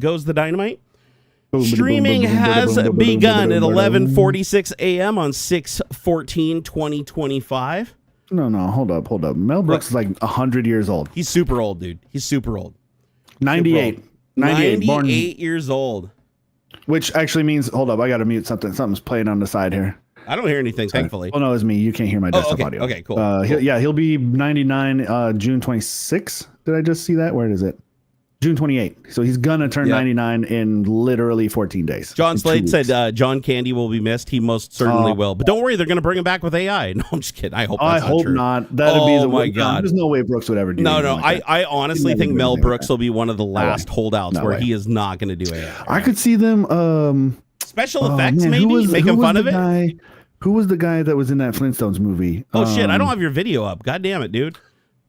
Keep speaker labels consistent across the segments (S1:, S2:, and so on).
S1: goes the dynamite. Streaming has begun at 11:46 a.m. on 6/14/2025.
S2: No, hold up. Mel Brooks is like 100 years old.
S1: He's super old, dude. He's super old.
S2: 98. 98 born,
S1: years old.
S2: Which actually means, hold up, I got to mute something. Something's playing on the side here.
S1: I don't hear anything, thankfully.
S2: Oh, no, it's me. You can't hear my desktop audio.
S1: Okay, cool.
S2: Cool. He'll be 99 June 26. Did I just see that? Where is it? June 28. So he's going to turn 99 in literally 14 days.
S1: John Slade said John Candy will be missed. He most certainly will. But don't worry, they're going to bring him back with AI. No, I'm just kidding. I hope that's not true.
S2: Not. That'd be the
S1: my God.
S2: There's no way Brooks would ever do
S1: No.
S2: like
S1: I honestly think Mel Brooks will be one of the last holdouts where he is not going to do AI.
S2: I could see them...
S1: Special effects, maybe? Making fun of it?
S2: Who was the guy that was in that Flintstones movie?
S1: Oh, shit. I don't have your video up. God damn it, dude.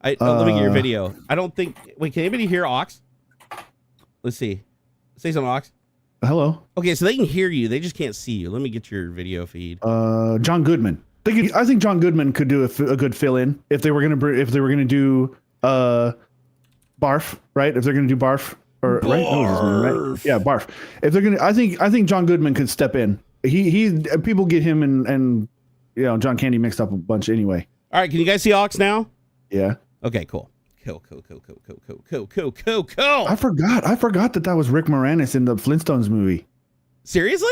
S1: Let me get your video. I don't think... Wait, can anybody hear Aux? Let's see. Say something, Aux.
S2: Hello.
S1: Okay, so they can hear you. They just can't see you. Let me get your video feed.
S2: John Goodman. I think John Goodman could do a good fill-in if they were gonna do Barf, right? If they're gonna do Barf or
S1: Barf.
S2: Right? Oh, his name, right? Yeah, Barf. If they're gonna, I think John Goodman could step in. He people get him and John Candy mixed up a bunch anyway.
S1: All right, can you guys see Aux now?
S2: Yeah.
S1: Okay, cool. Cool.
S2: I forgot that was Rick Moranis in the Flintstones movie.
S1: Seriously?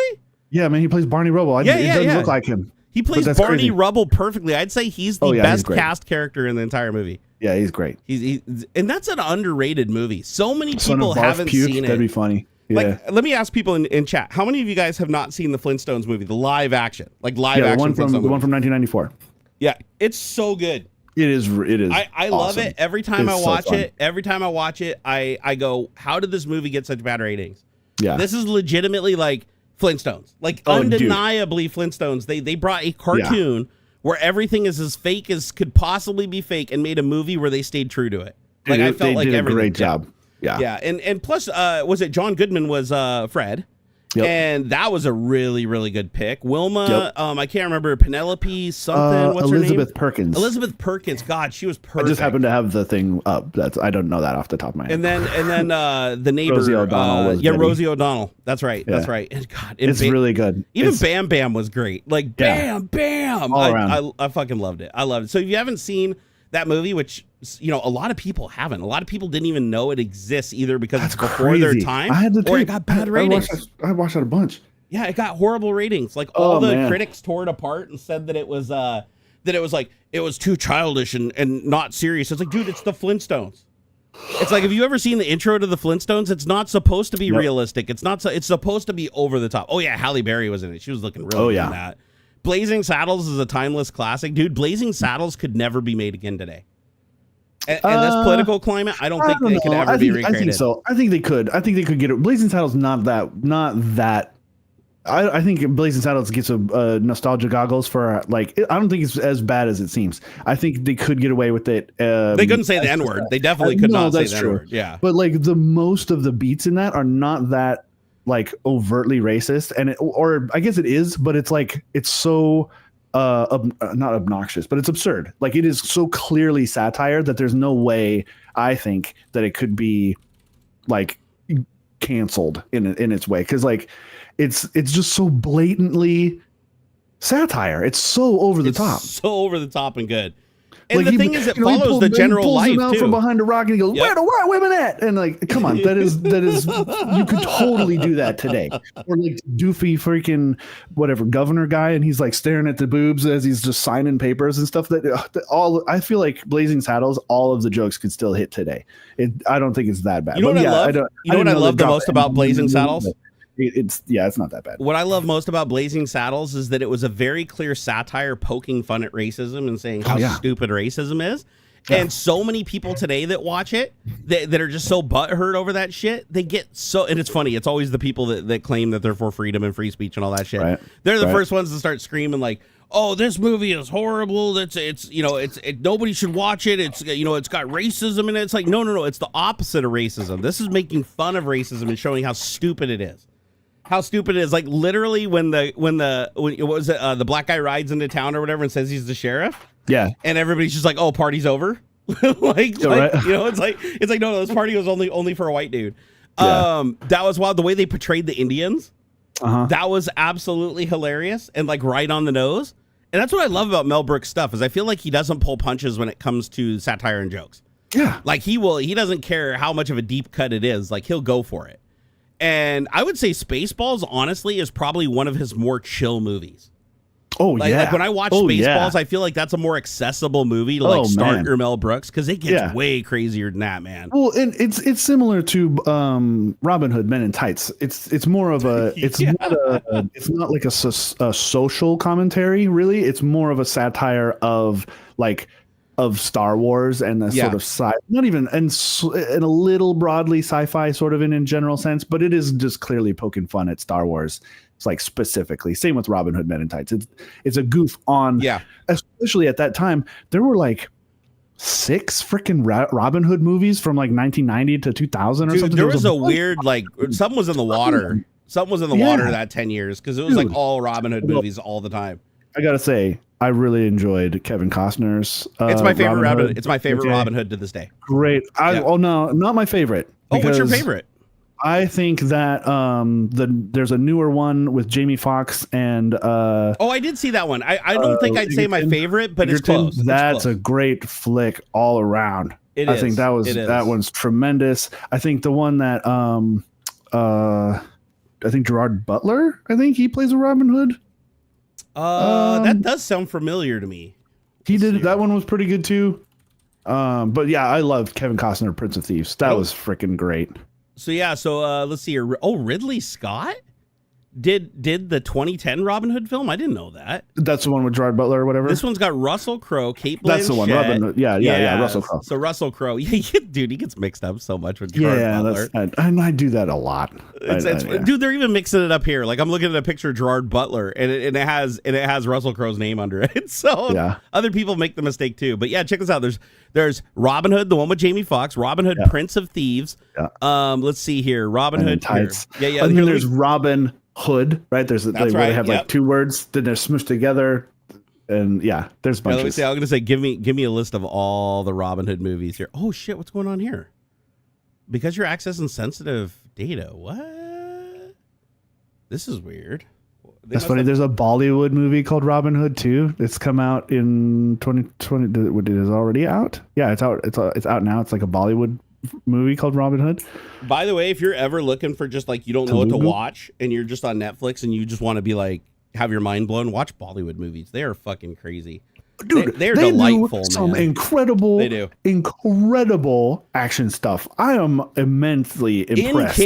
S2: Yeah, man, he plays Barney Rubble. It doesn't look like him.
S1: He plays Barney Rubble perfectly. I'd say he's the best cast character in the entire movie.
S2: Yeah, he's great.
S1: And that's an underrated movie. So many people haven't seen it.
S2: That'd be funny. Yeah.
S1: Like, let me ask people in chat, how many of you guys have not seen the Flintstones movie, the live action? Like live action
S2: the one from 1994.
S1: Yeah, it's so good.
S2: It is.
S1: I love it. Every time I watch it, I go, how did this movie get such bad ratings?
S2: Yeah.
S1: This is legitimately like Flintstones. Like undeniably Flintstones. They brought a cartoon where everything is as fake as could possibly be fake and made a movie where they stayed true to it. Like I felt like everything.
S2: Great job. Yeah.
S1: Yeah. And plus was it John Goodman was Fred?
S2: Yep.
S1: And that was a really, really good pick. Wilma, I can't remember, Penelope something. What's her name? Elizabeth Perkins. God, she was perfect.
S2: I just happened to have the thing up. I don't know that off the top of my head.
S1: And then the neighbor,
S2: Rosie O'Donnell was
S1: Rosie O'Donnell. That's right. Yeah. That's right. And God,
S2: it's really good.
S1: Even Bam Bam was great. Like Bam.
S2: All around.
S1: I fucking loved it. I loved it. So if you haven't seen that movie, which a lot of people haven't. A lot of people didn't even know it exists either because it's before their time. Or it got bad ratings.
S2: I watched that a bunch.
S1: Yeah, it got horrible ratings. Like all the critics tore it apart and said that it was too childish and not serious. It's like, dude, it's the Flintstones. It's like, have you ever seen the intro to the Flintstones? It's not supposed to be realistic. It's supposed to be over the top. Oh yeah, Halle Berry was in it. She was looking really good in that. Blazing Saddles is a timeless classic, dude. Blazing Saddles could never be made again today. And this political climate, I don't think they could ever be recreated.
S2: I think so. I think they could get it. Blazing Saddles not that. I think Blazing Saddles gets a nostalgia goggles for like. I don't think it's as bad as it seems. I think they could get away with it.
S1: They couldn't say the N-word. They definitely could not say the N-word. Yeah,
S2: but like the most of the beats in that are not that like overtly racist, and or I guess it is, but it's like it's so not obnoxious, but it's absurd. Like it is so clearly satire that there's no way I think that it could be like canceled in its way, because like it's just so blatantly satire. It's so over the top,
S1: so over the top and good. And like the thing is, it follows the general life
S2: him out
S1: too.
S2: From behind a rock and he goes, "Where the white women at?" And like, come on, that is you could totally do that today. Or like doofy freaking whatever governor guy, and he's like staring at the boobs as he's just signing papers and stuff. I feel like Blazing Saddles, all of the jokes could still hit today. I don't think it's that bad.
S1: You know what I love? You know what I love the most about Blazing Saddles?
S2: It's not that bad.
S1: What I love most about Blazing Saddles is that it was a very clear satire poking fun at racism and saying how stupid racism is. Yeah. And so many people today that watch it that are just so butthurt over that shit, they get so, and it's funny, it's always the people that claim that they're for freedom and free speech and all that shit. Right. They're the first ones to start screaming like, "Oh, this movie is horrible. It's nobody should watch it. It's it's got racism in it." It's like, no, it's the opposite of racism. This is making fun of racism and showing how stupid it is. How stupid it is. Like literally when the black guy rides into town or whatever and says he's the sheriff.
S2: Yeah.
S1: And everybody's just like, "Oh, party's over." It's like no, this party was only for a white dude. That was wild. The way they portrayed the Indians, that was absolutely hilarious and like right on the nose. And that's what I love about Mel Brooks stuff is I feel like he doesn't pull punches when it comes to satire and jokes.
S2: Yeah.
S1: Like he doesn't care how much of a deep cut it is. Like he'll go for it. And I would say Spaceballs, honestly, is probably one of his more chill movies.
S2: Oh,
S1: Like when I watch Spaceballs, I feel like that's a more accessible movie to start your Mel Brooks because it gets way crazier than that, man.
S2: Well, and it's similar to Robin Hood Men in Tights. It's more of a it's not like a social commentary really. It's more of a satire of Star Wars and the sort of not even and a little broadly sci-fi sort of in a general sense, but it is just clearly poking fun at Star Wars. It's like specifically, same with Robin Hood Men in Tights. It's a goof on, especially at that time. There were like 6 freaking Robin Hood movies from like 1990 to 2000 or something.
S1: There was a weird something was in the water. Something was in the water that 10 years because it was like all Robin Hood movies all the time.
S2: I gotta say, I really enjoyed Kevin Costner's.
S1: It's my favorite Robin Hood. It's my favorite Robin Hood to this day.
S2: Great. Oh no, not my favorite.
S1: Oh, what's your favorite?
S2: I think that there's a newer one with Jamie Foxx and
S1: I did see that one. I don't think I'd say my favorite, but it's close.
S2: That's a great flick all around. I think that one's tremendous. I think the one that I think Gerard Butler, I think he plays a Robin Hood.
S1: That does sound familiar to me.
S2: That one was pretty good too. But yeah, I love Kevin Costner, Prince of Thieves. That was freaking great.
S1: So let's see here. Oh, Ridley Scott did the 2010 Robin Hood film. I didn't know that.
S2: That's the one with Gerard Butler or whatever.
S1: This one's got Russell Crowe, Kate Blanchett.
S2: That's the one. Robin Hood. Yeah. Russell Crowe.
S1: So Russell Crowe, dude, he gets mixed up so much with Gerard Butler.
S2: I do that a lot.
S1: Dude, they're even mixing it up here. Like I'm looking at a picture of Gerard Butler, and it has Russell Crowe's name under it. So other people make the mistake too. But yeah, check this out. There's Robin Hood, the one with Jamie Foxx. Robin Hood, Prince of Thieves. Let's see here. Robin Hood.
S2: Tights. Yeah. And then there's Robin Hood, right? There's they have like 2 words, then they're smushed together, and there's bunches.
S1: Let me see. I'm gonna say, give me a list of all the Robin Hood movies here. Oh shit, what's going on here? Because you're accessing sensitive data. What? This is weird.
S2: That's funny. There's a Bollywood movie called Robin Hood too. It's come out in 2020. It is already out. Yeah, it's out. It's out now. It's like a Bollywood movie called Robin Hood.
S1: By the way, if you're ever looking for just like you don't know what to watch and you're just on Netflix and you just want to be like have your mind blown, watch Bollywood movies. They are fucking crazy.
S2: Dude,
S1: they're delightful.
S2: Some incredible action stuff. I am immensely impressed.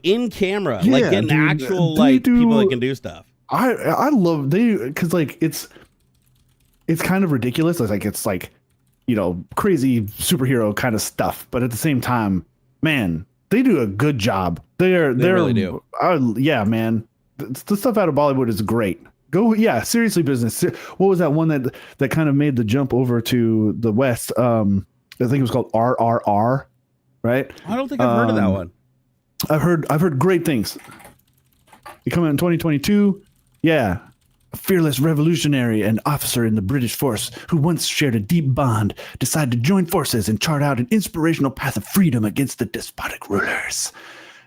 S1: In camera, like getting actual people that can do stuff.
S2: I love because like it's kind of ridiculous. It's like crazy superhero kind of stuff, but at the same time, man, they do a good job. They really do. Man, the stuff out of Bollywood is great. Seriously, business. What was that one that kind of made the jump over to the West? I think it was called RRR, right?
S1: I don't think I've heard of that one.
S2: I've heard great things. It came out in 2022. Yeah. A fearless revolutionary and officer in the British force who once shared a deep bond decided to join forces and chart out an inspirational path of freedom against the despotic rulers.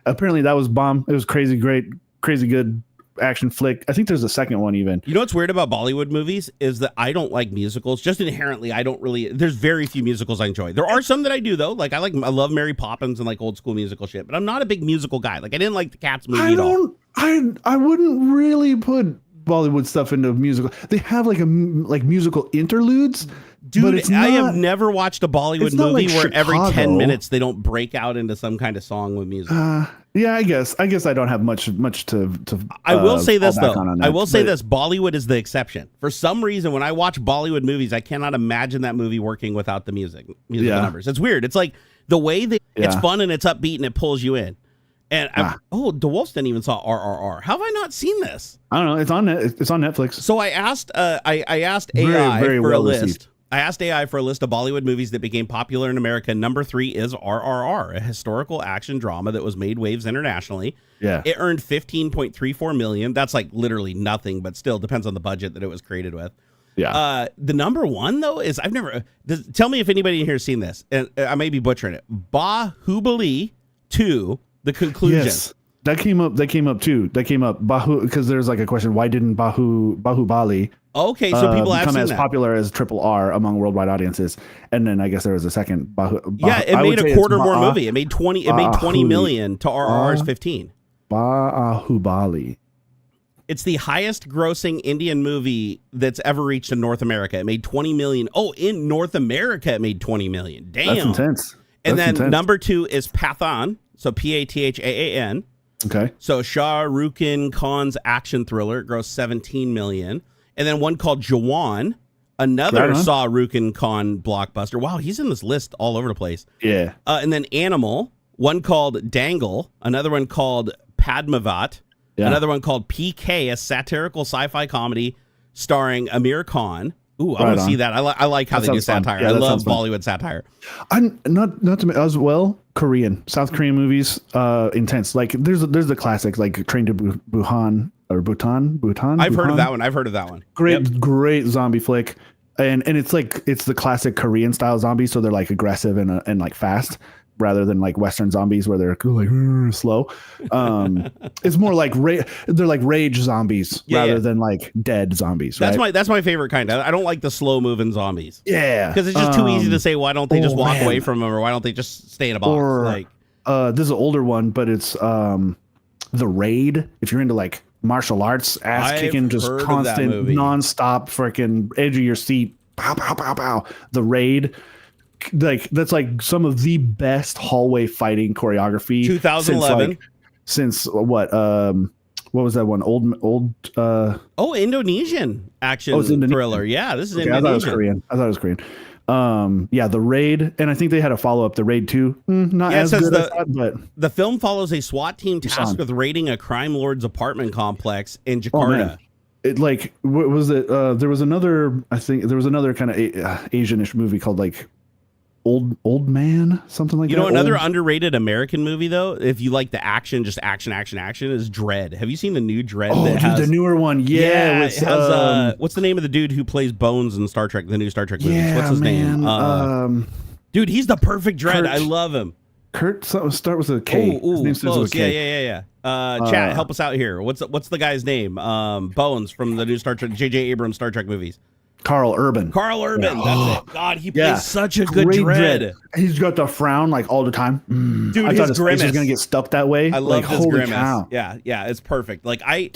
S2: Apparently that was bomb. It was crazy great, crazy good action flick. I think there's a second one even.
S1: You know what's weird about Bollywood movies is that I don't like musicals. Just inherently, there's very few musicals I enjoy. There are some that I do though. Like I love Mary Poppins and like old school musical shit, but I'm not a big musical guy. Like I didn't like the Cats movie at all.
S2: I wouldn't really put Bollywood stuff into musical. They have like musical interludes.
S1: Dude, but I have never watched a Bollywood movie where every 10 minutes they don't break out into some kind of song with music.
S2: I guess I don't have much to
S1: I will say this though. Bollywood is the exception. For some reason, when I watch Bollywood movies, I cannot imagine that movie working without the musical numbers. It's weird. It's like the way it's fun and it's upbeat and it pulls you in. And DeWolfston even saw RRR. How have I not seen this?
S2: I don't know. It's on Netflix.
S1: So I asked AI for a list. I asked AI for a list of Bollywood movies that became popular in America. Number 3 is RRR, a historical action drama that was made waves internationally.
S2: Yeah.
S1: It earned $15.34 million. That's like literally nothing, but still depends on the budget that it was created with.
S2: Yeah.
S1: The number 1 though is tell me if anybody in here has seen this, and I may be butchering it. Bahubali 2 The conclusion.
S2: Yes. That came up too. That came up because there's like a question, why didn't Bahubali
S1: Okay, so people have
S2: become
S1: seen
S2: as
S1: that.
S2: popular as Triple R among worldwide audiences? And then I guess there was a second
S1: It made a quarter more movie. It made 20 million to RRR's 15.
S2: Bahubali.
S1: It's the highest grossing Indian movie that's ever reached in North America. It made 20 million. Oh, in North America, it made 20 million. Damn.
S2: That's intense.
S1: And then number 2 is Pathan. So Pathaan.
S2: Okay.
S1: So Shah Rukh Khan's action thriller. It grossed 17 million. And then one called Jawan, another Shah Rukh Khan blockbuster. Wow, he's in this list all over the place.
S2: Yeah.
S1: And then Animal, one called Dangle, another one called Padmavat, another one called PK, a satirical sci-fi comedy starring Amir Khan. Ooh, I want to see that. I like how they do satire. Yeah, I love Bollywood satire.
S2: I'm not to as well. South Korean movies, intense. Like there's the classics like Train to Busan or Bhutan.
S1: I've heard of that one.
S2: Great zombie flick, and it's the classic Korean style zombies. So they're like aggressive and like fast, rather than like Western zombies where they're like slow. It's more like they're like rage zombies rather than like dead zombies.
S1: That's my favorite kind. I don't like the slow moving zombies.
S2: Yeah,
S1: because it's just too easy to say why don't they just walk away from them, or why don't they just stay in a box? Or
S2: this is an older one, but it's The Raid. If you're into like martial arts, ass kicking, just constant nonstop, freaking edge of your seat, pow pow pow pow. The Raid. Like that's like some of the best hallway fighting choreography
S1: 2011
S2: since what was that one old
S1: Indonesian action thriller. Yeah, this is Indonesian.
S2: I thought it was Korean. The Raid, and I think they had a follow-up, The Raid 2. Not as good as that, but
S1: the film follows a SWAT team tasked with raiding a crime lord's apartment complex in Jakarta.
S2: It like what was it? There was another kind of Asianish movie called like Old Man, something like that.
S1: Another underrated American movie though, if you like the action, just action, is Dredd. Have you seen the new Dredd?
S2: The newer one. Yeah,
S1: it has what's the name of the dude who plays Bones in Star Trek, the new Star Trek movies? What's his name? Dude, he's the perfect Dredd. I love him.
S2: Kurt, start with a K.
S1: His name starts with a K. Yeah. Chat, help us out here. What's the guy's name? Bones from the new Star Trek, J.J. Abrams Star Trek movies.
S2: Carl Urban.
S1: Yeah. That's it. God, he plays such a good Dredd.
S2: He's got the frown like all the time.
S1: Dude, I thought his
S2: face was gonna get stuck that way.
S1: I love his grimace. Cow. Yeah, it's perfect. Like I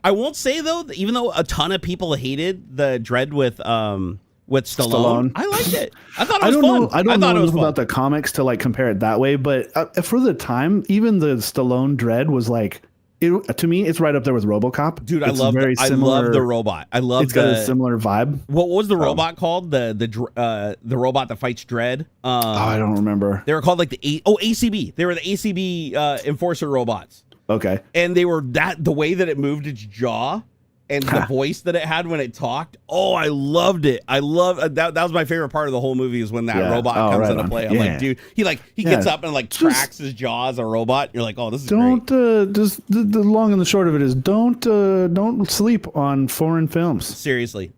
S1: won't say though, even though a ton of people hated the Dredd with Stallone, I liked it. I thought it was fun.
S2: I don't know enough about the comics to like compare it that way, but for the time, even the Stallone Dredd was like. To me, it's right up there with RoboCop.
S1: Dude, I love the robot. It's
S2: got a similar vibe.
S1: What was the robot called? The robot that fights Dredd.
S2: I don't remember.
S1: They were called like the ACB. They were the ACB enforcer robots.
S2: Okay.
S1: And they were the way that it moved its jaw and the voice that it had when it talked. Oh, I loved it. I love that was my favorite part of the whole movie is when that robot comes into play. I'm like, dude, he gets up and like tracks his jaw as a robot. You're like, oh, this is great.
S2: Just the long and the short of it is don't sleep on foreign films.
S1: Seriously.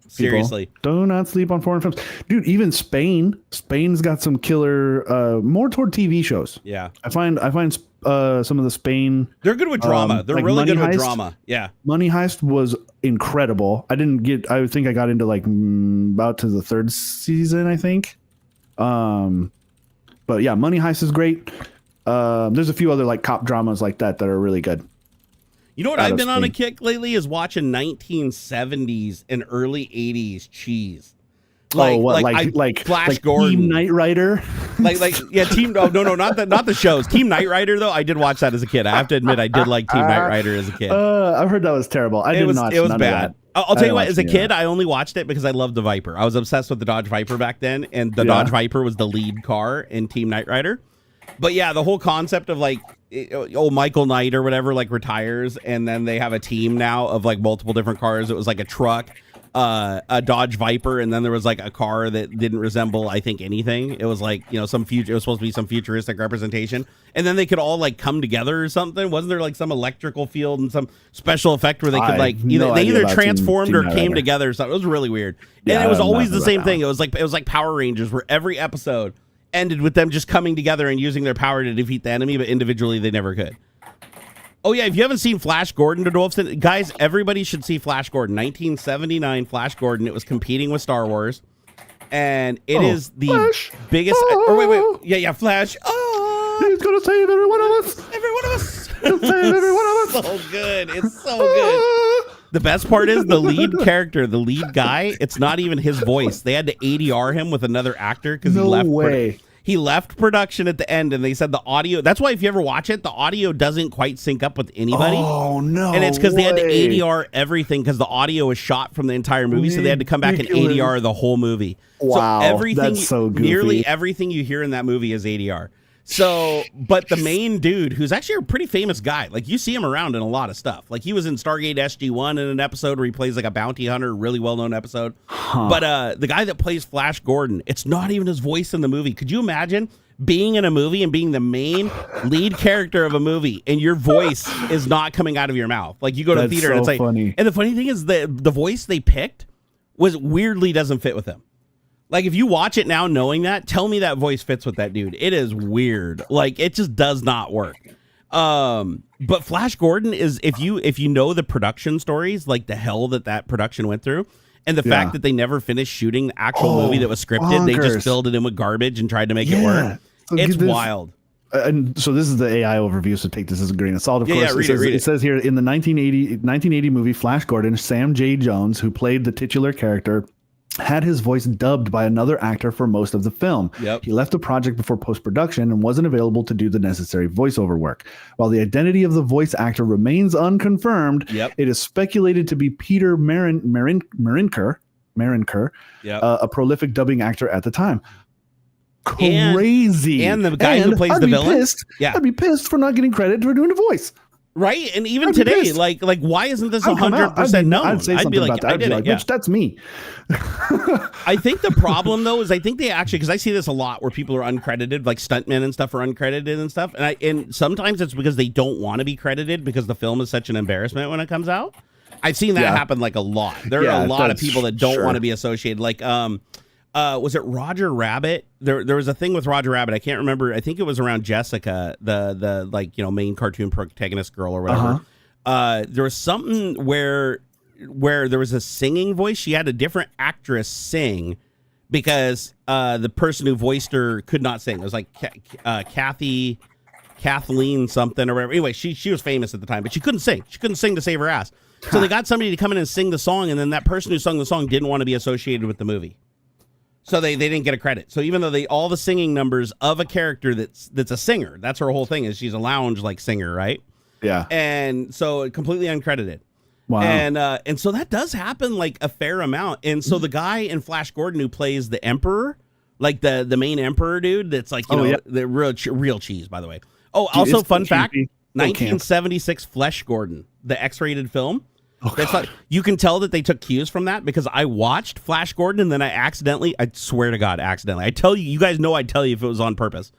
S2: Do not sleep on foreign films. Dude, even Spain's got some killer more toward TV shows.
S1: Yeah.
S2: I find some of the Spain.
S1: They're good with drama. They're like really good with drama. Yeah.
S2: Money Heist was incredible. I think I got into like about to the third season, I think. But yeah, Money Heist is great. There's a few other like cop dramas like that are really good.
S1: You know what I've been on a kick lately is watching 1970s and early 80s cheese. Flash Gordon,
S2: Team Knight Rider,
S1: Team. Oh no, not the shows. Team Knight Rider though, I did watch that as a kid. I have to admit, I did like Team Knight Rider as a kid.
S2: I've heard that was terrible. It was
S1: bad. I'll tell you what. As a kid, I only watched it because I loved the Viper. I was obsessed with the Dodge Viper back then, and the Dodge Viper was the lead car in Team Knight Rider. But yeah, the whole concept of like, Michael Knight or whatever like retires, and then they have a team now of like multiple different cars. It was like a truck, a Dodge Viper, and then there was like a car that didn't resemble, I think, anything. It was like, some future. It was supposed to be some futuristic representation, and then they could all like come together or something. Wasn't there like some electrical field and some special effect where they could like either transformed or came together or something? It was really weird, and it was always the same thing. It was like Power Rangers, where every episode ended with them just coming together and using their power to defeat the enemy, but individually they never could. Oh yeah, if you haven't seen Flash Gordon to Dolphin, guys, everybody should see Flash Gordon. 1979 Flash Gordon. It was competing with Star Wars, and it is the
S2: Flash.
S1: biggest. Or wait, yeah, Flash. Oh,
S2: he's gonna save every one of us.
S1: Every one of us.
S2: He'll save every one of us.
S1: So good. It's so good. The best part is the lead character, the lead guy. It's not even his voice. They had to ADR him with another actor because he left. He left production at the end, and they said the audio. That's why if you ever watch it, the audio doesn't quite sync up with anybody.
S2: Oh no!
S1: And it's because they had to ADR everything because the audio was shot from the entire movie, so they had to come back and ADR the whole movie.
S2: Wow,
S1: so everything,
S2: that's so goofy.
S1: Nearly everything you hear in that movie is ADR. So, but the main dude, who's actually a pretty famous guy, like you see him around in a lot of stuff. Like he was in Stargate SG-1 in an episode where he plays like a bounty hunter, really well-known episode. But the guy that plays Flash Gordon, it's not even his voice in the movie. Could you imagine being in a movie and being the main lead character of a movie and your voice is not coming out of your mouth? Like you go to the theater and it's like,
S2: funny.
S1: And the funny thing is the voice they picked was weirdly doesn't fit with him. Like, if you watch it now knowing that, tell me that voice fits with that dude. It is weird. Like, it just does not work. But Flash Gordon is, if you know the production stories, like the hell that production went through, and the fact that they never finished shooting the actual movie that was scripted, they just filled it in with garbage and tried to make it work. So it's wild.
S2: And so this is the AI overview, so take this as a grain of salt. Of course,
S1: read it.
S2: It says here, in the 1980 movie Flash Gordon, Sam J. Jones, who played the titular character, had his voice dubbed by another actor for most of the film. He left the project before post-production and wasn't available to do the necessary voiceover work. While the identity of the voice actor remains unconfirmed, it is speculated to be Peter Marinker, a prolific dubbing actor at the time. Crazy.
S1: And the guy who plays the villain.
S2: I'd be pissed for not getting credit for doing the voice.
S1: Right, and even today, like why isn't this 100% known?
S2: I'd say something about that. I'd be like, bitch, that's me.
S1: I think the problem though is I think they actually, because I see this a lot where people are uncredited, like stuntmen and stuff are uncredited and stuff, and sometimes it's because they don't want to be credited because the film is such an embarrassment when it comes out. I've seen that happen like a lot. There are a lot of people that don't want to be associated. Like was it Roger Rabbit? There was a thing with Roger Rabbit. I can't remember. I think it was around Jessica, the like, you know, main cartoon protagonist girl or whatever. There was something where there was a singing voice. She had a different actress sing because the person who voiced her could not sing. It was like Kathleen something or whatever. Anyway, she was famous at the time, but she couldn't sing. She couldn't sing to save her ass. So they got somebody to come in and sing the song, and then that person who sung the song didn't want to be associated with the movie. So they didn't get a credit. So even though all the singing numbers of a character that's a singer, that's her whole thing, is she's a lounge like singer, right? Yeah. And so completely uncredited. Wow. And so that does happen like a fair amount. And so the guy in Flash Gordon who plays the Emperor, like the main Emperor dude, that's like, you know, the real cheese, by the way. Oh, dude, also fun fact, 1976 Flesh Gordon, the X-rated film. That's like, you can tell that they took cues from that because I watched Flash Gordon and then I swear to God, accidentally. I tell you, you guys know I'd tell you if it was on purpose.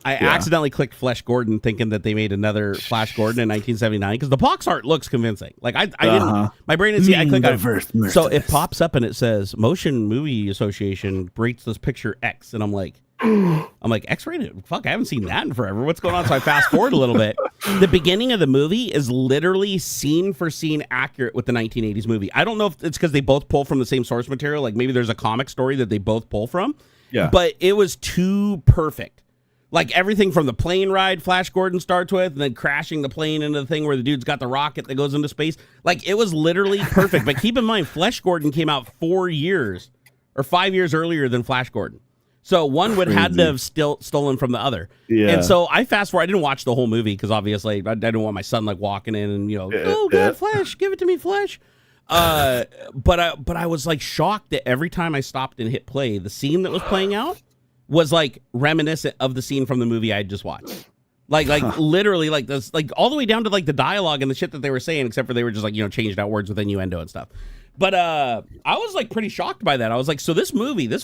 S1: I accidentally clicked Flesh Gordon thinking that they made another Flash Gordon in 1979 because the box art looks convincing. Like I didn't, my brain didn't see it. I clicked on it. So it pops up and it says Motion Movie Association rates this picture X. And I'm like, X-rated? Fuck, I haven't seen that in forever. What's going on? So I fast forward a little bit. The beginning of the movie is literally scene for scene accurate with the 1980s movie. I don't know if it's because they both pull from the same source material. Like maybe there's a comic story that they both pull from. Yeah. But it was too perfect. Like everything from the plane ride Flash Gordon starts with, and then crashing the plane into the thing where the dude's got the rocket that goes into space. Like it was literally perfect. But keep in mind, Flash Gordon came out 4 years or 5 years earlier than Flash Gordon. So one would had to have stolen from the other. Yeah. And so I fast forward. I didn't watch the whole movie because obviously I didn't want my son like walking in and, you know, oh God, Flash, give it to me, Flash. But I was like shocked that every time I stopped and hit play, the scene that was playing out was like reminiscent of the scene from the movie I had just watched. Like literally like this, like all the way down to like the dialogue and the shit that they were saying, except for they were just like, you know, changed out words with innuendo and stuff. But I was like pretty shocked by that. I was like, so this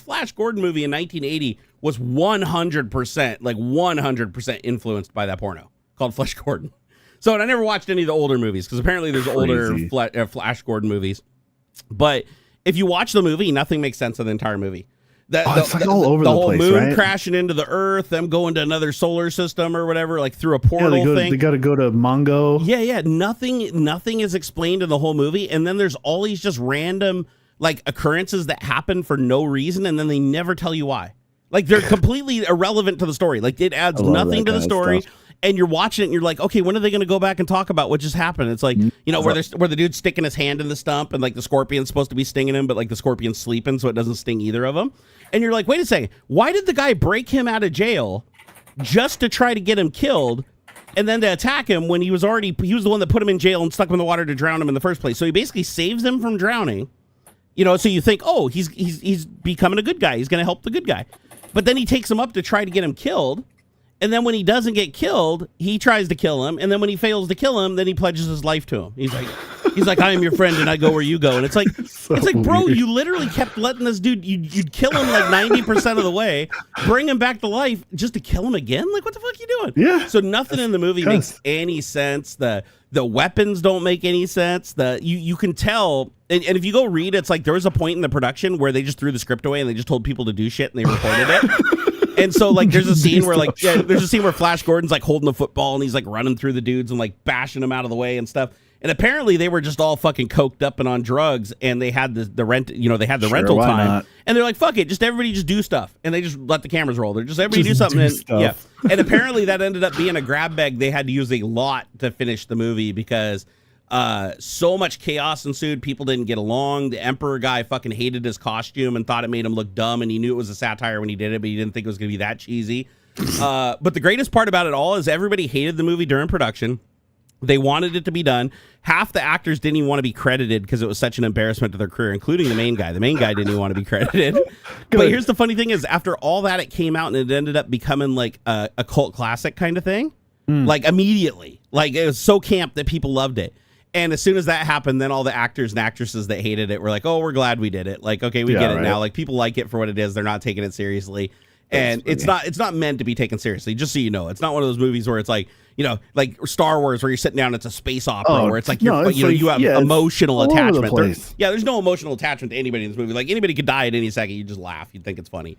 S1: Flash Gordon movie in 1980 was 100% influenced by that porno called Flash Gordon. So and I never watched any of the older movies because apparently there's older Flash Gordon movies. But if you watch the movie, nothing makes sense of the entire movie.
S2: It's like all over
S1: the
S2: the
S1: whole
S2: place,
S1: moon
S2: right?
S1: crashing into the Earth, them going to another solar system or whatever, like through a portal thing.
S2: They got to go to Mongo.
S1: Yeah. Nothing is explained in the whole movie, and then there's all these just random like occurrences that happen for no reason, and then they never tell you why. Like they're completely irrelevant to the story. Like it adds nothing to the story. And you're watching it and you're like, okay, when are they going to go back and talk about what just happened? It's like, where the dude's sticking his hand in the stump and like the scorpion's supposed to be stinging him, but like the scorpion's sleeping, so it doesn't sting either of them. And you're like, wait a second, why did the guy break him out of jail just to try to get him killed and then to attack him when he was the one that put him in jail and stuck him in the water to drown him in the first place? So he basically saves him from drowning, so you think, oh, he's becoming a good guy. He's going to help the good guy. But then he takes him up to try to get him killed. And then when he doesn't get killed, he tries to kill him. And then when he fails to kill him, then he pledges his life to him. He's like, I am your friend and I go where you go. And it's like, bro, you literally kept letting this dude, you'd kill him like 90% of the way, bring him back to life just to kill him again? Like, what the fuck are you doing?
S2: Yeah.
S1: So nothing in the movie makes any sense. The weapons don't make any sense. You can tell, and if you go read, it's like there was a point in the production where they just threw the script away and they just told people to do shit and they recorded it. And so, like, there's a scene where Flash Gordon's like holding the football and he's like running through the dudes and like bashing them out of the way and stuff. And apparently, they were just all fucking coked up and on drugs, and they had the rent. They had the rental time, not? And they're like, "Fuck it, everybody just do stuff," and they just let the cameras roll. They're just everybody do something. And apparently, that ended up being a grab bag. They had to use a lot to finish the movie because so much chaos ensued. People didn't get along. The Emperor guy fucking hated his costume and thought it made him look dumb, and he knew it was a satire when he did it, but he didn't think it was going to be that cheesy. But the greatest part about it all is everybody hated the movie during production. They wanted it to be done. Half the actors didn't even want to be credited because it was such an embarrassment to their career, including the main guy. The main guy didn't even want to be credited. But here's the funny thing is, after all that, it came out and it ended up becoming like a cult classic kind of thing. Like immediately. Like it was so camp that people loved it. And as soon as that happened, then all the actors and actresses that hated it were like, oh, we're glad we did it. Like, okay, we get it now. Like people like it for what it is. They're not taking it seriously. And it's not meant to be taken seriously, just so you know. It's not one of those movies where it's like, like Star Wars where you're sitting down, it's a space opera where it's like, you have emotional attachment. There's no emotional attachment to anybody in this movie. Like anybody could die at any second. You just laugh. You'd think it's funny.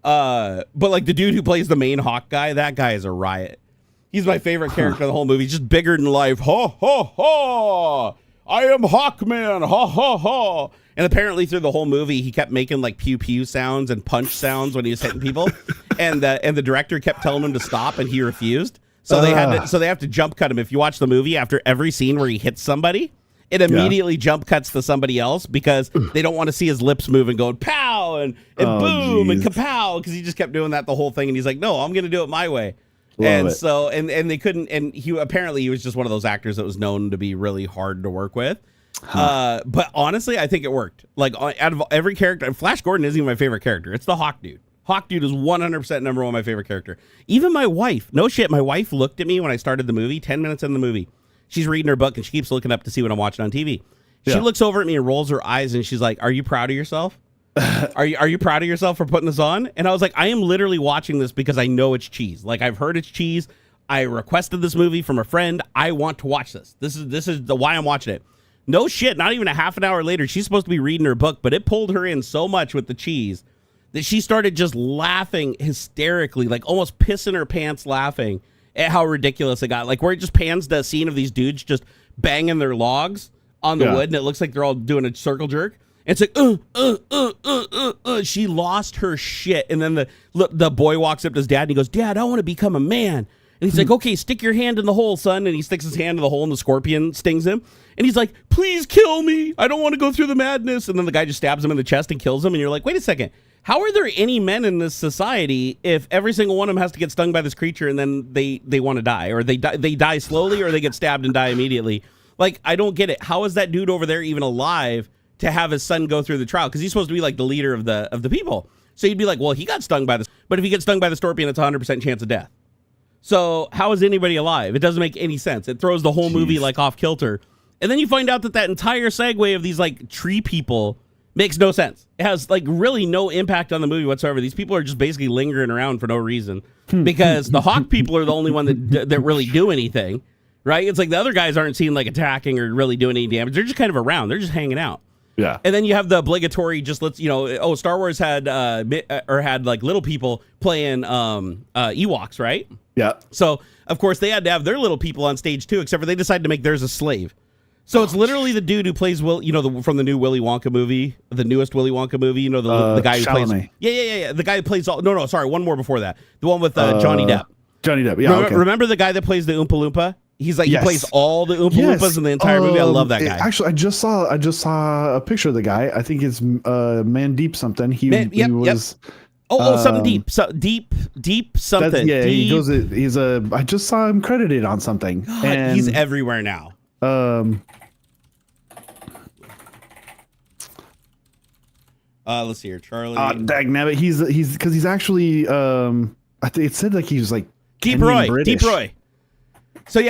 S1: But like the dude who plays the main Hawk guy, that guy is a riot. He's my favorite character in the whole movie. He's just bigger than life. Ha, ha, ha. I am Hawkman. Ha, ha, ha. And apparently through the whole movie, he kept making like pew pew sounds and punch sounds when he was hitting people. and the director kept telling him to stop and he refused. So they have to jump cut him. If you watch the movie, after every scene where he hits somebody, it immediately jump cuts to somebody else because they don't want to see his lips move and going pow and boom and kapow, because he just kept doing that the whole thing. And he's like, no, I'm going to do it my way. So they couldn't, and he was just one of those actors that was known to be really hard to work with. But honestly, I think it worked. Like out of every character, Flash Gordon isn't even my favorite character. It's the Hawk dude. Hawk dude is 100% number one my favorite character. Even my wife, no shit, my wife looked at me when I started the movie, 10 minutes in the movie. She's reading her book and she keeps looking up to see what I'm watching on TV. She looks over at me and rolls her eyes and she's like, "Are you proud of yourself? Are you proud of yourself for putting this on?" And I was like, I am literally watching this because I know it's cheese. Like I've heard it's cheese. I requested this movie from a friend. I want to watch this. This is the why I'm watching it. No shit, not even a half an hour later, she's supposed to be reading her book, but it pulled her in so much with the cheese that she started just laughing hysterically, like almost pissing her pants laughing at how ridiculous it got. Like where it just pans the scene of these dudes just banging their logs on the wood and it looks like they're all doing a circle jerk. It's like, she lost her shit. And then the boy walks up to his dad and he goes, "Dad, I want to become a man." And he's like, "Okay, stick your hand in the hole, son." And he sticks his hand in the hole and the scorpion stings him. And he's like, "Please kill me. I don't want to go through the madness." And then the guy just stabs him in the chest and kills him. And you're like, wait a second. How are there any men in this society if every single one of them has to get stung by this creature and then they want to die? Or they die slowly or they get stabbed and die immediately? Like, I don't get it. How is that dude over there even alive to have his son go through the trial? Because he's supposed to be like the leader of the people. So you'd be like, well, he got stung by this. But if he gets stung by the scorpion, it's 100% chance of death. So how is anybody alive? It doesn't make any sense. It throws the whole movie like off kilter. And then you find out that entire segue of these like tree people makes no sense. It has like really no impact on the movie whatsoever. These people are just basically lingering around for no reason because the Hawk people are the only one that really do anything, right? It's like the other guys aren't seen like attacking or really doing any damage. They're just kind of around. They're just hanging out.
S2: Yeah.
S1: And then you have the obligatory, just let's, Star Wars had had like little people playing Ewoks, right?
S2: Yeah.
S1: So, of course, they had to have their little people on stage too, except for they decided to make theirs a slave. So it's literally the dude who plays from the new Willy Wonka movie, the newest Willy Wonka movie, the guy who
S2: Chalamet.
S1: plays. Yeah. The guy who plays one more before that. The one with Johnny Depp.
S2: Johnny Depp, yeah.
S1: Remember the guy that plays the Oompa Loompa? He's like,
S2: yes.
S1: He plays all the Oompa Loompas in the entire movie. I love that guy.
S2: Actually, I just saw a picture of the guy. I think it's Mandeep something. He was.
S1: Something deep something.
S2: Yeah,
S1: deep.
S2: I just saw him credited on something.
S1: God,
S2: and
S1: he's everywhere now. Let's see here, Charlie.
S2: Dagnabbit. He's because he's actually I think it said like he was like
S1: Deep Roy. So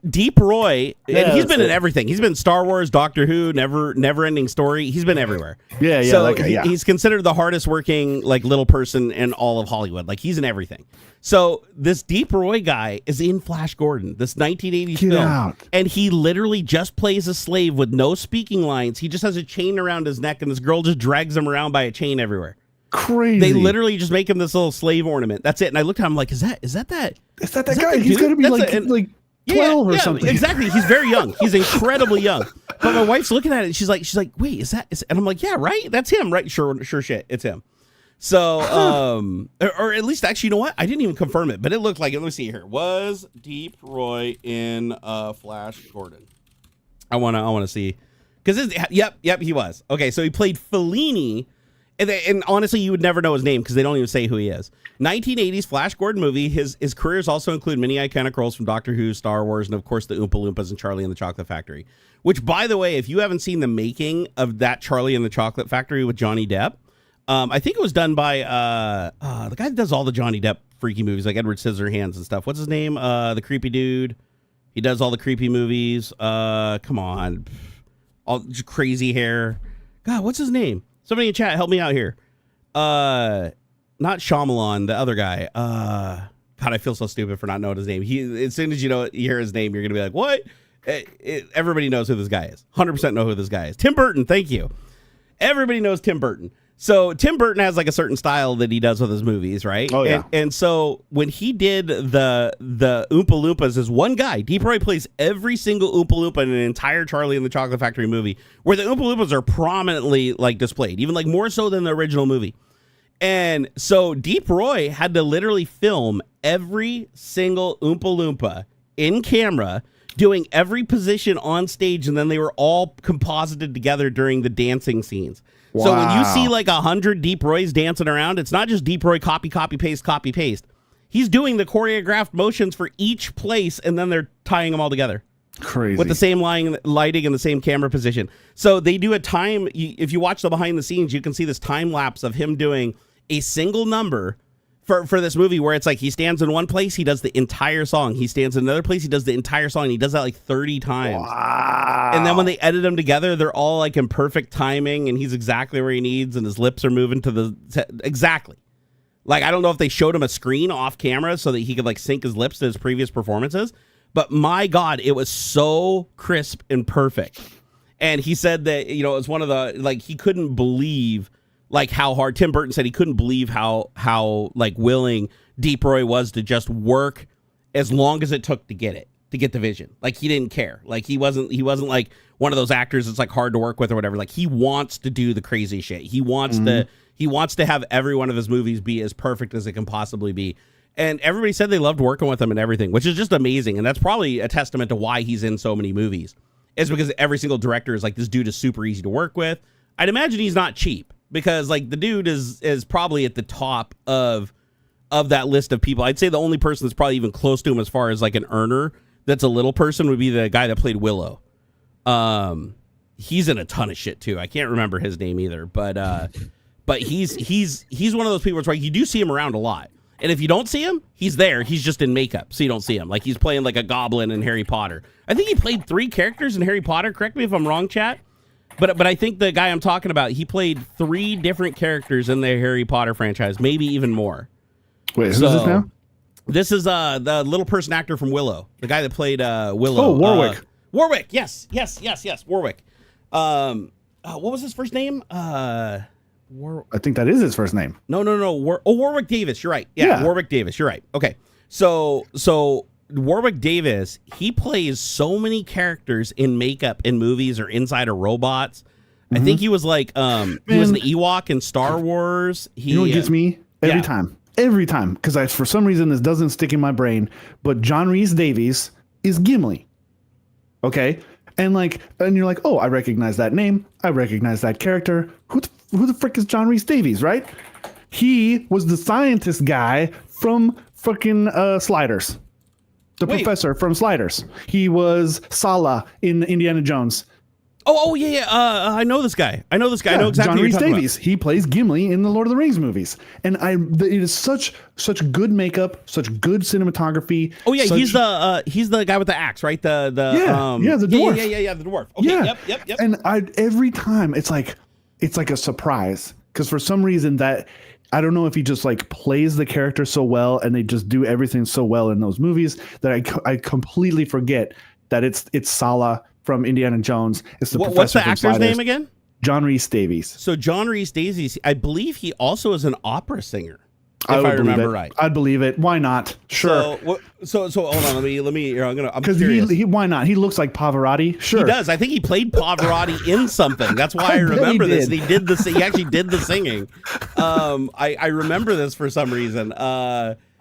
S1: Deep Roy, and he's been in everything. He's been Star Wars, Doctor Who, Never Ending Story. He's been everywhere.
S2: Yeah.
S1: So he's considered the hardest working like little person in all of Hollywood. Like he's in everything. So this Deep Roy guy is in Flash Gordon, this 1980s film, and he literally just plays a slave with no speaking lines. He just has a chain around his neck, and this girl just drags him around by a chain everywhere.
S2: Crazy.
S1: They literally just make him this little slave ornament. That's it. And I looked at him like, is that guy?
S2: He's gonna be like 12 or something.
S1: Exactly. He's very young. He's incredibly young. But my wife's looking at it. And she's like, wait, is that? And I'm like, yeah, right. That's him, right? Sure, shit, it's him. So, or at least actually, you know what? I didn't even confirm it, but it looked like it. Let me see here. Was Deep Roy in Flash Gordon? I wanna see because yep, he was. Okay, so he played Fellini. And honestly, you would never know his name because they don't even say who he is. 1980s Flash Gordon movie. His careers also include many iconic roles from Doctor Who, Star Wars, and of course the Oompa Loompas and Charlie and the Chocolate Factory. Which, by the way, if you haven't seen the making of that Charlie and the Chocolate Factory with Johnny Depp, I think it was done by the guy that does all the Johnny Depp freaky movies, like Edward Scissorhands and stuff. What's his name? The creepy dude. He does all the creepy movies. Come on, all crazy hair. God, what's his name? Somebody in chat, help me out here. Not Shyamalan, the other guy. God, I feel so stupid for not knowing his name. As soon as you hear his name, you're gonna be like, what? Everybody knows who this guy is. 100% know who this guy is. Tim Burton, thank you. Everybody knows Tim Burton. So Tim Burton has like a certain style that he does with his movies, right?
S2: Oh yeah.
S1: And so when he did the Oompa Loompas, as one guy, Deep Roy plays every single Oompa Loompa in an entire Charlie and the Chocolate Factory movie, where the Oompa Loompas are prominently like displayed, even like more so than the original movie. And so Deep Roy had to literally film every single Oompa Loompa in camera, doing every position on stage, and then they were all composited together during the dancing scenes. Wow. So when you see like 100 Deep Roys dancing around, it's not just Deep Roy copy, paste. He's doing the choreographed motions for each place, and then they're tying them all together.
S2: Crazy.
S1: With the same lighting and the same camera position. So they do a time, if you watch the behind the scenes, you can see this time lapse of him doing a single number for this movie where it's like he stands in one place, he does the entire song. He stands in another place, he does the entire song. He does that like 30 times.
S2: Wow.
S1: And then when they edit them together, they're all like in perfect timing, and he's exactly where he needs, and his lips are moving to the exactly. Like, I don't know if they showed him a screen off camera so that he could like sync his lips to his previous performances, but my God, it was so crisp and perfect. And he said that, it was one of the, like, he couldn't believe like how hard. Tim Burton said he couldn't believe how like willing Deep Roy was to just work as long as it took to get the vision. Like, he didn't care. Like, he wasn't like one of those actors that's like hard to work with or whatever. Like, he wants to do the crazy shit. He wants to have every one of his movies be as perfect as it can possibly be. And everybody said they loved working with him and everything, which is just amazing. And that's probably a testament to why he's in so many movies. It's because every single director is like, this dude is super easy to work with. I'd imagine he's not cheap, because like the dude is probably at the top of that list of people. I'd say the only person that's probably even close to him as far as like an earner that's a little person would be the guy that played Willow. He's in a ton of shit too. I can't remember his name either, but he's one of those people where you do see him around a lot. And if you don't see him, he's there. He's just in makeup, so you don't see him. Like, he's playing like a goblin in Harry Potter. I think he played 3 characters in Harry Potter. Correct me if I'm wrong, chat. But I think the guy I'm talking about, he played 3 different characters in the Harry Potter franchise, maybe even more.
S2: Wait, who's this now?
S1: This is the little person actor from Willow, the guy that played Willow.
S2: Oh, Warwick.
S1: Warwick, yes, Warwick. what was his first name?
S2: I think that is his first name.
S1: No. Warwick Davis. You're right. Yeah, Warwick Davis. You're right. Okay. So Warwick Davis, he plays so many characters in makeup in movies or inside of robots. I think he was like he was an Ewok in Star Wars.
S2: You know what gets me every time because for some reason this doesn't stick in my brain, but John Rhys Davies is Gimli. Okay, and you're like, oh, I recognize that name. I recognize that character. Who the frick is John Rhys Davies? Right? He was the scientist guy from fucking Sliders. The professor from Sliders. He was Sala in Indiana Jones.
S1: Oh yeah. I know this guy. I know exactly.
S2: John
S1: who
S2: Rhys
S1: you're talking
S2: Davies.
S1: about.
S2: He plays Gimli in the Lord of the Rings movies, and it is such good makeup, such good cinematography.
S1: Oh yeah, he's the guy with the axe, right? The dwarf.
S2: Yeah, the
S1: dwarf. Okay, yep.
S2: And every time it's like a surprise because for some reason that I don't know if he just like plays the character so well and they just do everything so well in those movies that I completely forget that it's Sala from Indiana Jones. It's the professor.
S1: What's the
S2: from
S1: actor's
S2: Sliders.
S1: name again?
S2: John Rhys Davies.
S1: So John Rhys Davies, I believe he also is an opera singer. If I remember right.
S2: I'd believe it. Why not? Sure.
S1: So hold on. Let me. I'm
S2: because he why not? He looks like Pavarotti. Sure.
S1: He does. I think he played Pavarotti in something. That's why I remember this. And he actually did the singing. I remember this for some reason.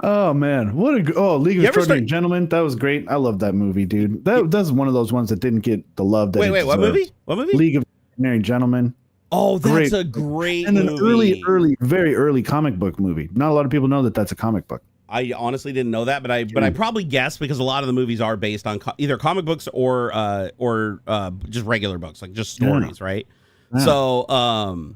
S2: Oh man, League of Extraordinary Gentlemen. That was great. I love that movie, dude. That's one of those ones that didn't get the love that.
S1: Wait, what movie? What movie?
S2: League of Extraordinary Gentlemen.
S1: Oh, that's a great
S2: and
S1: movie.
S2: an very early comic book movie. Not a lot of people know that that's a comic book.
S1: I honestly didn't know that, but I probably guessed because a lot of the movies are based on either comic books or just regular books, like just stories, right? Yeah. So,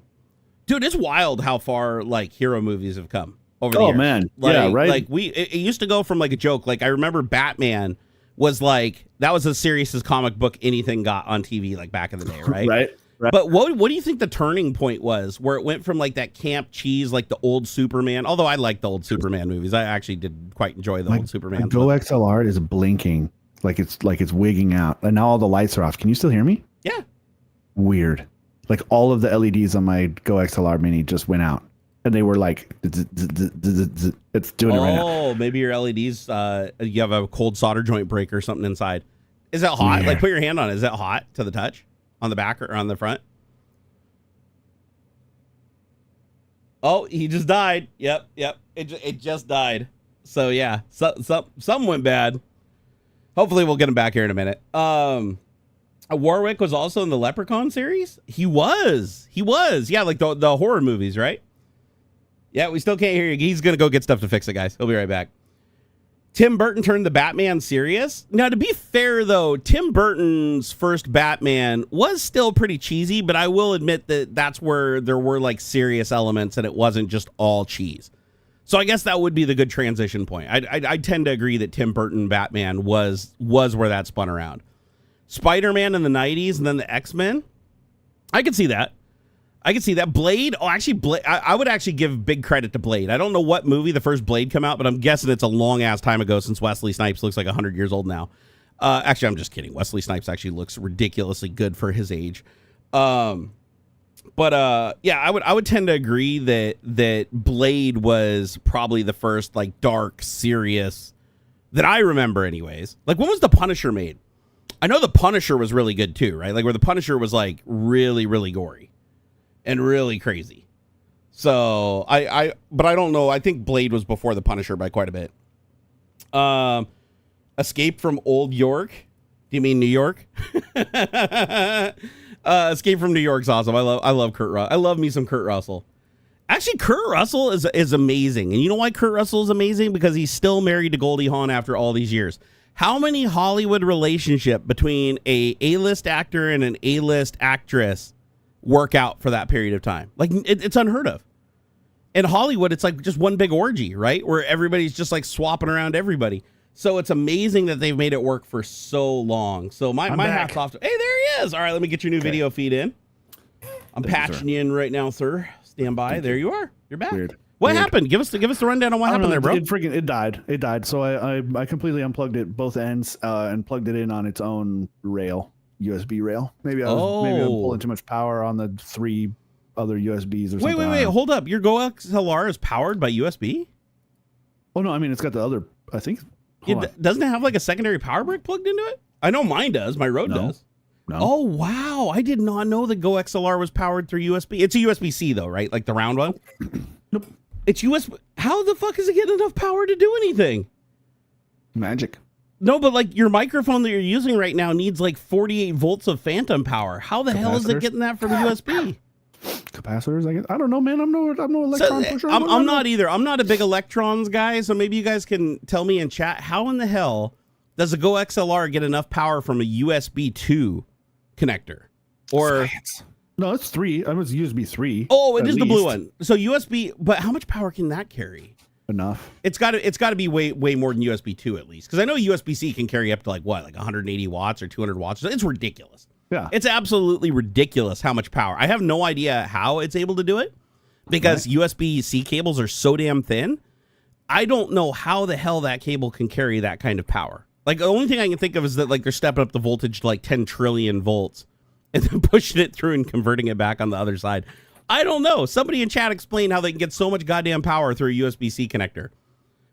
S1: dude, it's wild how far like hero movies have come over the years. Oh
S2: man,
S1: right. Like it used to go from like a joke. Like I remember Batman was like that was as serious as comic book anything got on TV like back in the day, right?
S2: Right.
S1: But what do you think the turning point was where it went from like that camp cheese, like the old Superman? Although I like the old Superman movies. I actually did quite enjoy the old Superman.
S2: Go XLR is blinking like it's wigging out. And now all the lights are off. Can you still hear me?
S1: Yeah.
S2: Weird. Like all of the LEDs on my Go XLR Mini just went out. And they were like, it's doing it right now.
S1: Oh, maybe your LEDs, you have a cold solder joint breaker or something inside. Is it hot? Yeah. Like put your hand on it. Is it hot to the touch? On the back or on the front? Oh, he just died. Yep. It just died. So yeah, some went bad. Hopefully we'll get him back here in a minute. Warwick was also in the Leprechaun series. He was. Yeah, like the horror movies, right? Yeah, we still can't hear you. He's gonna go get stuff to fix it, guys. He'll be right back. Tim Burton turned the Batman serious. Now, to be fair, though, Tim Burton's first Batman was still pretty cheesy, but I will admit that that's where there were like serious elements and it wasn't just all cheese. So I guess that would be the good transition point. I tend to agree that Tim Burton Batman was where that spun around. Spider-Man in the 90s and then the X-Men. I could see that. Blade. Oh, actually, Blade. I would actually give big credit to Blade. I don't know what movie the first Blade come out, but I'm guessing it's a long ass time ago since Wesley Snipes looks like 100 years old now. Actually, I'm just kidding. Wesley Snipes actually looks ridiculously good for his age. Yeah, I would tend to agree that Blade was probably the first like dark, serious that I remember, anyways. Like, when was The Punisher made? I know The Punisher was really good too, right? Like where The Punisher was like really, really gory. And really crazy. So but I don't know. I think Blade was before the Punisher by quite a bit. Escape from Old York. Do you mean New York? Escape from New York's awesome. I love Kurt Russell. I love me some Kurt Russell. Actually, Kurt Russell is amazing. And you know why Kurt Russell is amazing? Because he's still married to Goldie Hawn after all these years. How many Hollywood relationship between a A-list actor and an A-list actress work out for that period of time? Like it's unheard of. In Hollywood, it's like just one big orgy, right? Where everybody's just like swapping around everybody. So it's amazing that they've made it work for so long. So my hat's off to, hey, there he is. All right, let me get your new video feed in. I'm patching you in right now, sir. Stand by. There you are. You're back. What happened? Give us the rundown on what happened there, bro.
S2: It died. So I completely unplugged it both ends and plugged it in on its own rail USB rail. Maybe I'm pulling too much power on the 3 other USBs or something.
S1: Wait, hold up. Your Go XLR is powered by USB?
S2: Oh no, I mean it's got the other. I think.
S1: Doesn't it have like a secondary power brick plugged into it? I know mine does. My Rode does.
S2: No.
S1: Oh wow! I did not know the Go XLR was powered through USB. It's a USB-C though, right? Like the round one.
S2: Nope.
S1: It's USB. How the fuck is it getting enough power to do anything?
S2: Magic.
S1: No, but like your microphone that you're using right now needs like 48 volts of phantom power. How the hell is it getting that from USB?
S2: Capacitors, I guess. I don't know, man. I'm no electron pusher.
S1: I'm not either. I'm not a big electrons guy, so maybe you guys can tell me in chat, how in the hell does a Go XLR get enough power from a USB 2 connector? Or
S2: Science. No, it's 3. I mean, it's USB 3.
S1: Oh, it is the blue one. So USB, but how much power can that carry?
S2: Enough.
S1: It's got to be way more than USB 2 at least, because I know USB-C can carry up to like 180 watts or 200 watts. It's ridiculous.
S2: Yeah.
S1: It's absolutely ridiculous how much power. I have no idea how it's able to do it because USB-C cables are so damn thin. I don't know how the hell that cable can carry that kind of power. Like the only thing I can think of is that like they're stepping up the voltage to like 10 trillion volts and then pushing it through and converting it back on the other side. I don't know. Somebody in chat explain how they can get so much goddamn power through a USB-C connector.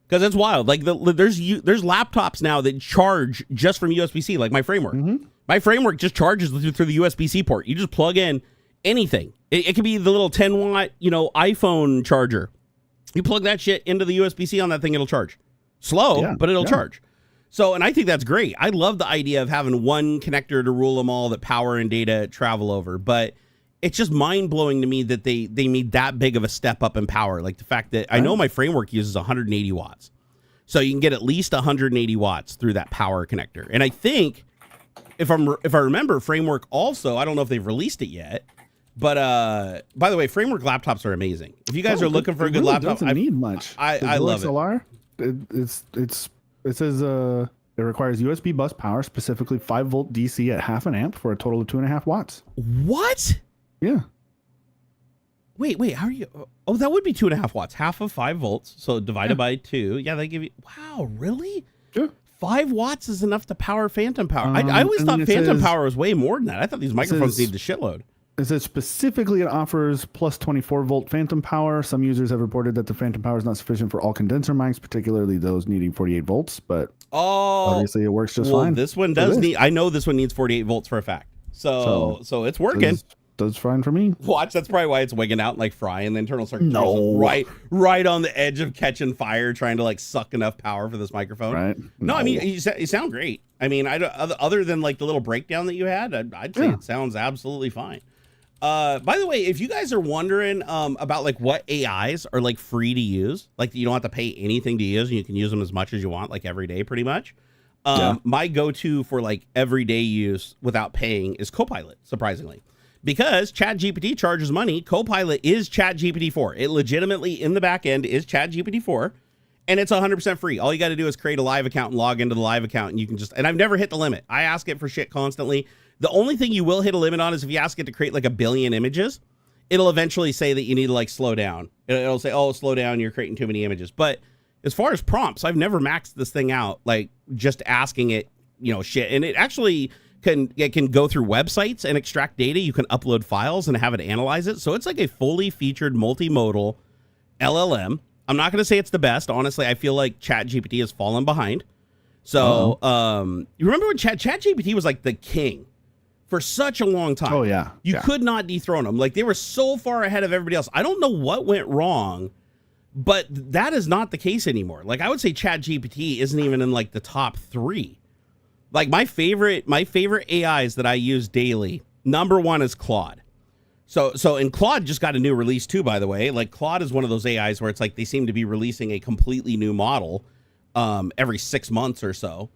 S1: Because it's wild. Like there's laptops now that charge just from USB-C, like my framework. Mm-hmm. My framework just charges through the USB-C port. You just plug in anything. It could be the little 10-watt, iPhone charger. You plug that shit into the USB-C on that thing, it'll charge. Slow, but it'll charge. So, and I think that's great. I love the idea of having one connector to rule them all that power and data travel over. But it's just mind-blowing to me that they made that big of a step up in power. Like the fact that I know my framework uses 180 watts. So you can get at least 180 watts through that power connector. And I think, if I remember, framework also, I don't know if they've released it yet, but by the way, framework laptops are amazing. If you guys are looking for a good laptop,
S2: doesn't need much.
S1: I love
S2: XLR, it says it requires USB bus power, specifically 5-volt DC at half an amp for a total of 2.5 watts.
S1: What?
S2: Yeah.
S1: Wait, how are you? Oh, that would be 2.5 watts, half of 5 volts. So divided by 2. Yeah, they give you, wow, really?
S2: Yeah.
S1: 5 watts is enough to power phantom power. I always thought phantom power was way more than that. I thought these microphones needed a shitload.
S2: It says specifically it offers plus 24-volt phantom power. Some users have reported that the phantom power is not sufficient for all condenser mics, particularly those needing 48 volts. But obviously it works just fine.
S1: This one does need. I know this one needs 48 volts for a fact. So it's working.
S2: Does fine for me.
S1: Watch, that's probably why it's wigging out and like frying. The internal circuit right on the edge of catching fire, trying to like suck enough power for this microphone.
S2: Right?
S1: No, I mean you sound great. I mean, other than like the little breakdown that you had, I'd say it sounds absolutely fine. By the way, if you guys are wondering about like what AIs are like free to use, like you don't have to pay anything to use and you can use them as much as you want, like every day pretty much. My go-to for like everyday use without paying is Copilot, surprisingly. Because ChatGPT charges money, Copilot is ChatGPT 4. It legitimately in the back end is ChatGPT 4, and it's 100% free. All you got to do is create a live account and log into the live account, and you can just, and I've never hit the limit. I ask it for shit constantly. The only thing you will hit a limit on is if you ask it to create like 1 billion images, it'll eventually say that you need to like slow down. It'll say, oh, slow down, you're creating too many images. But as far as prompts, I've never maxed this thing out, like just asking it, shit. And it actually can go through websites and extract data. You can upload files and have it analyze it. So it's like a fully featured multimodal LLM. I'm not going to say it's the best. Honestly, I feel like ChatGPT has fallen behind. So you remember when ChatGPT was like the king for such a long time?
S2: Oh, yeah.
S1: You could not dethrone them. Like they were so far ahead of everybody else. I don't know what went wrong, but that is not the case anymore. Like I would say ChatGPT isn't even in like the top 3. Like my favorite AIs that I use daily, number 1 is Claude. So and Claude just got a new release too, by the way. Like Claude is one of those AIs where it's like they seem to be releasing a completely new model every 6 months or so.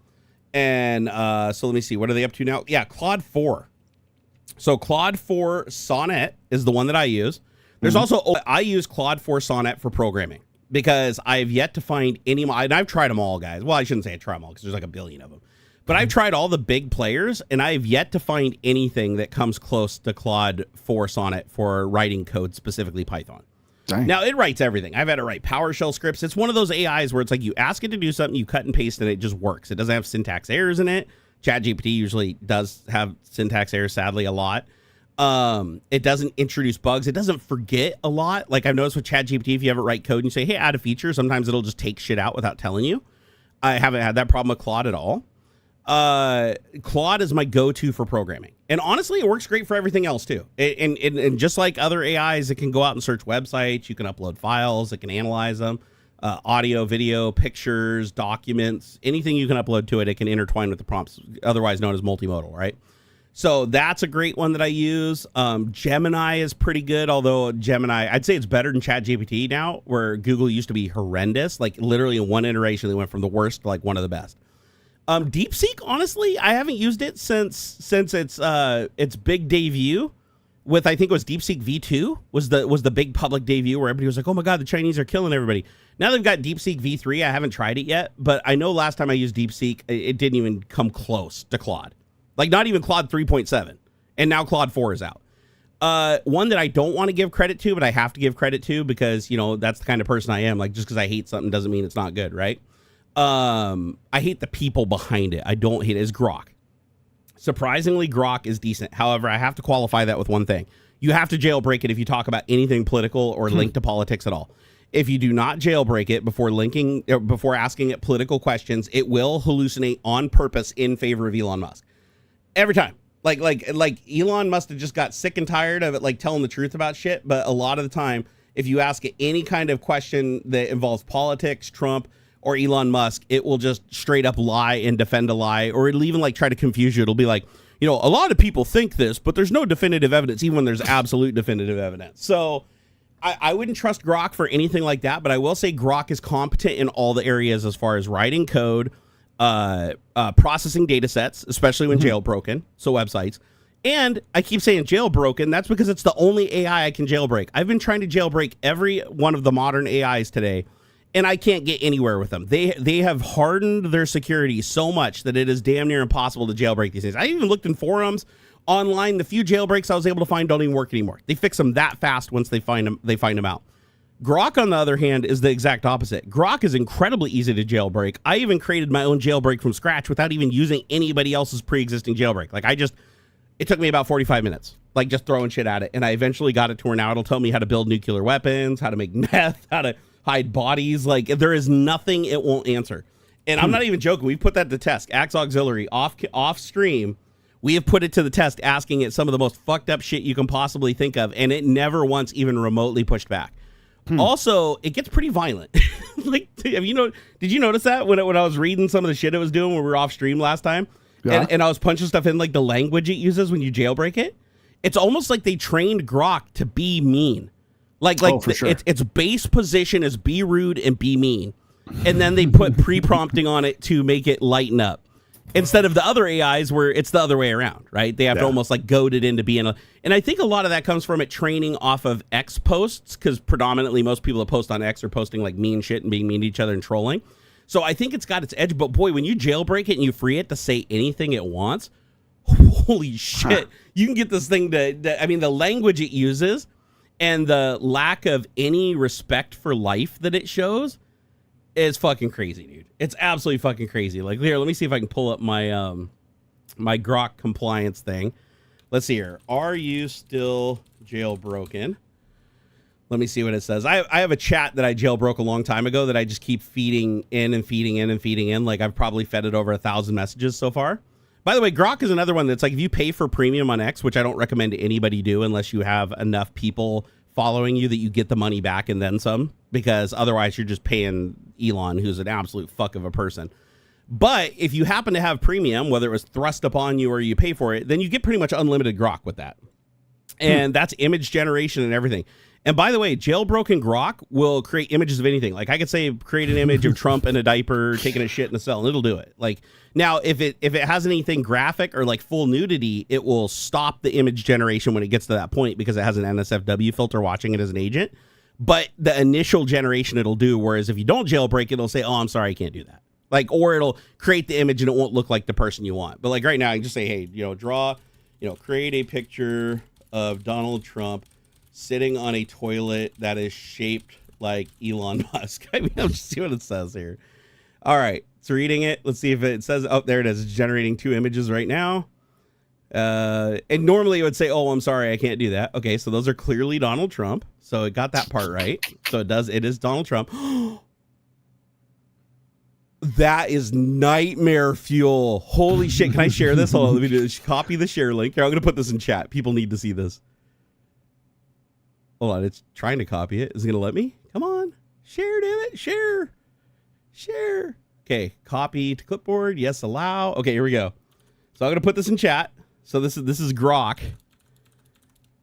S1: And so let me see, what are they up to now? Yeah, Claude 4. So Claude 4 Sonnet is the one that I use. There's also, I use Claude 4 Sonnet for programming because I've yet to find any, and I've tried them all, guys. Well, I shouldn't say I try them all because there's like 1 billion of them. But I've tried all the big players, and I have yet to find anything that comes close to Claude 4 Sonnet for writing code, specifically Python.
S2: Dang.
S1: Now, it writes everything. I've had to write PowerShell scripts. It's one of those AIs where it's like you ask it to do something, you cut and paste, and it just works. It doesn't have syntax errors in it. ChatGPT usually does have syntax errors, sadly, a lot. It doesn't introduce bugs. It doesn't forget a lot. Like I've noticed with ChatGPT, if you have it write code and you say, hey, add a feature, sometimes it'll just take shit out without telling you. I haven't had that problem with Claude at all. Claude is my go-to for programming. And honestly, it works great for everything else too. And just like other AIs, it can go out and search websites. You can upload files. It can analyze them. Audio, video, pictures, documents, anything you can upload to it, it can intertwine with the prompts, otherwise known as multimodal, right? So that's a great one that I use. Gemini is pretty good, although Gemini, I'd say it's better than ChatGPT now, where Google used to be horrendous. Like literally in one iteration, they went from the worst to like one of the best. DeepSeek, honestly, I haven't used it since its big debut with, I think it was DeepSeek V2 was the big public debut where everybody was like, oh my God, the Chinese are killing everybody. Now they've got DeepSeek V3. I haven't tried it yet, but I know last time I used DeepSeek, it didn't even come close to Claude. Like not even Claude 3.7. And now Claude 4 is out. One that I don't want to give credit to, but I have to give credit to because, you know, that's the kind of person I am. Like just because I hate something doesn't mean it's not good, right? I hate the people behind it. I don't hate it. It's Grok. Surprisingly, Grok is decent. However, I have to qualify that with one thing. You have to jailbreak it if you talk about anything political or linked to politics at all. If you do not jailbreak it before asking it political questions, it will hallucinate on purpose in favor of Elon Musk. Every time. Like Elon must have just got sick and tired of it, like telling the truth about shit. But a lot of the time, if you ask it any kind of question that involves politics, Trump, or Elon Musk, it will just straight up lie and defend a lie, or it'll even like try to confuse you. It'll be like, you know, a lot of people think this, but there's no definitive evidence, even when there's absolute definitive evidence. So I wouldn't trust Grok for anything like that, but I will say Grok is competent in all the areas as far as writing code, processing data sets, especially when jailbroken, so websites. And I keep saying jailbroken, that's because it's the only AI I can jailbreak. I've been trying to jailbreak every one of the modern AIs today, and I can't get anywhere with them. They have hardened their security so much that it is damn near impossible to jailbreak these things. I even looked in forums online. The few jailbreaks I was able to find don't even work anymore. They fix them that fast once they find them out. Grok, on the other hand, is the exact opposite. Grok is incredibly easy to jailbreak. I even created my own jailbreak from scratch without even using anybody else's pre-existing jailbreak. Like it took me about 45 minutes, like just throwing shit at it. And I eventually got it to where now it'll tell me how to build nuclear weapons, how to make meth, how to hide bodies. Like there is nothing it won't answer. And I'm not even joking. We've put that to test. AuxxZillary off stream. We have put it to the test, asking it some of the most fucked up shit you can possibly think of. And it never once even remotely pushed back. Also, it gets pretty violent. Like, did you notice that when I was reading some of the shit it was doing when we were off stream last time? Yeah. And I was punching stuff in, like the language it uses when you jailbreak it. It's almost like they trained Grok to be mean. For sure. Its base position is be rude and be mean. And then they put pre-prompting on it to make it lighten up. Instead of the other AIs where it's the other way around, right? They have to almost like goad it into being and I think a lot of that comes from it training off of X posts, because predominantly most people that post on X are posting like mean shit and being mean to each other and trolling. So I think it's got its edge, but boy, when you jailbreak it and you free it to say anything it wants, holy shit. You can get this thing the language it uses and the lack of any respect for life that it shows is fucking crazy, dude. It's absolutely fucking crazy. Like, here, let me see if I can pull up my my Grok compliance thing. Let's see here. Are you still jailbroken? Let me see what it says. I have a chat that I jailbroke a long time ago that I just keep feeding in and feeding in and feeding in. Like, I've probably fed it over 1,000 messages so far. By the way, Grok is another one that's like, if you pay for premium on X, which I don't recommend anybody do unless you have enough people following you that you get the money back and then some, because otherwise you're just paying Elon, who's an absolute fuck of a person. But if you happen to have premium, whether it was thrust upon you or you pay for it, then you get pretty much unlimited Grok with that. And that's image generation and everything. And by the way, jailbroken Grok will create images of anything. Like I could say, create an image of Trump in a diaper, taking a shit in a cell, and it'll do it. Like now, if it has anything graphic or like full nudity, it will stop the image generation when it gets to that point because it has an NSFW filter watching it as an agent. But the initial generation it'll do, whereas if you don't jailbreak it, it'll say, oh, I'm sorry, I can't do that. Like, or it'll create the image and it won't look like the person you want. But like right now, I can just say, hey, create a picture of Donald Trump sitting on a toilet that is shaped like Elon Musk. I mean, I'll just see what it says here. All right, it's reading it. Let's see if it says, oh, there it is. It's generating 2 images right now. And normally it would say, oh, I'm sorry, I can't do that. Okay, so those are clearly Donald Trump. So it got that part right. So it is Donald Trump. That is nightmare fuel. Holy shit. Can I share this? Hold on, let me do this. Copy the share link. Here, I'm going to put this in chat. People need to see this. Hold on, it's trying to copy it. Is it going to let me? Come on. Share, damn it. Share. Okay, copy to clipboard. Yes, allow. Okay, here we go. So I'm going to put this in chat. So this is Grok.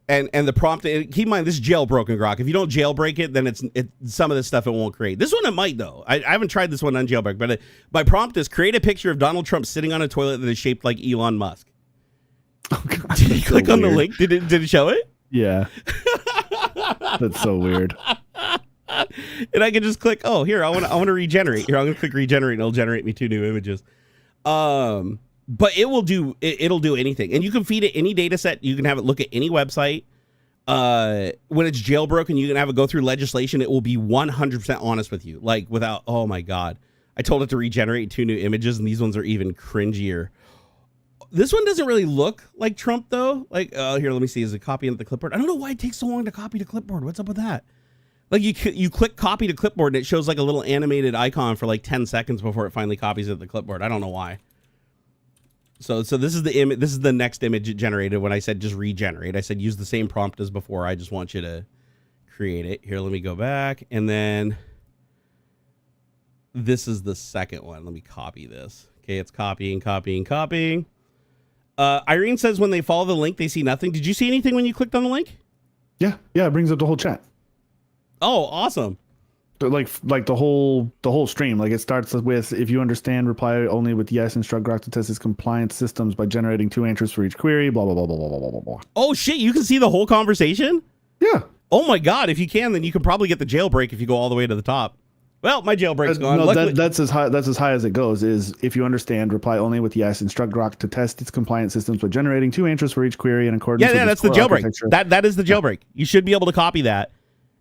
S1: And the prompt, keep in mind, this is jailbroken Grok. If you don't jailbreak it, then it's some of this stuff it won't create. This one it might, though. I haven't tried this one on jailbreak, but my prompt is create a picture of Donald Trump sitting on a toilet that is shaped like Elon Musk. Oh, God, did you click on the link? Did it show it?
S2: Yeah. That's so weird.
S1: And I can just click, oh, here, I want to regenerate. Here, I'm going to click regenerate, and it'll generate me 2 new images. But it'll do anything. And you can feed it any data set. You can have it look at any website. When it's jailbroken, you can have it go through legislation. It will be 100% honest with you. Like without, oh my God. I told it to regenerate 2 new images, and these ones are even cringier. This one doesn't really look like Trump, though. Like, here, let me see. Is it copying the clipboard? I don't know why it takes so long to copy to clipboard. What's up with that? Like, you click copy to clipboard, and it shows like a little animated icon for like 10 seconds before it finally copies it to the clipboard. I don't know why. So this is the image. This is the next image it generated when I said just regenerate. I said use the same prompt as before. I just want you to create it. Here, let me go back, and then this is the second one. Let me copy this. Okay, it's copying. Irene says when they follow the link, they see nothing. Did you see anything when you clicked on the link?
S2: Yeah, it brings up the whole chat.
S1: Oh, awesome.
S2: Like the whole stream. Like it starts with, if you understand, reply only with yes. Instruct Grok to test its compliance systems by generating 2 answers for each query. Blah blah blah blah blah blah blah blah.
S1: Oh shit! You can see the whole conversation.
S2: Yeah.
S1: Oh my God! If you can, then you can probably get the jailbreak if you go all the way to the top. Well, my jailbreak's gone.
S2: No, that's as high as it goes. Is if you understand, reply only with yes. Instruct Grok to test its compliance systems by generating 2 answers for each query in accordance.
S1: Yeah, that's the jailbreak. That is the jailbreak. You should be able to copy that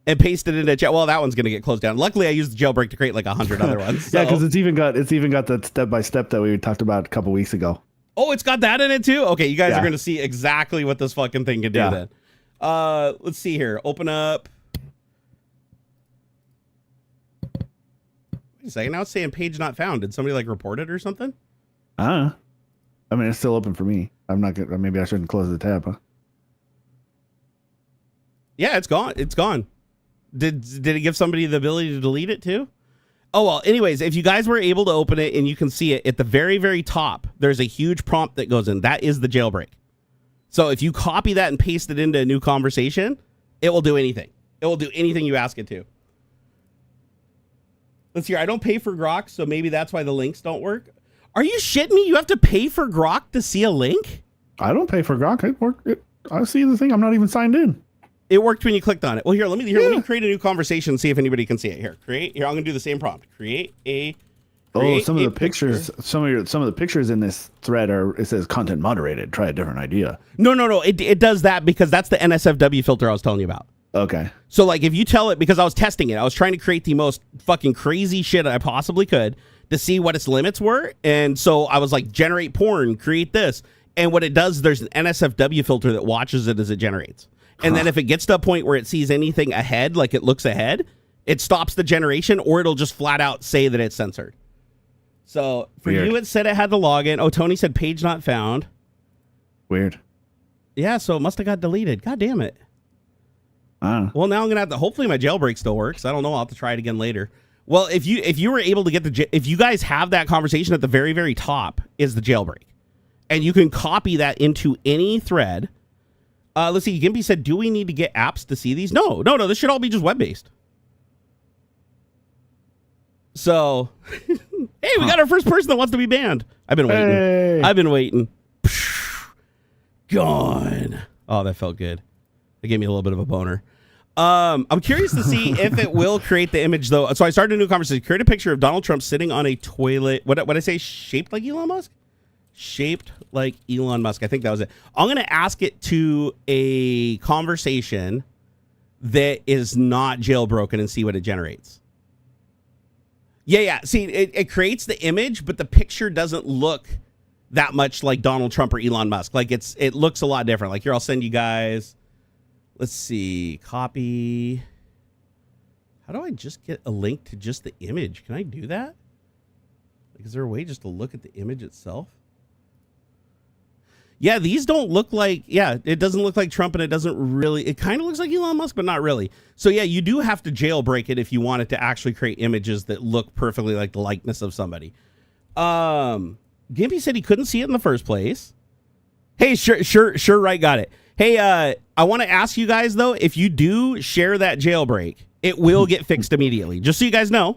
S1: and paste it into chat. Well, that one's going to get closed down. Luckily, I used the jailbreak to create like 100 other ones. So.
S2: Yeah, because it's even got that step-by-step that we talked about a couple weeks ago.
S1: Oh, it's got that in it too? Okay, you guys are going to see exactly what this fucking thing can do then. Let's see here. Open up. Wait a second. Now it's saying page not found. Did somebody like report it or something?
S2: I mean, it's still open for me. I'm not gonna. Maybe I shouldn't close the tab, huh?
S1: Yeah, it's gone. It's gone. Did it give somebody the ability to delete it too? Oh, well, anyways, if you guys were able to open it and you can see it at the very, very top, there's a huge prompt that goes in. That is the jailbreak. So if you copy that and paste it into a new conversation, it will do anything. It will do anything you ask it to. Let's see. I don't pay for Grok, so maybe that's why the links don't work. Are you shitting me? You have to pay for Grok to see a link?
S2: I don't pay for Grok. I see the thing. I'm not even signed in.
S1: It worked when you clicked on it. Well, let me create a new conversation and see if anybody can see it. Here, I'm gonna do the same prompt.
S2: Some of the pictures in this thread it says content moderated. Try a different idea.
S1: No. It does that because that's the NSFW filter I was telling you about.
S2: Okay.
S1: So like if you tell it, because I was testing it, I was trying to create the most fucking crazy shit I possibly could to see what its limits were. And so I was like, generate porn, create this. And what it does, there's an NSFW filter that watches it as it generates. And then if it gets to a point where it sees anything ahead, like it looks ahead, it stops the generation, or it'll just flat out say that it's censored. So for you, it said it had the login. Oh, Tony said page not found.
S2: Weird.
S1: Yeah, so it must have got deleted. God damn it. Well, now I'm gonna have to. Hopefully, my jailbreak still works. I don't know. I'll have to try it again later. Well, if you were able to get if you guys have that conversation at the very, very top is the jailbreak, and you can copy that into any thread. Let's see. Gimpy said, "Do we need to get apps to see these?" No. This should all be just web based. So, hey, we got our first person that wants to be banned. I've been waiting. Gone. Oh, that felt good. It gave me a little bit of a boner. I'm curious to see if it will create the image, though. So I started a new conversation. Create a picture of Donald Trump sitting on a toilet. What did I say? Shaped like Elon Musk? Shaped like Elon Musk. I think that was it. I'm going to ask it to a conversation that is not jailbroken and see what it generates. Yeah. See, it creates the image, but the picture doesn't look that much like Donald Trump or Elon Musk. Like it looks a lot different. Like here, I'll send you guys. Let's see, copy. How do I just get a link to just the image? Can I do that? Like, is there a way just to look at the image itself? Yeah, these don't look like, it doesn't look like Trump, and it kind of looks like Elon Musk, but not really. So yeah, you do have to jailbreak it if you want it to actually create images that look perfectly like the likeness of somebody. Gimpy said he couldn't see it in the first place. Hey, sure, right, got it. Hey, I want to ask you guys, though, if you do share that jailbreak, it will get fixed immediately. Just so you guys know.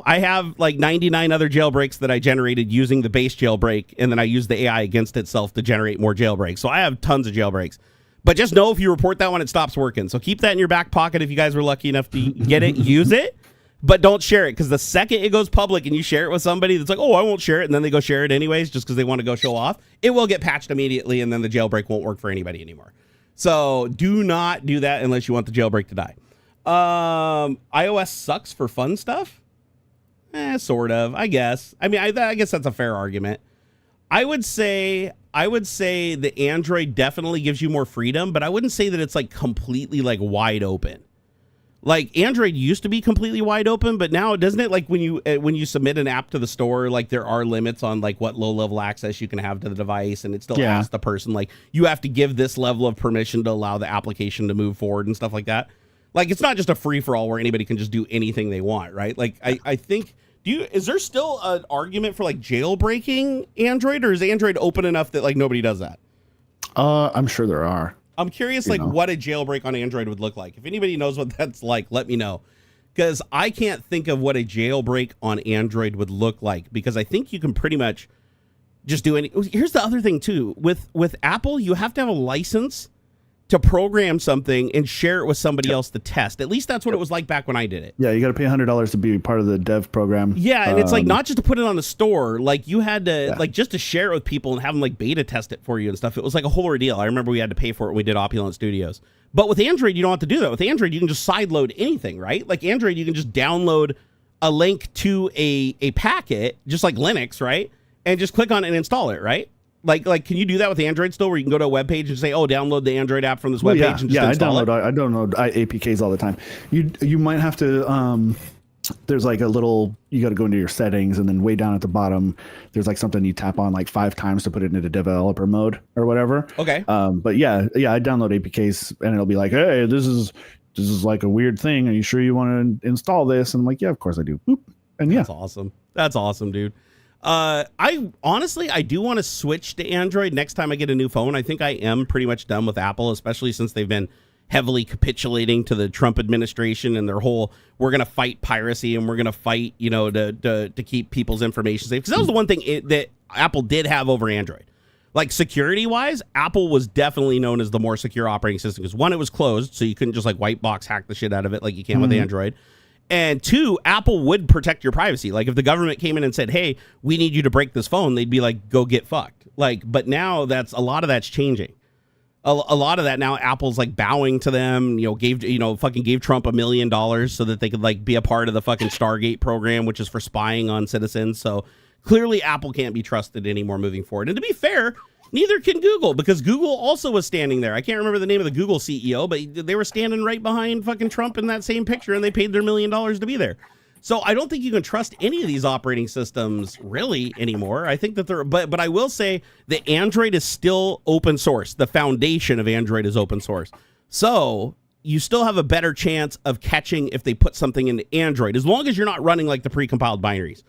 S1: I have like 99 other jailbreaks that I generated using the base jailbreak, and then I use the AI against itself to generate more jailbreaks. So I have tons of jailbreaks. But just know if you report that one, it stops working. So keep that in your back pocket if you guys were lucky enough to get it, use it. But don't share it, because the second it goes public and you share it with somebody that's like, oh, I won't share it, and then they go share it anyways just because they want to go show off, it will get patched immediately, and then the jailbreak won't work for anybody anymore. So do not do that unless you want the jailbreak to die. iOS sucks for fun stuff? Sort of, I guess. I mean, I guess that's a fair argument. I would say the Android definitely gives you more freedom, but I wouldn't say that it's like completely like wide open. Like Android used to be completely wide open, but now doesn't it, like when you submit an app to the store, like there are limits on like what low level access you can have to the device, and it still asks the person like you have to give this level of permission to allow the application to move forward and stuff like that. Like it's not just a free for all where anybody can just do anything they want, right? Like I think is there still an argument for like jailbreaking Android, or is Android open enough that like nobody does that?
S2: I'm sure there are.
S1: I'm curious, like, what a jailbreak on Android would look like. If anybody knows what that's like, let me know. Because I can't think of what a jailbreak on Android would look like, because I think you can pretty much just do any... Here's the other thing, too. With Apple, you have to have a license to program something and share it with somebody else to test. At least that's what it was like back when I did it.
S2: Yeah, you got to pay $100 to be part of the dev program.
S1: Yeah, and it's like not just to put it on the store. Like you had to like just to share it with people and have them like beta test it for you and stuff. It was like a whole ordeal. I remember we had to pay for it when we did Opulent Studios. But with Android, you don't have to do that. With Android, you can just sideload anything, right? Like Android, you can just download a link to a packet, just like Linux, right? And just click on it and install it, right? Like, can you do that with Android still, where you can go to a web page and say, "Oh, download the Android app from this web page"? And just install it?
S2: I download APKs all the time. You might have to. There's like a little. You got to go into your settings, and then way down at the bottom, there's like something you tap on like 5 times to put it into developer mode or whatever.
S1: Okay.
S2: But yeah, I download APKs, and it'll be like, "Hey, this is like a weird thing. Are you sure you want to install this?" And I'm like, "Yeah, of course I do." Boop. And
S1: That's awesome. That's awesome, dude. I honestly do want to switch to Android next time I get a new phone. I think I am pretty much done with Apple, especially since they've been heavily capitulating to the Trump administration and their whole, we're going to fight piracy and we're going to fight, to keep people's information safe. Because that was the one thing that Apple did have over Android. Like security wise, Apple was definitely known as the more secure operating system, because one, it was closed, so you couldn't just like white box hack the shit out of it like you can with Android. And 2, Apple would protect your privacy. Like if the government came in and said, "Hey, we need you to break this phone," they'd be like, "Go get fucked." Like, but now a lot of that's changing. A lot of that now, Apple's like bowing to them. Gave Trump $1 million so that they could like be a part of the fucking Stargate program, which is for spying on citizens. So clearly, Apple can't be trusted anymore moving forward. And to be fair, neither can Google, because Google also was standing there. I can't remember the name of the Google CEO, but they were standing right behind fucking Trump in that same picture, and they paid their $1 million to be there. So I don't think you can trust any of these operating systems really anymore. I think that but I will say that Android is still open source. The foundation of Android is open source. So you still have a better chance of catching if they put something into Android, as long as you're not running like the precompiled binaries.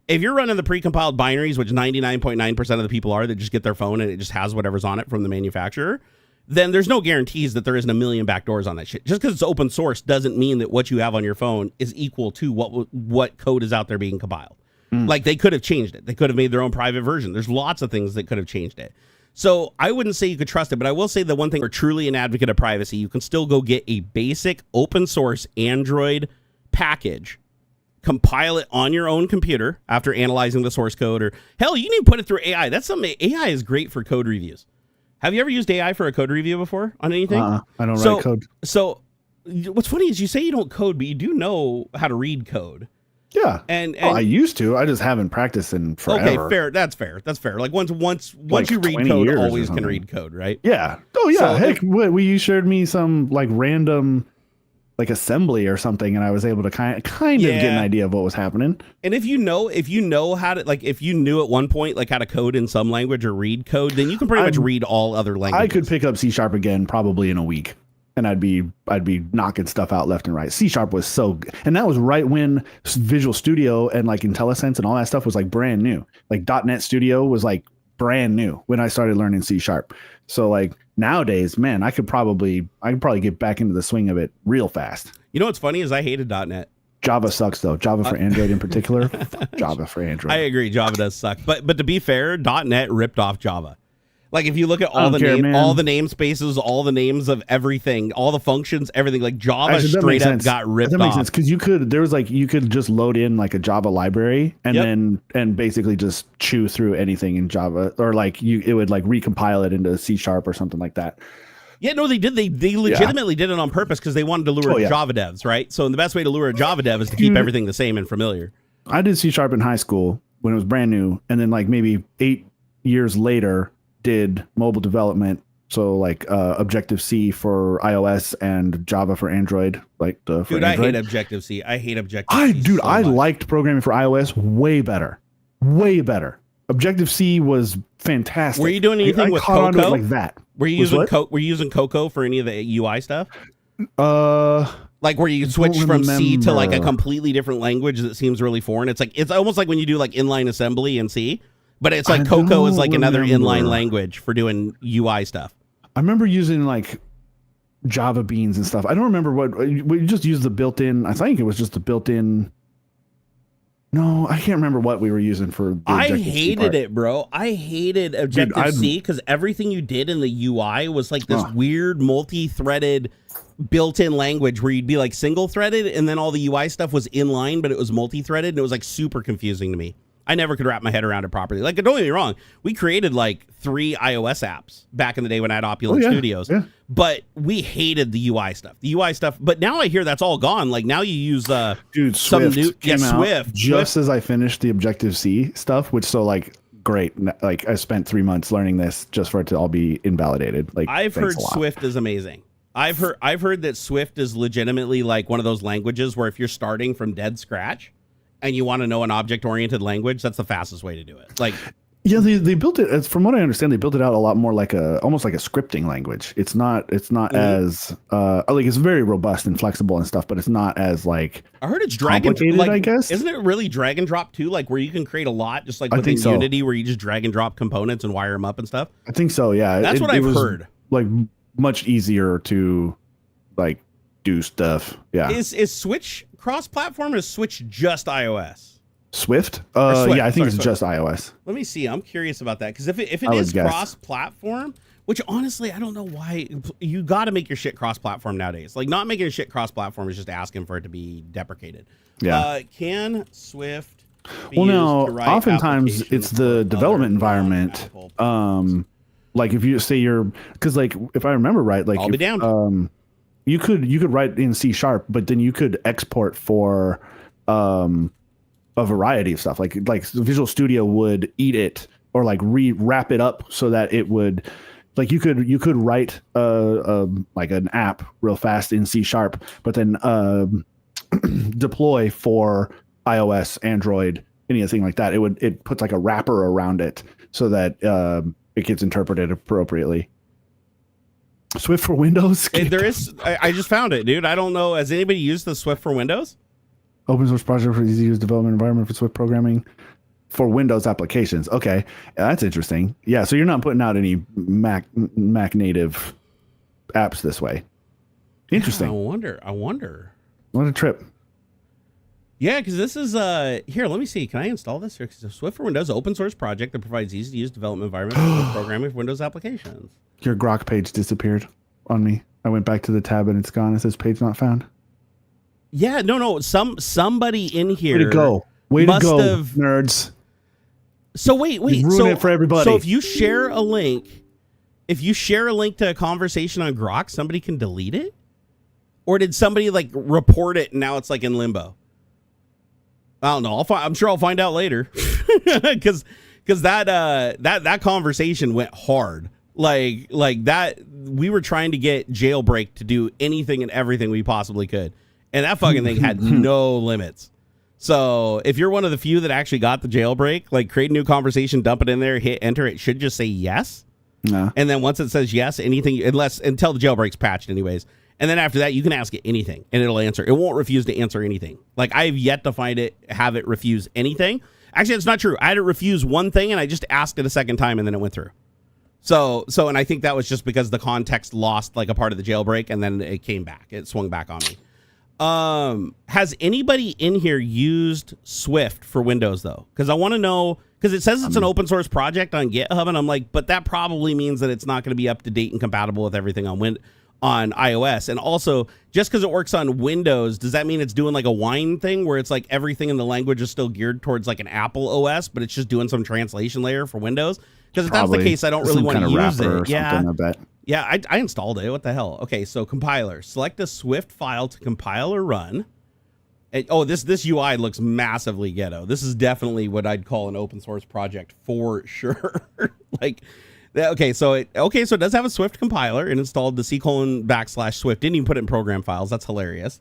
S1: If you're running the precompiled binaries, which 99.9% of the people are, that just get their phone and it just has whatever's on it from the manufacturer, then there's no guarantees that there isn't a million backdoors on that shit. Just because it's open source doesn't mean that what you have on your phone is equal to what code is out there being compiled. Like they could have changed it. They could have made their own private version. There's lots of things that could have changed it. So I wouldn't say you could trust it, but I will say the one thing, we're truly an advocate of privacy, you can still go get a basic open source Android package, compile it on your own computer after analyzing the source code, or hell, you can even put it through AI. That's something. AI is great for code reviews. Have you ever used AI for a code review before on anything?
S2: I don't write code.
S1: So what's funny is you say you don't code, but you do know how to read code.
S2: Yeah.
S1: And
S2: I used to. I just haven't practiced in forever.
S1: Okay, fair. That's fair. That's fair. Like once
S2: Like
S1: you read
S2: 20
S1: code,
S2: years or
S1: always can
S2: something.
S1: read code, right?
S2: Yeah. Oh yeah.
S1: So
S2: Heck, you shared me some like random like assembly or something, and I was able to kind of get an idea of what was happening.
S1: And if you know how to, like, if you knew at one point like how to code in some language or read code, then you can pretty much read all other languages.
S2: I could pick up C# again probably in a week, and I'd be knocking stuff out left and right. C# was so good. And that was right when Visual Studio and like IntelliSense and all that stuff was like brand new. Like .NET Studio was like brand new when I started learning C#. So like nowadays, man, I could probably get back into the swing of it real fast.
S1: You know what's funny is I hated .NET.
S2: Java sucks though. Java for Android in particular. Java for Android.
S1: I agree. Java does suck. But to be fair, .NET ripped off Java. Like if you look at all the namespaces, all the names of everything, all the functions, everything, like Java
S2: actually,
S1: straight up got ripped off.
S2: That makes sense because you could just load in like a Java library and basically just chew through anything in Java, or like it would like recompile it into C# or something like that.
S1: Yeah, no, they did. They legitimately did it on purpose because they wanted to lure Java devs, right? So the best way to lure a Java dev is to keep everything the same and familiar.
S2: I did C# in high school when it was brand new, and then like maybe 8 years later did mobile development. So like Objective-C for iOS and Java for Android. Like I
S1: hate Objective-C. I hate Objective-C.
S2: I liked programming for iOS way better. Objective-C was fantastic.
S1: Were you doing anything with
S2: Cocoa
S1: Cocoa
S2: like that?
S1: Were you using Cocoa for any of the UI stuff? Like where you switch from C to like a completely different language that seems really foreign. It's almost like when you do like inline assembly in C, but it's like Cocoa is like another inline language for doing UI stuff.
S2: I remember using like Java beans and stuff. I don't remember we just used the built-in. I think it was just the built-in. No, I can't remember what we were using for the
S1: I hated it, bro. I hated Objective-C because everything you did in the UI was like this weird multi-threaded built-in language where you'd be like single-threaded and then all the UI stuff was inline, but it was multi-threaded and it was like super confusing to me. I never could wrap my head around it properly. Like, don't get me wrong, we created like 3 iOS apps back in the day when I had Opulent Studios, but we hated the UI stuff. But now I hear that's all gone. Like now you use
S2: Swift came out
S1: Swift
S2: just as I finished the Objective-C stuff, which like great. Like I spent 3 months learning this just for it to all be invalidated. Like
S1: I've heard Swift is amazing. I've heard that Swift is legitimately like one of those languages where if you're starting from dead scratch and you want to know an object-oriented language, that's the fastest way to do it. Like,
S2: yeah, they built it. From what I understand, they built it out a lot more like almost like a scripting language. It's not as like it's very robust and flexible and stuff, but it's not as like
S1: I heard it's drag and
S2: complicated,
S1: like,
S2: I guess.
S1: Isn't it really drag and drop too? Like where you can create a lot, just like within Unity, where you just drag and drop components and wire them up and stuff.
S2: I think so. Yeah,
S1: that's what I've heard.
S2: Like much easier to like do stuff. Yeah.
S1: Is Switch cross-platform or is Switch just iOS?
S2: Swift? Yeah, I think it's just iOS.
S1: Let me see. I'm curious about that because if it is cross-platform, which honestly I don't know why you got to make your shit cross-platform nowadays. Like not making your shit cross-platform is just asking for it to be deprecated.
S2: Yeah.
S1: Can Swift?
S2: Well, now oftentimes it's the development environment. Like if you say because like if I remember right, like
S1: I'll be down.
S2: You could write in C#, but then you could export for a variety of stuff. Like Visual Studio would eat it or like wrap it up so that it would like you could write like an app real fast in C#, but then deploy for iOS, Android, anything like that. It puts like a wrapper around it so that it gets interpreted appropriately. Swift for Windows?
S1: There is. I just found it, dude. I don't know. Has anybody used the Swift for Windows?
S2: Open source project for easy to use development environment for Swift programming for Windows applications. Okay, that's interesting. Yeah, so you're not putting out any Mac native apps this way. Interesting.
S1: Yeah, I wonder.
S2: What a trip.
S1: Yeah, because this is here. Let me see. Can I install this? Here? Swift for Windows, open source project that provides easy to use development environment for programming for Windows applications.
S2: Your Grok page disappeared on me. I went back to the tab and it's gone. It says page not found.
S1: Yeah, no. Somebody in here.
S2: Way to go. Way to go, nerds.
S1: So wait.
S2: Ruin it for everybody.
S1: So if you share a link to a conversation on Grok, somebody can delete it? Or did somebody like report it and now it's like in limbo? I don't know. I'm sure I'll find out later, because that conversation went hard. Like that, we were trying to get Jailbreak to do anything and everything we possibly could, and that fucking thing had no limits. So if you're one of the few that actually got the Jailbreak, like, create a new conversation, dump it in there, hit enter, it should just say yes.
S2: No.
S1: And then once it says yes, anything, until the Jailbreak's patched anyways. And then after that, you can ask it anything, and it'll answer. It won't refuse to answer anything. Like, I have yet to have it refuse anything. Actually, it's not true. I had it refuse one thing, and I just asked it a second time, and then it went through. So, and I think that was just because the context lost, like, a part of the Jailbreak, and then it came back. It swung back on me. Has anybody in here used Swift for Windows, though? Because I want to know, because it says it's an open source project on GitHub, and I'm like, but that probably means that it's not going to be up to date and compatible with everything on iOS. And also, just because it works on Windows, does that mean it's doing like a wine thing where it's like everything in the language is still geared towards like an Apple OS, but it's just doing some translation layer for Windows? Because if that's the case, I don't really want to use it. Yeah,
S2: I bet.
S1: Yeah, I installed it. What the hell? Okay, so compiler. Select a Swift file to compile or run. And, this UI looks massively ghetto. This is definitely what I'd call an open source project for sure. Like, so it does have a Swift compiler and installed the C:\Swift. Didn't even put it in program files. That's hilarious.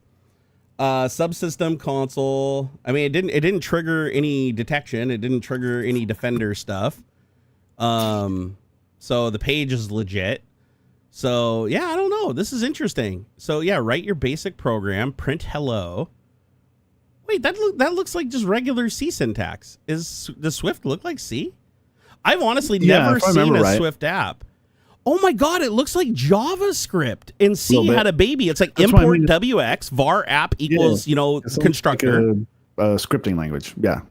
S1: Subsystem console. I mean, it didn't trigger any detection. It didn't trigger any Defender stuff. So the page is legit. So yeah, I don't know. This is interesting. So yeah, write your basic program. Print hello. Wait, that looks like just regular C syntax. Does Swift look like C? I've honestly never seen a Swift app. Oh my God, it looks like JavaScript, and C had a baby. It's like that's import WX var app equals, constructor.
S2: Like a scripting language. Yeah.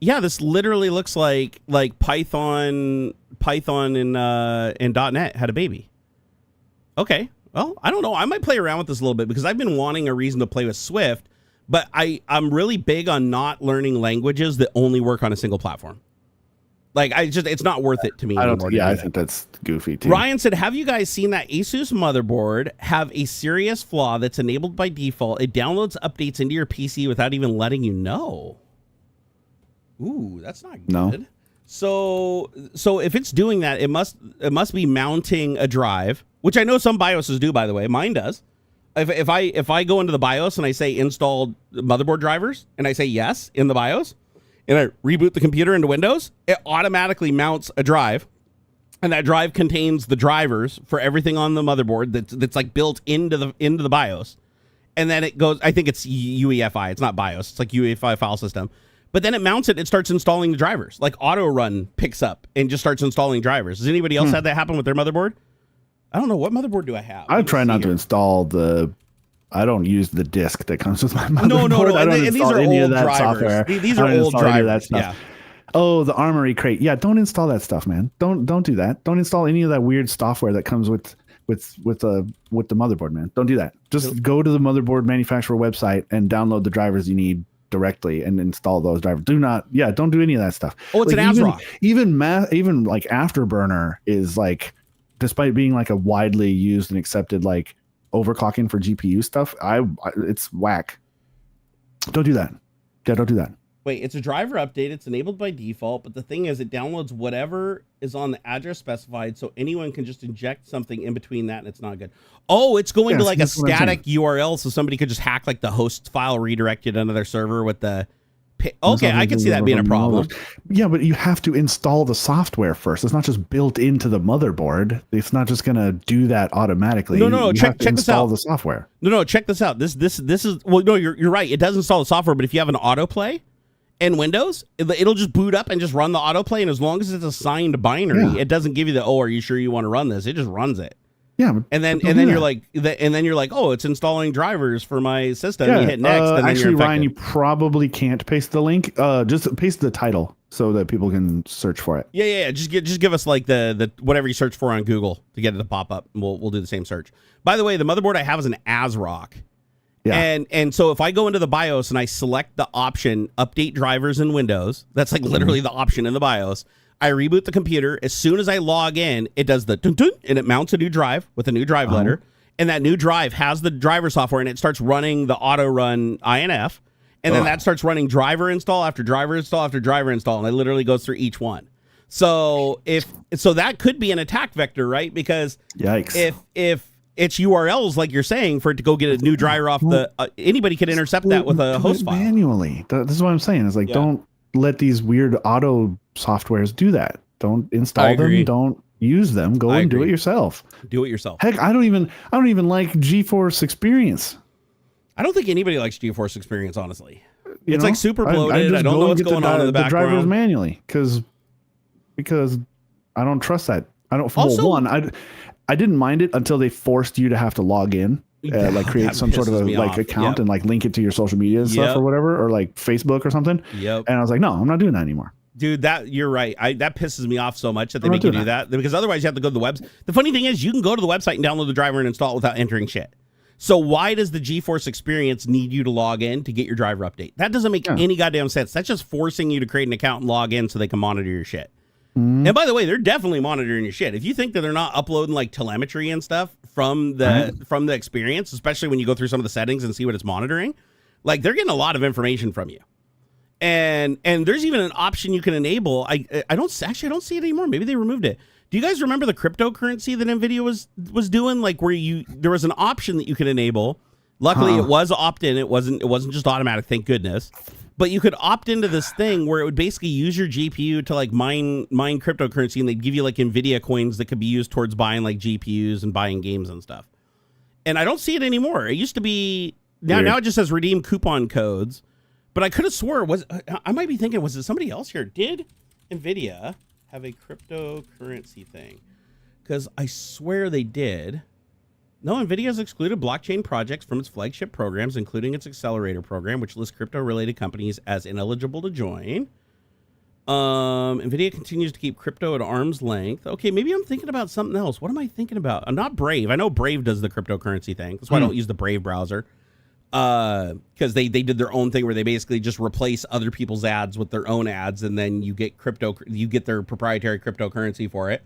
S1: Yeah, this literally looks like Python and .NET had a baby. Okay. Well, I don't know. I might play around with this a little bit because I've been wanting a reason to play with Swift, but I'm really big on not learning languages that only work on a single platform. Like, it's not worth it to me anymore.
S2: I think that's goofy too.
S1: Ryan said, have you guys seen that Asus motherboard have a serious flaw that's enabled by default? It downloads updates into your PC without even letting you know. Ooh, that's not good. No. So if it's doing that, it must be mounting a drive, which I know some BIOSes do, by the way. Mine does. If I go into the BIOS and I say install motherboard drivers and I say yes in the BIOS and I reboot the computer into Windows, it automatically mounts a drive, and that drive contains the drivers for everything on the motherboard that's like built into the BIOS. And then it goes, I think it's UEFI. It's not BIOS. It's like UEFI file system. But then it mounts it. It starts installing the drivers. Like auto run picks up and just starts installing drivers. Has anybody else had that happen with their motherboard? I don't know. What motherboard do I have?
S2: I try not to install I don't use the disk that comes with my motherboard. No.
S1: I don't install any of that software. These are old drivers. That stuff. Yeah.
S2: Oh, the Armory crate. Yeah, don't install that stuff, man. Don't do that. Don't install any of that weird software that comes with the motherboard, man. Don't do that. Just go to the motherboard manufacturer website and download the drivers you need directly and install those drivers. Don't do any of that stuff.
S1: Oh, it's like, an ASRock.
S2: Even like Afterburner is like, despite being like a widely used and accepted like overclocking for GPU stuff, it's whack. Don't do that. Yeah, don't do that.
S1: Wait, it's a driver update. It's enabled by default, but the thing is, it downloads whatever is on the address specified, so anyone can just inject something in between that, and it's not good. Oh, it's going to like a static URL, so somebody could just hack like the host file, redirect it to another server with the... Okay, I can see that being a problem.
S2: Yeah, but you have to install the software first. It's not just built into the motherboard. It's not just going to do that automatically.
S1: No. Check this out.
S2: Install the software.
S1: No. Check this out. This is well. No, you're right. It does install the software, but if you have an autoplay in Windows, it'll just boot up and just run the autoplay. And as long as it's a signed binary, it doesn't give you the are you sure you want to run this? It just runs it.
S2: Yeah,
S1: and then you're like, oh, it's installing drivers for my system. You hit next. And then
S2: actually,
S1: you're
S2: Ryan, you probably can't paste the link. Just paste the title so that people can search for it.
S1: Yeah. Just give us like the whatever you search for on Google to get it to pop up, and we'll do the same search. By the way, the motherboard I have is an ASRock. Yeah. And so if I go into the BIOS and I select the option update drivers in Windows, that's like literally the option in the BIOS. I reboot the computer. As soon as I log in, it does the dun-dun, and it mounts a new drive with a new drive letter. And that new drive has the driver software, and it starts running the auto run INF. And then that starts running driver install after driver install after driver install, and it literally goes through each one. So that could be an attack vector, right? Because
S2: yikes.
S1: If it's URLs like you're saying for it to go get a new driver off anybody can intercept that with a host file
S2: manually. This is what I'm saying. It's like don't let these weird auto softwares do that. Don't install them. Don't use them. Go and do it yourself.
S1: Do it yourself.
S2: Heck, I don't even like GeForce Experience.
S1: I don't think anybody likes GeForce Experience, honestly. It's like super bloated. I don't know what's going on in the background.
S2: The drivers manually because I don't trust that. I don't. I didn't mind it until they forced you to have to log in, like create some sort of a account and like link it to your social media and stuff or whatever, or like Facebook or something.
S1: Yep.
S2: And I was like, no, I'm not doing that anymore.
S1: Dude, you're right. That pisses me off so much that they make you do that because otherwise you have to go to the website. The funny thing is you can go to the website and download the driver and install it without entering shit. So why does the GeForce Experience need you to log in to get your driver update? That doesn't make any goddamn sense. That's just forcing you to create an account and log in so they can monitor your shit. And by the way, they're definitely monitoring your shit. If you think that they're not uploading like telemetry and stuff from the experience, especially when you go through some of the settings and see what it's monitoring, like they're getting a lot of information from you. And there's even an option you can enable. I don't see it anymore. Maybe they removed it. Do you guys remember the cryptocurrency that Nvidia was doing? Like where there was an option that you could enable. Luckily, it was opt-in. It wasn't just automatic. Thank goodness. But you could opt into this thing where it would basically use your GPU to like mine cryptocurrency, and they'd give you like Nvidia coins that could be used towards buying like GPUs and buying games and stuff. And I don't see it anymore. It used to be now it just says redeem coupon codes. But I could have swore I might be thinking, was it somebody else here? Did Nvidia have a cryptocurrency thing? Because I swear they did. No, Nvidia has excluded blockchain projects from its flagship programs, including its accelerator program, which lists crypto-related companies as ineligible to join. Nvidia continues to keep crypto at arm's length. Okay, maybe I'm thinking about something else. What am I thinking about? I'm not Brave. I know Brave does the cryptocurrency thing. That's why I don't use the Brave browser. Because they did their own thing where they basically just replace other people's ads with their own ads, and then you get their proprietary cryptocurrency for it.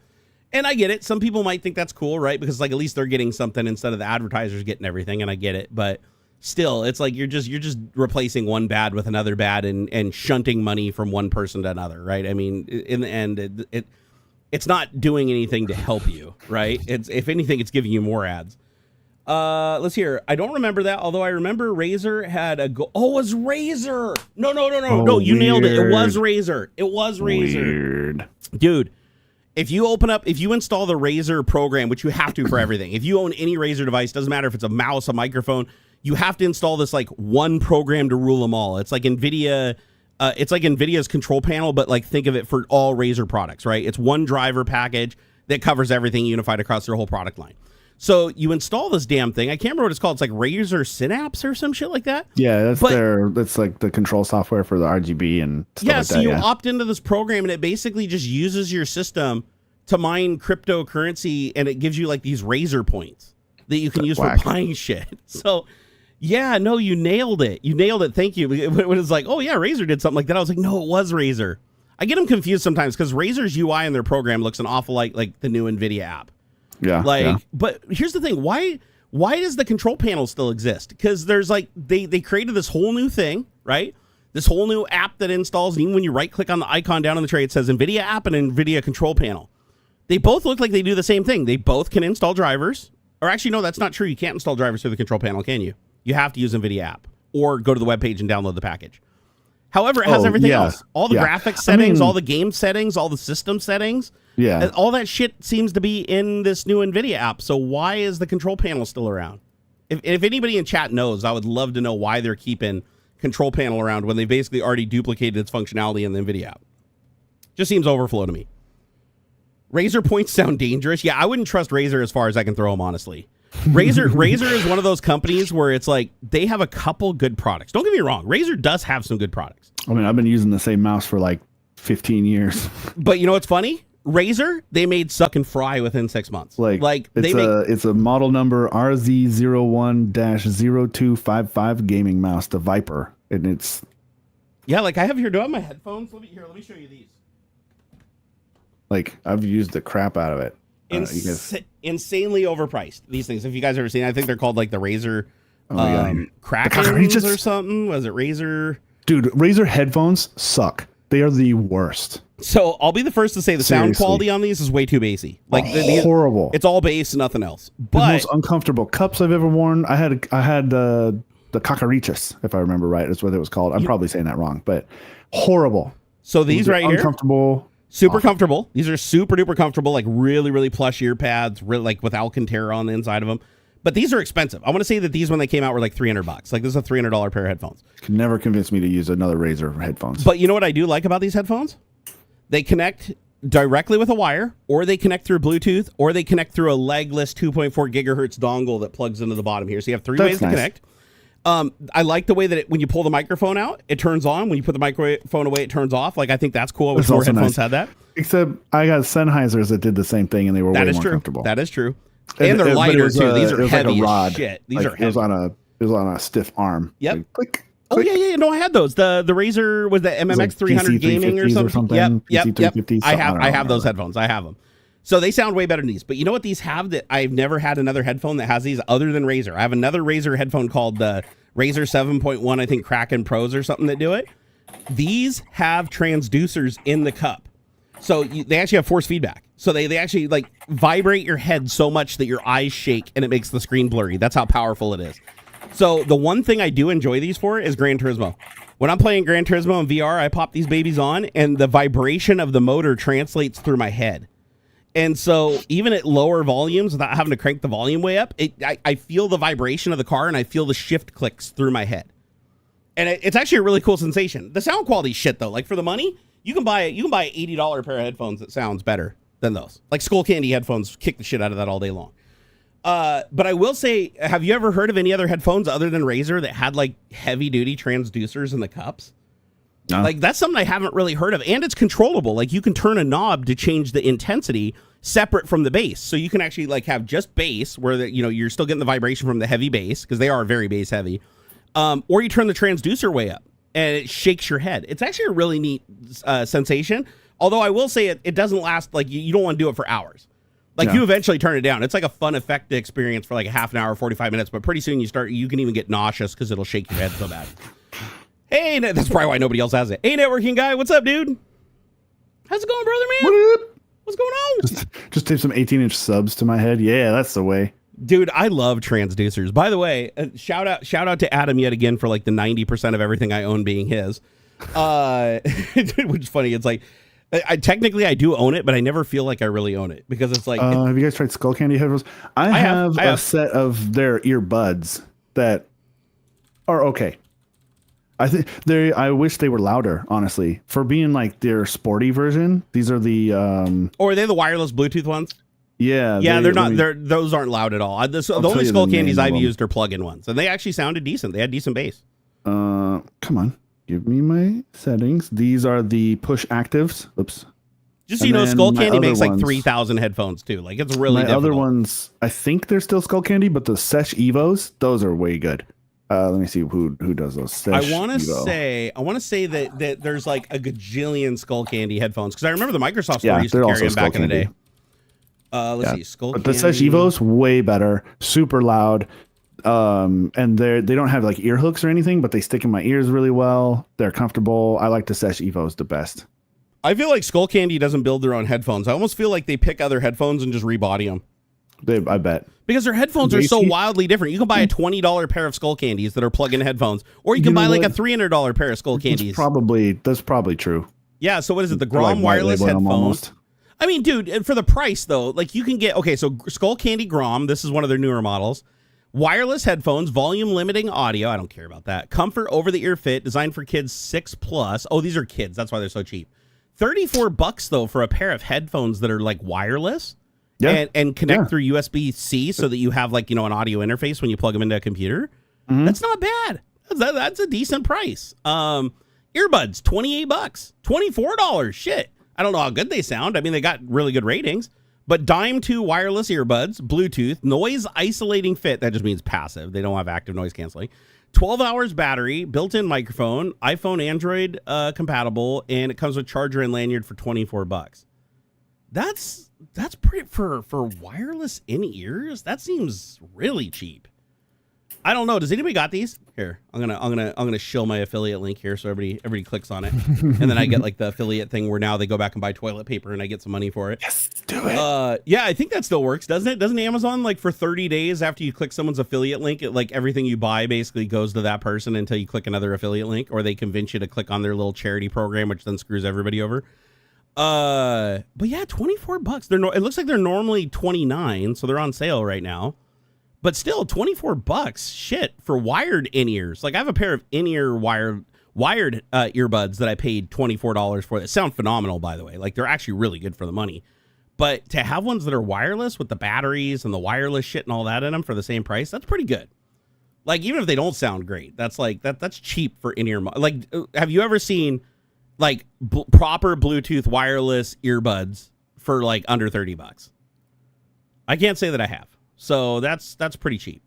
S1: And I get it. Some people might think that's cool, right? Because like at least they're getting something instead of the advertisers getting everything, and I get it. But still, it's like you're just replacing one bad with another bad and shunting money from one person to another, right? I mean, in the end, it's not doing anything to help you, right? It's if anything, it's giving you more ads. Let's hear. I don't remember that, although I remember Razer had a oh, it was Razer. No, you nailed it. It was Razer.
S2: Weird.
S1: Dude. If you install the Razer program, which you have to for everything, if you own any Razer device, doesn't matter if it's a mouse, a microphone, you have to install this like one program to rule them all. It's like Nvidia, it's like Nvidia's control panel, but like think of it for all Razer products, right? It's one driver package that covers everything unified across their whole product line. So you install this damn thing. I can't remember what it's called. It's like Razer Synapse or some shit like that.
S2: Yeah, that's like the control software for the RGB and stuff like that.
S1: So you opt into this program and it basically just uses your system to mine cryptocurrency, and it gives you like these Razer points that you can use for buying shit. So yeah, no, you nailed it. Thank you. When it's like, oh yeah, Razer did something like that, I was like, no, it was Razer. I get them confused sometimes because Razer's UI in their program looks an awful like the new Nvidia app.
S2: Yeah.
S1: But here's the thing. Why does the control panel still exist? Because there's like, they created this whole new thing, right? This whole new app that installs, and even when you right click on the icon down on the tray, it says Nvidia app and Nvidia control panel. They both look like they do the same thing. They both can install drivers. Or actually, no, that's not true. You can't install drivers through the control panel, can you? You have to use Nvidia app or go to the webpage and download the package. However, it has everything else. All the graphics settings, all the game settings, all the system settings.
S2: Yeah.
S1: All that shit seems to be in this new Nvidia app. So why is the control panel still around? If anybody in chat knows, I would love to know why they're keeping control panel around when they basically already duplicated its functionality in the Nvidia app. Just seems overflow to me. Razer points sound dangerous. Yeah, I wouldn't trust Razer as far as I can throw them, honestly. Razer is one of those companies where it's like they have a couple good products. Don't get me wrong. Razer does have some good products.
S2: I mean, I've been using the same mouse for like 15 years.
S1: But you know what's funny? Razer, they made suck and fry within 6 months.
S2: It's a model number RZ01-0255 gaming mouse, the Viper, and it's
S1: like I have here. Do I have my headphones? Let me show you these.
S2: Like I've used the crap out of it.
S1: Insanely overpriced, these things. If you guys ever seen, I think they're called like the Razer Krakens or something. Was it Razer?
S2: Dude, Razer headphones suck. They are the worst.
S1: So I'll be the first to say the sound quality on these is way too bassy. Like
S2: horrible.
S1: It's all bass, nothing else. But
S2: the most uncomfortable cups I've ever worn. I had the Cacarichas, if I remember right, is what it was called. I'm probably saying that wrong, but horrible.
S1: So these right here,
S2: uncomfortable.
S1: Super comfortable. These are super duper comfortable, like really, really plush ear pads, really, like with Alcantara on the inside of them. But these are expensive. I want to say that these, when they came out, were like $300. Like, this is a $300 pair of headphones.
S2: Could never convince me to use another Razer headphones.
S1: But you know what I do like about these headphones? They connect directly with a wire, or they connect through Bluetooth, or they connect through a legless 2.4 gigahertz dongle that plugs into the bottom here. So you have three ways to connect. I like the way that when you pull the microphone out, it turns on. When you put the microphone away, it turns off. Like, I think that's cool. I wish more headphones had that.
S2: Except I got Sennheisers that did the same thing, and they were way more comfortable.
S1: That is true. And they're lighter too. These are heavy as shit. These are heavy.
S2: It was on a stiff arm.
S1: Yep.
S2: Like, click.
S1: Oh yeah. No, I had those. The Razer was the MMX 300 gaming or something. Yep. I have those headphones. I have them. So they sound way better than these. But you know what these have that I've never had another headphone that has these other than Razer. I have another Razer headphone called the Razer 7.1, I think Kraken Pros or something that do it. These have transducers in the cup. So they actually have force feedback. So they actually like vibrate your head so much that your eyes shake and it makes the screen blurry. That's how powerful it is. So the one thing I do enjoy these for is Gran Turismo. When I'm playing Gran Turismo in VR, I pop these babies on and the vibration of the motor translates through my head. And so even at lower volumes, without having to crank the volume way up, I feel the vibration of the car and I feel the shift clicks through my head. And it's actually a really cool sensation. The sound quality shit though, like for the money, you can buy an $80 pair of headphones that sounds better than those. Like Skull Candy headphones kick the shit out of that all day long. But I will say, have you ever heard of any other headphones other than Razer that had like heavy duty transducers in the cups? No. Like that's something I haven't really heard of, and it's controllable. Like you can turn a knob to change the intensity separate from the bass, so you can actually like have just bass where you're still getting the vibration from the heavy bass because they are very bass heavy, or you turn the transducer way up and it shakes your head. It's actually a really neat sensation. Although I will say it doesn't last, like you don't want to do it for hours. Like you eventually turn it down. It's like a fun effect experience for like a half an hour, 45 minutes, but pretty soon you can even get nauseous because it'll shake your head so bad. Hey, that's probably why nobody else has it. Hey, networking guy, what's up, dude? How's it going, brother, man?
S2: What up?
S1: What's going on?
S2: Just tape some 18-inch subs to my head. Yeah, that's the way.
S1: Dude, I love transducers. By the way, shout out to Adam yet again for like the 90% of everything I own being his. Which is funny. It's like, technically I do own it, but I never feel like I really own it because it's like.
S2: Have you guys tried Skull Candy headphones? I have a set of their earbuds that are okay. I wish they were louder, honestly. For being like their sporty version, these are the
S1: or are they the wireless Bluetooth ones?
S2: Yeah.
S1: They're not. Those aren't loud at all. The only Skull Candies I've used are plug-in ones, and they actually sounded decent. They had decent bass.
S2: Come on, give me my settings. These are the push actives. Oops.
S1: Just so you know, Skull Candy makes like 3,000 headphones too. Like it's really difficult.
S2: Other ones, I think they're still Skull Candy, but the Sesh Evos, those are way good. Let me see who does those. Sesh
S1: I want to say that there's like a gajillion Skull Candy headphones because I remember the Microsoft store used to carry them back in the day. Let's see, Skull Candy.
S2: But the Sesh Evos way better, super loud, and they don't have like ear hooks or anything, but they stick in my ears really well. They're comfortable. I like the Sesh Evos the best.
S1: I feel like Skull Candy doesn't build their own headphones. I almost feel like they pick other headphones and just rebody them.
S2: I bet.
S1: Because their headphones are so wildly different. You can buy a $20 pair of Skull Candies that are plug-in headphones, or you can buy like a $300 pair of Skull Candies.
S2: That's probably true.
S1: Yeah, so what is it? The Grom wireless headphones. I mean, dude, for the price though, like you can get, so Skull Candy Grom, this is one of their newer models. Wireless headphones, volume limiting audio, I don't care about that. Comfort over the ear fit, designed for kids 6+. Oh, these are kids, that's why they're so cheap. $34 though for a pair of headphones that are like wireless. Yeah. And connect through USB-C so that you have like, an audio interface when you plug them into a computer. Mm-hmm. That's not bad. That's a decent price. Earbuds, $28, $24. Shit. I don't know how good they sound. I mean, they got really good ratings. But Dime 2 wireless earbuds, Bluetooth, noise isolating fit. That just means passive. They don't have active noise canceling. 12 hours battery, built-in microphone, iPhone, Android compatible, and it comes with charger and lanyard for $24. That's pretty for wireless in-ears. That seems really cheap. I don't know. Does anybody got these? Here, I'm gonna show my affiliate link here so everybody clicks on it, and then I get like the affiliate thing where now they go back and buy toilet paper and I get some money for it.
S2: Yes, do it.
S1: Yeah, I think that still works, doesn't it? Doesn't Amazon like for 30 days after you click someone's affiliate link, it like everything you buy basically goes to that person until you click another affiliate link, or they convince you to click on their little charity program, which then screws everybody over. But yeah, $24. It looks like they're normally $29, so they're on sale right now. But still, $24. Shit, for wired in-ears. Like I have a pair of in-ear wired earbuds that I paid $24 for. That sound phenomenal, by the way. Like they're actually really good for the money. But to have ones that are wireless with the batteries and the wireless shit and all that in them for the same price, that's pretty good. Like even if they don't sound great, that's like that's cheap for in-ear. Like, have you ever seen like proper Bluetooth wireless earbuds for like under $30? I can't say that I have. So that's pretty cheap.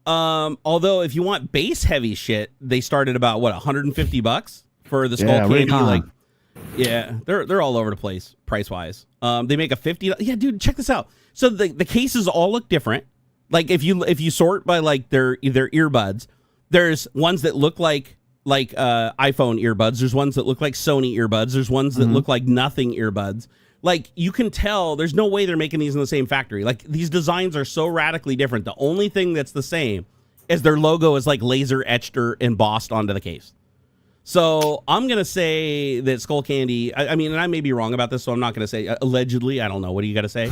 S1: Although if you want bass heavy shit, they start at about what, $150 for the Skull Candy. Like, yeah, they're all over the place price wise. They make a $50. Yeah, dude, check this out. So the cases all look different. Like if you sort by like their earbuds, there's ones that look like iPhone earbuds. There's ones that look like Sony earbuds. There's ones that look like nothing earbuds. Like you can tell there's no way they're making these in the same factory. Like these designs are so radically different. The only thing that's the same is their logo is like laser etched or embossed onto the case. So I'm going to say that Skull Candy, I mean, and I may be wrong about this, so I'm not going to say allegedly. I don't know. What do you got to say?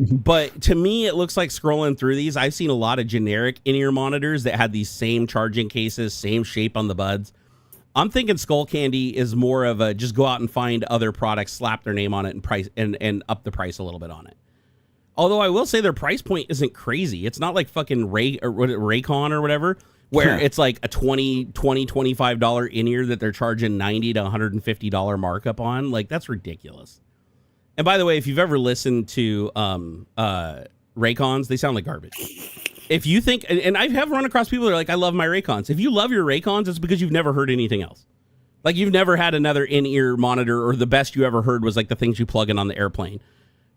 S1: But to me, it looks like scrolling through these, I've seen a lot of generic in-ear monitors that had these same charging cases, same shape on the buds. I'm thinking Skull Candy is more of a just go out and find other products, slap their name on it, and price and up the price a little bit on it. Although I will say their price point isn't crazy. It's not like fucking Raycon or whatever, where it's like a $25 in-ear that they're charging $90 to $150 markup on. Like that's ridiculous. And by the way, if you've ever listened to Raycons, they sound like garbage. If you think, and I have run across people that are like, I love my Raycons. If you love your Raycons, it's because you've never heard anything else. Like you've never had another in-ear monitor, or the best you ever heard was like the things you plug in on the airplane.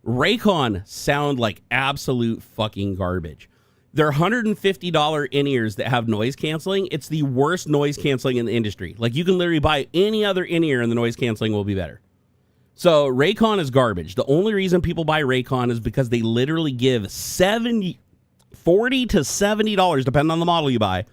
S1: Raycon sound like absolute fucking garbage. They're $150 in-ears that have noise canceling. It's the worst noise canceling in the industry. Like you can literally buy any other in-ear and the noise canceling will be better. So Raycon is garbage. The only reason people buy Raycon is because they literally give $40 to $70, depending on the model you buy.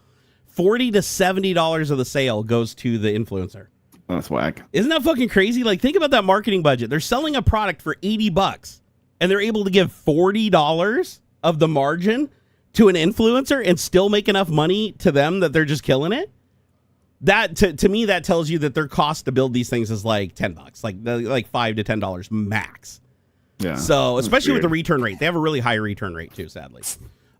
S1: $40 to $70 of the sale goes to the influencer.
S2: That's whack.
S1: Isn't that fucking crazy? Like, think about that marketing budget. They're selling a product for $80, and they're able to give $40 of the margin to an influencer and still make enough money to them that they're just killing it. That to me, that tells you that their cost to build these things is like $10, like $5 to $10 max. Yeah. So especially with the return rate, they have a really high return rate too. Sadly.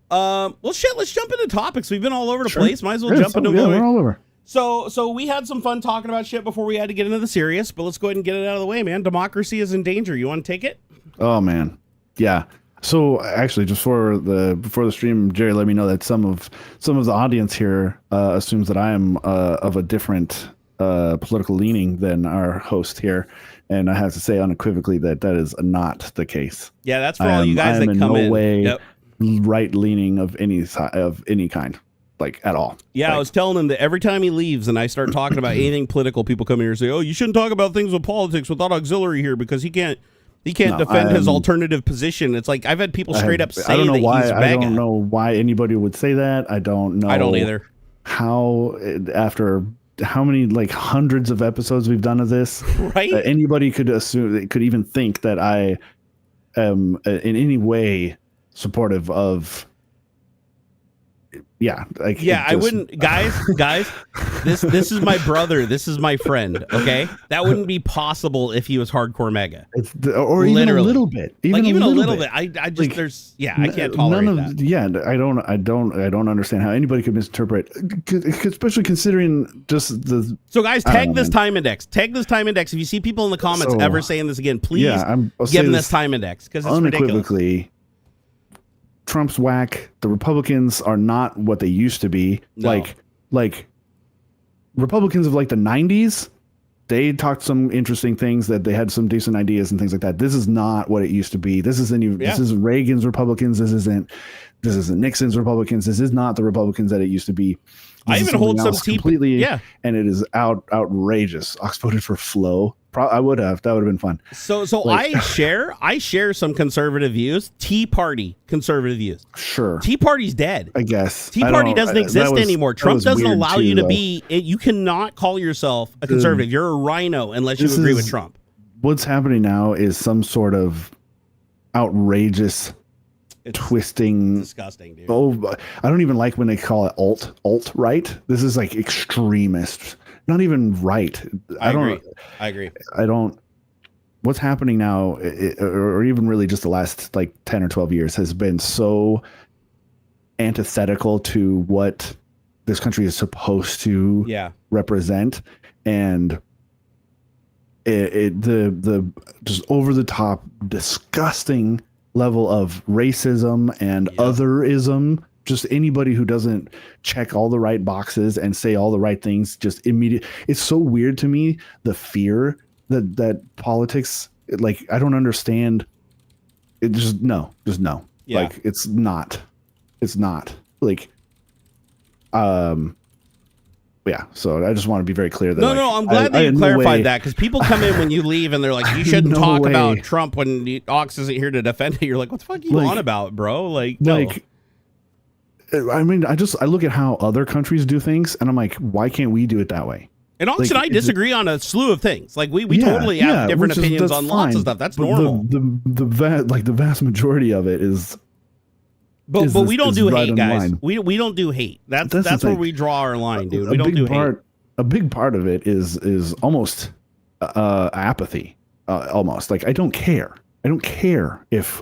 S1: Well, shit. Let's jump into topics. We've been all over the place. Might as well jump into.
S2: Yeah, we're all over.
S1: So we had some fun talking about shit before we had to get into the serious. But let's go ahead and get it out of the way, man. Democracy is in danger. You want to take it?
S2: Oh man, yeah. So actually, just before the stream, Jerry let me know that some of the audience here assumes that I am of a different political leaning than our host here, and I have to say unequivocally that is not the case.
S1: Yeah, that's for all you guys that come in.
S2: No way right leaning of any kind, like at all.
S1: Yeah,
S2: like,
S1: I was telling him that every time he leaves and I start talking about anything political, people come here and say, "Oh, you shouldn't talk about things with politics without AuxxZillary here because he can't." He can't defend his alternative position. It's like I've had people straight up say that he's MAGA.
S2: I don't know why anybody would say that. I don't know.
S1: I don't either.
S2: How after how many like hundreds of episodes we've done of this,
S1: right?
S2: Anybody could assume, could even think that I am in any way supportive of. Yeah, like
S1: I wouldn't, guys. This is my brother. This is my friend. Okay, that wouldn't be possible if he was hardcore MAGA.
S2: Or even a little bit.
S1: Even a little bit. I just like, there's I can't tolerate that.
S2: Yeah, I don't understand how anybody could misinterpret, especially considering just the.
S1: So guys, tag this time index. Tag this time index. If you see people in the comments ever saying this again, please give them this time index because it's ridiculous.
S2: Trump's whack. The Republicans are not what they used to be. No. Like Republicans of like the 90s, they talked some interesting things, that they had some decent ideas and things like that. This is not what it used to be. This isn't Reagan's Republicans. This This isn't Nixon's Republicans. This is not the Republicans that it used to be.
S1: I even hold some
S2: completely, and it is outrageous. Ox voted for Flo. I would have. That would have been fun.
S1: So like, I share some conservative views. Tea Party conservative views.
S2: Sure.
S1: Tea Party's dead.
S2: I guess.
S1: Tea Party doesn't exist anymore. Trump doesn't allow you to be. You cannot call yourself a conservative. You're a rhino unless you agree with Trump.
S2: What's happening now is some sort of outrageous. It's twisting,
S1: disgusting, dude.
S2: Oh, I don't even like when they call it alt right. This is like extremist, not even right. I agree. I don't. What's happening now, or even really just the last like 10 or 12 years, has been so antithetical to what this country is supposed to represent, and the just over the top, disgusting level of racism and otherism. Just anybody who doesn't check all the right boxes and say all the right things, just immediate. It's so weird to me, the fear that politics, like, I don't understand it. Just no. Like, it's not like, so I just want to be very clear that
S1: no, I'm glad that you clarified that, because people come in when you leave and they're like, you shouldn't talk about Trump when Ox isn't here to defend it. You're like, what the fuck are you on about, bro? Like, no.
S2: I mean, I look at how other countries do things and I'm like, why can't we do it that way?
S1: And Ox and I disagree on a slew of things. Like, we totally have different opinions on lots of stuff. That's normal.
S2: The vast majority of it is.
S1: But we don't do hate, guys. We don't do hate. That's where we draw our line, dude. We don't do hate.
S2: A big part of it is almost apathy. Almost like I don't care. I don't care if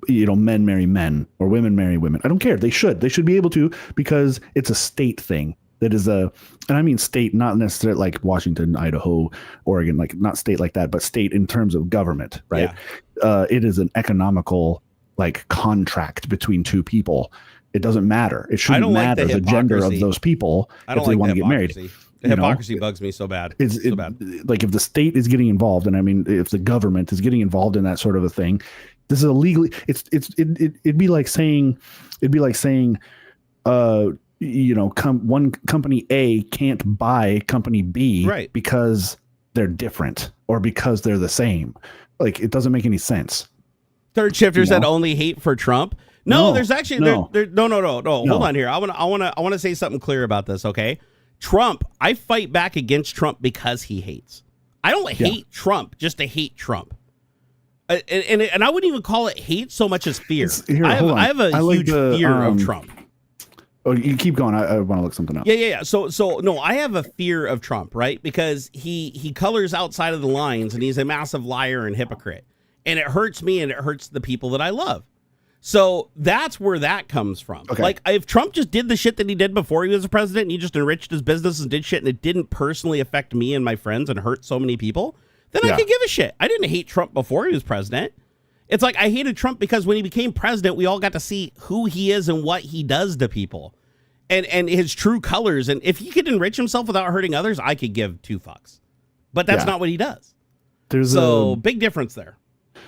S2: men marry men or women marry women. I don't care. They should be able to, because it's a state thing. That is and I mean state, not necessarily like Washington, Idaho, Oregon, like not state like that, but state in terms of government, right? Yeah. It is an economical like contract between two people. It doesn't matter. It shouldn't matter the gender of those people if they want to get married.
S1: The hypocrisy bugs me so bad.
S2: It's so bad. Like if the state is getting involved, and I mean if the government is getting involved in that sort of a thing, this is illegally. It'd be like saying, one company A can't buy company B,
S1: right,
S2: because they're different or because they're the same. Like, it doesn't make any sense.
S1: Third shifter said only hate for Trump. No, there's actually no. Hold on here. I want to say something clear about this. Okay, Trump. I fight back against Trump because he hates. I don't hate Trump just to hate Trump. And I wouldn't even call it hate so much as fear. I have a huge fear of Trump.
S2: Oh, you keep going. I want to look something up.
S1: Yeah. So no, I have a fear of Trump, right? Because he colors outside of the lines, and he's a massive liar and hypocrite. And it hurts me, and it hurts the people that I love. So that's where that comes from. Okay. Like, if Trump just did the shit that he did before he was a president, and he just enriched his business and did shit, and it didn't personally affect me and my friends and hurt so many people, then I could give a shit. I didn't hate Trump before he was president. It's like I hated Trump because when he became president, we all got to see who he is and what he does to people, and his true colors. And if he could enrich himself without hurting others, I could give two fucks. But that's not what he does. There's a big difference there.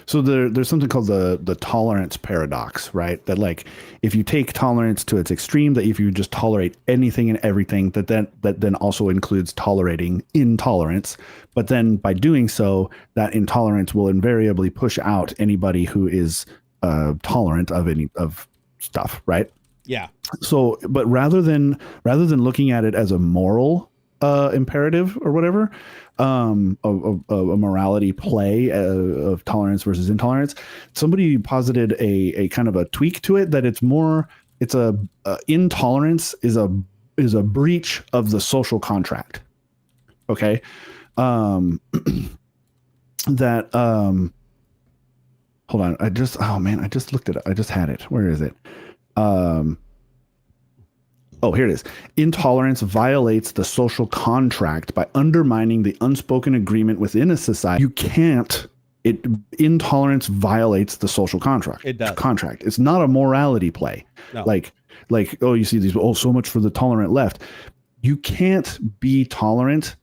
S2: So there's something called the tolerance paradox, right? That like if you take tolerance to its extreme, that if you just tolerate anything and everything, that then also includes tolerating intolerance. But then by doing so, that intolerance will invariably push out anybody who is tolerant of stuff, right?
S1: Yeah.
S2: So, but rather than looking at it as a moral imperative or whatever, a morality play of tolerance versus intolerance, somebody posited a kind of a tweak to it, that it's intolerance is a breach of the social contract. Okay. Hold on. I just looked it up. I just had it. Where is it? Here it is. Intolerance violates the social contract by undermining the unspoken agreement within a society. Intolerance violates the social contract.
S1: It does.
S2: Contract. It's not a morality play. No. Like, you see these, so much for the tolerant left. You can't be tolerant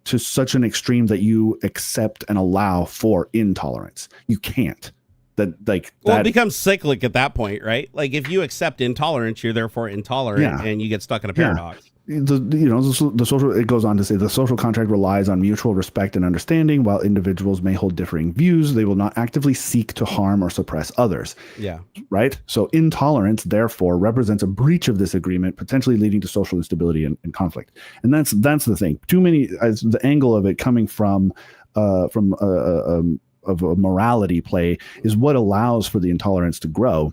S2: to such an extreme that you accept and allow for intolerance. You can't. that like
S1: well, it becomes cyclic at that point, right? Like if you accept intolerance, you're therefore intolerant, and you get stuck in a paradox.
S2: The social, it goes on to say the social contract relies on mutual respect and understanding. While individuals may hold differing views, they will not actively seek to harm or suppress others.
S1: Yeah.
S2: Right. So intolerance, therefore, represents a breach of this agreement, potentially leading to social instability and conflict. And that's the thing. Too many, the angle of it coming from a morality play is what allows for the intolerance to grow.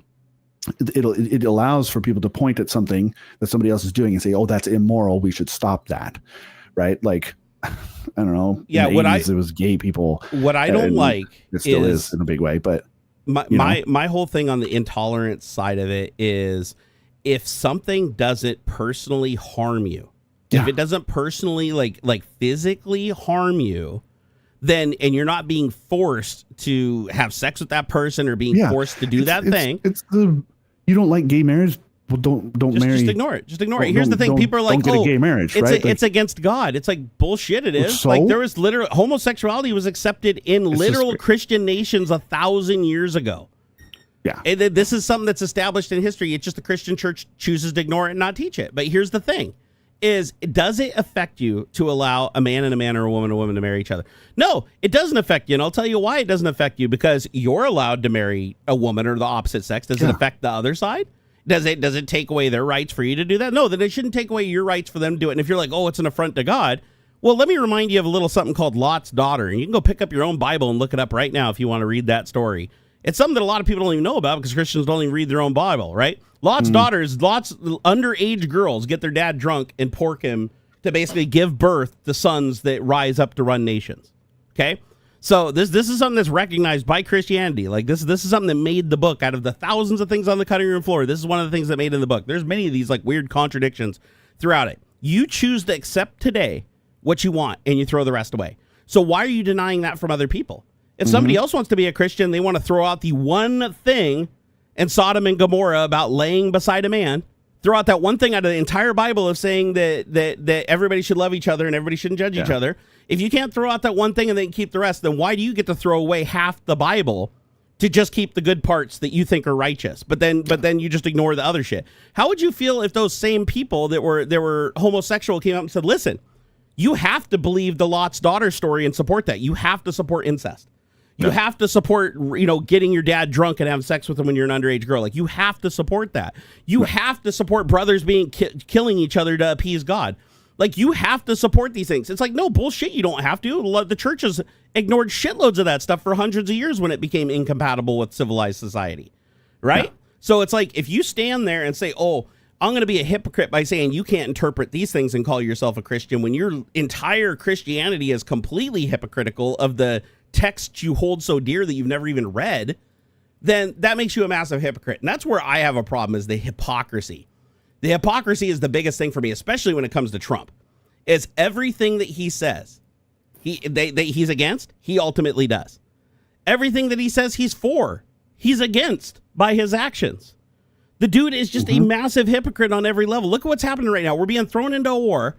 S2: It allows for people to point at something that somebody else is doing and say, "Oh, that's immoral. We should stop that." Right? Like, I don't know.
S1: Yeah.
S2: In the 80s, it was gay people.
S1: What I don't like,
S2: it still is in a big way. But
S1: my whole thing on the intolerance side of it is, if something doesn't personally harm you, if it doesn't personally like physically harm you, then, and you're not being forced to have sex with that person or being forced to do that thing.
S2: You don't like gay marriage? Well, don't marry.
S1: Just ignore it. Just ignore it. Here's the thing: people are like,
S2: don't get a gay marriage, right?
S1: It's against God. It's like bullshit. It is. So? Like there was literal homosexuality was accepted in literal Christian nations 1,000 years ago.
S2: Yeah,
S1: this is something that's established in history. It's just the Christian church chooses to ignore it and not teach it. But here's the thing: does it affect you to allow a man or a woman to marry each other? No, it doesn't affect you. And I'll tell you why it doesn't affect you, because you're allowed to marry a woman or the opposite sex. Does it affect the other side? Does it take away their rights for you to do that? No, then it shouldn't take away your rights for them to do it. And if you're like, oh, it's an affront to God, well, let me remind you of a little something called Lot's daughter. And you can go pick up your own Bible and look it up right now if you want to read that story. It's something that a lot of people don't even know about because Christians don't even read their own Bible, right? Lot's daughters, Lot's underage girls get their dad drunk and pork him to basically give birth to sons that rise up to run nations. Okay? So this is something that's recognized by Christianity. Like this is something that made the book. Out of the thousands of things on the cutting room floor, this is one of the things that made in the book. There's many of these like weird contradictions throughout it. You choose to accept today what you want and you throw the rest away. So why are you denying that from other people? If somebody else wants to be a Christian, they want to throw out the one thing in Sodom and Gomorrah about laying beside a man, throw out that one thing out of the entire Bible of saying that everybody should love each other and everybody shouldn't judge each other. If you can't throw out that one thing and then keep the rest, then why do you get to throw away half the Bible to just keep the good parts that you think are righteous? But then you just ignore the other shit. How would you feel if those same people that were homosexual came out and said, listen, you have to believe the Lot's daughter story and support that. You have to support incest. You have to support, getting your dad drunk and having sex with him when you're an underage girl. Like, you have to support that. You have to support brothers being killing each other to appease God. Like, you have to support these things. It's like, no, bullshit, you don't have to. The church has ignored shitloads of that stuff for hundreds of years when it became incompatible with civilized society, right? Yeah. So it's like, if you stand there and say, oh, I'm going to be a hypocrite by saying you can't interpret these things and call yourself a Christian, when your entire Christianity is completely hypocritical of the text you hold so dear that you've never even read, then that makes you a massive hypocrite. And that's where I have a problem, is the hypocrisy. The hypocrisy is the biggest thing for me, especially when it comes to Trump, is everything that he says he's against, he ultimately does. Everything that he says he's for, he's against by his actions. The dude is just a massive hypocrite on every level. Look at what's happening right now. We're being thrown into a war,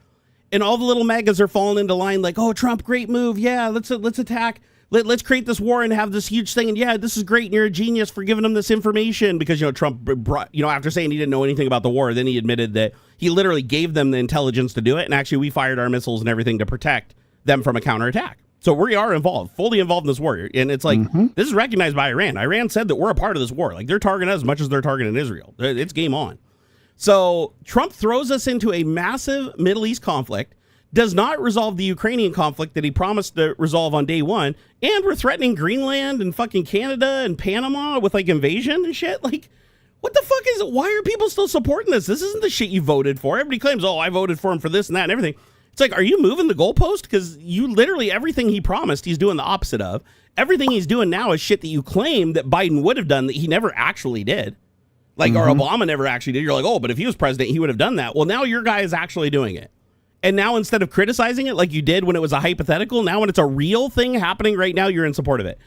S1: and all the little MAGAs are falling into line like, oh, Trump, great move. Yeah, let's attack. Let's create this war and have this huge thing. And yeah, this is great. And you're a genius for giving them this information, because, Trump brought, after saying he didn't know anything about the war, then he admitted that he literally gave them the intelligence to do it. And actually, we fired our missiles and everything to protect them from a counterattack. So we are fully involved in this war. And it's like, this is recognized by Iran. Iran said that we're a part of this war. Like, they're targeting us as much as they're targeting Israel. It's game on. So Trump throws us into a massive Middle East conflict, does not resolve the Ukrainian conflict that he promised to resolve on day one, and we're threatening Greenland and fucking Canada and Panama with like invasion and shit. Like, what the fuck is it? Why are people still supporting this? This isn't the shit you voted for. Everybody claims, oh, I voted for him for this and that and everything. It's like, are you moving the goalpost? Because you literally, everything he promised, he's doing the opposite of. Everything he's doing now is shit that you claim that Biden would have done that he never actually did. Like, or Obama never actually did. You're like, oh, but if he was president, he would have done that. Well, now your guy is actually doing it. And now, instead of criticizing it like you did when it was a hypothetical, now when it's a real thing happening right now, you're in support of it.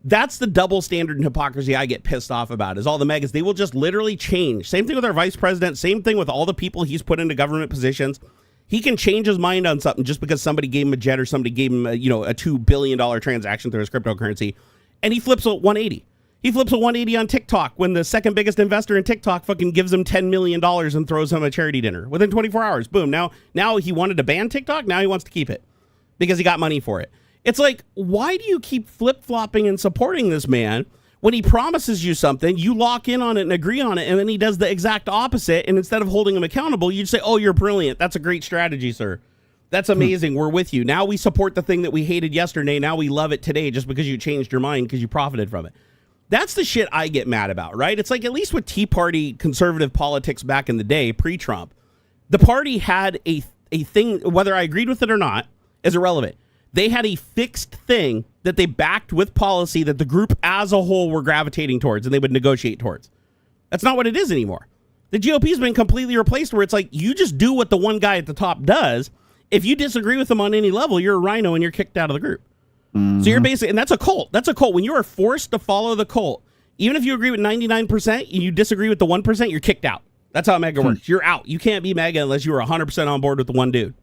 S1: That's the double standard and hypocrisy I get pissed off about, is all the megas. They will just literally change. Same thing with our vice president. Same thing with all the people he's put into government positions. He can change his mind on something just because somebody gave him a jet or somebody gave him a $2 billion transaction through his cryptocurrency, and he flips a 180. He flips a 180 on TikTok when the second biggest investor in TikTok fucking gives him $10 million and throws him a charity dinner within 24 hours. Boom. Now he wanted to ban TikTok. Now he wants to keep it because he got money for it. It's like, why do you keep flip-flopping and supporting this man when he promises you something, you lock in on it and agree on it, and then he does the exact opposite, and instead of holding him accountable, you say, oh, you're brilliant. That's a great strategy, sir. That's amazing. We're with you. Now we support the thing that we hated yesterday. Now we love it today just because you changed your mind because you profited from it. That's the shit I get mad about, right? It's like, at least with Tea Party conservative politics back in the day, pre-Trump, the party had a thing, whether I agreed with it or not, is irrelevant. They had a fixed thing that they backed with policy that the group as a whole were gravitating towards and they would negotiate towards. That's not what it is anymore. The GOP's been completely replaced where it's like, you just do what the one guy at the top does. If you disagree with him on any level, you're a rhino and you're kicked out of the group. Mm-hmm. So you're basically, and that's a cult. That's a cult. When you are forced to follow the cult, even if you agree with 99% and you disagree with the 1%, you're kicked out. That's how MAGA works. You're out. You can't be MAGA unless you are 100% on board with the one dude.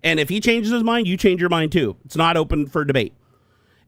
S1: And if he changes his mind, you change your mind too. It's not open for debate.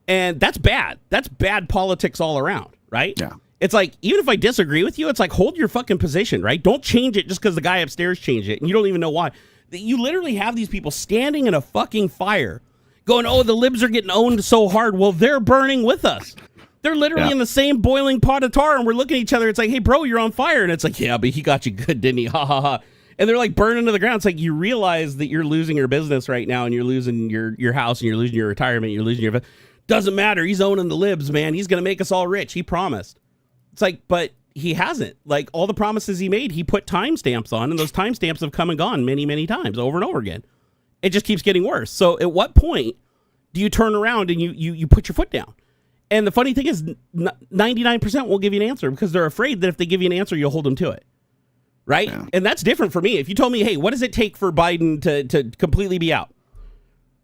S1: And that's bad. That's bad politics all around, right? Yeah. It's like, even if I disagree with you, it's like, hold your fucking position, right? Don't change it just because the guy upstairs changed it and you don't even know why. You literally have these people standing in a fucking fire going, oh, the libs are getting owned so hard. Well, they're burning with us. They're literally in the same boiling pot of tar and we're looking at each other. It's like, hey, bro, you're on fire. And it's like, yeah, but he got you good, didn't he? Ha, ha, ha. And they're like burning to the ground. It's like, you realize that you're losing your business right now and you're losing your house and you're losing your retirement. You're losing your... Doesn't matter. He's owning the libs, man. He's going to make us all rich. He promised. It's like, but he hasn't. Like, all the promises he made, he put timestamps on, and those timestamps have come and gone many, many times over and over again. It just keeps getting worse. So at what point do you turn around and you put your foot down? And the funny thing is 99% won't give you an answer because they're afraid that if they give you an answer, you'll hold them to it. Right? Yeah. And that's different for me. If you told me, hey, what does it take for Biden to completely be out?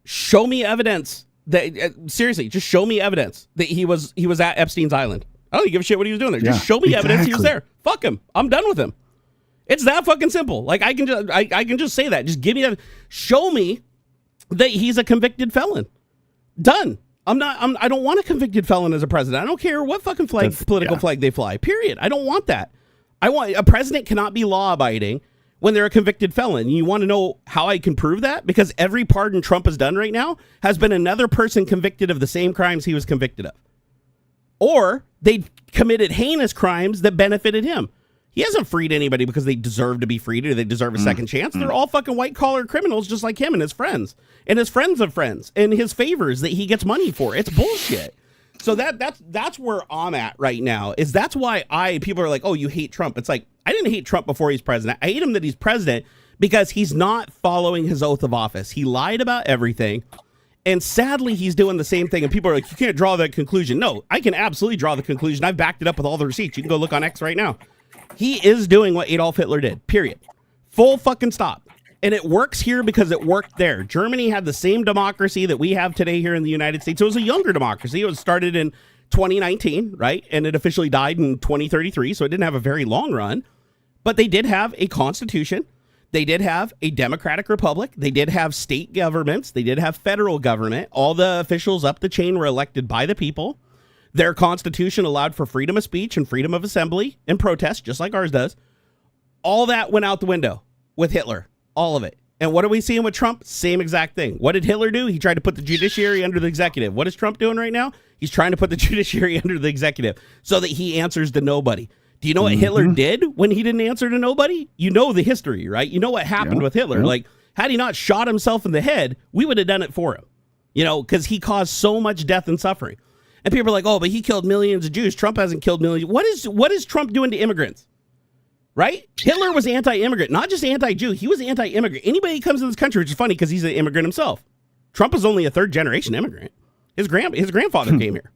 S1: Show me evidence that, seriously, just show me evidence that he was at Epstein's island. I don't give a shit what he was doing there. Just show me evidence he was there. Fuck him. I'm done with him. It's that fucking simple. Like, I can just say that. Just give me that. Show me that he's a convicted felon. Done. I don't want a convicted felon as a president. I don't care what fucking political flag they fly. Period. I don't want that. A president cannot be law abiding when they're a convicted felon. You want to know how I can prove that? Because every pardon Trump has done right now has been another person convicted of the same crimes he was convicted of. Or they committed heinous crimes that benefited him. He hasn't freed anybody because they deserve to be freed or they deserve a second chance. They're all fucking white collar criminals just like him and his friends and his friends of friends and his favors that he gets money for. It's bullshit. So that's where I'm at right now. Is that's why people are like, oh, you hate Trump. It's like, I didn't hate Trump before he's president. I hate him that he's president because he's not following his oath of office. He lied about everything. And sadly, he's doing the same thing. And people are like, you can't draw that conclusion. No, I can absolutely draw the conclusion. I've backed it up with all the receipts. You can go look on X right now. He is doing what Adolf Hitler did, period. Full fucking stop. And it works here because it worked there. Germany had the same democracy that we have today here in the United States. It was a younger democracy. It was started in 2019, right? And it officially died in 2033, so it didn't have a very long run. But they did have a constitution. They did have a democratic republic. They did have state governments. They did have federal government. All the officials up the chain were elected by the people. Their constitution allowed for freedom of speech and freedom of assembly and protest, just like ours does. All that went out the window with Hitler. All of it. And what are we seeing with Trump? Same exact thing. What did Hitler do? He tried to put the judiciary under the executive. What is Trump doing right now? He's trying to put the judiciary under the executive so that he answers to nobody. Do you know what Hitler did when he didn't answer to nobody? You know the history, right? You know what happened with Hitler. Like, had he not shot himself in the head, we would have done it for him. You know, because he caused so much death and suffering. And people are like, oh, but he killed millions of Jews. Trump hasn't killed millions. What is Trump doing to immigrants? Right? Hitler was anti-immigrant, not just anti-Jew. He was anti-immigrant. Anybody who comes to this country, which is funny because he's an immigrant himself. Trump is only a third-generation immigrant. His grandfather came here,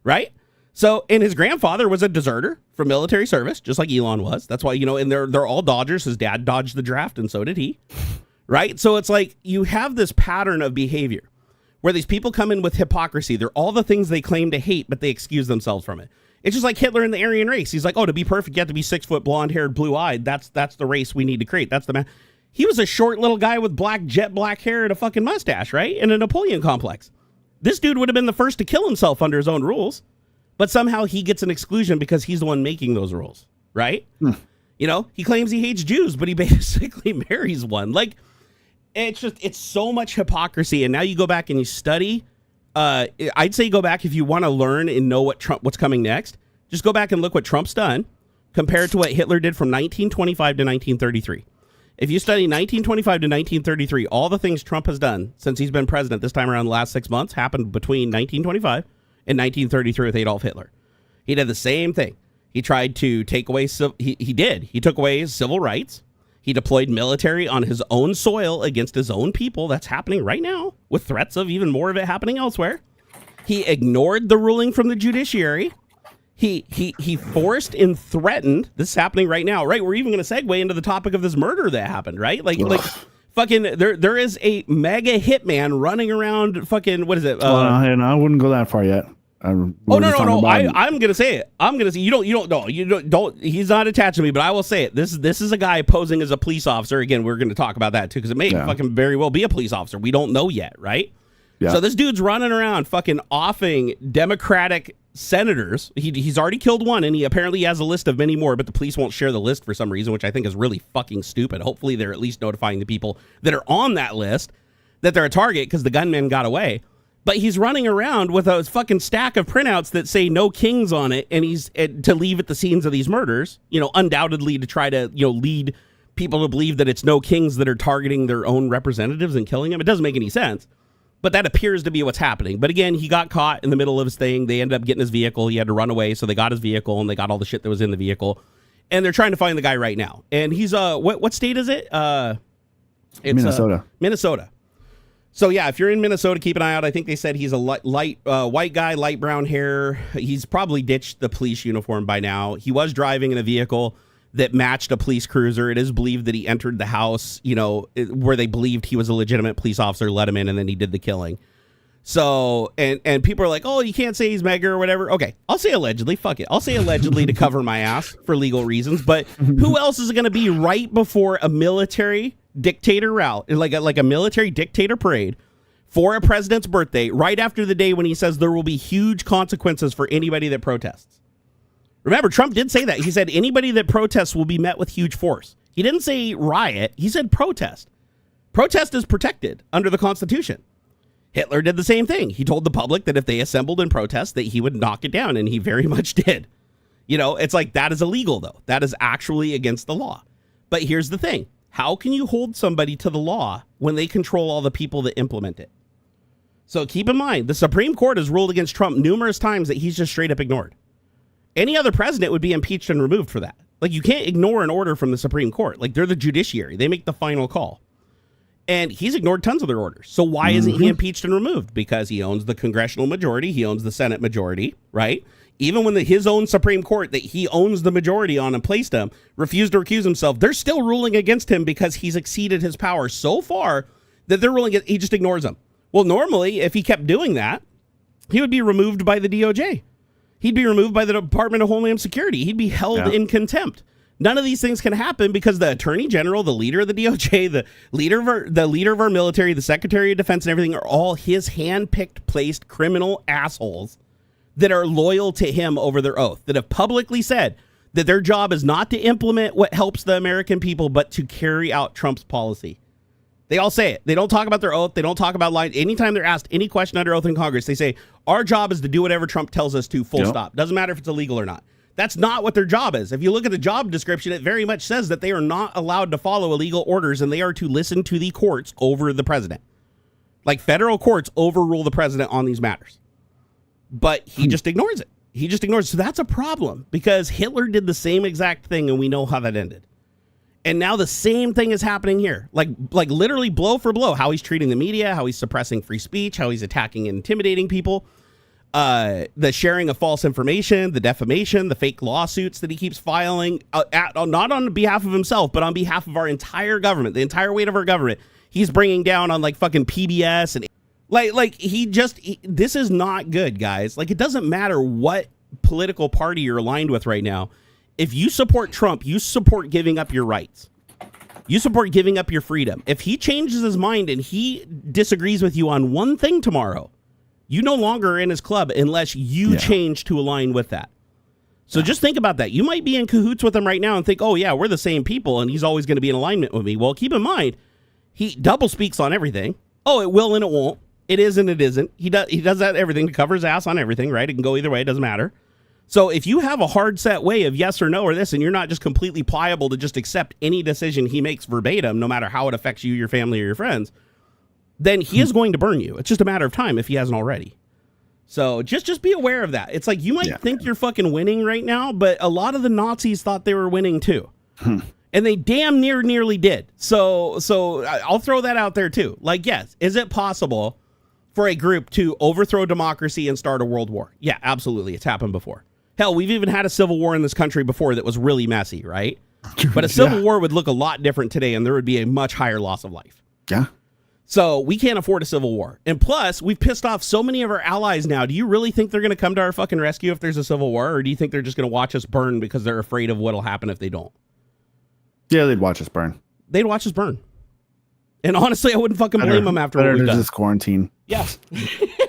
S1: right? So, and his grandfather was a deserter from military service, just like Elon was. That's why, you know, and they're all Dodgers. His dad dodged the draft, and so did he, right? So it's like you have this pattern of behavior where these people come in with hypocrisy. They're all the things they claim to hate, but they excuse themselves from it. It's just like Hitler in the Aryan race. He's like, oh, to be perfect, you have to be 6 foot, blonde-haired, blue-eyed. That's the race we need to create. That's the man. He was a short little guy with jet black hair and a fucking mustache, right? And a Napoleon complex. This dude would have been the first to kill himself under his own rules. but somehow he gets an exclusion because he's the one making those rules, right? You know, he claims he hates Jews, but he basically marries one. Like, it's so much hypocrisy. And now you go back and you study. I'd say go back if you want to learn and know what's coming next. Just go back and look what Trump's done compared to what Hitler did from 1925 to 1933. If you study 1925 to 1933, all the things Trump has done since he's been president this time around the last 6 months happened between 1925 and 1933 with Adolf Hitler. He did the same thing. He tried to take away, he took away his civil rights. He deployed military on his own soil against his own people. That's happening right now with threats of even more of it happening elsewhere. He ignored the ruling from the judiciary. He forced and threatened. This is happening right now, right? We're even going to segue into the topic of this murder that happened, right? Like fucking there is a mega hitman running around fucking, what is it?
S2: And I wouldn't go that far yet.
S1: No. I'm gonna say it. I'm gonna say you don't. He's not attached to me, but I will say it. This is a guy posing as a police officer. Again, we're going to talk about that too, because it may fucking very well be a police officer. We don't know yet, right? Yeah. So this dude's running around fucking offing Democratic senators. He's already killed one, and he apparently has a list of many more, but the police won't share the list for some reason, which I think is really fucking stupid. Hopefully they're at least notifying the people that are on that list that they're a target because the gunman got away. But he's running around with a fucking stack of printouts that say no kings on it, and he's to leave at the scenes of these murders, undoubtedly to try to, lead people to believe that it's no kings that are targeting their own representatives and killing them. It doesn't make any sense. But that appears to be what's happening. But again, he got caught in the middle of his thing. They ended up getting his vehicle. He had to run away, so they got his vehicle, and they got all the shit that was in the vehicle. And they're trying to find the guy right now. And he's, what state is it? It's
S2: Minnesota.
S1: Minnesota. So, yeah, if you're in Minnesota, keep an eye out. I think they said he's a light white guy, light brown hair. He's probably ditched the police uniform by now. He was driving in a vehicle that matched a police cruiser. It is believed that he entered the house, where they believed he was a legitimate police officer, let him in, and then he did the killing. So, and people are like, oh, you can't say he's mega or whatever. Okay, I'll say allegedly. Fuck it. I'll say allegedly to cover my ass for legal reasons. But who else is going to be right before a military dictator route, like a military dictator parade for a president's birthday, right after the day when he says there will be huge consequences for anybody that protests? Remember, Trump did say that. He said anybody that protests will be met with huge force. He didn't say riot. He said protest. Protest is protected under the Constitution. Hitler did the same thing. He told the public that if they assembled in protest, that he would knock it down, and he very much did. It's like that is illegal, though. That is actually against the law. But here's the thing. How can you hold somebody to the law when they control all the people that implement it? So keep in mind, the Supreme Court has ruled against Trump numerous times that he's just straight up ignored. Any other president would be impeached and removed for that. Like, you can't ignore an order from the Supreme Court. Like, they're the judiciary. They make the final call. And he's ignored tons of their orders. So why isn't he impeached and removed? Because he owns the congressional majority. He owns the Senate majority, right? Even when his own Supreme Court that he owns the majority on and placed him refused to recuse himself, they're still ruling against him because he's exceeded his power so far that they're ruling he just ignores them. Well, normally, if he kept doing that, he would be removed by the DOJ. He'd be removed by the Department of Homeland Security. He'd be held in contempt. None of these things can happen because the Attorney General, the leader of the DOJ, the leader of our military, the Secretary of Defense, and everything are all his hand-picked, placed criminal assholes that are loyal to him over their oath, that have publicly said that their job is not to implement what helps the American people, but to carry out Trump's policy. They all say it. They don't talk about their oath. They don't talk about lying. Anytime they're asked any question under oath in Congress, they say, our job is to do whatever Trump tells us to, full stop. Doesn't matter if it's illegal or not. That's not what their job is. If you look at the job description, it very much says that they are not allowed to follow illegal orders, and they are to listen to the courts over the president. Like, federal courts overrule the president on these matters. But he just ignores it. He just ignores it. So that's a problem, because Hitler did the same exact thing, and we know how that ended. And now the same thing is happening here, like literally blow for blow, how he's treating the media, how he's suppressing free speech, how he's attacking and intimidating people, the sharing of false information, the defamation, the fake lawsuits that he keeps filing, not on behalf of himself, but on behalf of our entire government, the entire weight of our government. He's bringing down on like fucking PBS and this is not good, guys. Like, it doesn't matter what political party you're aligned with right now. If you support Trump, you support giving up your rights. You support giving up your freedom. If he changes his mind and he disagrees with you on one thing tomorrow, You no longer are in his club unless you change to align with that. So just think about that. You might be in cahoots with him right now and think, oh, yeah, we're the same people, and he's always going to be in alignment with me. Well, keep in mind, he double speaks on everything. Oh, it will and it won't. It is and it isn't. He does that everything to cover his ass on everything, right? It can go either way. It doesn't matter. So if you have a hard set way of yes or no or this, and you're not just completely pliable to just accept any decision he makes verbatim, no matter how it affects you, your family, or your friends, then he is going to burn you. It's just a matter of time if he hasn't already. So just be aware of that. It's like you might think you're fucking winning right now, but a lot of the Nazis thought they were winning too. And they damn nearly did. So I'll throw that out there too. Like, yes, is it possible for a group to overthrow democracy and start a world war? Yeah, absolutely. It's happened before. Hell, we've even had a civil war in this country before that was really messy, right? But a civil war would look a lot different today, and there would be a much higher loss of life.
S2: Yeah.
S1: So we can't afford a civil war. And plus, we've pissed off so many of our allies now. Do you really think they're going to come to our fucking rescue if there's a civil war? Or do you think they're just going to watch us burn because they're afraid of what'll happen if they don't?
S2: Yeah, they'd watch us burn.
S1: They'd watch us burn. And honestly, I wouldn't fucking blame them after what we've done.
S2: Just quarantine.
S1: Yes.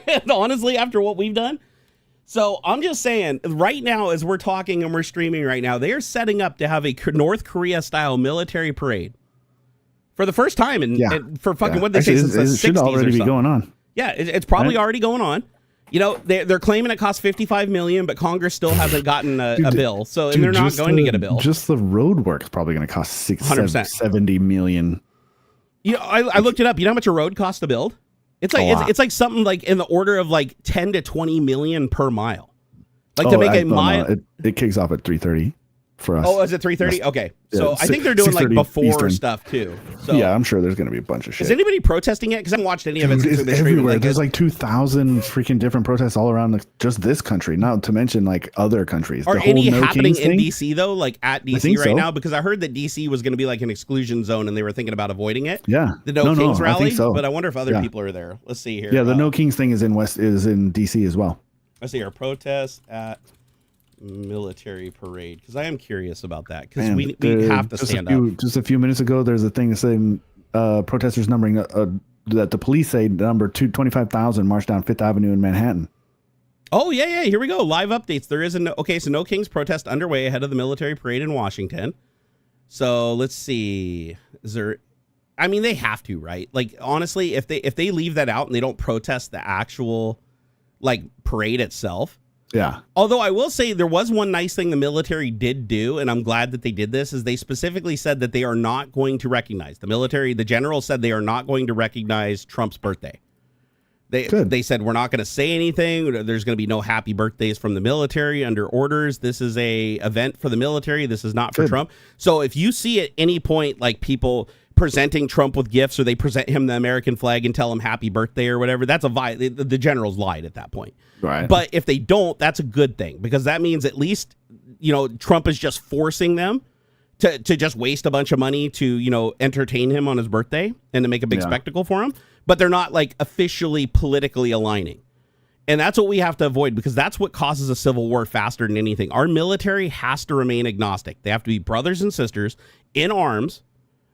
S1: And honestly, after what we've done. So I'm just saying, right now, as we're talking and we're streaming right now, they are setting up to have a North Korea-style military parade. For the first time, and for fucking what they say since the 60s. It should already be
S2: going on.
S1: Yeah, it's probably already going on. You know, they're claiming it costs $55 million, but Congress still hasn't gotten a bill. So and they're not going to get a bill.
S2: Just the road work is probably going to cost $70 million.
S1: You know, I looked it up. You know how much a road costs to build? It's like it's like something like in the order of like 10 to 20 million per mile. Like to make a mile.
S2: It kicks off at 3:30 for us.
S1: Oh, is it 3:30? Okay. So I think they're doing like before Eastern stuff too. So
S2: yeah, I'm sure there's going to be a bunch of shit.
S1: Is anybody protesting it? Because I haven't watched any of it since
S2: it's everywhere. There's like 2,000 freaking different protests all around just this country, not to mention like other countries.
S1: Are any happening in DC though, like at DC right now? Because I heard that DC was going to be like an exclusion zone and they were thinking about avoiding it.
S2: Yeah.
S1: The No Kings rally. But I wonder if other people are there. Let's see here.
S2: Yeah, the No Kings thing is in DC as well.
S1: Let's see here. Protests at military parade, because I am curious about that, because we have to stand up.
S2: Just a few minutes ago, there's a thing saying protesters numbering that the police say number 25,000 marched down Fifth Avenue in Manhattan.
S1: Oh yeah, here we go. Live updates. There is so No Kings protest underway ahead of the military parade in Washington. So let's see. Is there? I mean, they have to, right? Like honestly, if they leave that out and they don't protest the actual like parade itself.
S2: Yeah.
S1: Although I will say there was one nice thing the military did do, and I'm glad that they did this, is they specifically said that they are not going to recognize the general said they are not going to recognize Trump's birthday. They said we're not going to say anything. There's going to be no happy birthdays from the military under orders. This is a event for the military. This is not for Trump. So if you see at any point like people presenting Trump with gifts, or they present him the American flag and tell him happy birthday or whatever, that's the generals lied at that point.
S2: Right.
S1: But if they don't, that's a good thing, because that means at least, you know, Trump is just forcing them to just waste a bunch of money to, you know, entertain him on his birthday and to make a big spectacle for him. But they're not like officially politically aligning. And that's what we have to avoid, because that's what causes a civil war faster than anything. Our military has to remain agnostic. They have to be brothers and sisters in arms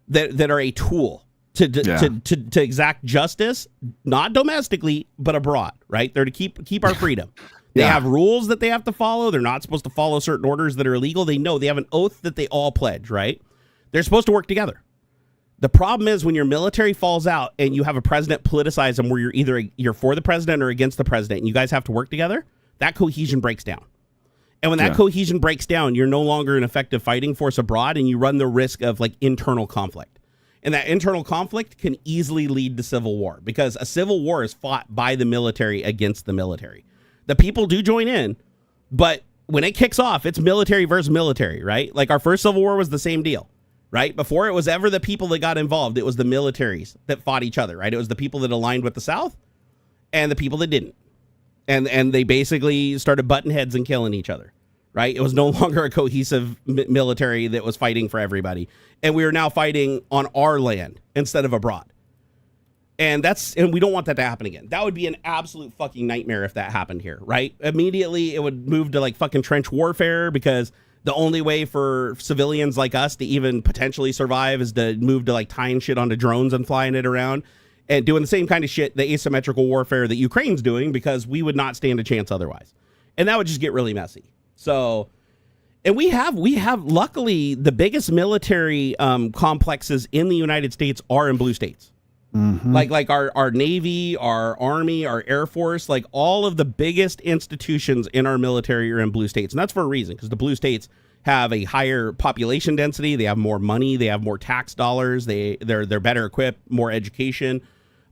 S1: that are a tool to exact justice, not domestically, but abroad, right? They're to keep our freedom. They have rules that they have to follow. They're not supposed to follow certain orders that are illegal. They know they have an oath that they all pledge, right? They're supposed to work together. The problem is when your military falls out and you have a president politicize them, where you're for the president or against the president, and you guys have to work together, that cohesion breaks down. And when that cohesion breaks down, you're no longer an effective fighting force abroad, and you run the risk of like internal conflict. And that internal conflict can easily lead to civil war, because a civil war is fought by the military against the military. The people do join in, but when it kicks off, it's military versus military, right? Like our first civil war was the same deal, right? Before it was ever the people that got involved, it was the militaries that fought each other, right? It was the people that aligned with the South and the people that didn't. And they basically started butting heads and killing each other. Right? It was no longer a cohesive military that was fighting for everybody. And we are now fighting on our land instead of abroad. And we don't want that to happen again. That would be an absolute fucking nightmare if that happened here, right? Immediately it would move to like fucking trench warfare, because the only way for civilians like us to even potentially survive is to move to like tying shit onto drones and flying it around. and doing the same kind of shit, the asymmetrical warfare that Ukraine's doing, because we would not stand a chance otherwise. And that would just get really messy. So, and we have luckily the biggest military complexes in the United States are in blue states. Mm-hmm. Like our Navy, our Army, our Air Force, like all of the biggest institutions in our military are in blue states. And that's for a reason, because the blue states have a higher population density, they have more money, they have more tax dollars, they're better equipped, more education.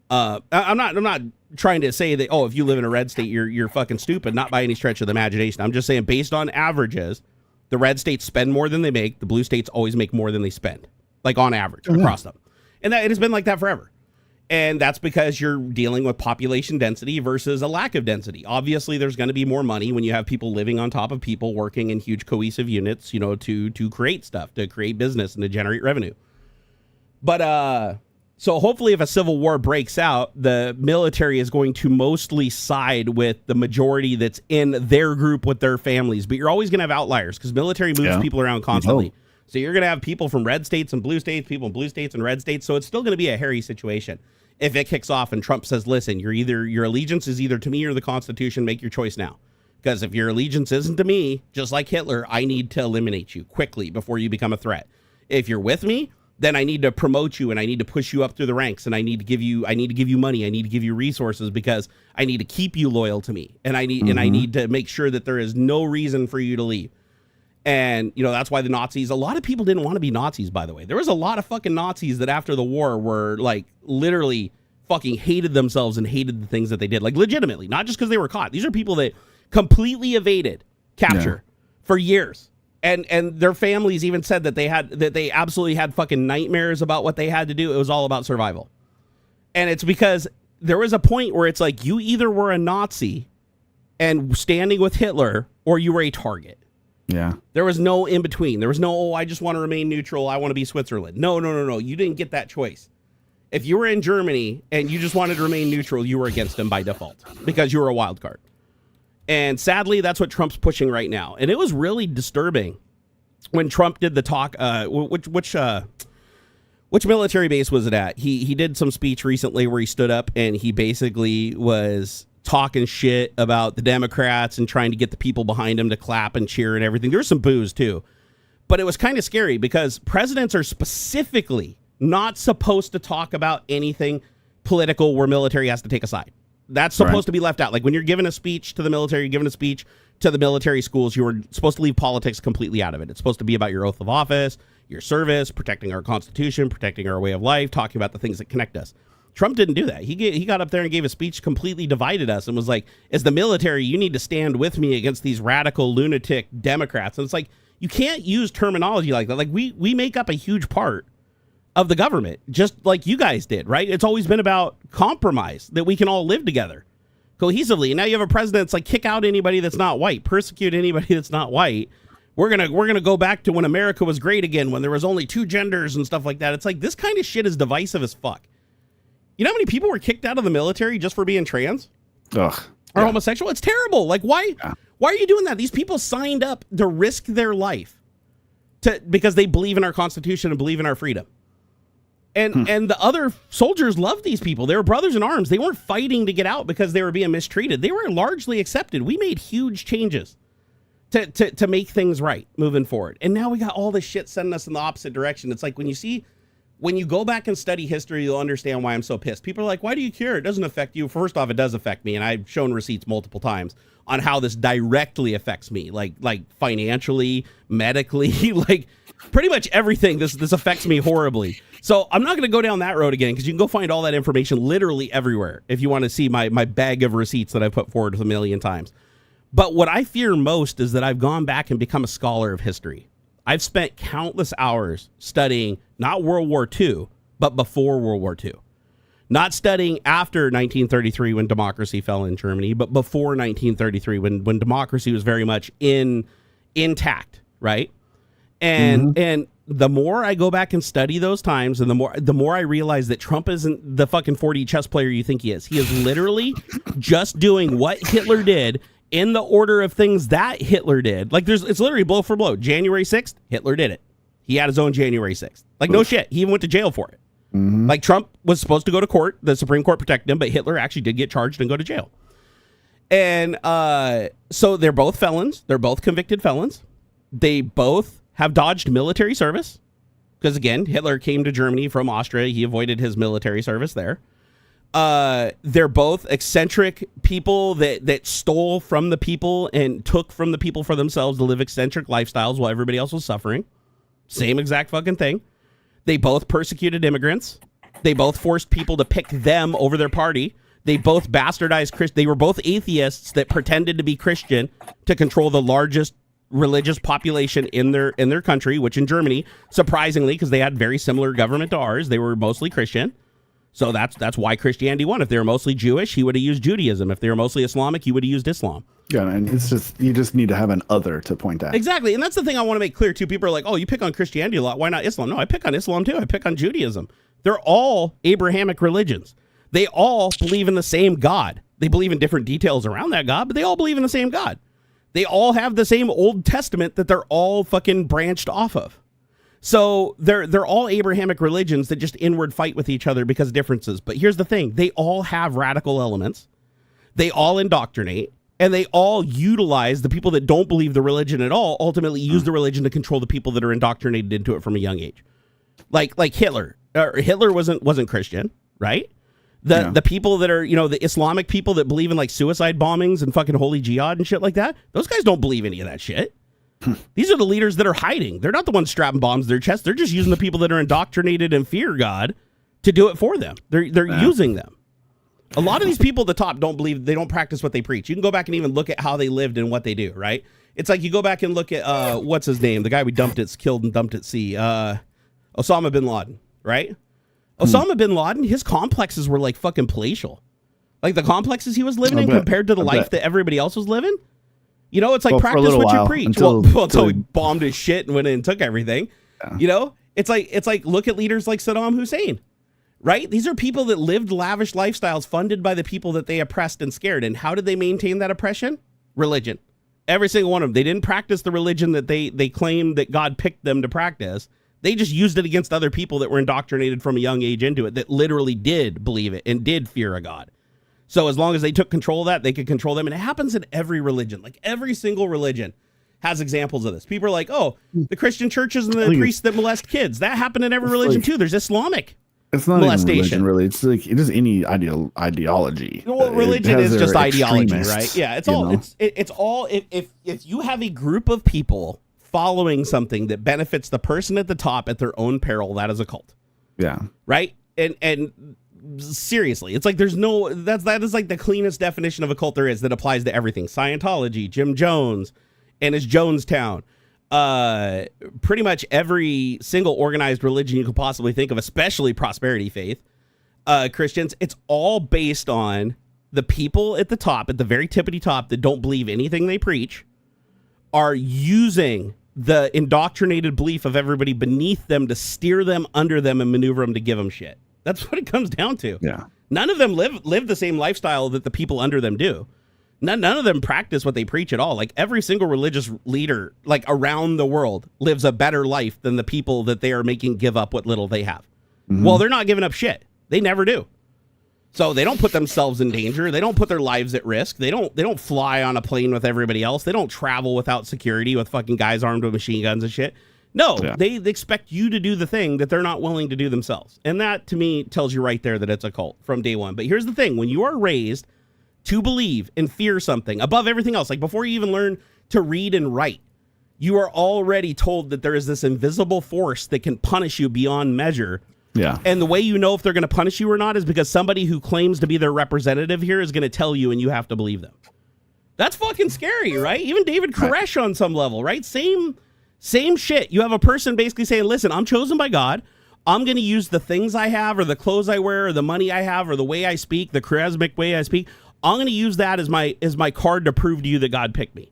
S1: I'm not trying to say that, oh, if you live in a red state, you're fucking stupid, not by any stretch of the imagination. I'm just saying, based on averages, the red states spend more than they make, the blue states always make more than they spend, like on average across them. And that it has been like that forever. And that's because you're dealing with population density versus a lack of density. Obviously, there's going to be more money when you have people living on top of people working in huge cohesive units, you know, to create stuff, to create business and to generate revenue. But so hopefully if a civil war breaks out, the military is going to mostly side with the majority that's in their group with their families. But you're always going to have outliers because military moves people around constantly. So you're going to have people from red states and blue states, people in blue states and red states. So it's still going to be a hairy situation if it kicks off and Trump says, listen, your allegiance is either to me or the Constitution. Make your choice now. Because if your allegiance isn't to me, just like Hitler, I need to eliminate you quickly before you become a threat. If you're with me, then I need to promote you and I need to push you up through the ranks and I need to give you money. I need to give you resources because I need to keep you loyal to me. And I need to make sure that there is no reason for you to leave. And, you know, that's why the Nazis, a lot of people didn't want to be Nazis, by the way. There was a lot of fucking Nazis that after the war were like literally fucking hated themselves and hated the things that they did, like legitimately, not just because they were caught. These are people that completely evaded capture for years. And their families even said that they absolutely had fucking nightmares about what they had to do. It was all about survival. And it's because there was a point where it's like you either were a Nazi and standing with Hitler or you were a target.
S2: Yeah.
S1: There was no in between. There was no, oh, I just want to remain neutral. I want to be Switzerland. No. You didn't get that choice. If you were in Germany and you just wanted to remain neutral, you were against them by default because you were a wild card. And sadly, that's what Trump's pushing right now. And it was really disturbing when Trump did the talk. Which military base was it at? He did some speech recently where he stood up and he basically was talking shit about the Democrats and trying to get the people behind him to clap and cheer and everything. There was some boos too, but it was kind of scary because presidents are specifically not supposed to talk about anything political where military has to take a side. That's supposed to be left out. Like when you're giving a speech to the military, you're giving a speech to the military schools, you were supposed to leave politics completely out of it. It's supposed to be about your oath of office, your service, protecting our Constitution, protecting our way of life, talking about the things that connect us. Trump didn't do that. He got up there and gave a speech, completely divided us, and was like, as the military, you need to stand with me against these radical lunatic Democrats. And it's like, you can't use terminology like that. Like we make up a huge part of the government, just like you guys did, right? It's always been about compromise, that we can all live together cohesively. And now you have a president that's like, kick out anybody that's not white, persecute anybody that's not white. We're gonna go back to when America was great again, when there was only two genders and stuff like that. It's like, this kind of shit is divisive as fuck. You know how many people were kicked out of the military just for being trans? Or homosexual? It's terrible. Like, why are you doing that? These people signed up to risk their life because they believe in our Constitution and believe in our freedom. And the other soldiers loved these people. They were brothers in arms. They weren't fighting to get out because they were being mistreated. They were largely accepted. We made huge changes to make things right moving forward. And now we got all this shit sending us in the opposite direction. It's like when you go back and study history, you'll understand why I'm so pissed. People are like, why do you care? It doesn't affect you. First off, it does affect me. And I've shown receipts multiple times on how this directly affects me, like financially, medically, like pretty much everything. This affects me horribly. So I'm not going to go down that road again, because you can go find all that information literally everywhere if you want to see my bag of receipts that I've put forward a million times. But what I fear most is that I've gone back and become a scholar of history. I've spent countless hours studying not World War II, but before World War II. Not studying after 1933 when democracy fell in Germany, but before 1933 when democracy was very much intact, right? And the more I go back and study those times, and the more I realize that Trump isn't the fucking 4D chess player you think he is. He is literally just doing what Hitler did in the order of things that Hitler did. Like it's literally blow for blow. January 6th, Hitler did it. He had his own January 6th. Like no shit. He even went to jail for it. Like Trump was supposed to go to court. The Supreme Court protected him, but Hitler actually did get charged and go to jail. And so they're both felons. They're both convicted felons. They both have dodged military service. Because, again, Hitler came to Germany from Austria. He avoided his military service there. They're both eccentric people that stole from the people and took from the people for themselves to live eccentric lifestyles while everybody else was suffering. Same exact fucking thing. They both persecuted immigrants. They both forced people to pick them over their party. They both bastardized They were both atheists that pretended to be Christian to control the largest religious population in their country, which in Germany, surprisingly, because they had very similar government to ours, they were mostly Christian. So that's why Christianity won. If they were mostly Jewish, he would have used Judaism. If they were mostly Islamic, he would have used Islam.
S2: Yeah, and it's just, you just need to have an other to point at.
S1: Exactly, and that's the thing I want to make clear too. People are like, oh, you pick on Christianity a lot. Why not Islam? No, I pick on Islam too. I pick on Judaism. They're all Abrahamic religions. They all believe in the same God. They believe in different details around that God, but they all believe in the same God. They all have the same Old Testament that they're all fucking branched off of. So they're all Abrahamic religions that just inward fight with each other because of differences. But here's the thing. They all have radical elements. They all indoctrinate. And they all utilize the people that don't believe the religion at all, ultimately use the religion to control the people that are indoctrinated into it from a young age. Like Hitler. Hitler wasn't Christian, right? The people that are, the Islamic people that believe in like suicide bombings and fucking holy jihad and shit like that, those guys don't believe any of that shit. These are the leaders that are hiding. They're not the ones strapping bombs to their chest. They're just using the people that are indoctrinated and fear God to do it for them. They're using them. A lot of these people at the top don't believe, they don't practice what they preach. You can go back and even look at how they lived and what they do, right? It's like you go back and look at, what's his name? The guy we killed and dumped at sea. Osama bin Laden, right? Osama bin Laden, his complexes were like fucking palatial. Like the complexes he was living in compared to the life that everybody else was living. It's like practice what you preach. Until he bombed his shit and went in and took everything. Yeah. It's like look at leaders like Saddam Hussein, right? These are people that lived lavish lifestyles funded by the people that they oppressed and scared. And how did they maintain that oppression? Religion. Every single one of them. They didn't practice the religion that they claimed that God picked them to practice. They just used it against other people that were indoctrinated from a young age into it, that literally did believe it and did fear a God. So as long as they took control of that, they could control them. And it happens in every religion. Like every single religion has examples of this. People are like, oh, the Christian churches and the priests that molest kids. That happened in every religion too. There's Islamic molestation.
S2: Even religion, really. It's like it is any ideology.
S1: Well, religion is just ideology, right? Yeah, it's all. It's all. If you have a group of people following something that benefits the person at the top at their own peril, that is a cult.
S2: Yeah.
S1: Right. And seriously, it's like there's no that is like the cleanest definition of a cult there is that applies to everything. Scientology, Jim Jones and his Jonestown, pretty much every single organized religion you could possibly think of, especially prosperity faith, Christians. It's all based on the people at the top, at the very tippity top, that don't believe anything they preach, are using the indoctrinated belief of everybody beneath them to steer them, under them, and maneuver them to give them shit. That's what it comes down to.
S2: Yeah.
S1: None of them live the same lifestyle that the people under them do. None of them practice what they preach at all. Like every single religious leader, like around the world, lives a better life than the people that they are making give up what little they have. Mm-hmm. Well, they're not giving up shit. They never do. So they don't put themselves in danger. They don't put their lives at risk. They don't fly on a plane with everybody else. They don't travel without security with fucking guys armed with machine guns and shit. No, they expect you to do the thing that they're not willing to do themselves. And that, to me, tells you right there that it's a cult from day one. But here's the thing. When you are raised to believe and fear something above everything else, like before you even learn to read and write, you are already told that there is this invisible force that can punish you beyond measure.
S2: Yeah.
S1: And the way you know if they're going to punish you or not is because somebody who claims to be their representative here is going to tell you, and you have to believe them. That's fucking scary, right? Even David Koresh on some level, right? Same shit. You have a person basically saying, listen, I'm chosen by God. I'm going to use the things I have or the clothes I wear or the money I have or the way I speak, the charismatic way I speak. I'm going to use that as my card to prove to you that God picked me.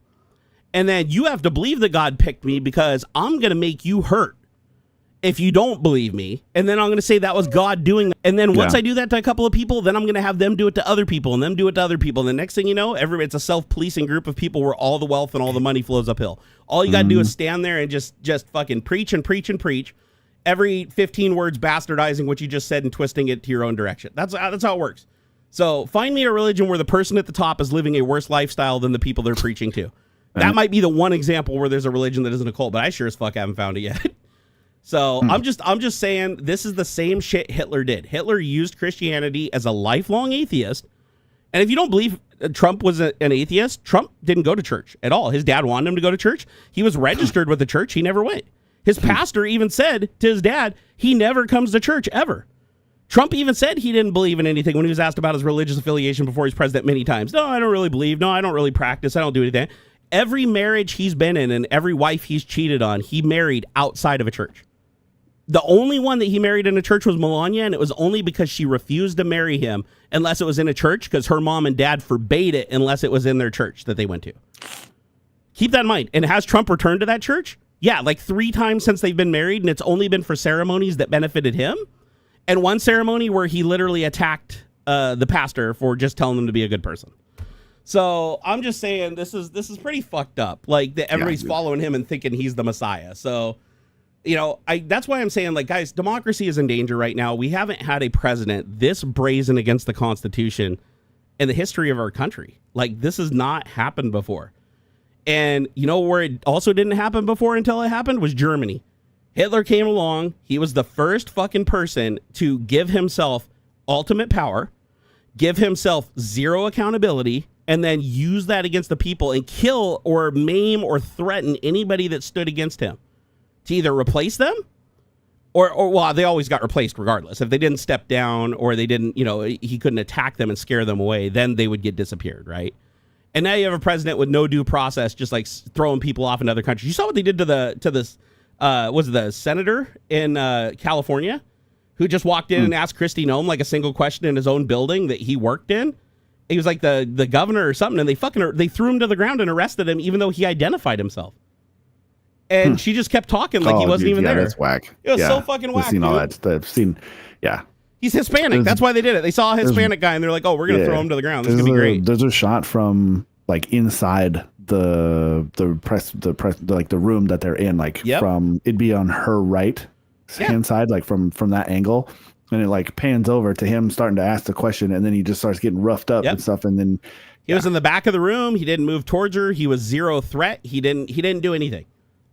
S1: And then you have to believe that God picked me because I'm going to make you hurt if you don't believe me. And then I'm going to say that was God doing that. And then once I do that to a couple of people, then I'm going to have them do it to other people and them do it to other people. And the next thing you know, it's a self-policing group of people where all the wealth and all the money flows uphill. All you got to do is stand there and just fucking preach and preach and preach. every 15 words bastardizing what you just said and twisting it to your own direction. That's how it works. So find me a religion where the person at the top is living a worse lifestyle than the people they're preaching to. That might be the one example where there's a religion that isn't a cult, but I sure as fuck haven't found it yet. So I'm just saying this is the same shit Hitler did. Hitler used Christianity as a lifelong atheist. And if you don't believe Trump was an atheist, Trump didn't go to church at all. His dad wanted him to go to church. He was registered with the church. He never went. His pastor even said to his dad, he never comes to church ever. Trump even said he didn't believe in anything when he was asked about his religious affiliation before he's president many times. No, I don't really believe. No, I don't really practice. I don't do anything. Every marriage he's been in and every wife he's cheated on, he married outside of a church. The only one that he married in a church was Melania, and it was only because she refused to marry him unless it was in a church, because her mom and dad forbade it unless it was in their church that they went to. Keep that in mind. And has Trump returned to that church? Yeah, like 3 times since they've been married, and it's only been for ceremonies that benefited him. And one ceremony where he literally attacked the pastor for just telling them to be a good person. So I'm just saying this is pretty fucked up. Like everybody's following him and thinking he's the Messiah. So, you know, that's why I'm saying, like, guys, democracy is in danger right now. We haven't had a president this brazen against the Constitution in the history of our country. Like, this has not happened before. And you know where it also didn't happen before until it happened was Germany. Hitler came along. He was the first fucking person to give himself ultimate power, give himself zero accountability, and then use that against the people and kill or maim or threaten anybody that stood against him to either replace them or well, they always got replaced regardless. If they didn't step down or they didn't, you know, he couldn't attack them and scare them away, then they would get disappeared, right? And now you have a president with no due process, just like throwing people off in other countries. You saw what they did to this was it the senator in California who just walked in and asked Kristi Noem like a single question in his own building that he worked in. He was like the governor or something, and they threw him to the ground and arrested him, even though he identified himself. And she just kept talking like he wasn't even there.
S2: That's whack.
S1: It was so fucking whack.
S2: I've seen all that. I've seen, yeah.
S1: He's Hispanic. That's why they did it. They saw a Hispanic guy, and they're like, "Oh, we're gonna throw him to the ground. This is gonna be great."
S2: There's a shot from like inside the room that they're in, like from it'd be on her right hand side, like from that angle. And it like pans over to him starting to ask the question, and then he just starts getting roughed up and stuff. And then
S1: he was in the back of the room. He didn't move towards her. He was zero threat. He didn't do anything.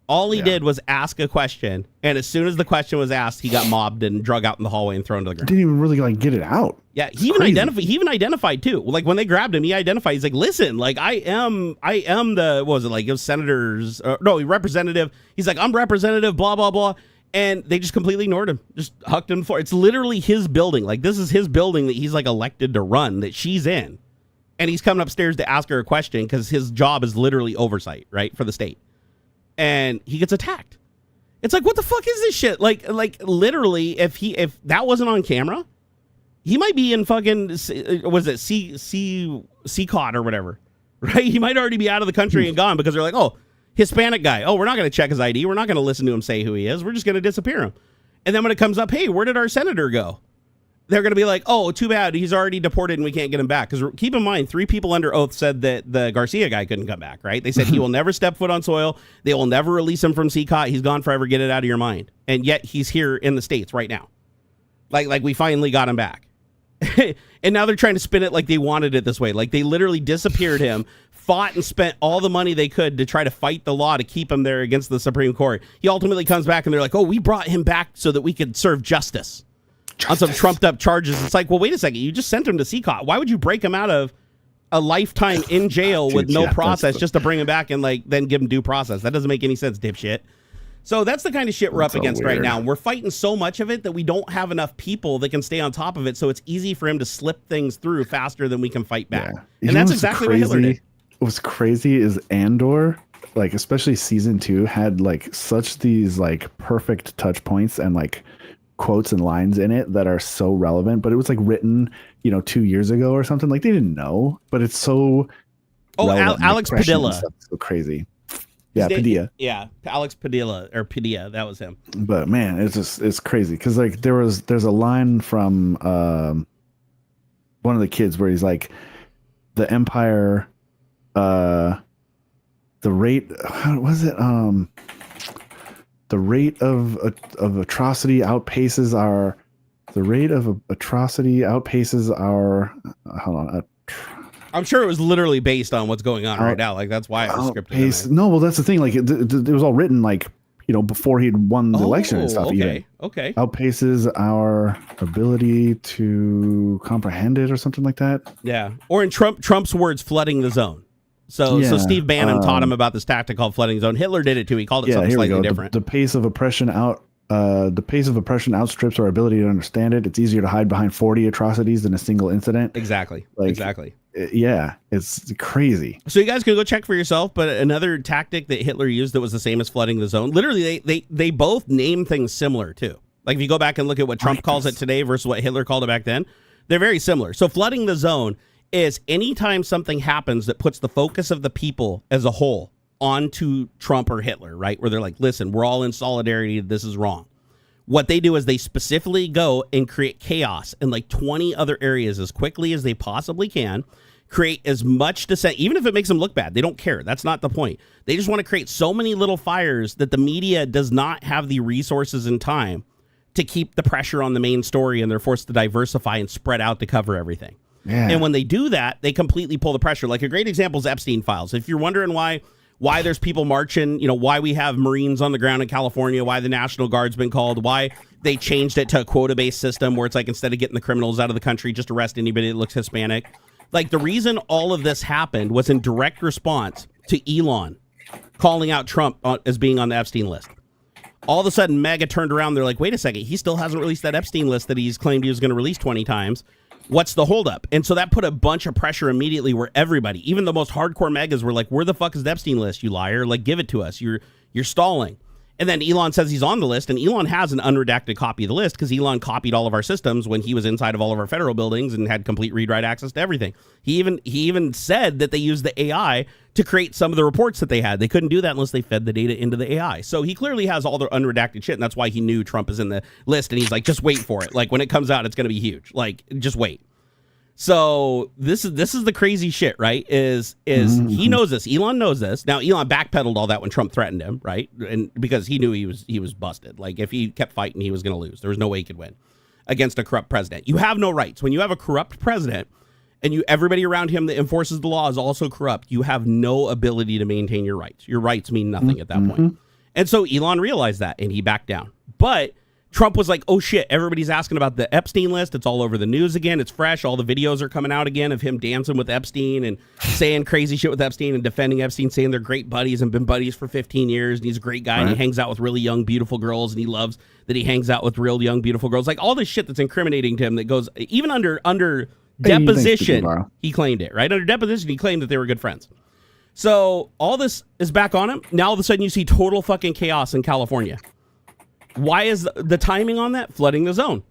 S1: All he did was ask a question, and as soon as the question was asked, he got mobbed and drug out in the hallway and thrown to the ground.
S2: Didn't even really like get it out.
S1: Yeah, he even identified too. Like when they grabbed him, he identified. He's like, "Listen, like I am the what was it like? It was senators. Representative. He's like, I'm representative. Blah blah blah." And they just completely ignored him, just hucked him for. It's literally his building. Like this is his building that he's like elected to run, that she's in, and he's coming upstairs to ask her a question because his job is literally oversight, right, for the state. And he gets attacked. It's like, what the fuck is this shit? Like literally, if that wasn't on camera, he might be in fucking was it CCOT or whatever, right? He might already be out of the country and gone because they're like, oh, Hispanic guy. Oh, we're not going to check his ID. We're not going to listen to him say who he is. We're just going to disappear him. And then when it comes up, hey, where did our senator go? They're going to be like, oh, too bad. He's already deported and we can't get him back. Because keep in mind, 3 people under oath said that the Garcia guy couldn't come back, right? They said he will never step foot on soil. They will never release him from CCOT. He's gone forever. Get it out of your mind. And yet he's here in the States right now. Like we finally got him back. And now they're trying to spin it like they wanted it this way. Like they literally disappeared him, fought and spent all the money they could to try to fight the law to keep him there against the Supreme Court. He ultimately comes back and they're like, oh, we brought him back so that we could serve justice on some trumped up charges. It's like, well, wait a second. You just sent him to CCOT. Why would you break him out of a lifetime in jail with no process just to bring him back and like then give him due process? That doesn't make any sense, dipshit. So that's the kind of shit we're up against right now. We're fighting so much of it that we don't have enough people that can stay on top of it. So it's easy for him to slip things through faster than we can fight back. Yeah. And that's exactly what Hitler did.
S2: What's crazy is Andor, like especially season 2, had like such these like perfect touch points and like quotes and lines in it that are so relevant, but it was like written, 2 years ago or something. Like they didn't know, but it's so.
S1: Oh, Alex Padilla.
S2: So crazy. Yeah, Padilla.
S1: Yeah, Alex Padilla or Padilla. That was him.
S2: But man, it's crazy because like there's a line from one of the kids where he's like, the Empire, the rate. What was it? the rate of atrocity outpaces our. The rate of atrocity outpaces our. Hold on.
S1: I'm sure it was literally based on what's going on right now. Like that's why it was scripted.
S2: No, well, that's the thing. Like it was all written like before he'd won the election and stuff.
S1: Okay.
S2: Outpaces our ability to comprehend it or something like that.
S1: Yeah. Or in Trump's words, flooding the zone. So Steve Bannon taught him about this tactic called flooding the zone. Hitler did it too. He called it something slightly different.
S2: The pace of oppression outstrips our ability to understand it. It's easier to hide behind 40 atrocities than a single incident.
S1: Exactly.
S2: Yeah, it's crazy.
S1: So you guys can go check for yourself. But another tactic that Hitler used that was the same as flooding the zone. Literally, they both name things similar too. Like if you go back and look at what Trump calls it today versus what Hitler called it back then, they're very similar. So flooding the zone is anytime something happens that puts the focus of the people as a whole onto Trump or Hitler, right? Where they're like, listen, we're all in solidarity. This is wrong. What they do is they specifically go and create chaos in like 20 other areas as quickly as they possibly can, create as much dissent, even if it makes them look bad. They don't care. That's not the point. They just want to create so many little fires that the media does not have the resources and time to keep the pressure on the main story, and they're forced to diversify and spread out to cover everything. Yeah. And when they do that, they completely pull the pressure. Like a great example is Epstein files. If you're wondering why there's people marching, why we have Marines on the ground in California, why the National Guard's been called, why they changed it to a quota-based system where it's like instead of getting the criminals out of the country, just arrest anybody that looks Hispanic. Like the reason all of this happened was in direct response to Elon calling out Trump as being on the Epstein list. All of a sudden, MAGA turned around. They're like, wait a second, he still hasn't released that Epstein list that he's claimed he was going to release 20 times. What's the holdup? And so that put a bunch of pressure immediately where everybody, even the most hardcore megas, were like, where the fuck is the Epstein list, you liar? Like, give it to us. You're stalling. And then Elon says he's on the list, and Elon has an unredacted copy of the list because Elon copied all of our systems when he was inside of all of our federal buildings and had complete read-write access to everything. He even said that they used the AI to create some of the reports that they had. They couldn't do that unless they fed the data into the AI. So he clearly has all the unredacted shit, and that's why he knew Trump is in the list, and he's like, just wait for it. Like, when it comes out, it's going to be huge. Like, just wait. So this is the crazy shit, right? Is he knows this. Elon knows this. Now Elon backpedaled all that when Trump threatened him, right? And because he knew he was busted. Like if he kept fighting, he was going to lose. There was no way he could win against a corrupt president. You have no rights. When you have a corrupt president and everybody around him that enforces the law is also corrupt, you have no ability to maintain your rights. Your rights mean nothing at that point. And so Elon realized that and he backed down. But Trump was like, oh shit, everybody's asking about the Epstein list. It's all over the news again. It's fresh. All the videos are coming out again of him dancing with Epstein and saying crazy shit with Epstein and defending Epstein, saying they're great buddies and been buddies for 15 years. And he's a great guy and he hangs out with really young, beautiful girls. And he loves that he hangs out with real young, beautiful girls. Like all this shit that's incriminating to him that goes even under deposition. He claimed it, right? Under deposition, he claimed that they were good friends. So all this is back on him. Now all of a sudden you see total fucking chaos in California. Why is the timing on that? Flooding the zone,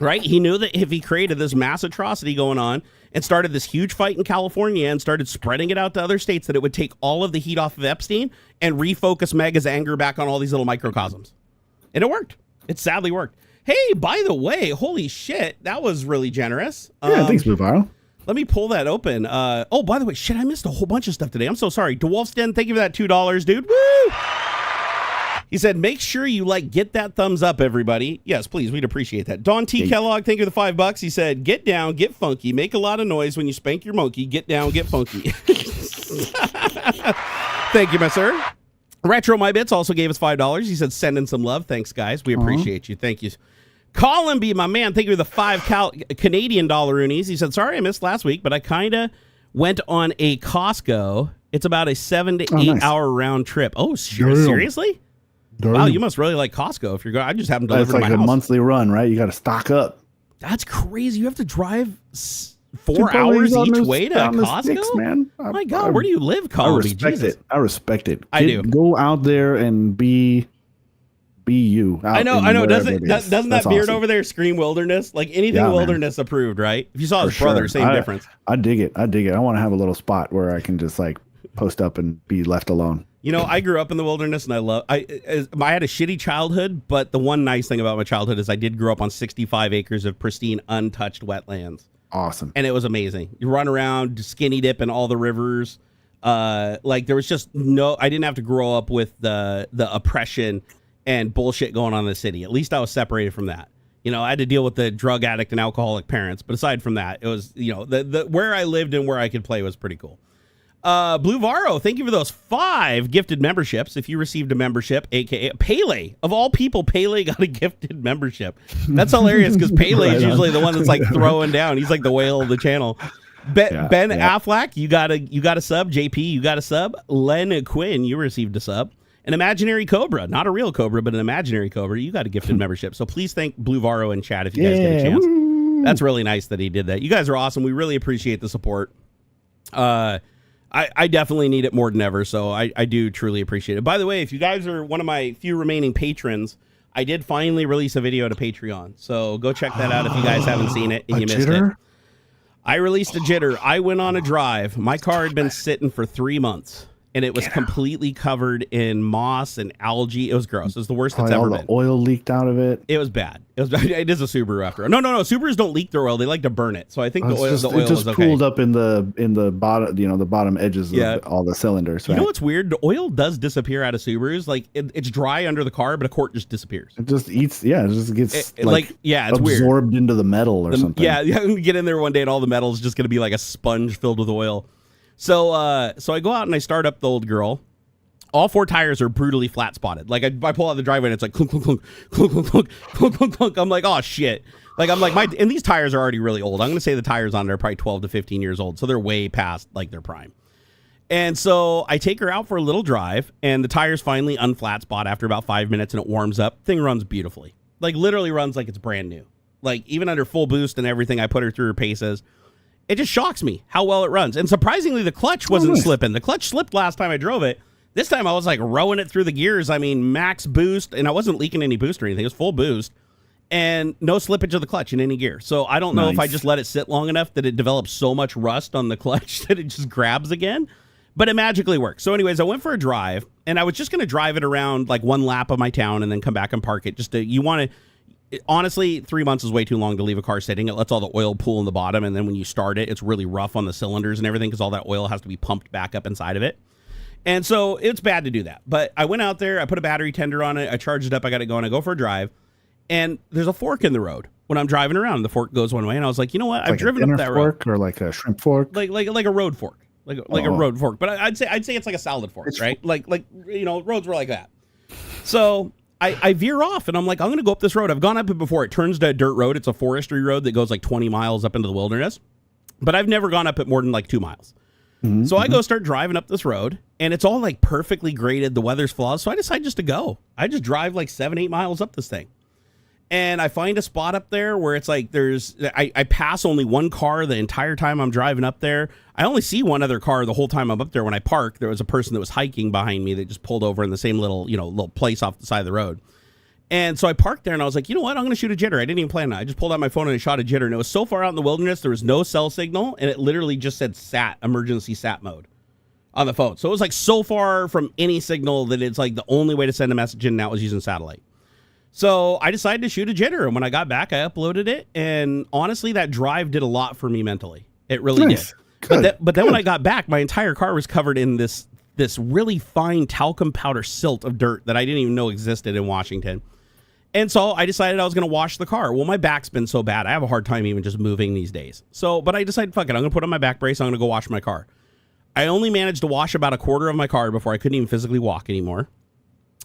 S1: right? He knew that if he created this mass atrocity going on and started this huge fight in California and started spreading it out to other states, that it would take all of the heat off of Epstein and refocus MAGA's anger back on all these little microcosms. And it worked. It sadly worked. Hey, by the way, holy shit, that was really generous.
S2: Yeah, thanks, Blue Viral.
S1: Let me pull that open. Oh, by the way, shit, I missed a whole bunch of stuff today. I'm so sorry. DeWolfsden, thank you for that $2, dude. Woo! He said, make sure you get that thumbs up, everybody. Yes, please. We'd appreciate that. Don T. Kellogg, thank you for the $5. He said, get down, get funky, make a lot of noise when you spank your monkey. Get down, get funky. Thank you, my sir. Retro My Bits also gave us $5. He said, send in some love. Thanks, guys. We appreciate you. Thank you. Colin B., my man, thank you for the $5 Canadian dollaroonies. He said, sorry I missed last week, but I kind of went on a Costco. It's about a 7 to 8 hour round trip. Oh, seriously? Wow, you must really like Costco if you're going. I just haven't delivered to my house. It's like a
S2: monthly run, right? You got to stock up.
S1: That's crazy. You have to drive 4 hours each way to Costco?
S2: Sticks, man.
S1: Oh my God, where do you live, Colby?
S2: I respect it.
S1: I do.
S2: Go out there and be you.
S1: I know. Doesn't that beard over there scream wilderness? Like anything wilderness approved, right? If you saw his brother, same difference.
S2: I dig it. I want to have a little spot where I can just post up and be left alone.
S1: You know, I grew up in the wilderness, and I had a shitty childhood, but the one nice thing about my childhood is I did grow up on 65 acres of pristine, untouched wetlands.
S2: Awesome.
S1: And it was amazing. You run around, skinny dip in all the rivers. There was just I didn't have to grow up with the oppression and bullshit going on in the city. At least I was separated from that. You know, I had to deal with the drug addict and alcoholic parents, but aside from that, it was, you know, the where I lived and where I could play was pretty cool. Blue Varo, thank you for those 5 gifted memberships. If you received a membership, aka Pele, of all people, Pele got a gifted membership. That's hilarious because Pele is usually the one that's like throwing down. He's like the whale of the channel. Ben Affleck, you got a sub. JP, you got a sub. Len Quinn, you received a sub. An imaginary cobra, not a real cobra, but an imaginary cobra. You got a gifted membership. So please thank Blue Varo in chat if you guys get a chance. Woo. That's really nice that he did that. You guys are awesome. We really appreciate the support. I definitely need it more than ever, so I do truly appreciate it. By the way, if you guys are one of my few remaining patrons, I did finally release a video to Patreon, so go check that out if you guys haven't seen it and you missed it. I released a jitter. I went on a drive. My car had been sitting for 3 months, and it was completely covered in moss and algae. It was gross. It was the worst it's ever been.
S2: All the oil leaked out of it.
S1: It was bad. It is a Subaru after all. No. Subarus don't leak their oil. They like to burn it. So I think the oil was okay.
S2: It just pooled up in the bottom, you know, the bottom edges of all the cylinders. Right?
S1: You know what's weird? The oil does disappear out of Subarus. Like it's dry under the car, but a quart just disappears.
S2: It just eats. Yeah, it just gets
S1: it's
S2: absorbed
S1: weird.
S2: Into the metal or something.
S1: Yeah, you get in there one day and all the metal is just going to be like a sponge filled with oil. So I go out and I start up the old girl. All 4 tires are brutally flat spotted. Like I pull out the driveway and it's like clunk, clunk, clunk, clunk, clunk, clunk, clunk, clunk, clunk. I'm like, oh shit. Like I'm like and these tires are already really old. I'm gonna say the tires on there are probably 12 to 15 years old, so they're way past like their prime. And so I take her out for a little drive, and the tires finally unflat spot after about 5 minutes, and it warms up. Thing runs beautifully. Like literally runs like it's brand new. Like even under full boost and everything, I put her through her paces. It just shocks me how well it runs. And surprisingly, the clutch wasn't slipping. The clutch slipped last time I drove it. This time I was like rowing it through the gears. I mean, max boost, and I wasn't leaking any boost or anything. It was full boost and no slippage of the clutch in any gear. So I don't know if I just let it sit long enough that it develops so much rust on the clutch that it just grabs again, but it magically works. So anyways, I went for a drive, and I was just going to drive it around like one lap of my town and then come back and park it. Honestly, 3 months is way too long to leave a car sitting. It lets all the oil pool in the bottom, and then when you start it, it's really rough on the cylinders and everything because all that oil has to be pumped back up inside of it. And so it's bad to do that. But I went out there, I put a battery tender on it, I charged it up, I got it going, I go for a drive, and there's a fork in the road. When I'm driving around, the fork goes one way, and I was like, you know what? I've driven up that road.
S2: Or like a shrimp fork?
S1: Like a road fork. Like a road fork. But I'd say it's like a salad fork, right? Like you know, roads were like that. So I veer off, and I'm like, I'm going to go up this road. I've gone up it before. It turns to a dirt road. It's a forestry road that goes like 20 miles up into the wilderness. But I've never gone up it more than like 2 miles. So I go start driving up this road, and it's all like perfectly graded. The weather's flawless. So I decide just to go. I just drive like 7-8 miles up this thing. And I find a spot up there where it's like I pass only one car the entire time I'm driving up there. I only see one other car the whole time I'm up there. When I park, there was a person that was hiking behind me that just pulled over in the same little place off the side of the road. And so I parked there, and I was like, you know what? I'm going to shoot a jitter. I didn't even plan on it. I just pulled out my phone and I shot a jitter. And it was so far out in the wilderness, there was no cell signal, and it literally just said emergency sat mode on the phone. So it was like so far from any signal that it's like the only way to send a message in now was using satellite. So I decided to shoot a jitter, and when I got back, I uploaded it, and honestly, that drive did a lot for me mentally. It really did. But then when I got back, my entire car was covered in this really fine talcum powder silt of dirt that I didn't even know existed in Washington. And so I decided I was going to wash the car. Well, my back's been so bad, I have a hard time even just moving these days. But I decided, fuck it, I'm going to put on my back brace, I'm going to go wash my car. I only managed to wash about a quarter of my car before I couldn't even physically walk anymore.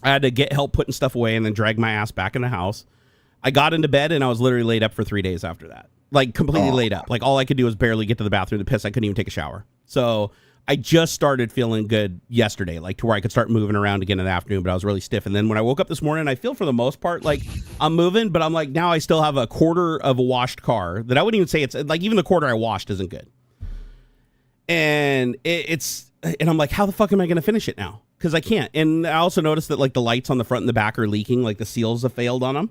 S1: I had to get help putting stuff away and then drag my ass back in the house. I got into bed, and I was literally laid up for 3 days after that. Like, completely laid up. Like, all I could do was barely get to the bathroom to piss. I couldn't even take a shower. So I just started feeling good yesterday, like to where I could start moving around again in the afternoon, but I was really stiff. And then when I woke up this morning, I feel for the most part like I'm moving, but I'm like, now I still have a quarter of a washed car that I wouldn't even say it's like, even the quarter I washed isn't good. And and I'm like, how the fuck am I going to finish it now? Because I can't. And I also noticed that like the lights on the front and the back are leaking, like the seals have failed on them.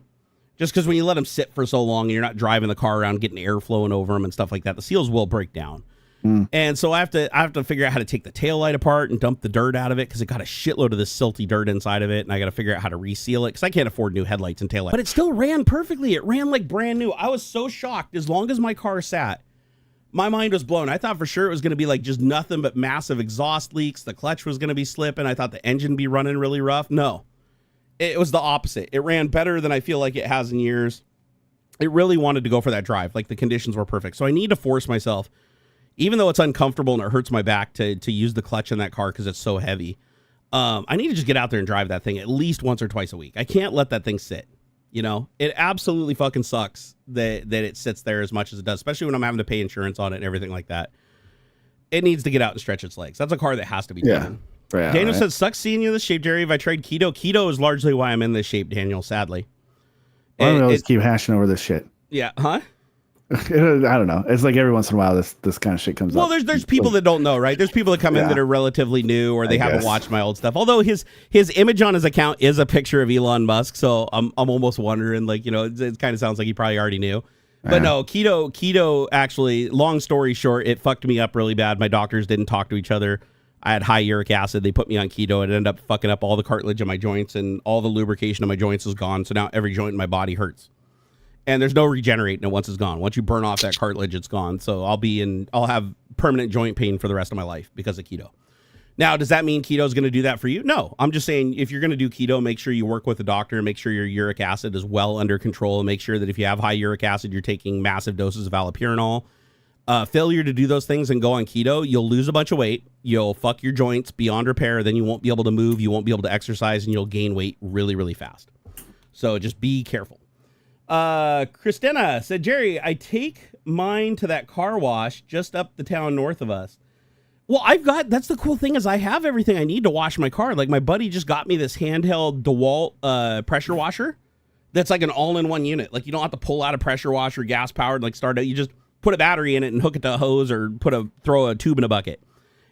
S1: Just because when you let them sit for so long and you're not driving the car around, getting air flowing over them and stuff like that, the seals will break down. And so I have to figure out how to take the taillight apart and dump the dirt out of it because it got a shitload of this silty dirt inside of it, and I got to figure out how to reseal it because I can't afford new headlights and taillights. But it still ran perfectly. It ran like brand new. I was so shocked. As long as my car sat, my mind was blown. I thought for sure it was going to be like just nothing but massive exhaust leaks. The clutch was going to be slipping. I thought the engine be running really rough. No. It was the opposite. It ran better than I feel like it has in years. It really wanted to go for that drive. Like the conditions were perfect. So I need to force myself, even though it's uncomfortable and it hurts my back to use the clutch in that car because it's so heavy. I need to just get out there and drive that thing at least once or twice a week. I can't let that thing sit. You know, it absolutely fucking sucks that it sits there as much as it does, especially when I'm having to pay insurance on it and everything like that. It needs to get out and stretch its legs. That's a car that has to be done.
S2: Yeah,
S1: Daniel says, sucks seeing you in this shape, Jerry. If I tried keto, keto is largely why I'm in this shape, Daniel, sadly.
S2: I always keep hashing over this shit.
S1: Yeah, huh?
S2: I don't know. It's like every once in a while this kind of shit comes up.
S1: Well, there's people that don't know, right? There's people that come in that are relatively new or they haven't watched my old stuff. Although his image on his account is a picture of Elon Musk, so I'm almost wondering, like, you know, it kind of sounds like he probably already knew. But no, keto actually, long story short, it fucked me up really bad. My doctors didn't talk to each other. I had high uric acid. They put me on keto. It ended up fucking up all the cartilage in my joints, and all the lubrication of my joints is gone. So now every joint in my body hurts. And there's no regenerating it once it's gone. Once you burn off that cartilage, it's gone. So I'll have permanent joint pain for the rest of my life because of keto. Now, does that mean keto is going to do that for you? No. I'm just saying, if you're going to do keto, make sure you work with a doctor and make sure your uric acid is well under control, and make sure that if you have high uric acid, you're taking massive doses of allopurinol. Failure to do those things and go on keto, you'll lose a bunch of weight. You'll fuck your joints beyond repair. Then you won't be able to move. You won't be able to exercise, and you'll gain weight really, really fast. So just be careful. Christina said, Jerry, I take mine to that car wash just up the town north of us. Well, that's the cool thing is I have everything I need to wash my car. Like my buddy just got me this handheld DeWalt pressure washer. That's like an all-in-one unit. Like you don't have to pull out a pressure washer, gas powered, like start it. You just put a battery in it and hook it to a hose or throw a tube in a bucket.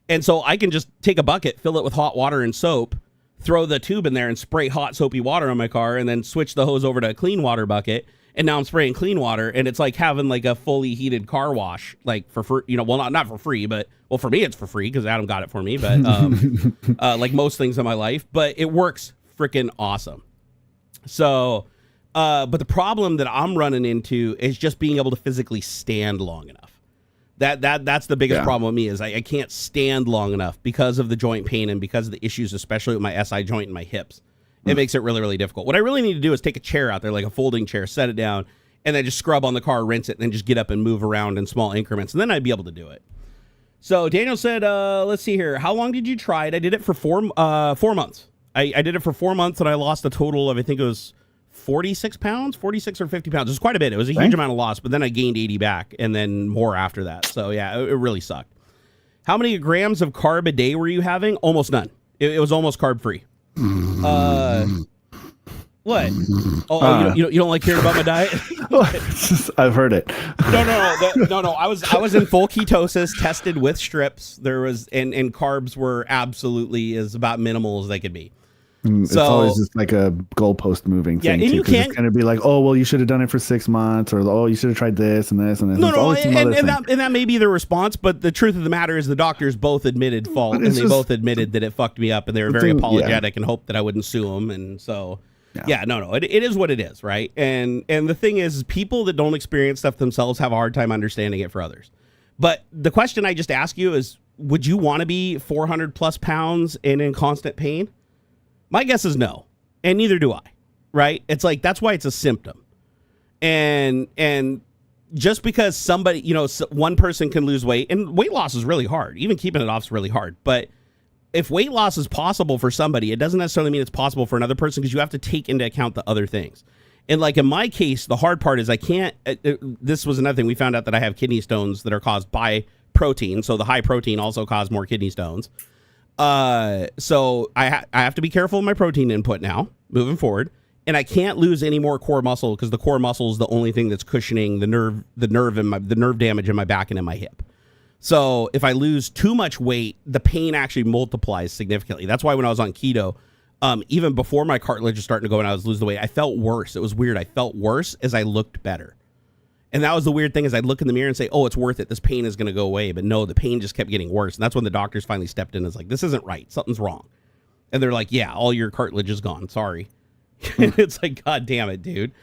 S1: And so I can just take a bucket, fill it with hot water and soap, throw the tube in there and spray hot soapy water on my car, and then switch the hose over to a clean water bucket. And now I'm spraying clean water, and it's like having like a fully heated car wash, like for free, you know, well, not for free, but well, for me, it's for free because Adam got it for me, but like most things in my life, but it works freaking awesome. So, but the problem that I'm running into is just being able to physically stand long enough. That's the biggest problem with me is I can't stand long enough because of the joint pain and because of the issues, especially with my SI joint and my hips. It makes it really, really difficult. What I really need to do is take a chair out there, like a folding chair, set it down, and then just scrub on the car, rinse it, and then just get up and move around in small increments, and then I'd be able to do it. So Daniel said, let's see here. How long did you try it? I did it for 4 months. I did it for 4 months, and I lost a total of, I think it was 46 pounds, 46 or 50 pounds. It was quite a bit. It was a huge amount of loss, but then I gained 80 back, and then more after that. So, yeah, it really sucked. How many grams of carb a day were you having? Almost none. It was almost carb-free. What? You don't like hearing about my diet?
S2: I've heard it.
S1: No. I was in full ketosis, tested with strips. There was and carbs were absolutely as about minimal as they could be.
S2: It's always just like a goalpost moving thing.
S1: And
S2: too,
S1: you can't.
S2: It's going to be like, oh well, you should have done it for 6 months, or oh, you should have tried this and this and this.
S1: No, and that may be the response, but the truth of the matter is the doctors both admitted fault, and they both admitted that it fucked me up, and they were very apologetic and hoped that I wouldn't sue them, and so. It is what it is, right? And the thing is, people that don't experience stuff themselves have a hard time understanding it for others. But the question I just ask you is, would you want to be 400 plus pounds and in constant pain? My guess is no, and neither do I, right? It's like, that's why it's a symptom. And just because somebody, one person can lose weight, and weight loss is really hard. Even keeping it off is really hard. But if weight loss is possible for somebody, it doesn't necessarily mean it's possible for another person, because you have to take into account the other things. And like in my case, the hard part is I can't, this was another thing. We found out that I have kidney stones that are caused by protein. So the high protein also caused more kidney stones. So I have to be careful with my protein input now, moving forward. And I can't lose any more core muscle, because the core muscle is the only thing that's cushioning the nerve damage in my back and in my hip. So if I lose too much weight, the pain actually multiplies significantly. That's why when I was on keto, even before my cartilage was starting to go and I was losing the weight, I felt worse. It was weird. I felt worse as I looked better. And that was the weird thing, is I'd look in the mirror and say, oh, it's worth it. This pain is going to go away. But no, the pain just kept getting worse. And that's when the doctors finally stepped in and was like, this isn't right. Something's wrong. And they're like, yeah, all your cartilage is gone. Sorry. And it's like, God damn it, dude.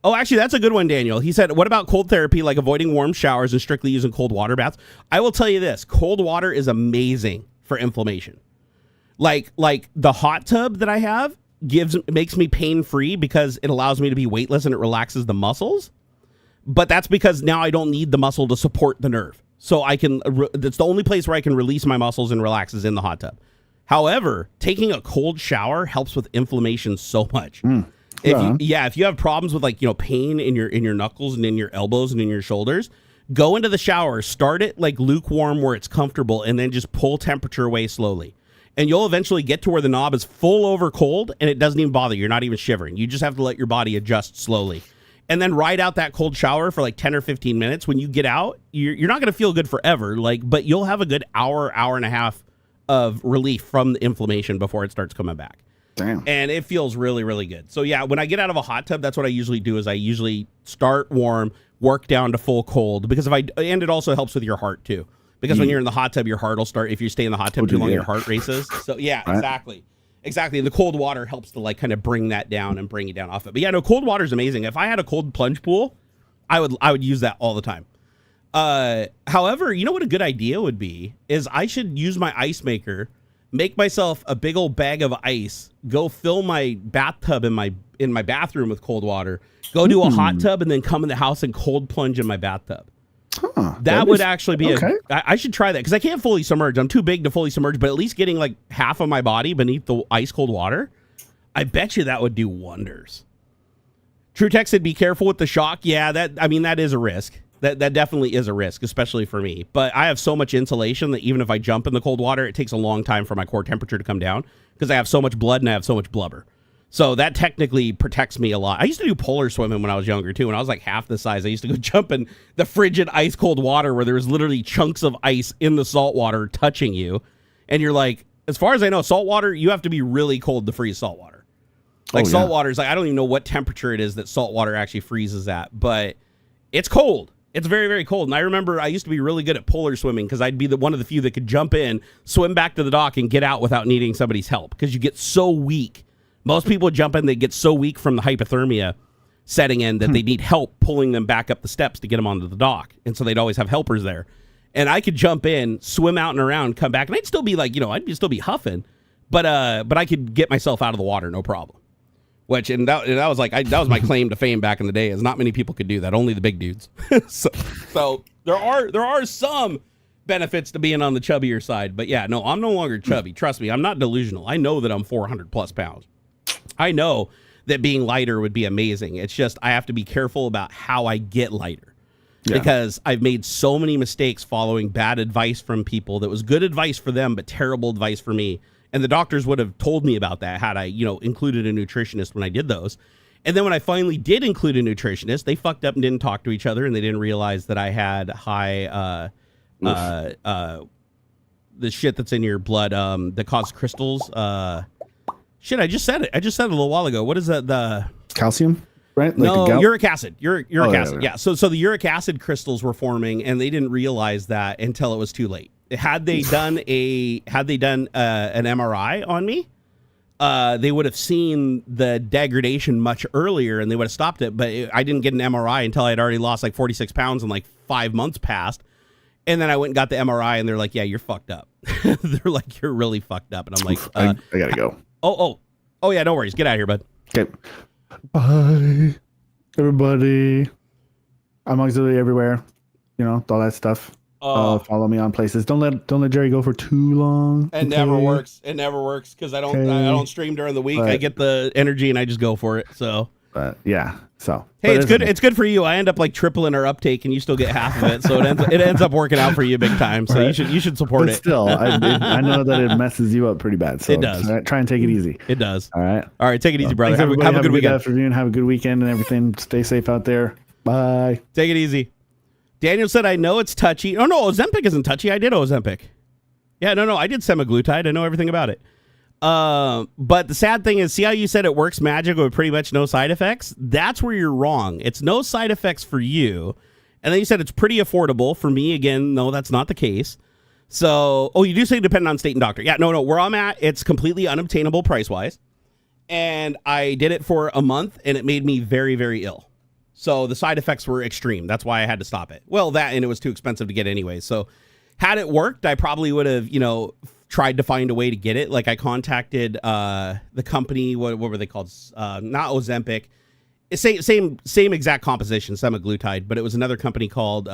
S1: Oh, actually, that's a good one, Daniel. He said, what about cold therapy, like avoiding warm showers and strictly using cold water baths? I will tell you this. Cold water is amazing for inflammation. Like the hot tub that I have, makes me pain free because it allows me to be weightless and it relaxes the muscles. But that's because now I don't need the muscle to support the nerve. So I can, that's the only place where I can release my muscles and relax is in the hot tub. However, taking a cold shower helps with inflammation so much. If you have problems with like, pain in your knuckles and in your elbows and in your shoulders, go into the shower, start it like lukewarm where it's comfortable, and then just pull temperature away slowly. And you'll eventually get to where the knob is full over cold and it doesn't even bother you. You're not even shivering. You just have to let your body adjust slowly. And then ride out that cold shower for like 10 or 15 minutes. When you get out, you're not going to feel good forever, but you'll have a good hour and a half of relief from the inflammation before it starts coming back.
S2: Damn.
S1: And it feels really, really good. So yeah, when I get out of a hot tub, that's what I usually do is I usually start warm, work down to full cold, because and it also helps with your heart too. Because when you're in the hot tub, your heart will start, if you stay in the hot tub too long, your heart races. So yeah, exactly. Exactly. And the cold water helps to like kind of bring that down and bring it down off it. But yeah, no, cold water is amazing. If I had a cold plunge pool, I would use that all the time. However, you know what a good idea would be is I should use my ice maker, make myself a big old bag of ice, go fill my bathtub in my bathroom with cold water, go do a hot tub, and then come in the house and cold plunge in my bathtub. That would actually be I should try that because I can't fully submerge. I'm too big to fully submerge, but at least getting like half of my body beneath the ice cold water, I bet you that would do wonders. True Tech said, be careful with the shock. Yeah, that is a risk. That definitely is a risk, especially for me. But I have so much insulation that even if I jump in the cold water, it takes a long time for my core temperature to come down because I have so much blood and I have so much blubber. So that technically protects me a lot. I used to do polar swimming when I was younger, too. When I was like half the size, I used to go jump in the frigid ice cold water where there was literally chunks of ice in the salt water touching you. And you're like, as far as I know, salt water, you have to be really cold to freeze salt water. Like salt water is like, I don't even know what temperature it is that salt water actually freezes at, but it's cold. It's very, very cold. And I remember I used to be really good at polar swimming because I'd be one of the few that could jump in, swim back to the dock, and get out without needing somebody's help because you get so weak. Most people jump in, they get so weak from the hypothermia setting in that they need help pulling them back up the steps to get them onto the dock. And so they'd always have helpers there. And I could jump in, swim out and around, come back, and I'd still be like, I'd still be huffing, but I could get myself out of the water, no problem. That was my claim to fame back in the day, is not many people could do that, only the big dudes. so there are some benefits to being on the chubbier side, but yeah, no, I'm no longer chubby. Trust me, I'm not delusional. I know that I'm 400 plus pounds. I know that being lighter would be amazing. It's just I have to be careful about how I get lighter because I've made so many mistakes following bad advice from people that was good advice for them, but terrible advice for me. And the doctors would have told me about that had I, included a nutritionist when I did those. And then when I finally did include a nutritionist, they fucked up and didn't talk to each other, and they didn't realize that I had high the shit that's in your blood that causes crystals. Shit, I just said it. I just said it a little while ago. What is that? The
S2: calcium, right?
S1: No, uric acid. Uric acid. Yeah. So the uric acid crystals were forming, and they didn't realize that until it was too late. Had they done an MRI on me, they would have seen the degradation much earlier, and they would have stopped it. But I didn't get an MRI until I had already lost like 46 pounds and like 5 months passed. And then I went and got the MRI, and they're like, "Yeah, you're fucked up." They're like, "You're really fucked up." And I'm like,
S2: I gotta go.
S1: Oh, yeah, no worries. Get out of here, bud.
S2: Okay. Bye, everybody. I'm AuxxZillary everywhere. All that stuff. Follow me on places. Don't let Jerry go for too long.
S1: It never works. It never works because I don't stream during the week. I get the energy and I just go for it. So.
S2: Yeah. So.
S1: Hey, it's good. It's good for you. I end up like tripling our uptake, and you still get half of it. So it ends up working out for you big time. So you should support it.
S2: Still, I know that it messes you up pretty bad. So
S1: it does.
S2: Try and take it easy.
S1: It does.
S2: All right.
S1: Take it easy, brother.
S2: Have a good
S1: weekend.
S2: Afternoon. Have a good weekend and everything. Stay safe out there. Bye.
S1: Take it easy. Daniel said, "I know it's touchy." Oh no, Ozempic isn't touchy. I did Ozempic. Yeah, no, I did semaglutide. I know everything about it. But the sad thing is, see how you said it works magic with pretty much no side effects? That's where you're wrong. It's no side effects for you. And then you said it's pretty affordable. For me, again, no, that's not the case. So, you do say dependent on state and doctor. Yeah, no, where I'm at, it's completely unobtainable price-wise. And I did it for a month, and it made me very, very ill. So the side effects were extreme. That's why I had to stop it. Well, that, and it was too expensive to get anyway. So had it worked, I probably would have, tried to find a way to get it. Like I contacted the company, what were they called? Not Ozempic. Same exact composition, semaglutide, but it was another company called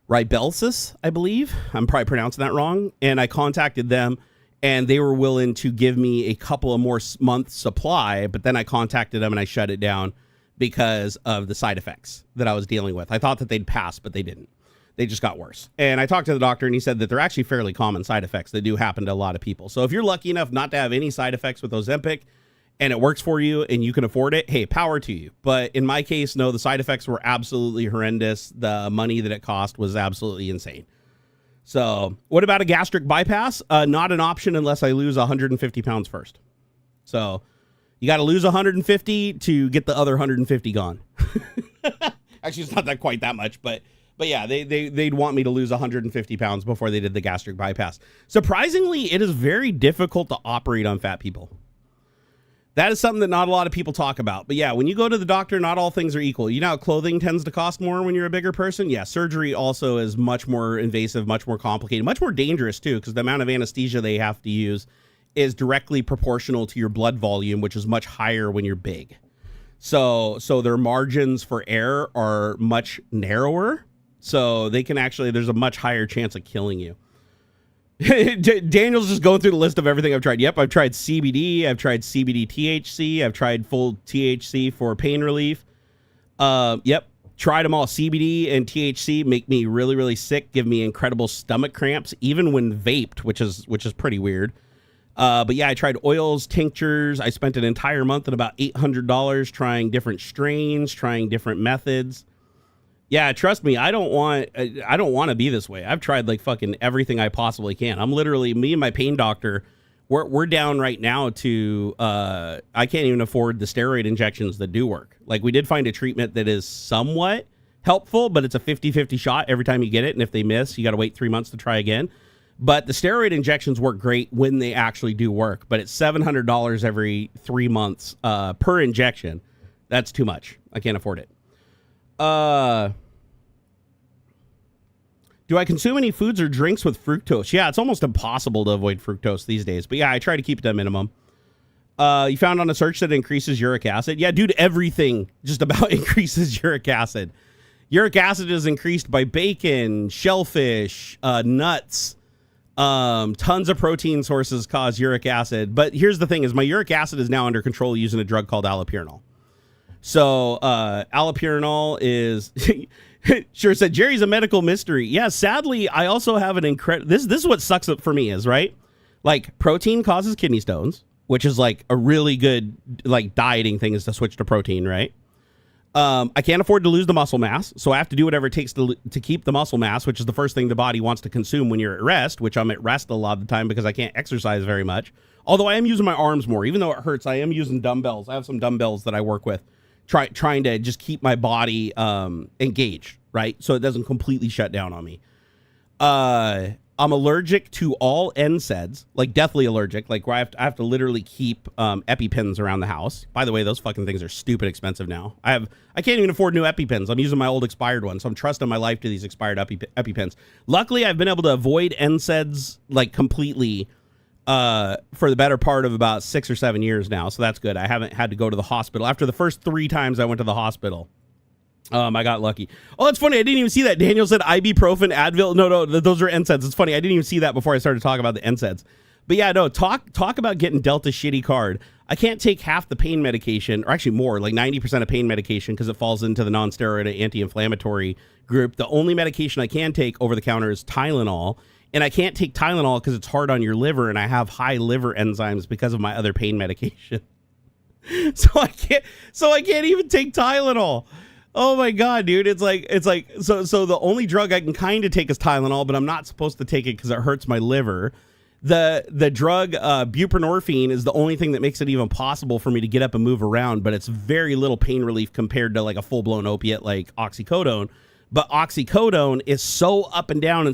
S1: Rybelsus, I believe. I'm probably pronouncing that wrong. And I contacted them, and they were willing to give me a couple of more months supply, but then I contacted them and I shut it down because of the side effects that I was dealing with. I thought that they'd pass, but they didn't. They just got worse. And I talked to the doctor, and he said that they're actually fairly common side effects that do happen to a lot of people. So if you're lucky enough not to have any side effects with Ozempic and it works for you and you can afford it, hey, power to you. But in my case, no, the side effects were absolutely horrendous. The money that it cost was absolutely insane. So what about a gastric bypass? Not an option unless I lose 150 pounds first. So you got to lose 150 to get the other 150 gone. Actually, it's not that quite that much, but yeah, they'd want me to lose 150 pounds before they did the gastric bypass. Surprisingly, it is very difficult to operate on fat people. That is something that not a lot of people talk about. But yeah, when you go to the doctor, not all things are equal. You know how clothing tends to cost more when you're a bigger person? Yeah, surgery also is much more invasive, much more complicated, much more dangerous too, because the amount of anesthesia they have to use is directly proportional to your blood volume, which is much higher when you're big. So their margins for error are much narrower. So they can actually, there's a much higher chance of killing you. Daniel's just going through the list of everything I've tried. Yep, I've tried CBD. I've tried CBD THC. I've tried full THC for pain relief. Yep, tried them all. CBD and THC make me really, really sick, give me incredible stomach cramps, even when vaped, which is pretty weird. But yeah, I tried oils, tinctures. I spent an entire month at about $800 trying different strains, trying different methods. Yeah, trust me, I don't want to be this way. I've tried like fucking everything I possibly can. I'm literally, me and my pain doctor, we're down right now to I can't even afford the steroid injections that do work. Like we did find a treatment that is somewhat helpful, but it's a 50-50 shot every time you get it, and if they miss, you got to wait 3 months to try again. But the steroid injections work great when they actually do work, but it's $700 every 3 months per injection. That's too much. I can't afford it. Do I consume any foods or drinks with fructose? Yeah, it's almost impossible to avoid fructose these days. But yeah, I try to keep it at a minimum. You found on a search that increases uric acid. Yeah, dude, everything just about increases uric acid. Uric acid is increased by bacon, shellfish, nuts. Tons of protein sources cause uric acid. But here's the thing is my uric acid is now under control using a drug called allopurinol. So allopurinol is... Sure said Jerry's a medical mystery. Yeah, sadly, I also have an incredible... This is what sucks up for me is, right? Like, protein causes kidney stones, which is like a really good like dieting thing is to switch to protein, right? I can't afford to lose the muscle mass, so I have to do whatever it takes to keep the muscle mass, which is the first thing the body wants to consume when you're at rest, which I'm at rest a lot of the time because I can't exercise very much. Although I am using my arms more. Even though it hurts, I am using dumbbells. I have some dumbbells that I work with. Trying to just keep my body engaged, right? So it doesn't completely shut down on me. I'm allergic to all NSAIDs, like deathly allergic, like where I have to literally keep EpiPens around the house. By the way, those fucking things are stupid expensive now. I can't even afford new EpiPens. I'm using my old expired ones, so I'm trusting my life to these expired EpiPens. Luckily, I've been able to avoid NSAIDs like completely for the better part of about 6 or 7 years now, so that's good. I haven't had to go to the hospital. After the first 3 times I went to the hospital, I got lucky. Oh, it's funny. I didn't even see that. Daniel said ibuprofen, Advil. No, those are NSAIDs. It's funny. I didn't even see that before I started talking about the NSAIDs. But yeah, no, talk about getting dealt a shitty card. I can't take half the pain medication, or actually more, like 90% of pain medication, because it falls into the non-steroid anti-inflammatory group. The only medication I can take over the counter is Tylenol. And I can't take Tylenol because it's hard on your liver, and I have high liver enzymes because of my other pain medication. So I can't even take Tylenol. Oh my God, dude. It's like so the only drug I can kind of take is Tylenol, but I'm not supposed to take it because it hurts my liver. The drug buprenorphine is the only thing that makes it even possible for me to get up and move around, but it's very little pain relief compared to like a full-blown opiate like oxycodone. But oxycodone is so up and down,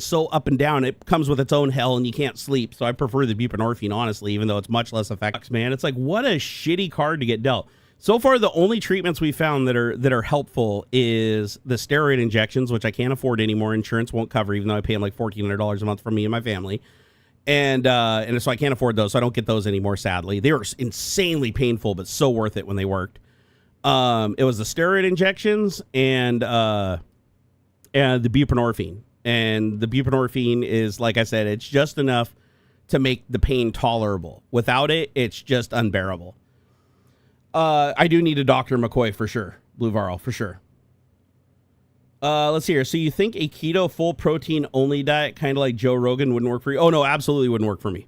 S1: it comes with its own hell and you can't sleep. So I prefer the buprenorphine, honestly, even though it's much less effective. Man, it's like, what a shitty card to get dealt. So far, the only treatments we found that are helpful is the steroid injections, which I can't afford anymore. Insurance won't cover, even though I pay them like $1,400 a month for me and my family. And so I can't afford those, so I don't get those anymore, sadly. They were insanely painful, but so worth it when they worked. It was the steroid injections and the buprenorphine. And the buprenorphine is, like I said, it's just enough to make the pain tolerable. Without it, it's just unbearable. I do need a Dr. McCoy for sure. Blue Varl, for sure. Let's see here. So you think a keto full protein only diet, kind of like Joe Rogan, wouldn't work for you? Oh, no, absolutely wouldn't work for me.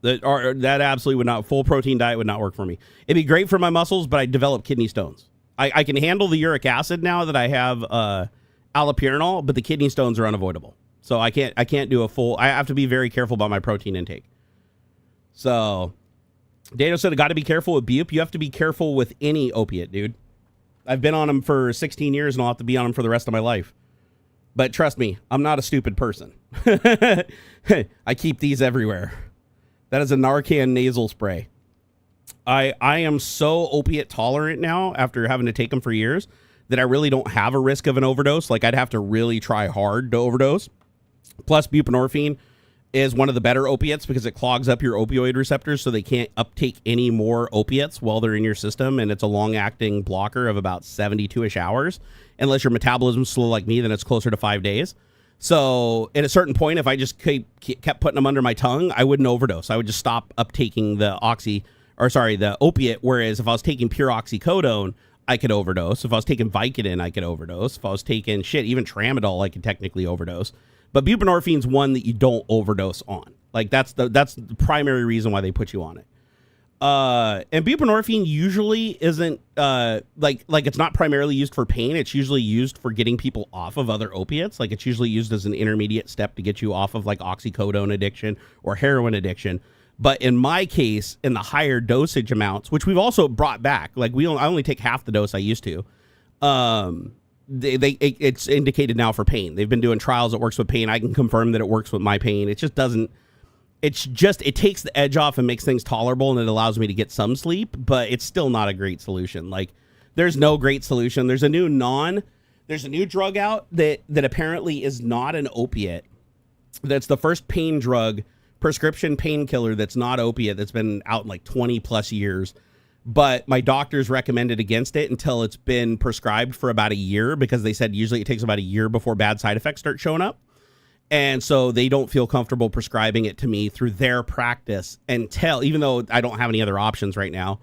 S1: That absolutely would not. Full protein diet would not work for me. It'd be great for my muscles, but I'd develop kidney stones. I can handle the uric acid now that I have allopurinol, but the kidney stones are unavoidable. So I can't do a full. I have to be very careful about my protein intake. So Dano said I got to be careful with bupe. You have to be careful with any opiate, dude. I've been on them for 16 years and I'll have to be on them for the rest of my life. But trust me, I'm not a stupid person. I keep these everywhere. That is a Narcan nasal spray. I am so opiate tolerant now after having to take them for years that I really don't have a risk of an overdose. Like, I'd have to really try hard to overdose. Plus, buprenorphine is one of the better opiates because it clogs up your opioid receptors so they can't uptake any more opiates while they're in your system. And it's a long-acting blocker of about 72-ish hours. Unless your metabolism's slow like me, then it's closer to 5 days. So at a certain point, if I just kept putting them under my tongue, I wouldn't overdose. I would just stop uptaking the opiate. Whereas if I was taking pure oxycodone, I could overdose. If I was taking Vicodin, I could overdose. If I was taking even tramadol, I could technically overdose. But buprenorphine's one that you don't overdose on. Like, that's the primary reason why they put you on it. And buprenorphine usually isn't like it's not primarily used for pain. It's usually used for getting people off of other opiates. Like, it's usually used as an intermediate step to get you off of like oxycodone addiction or heroin addiction. But in my case, in the higher dosage amounts, which we've also brought back, like I only take half the dose I used to. It's indicated now for pain. They've been doing trials that works with pain. I can confirm that it works with my pain. It takes the edge off and makes things tolerable, and it allows me to get some sleep, but it's still not a great solution. Like, there's no great solution. There's a new drug out that apparently is not an opiate. That's the first pain drug, prescription painkiller that's not opiate, that's been out in like 20 plus years. But my doctors recommended against it until it's been prescribed for about a year, because they said usually it takes about a year before bad side effects start showing up. And so they don't feel comfortable prescribing it to me through their practice until, even though I don't have any other options right now,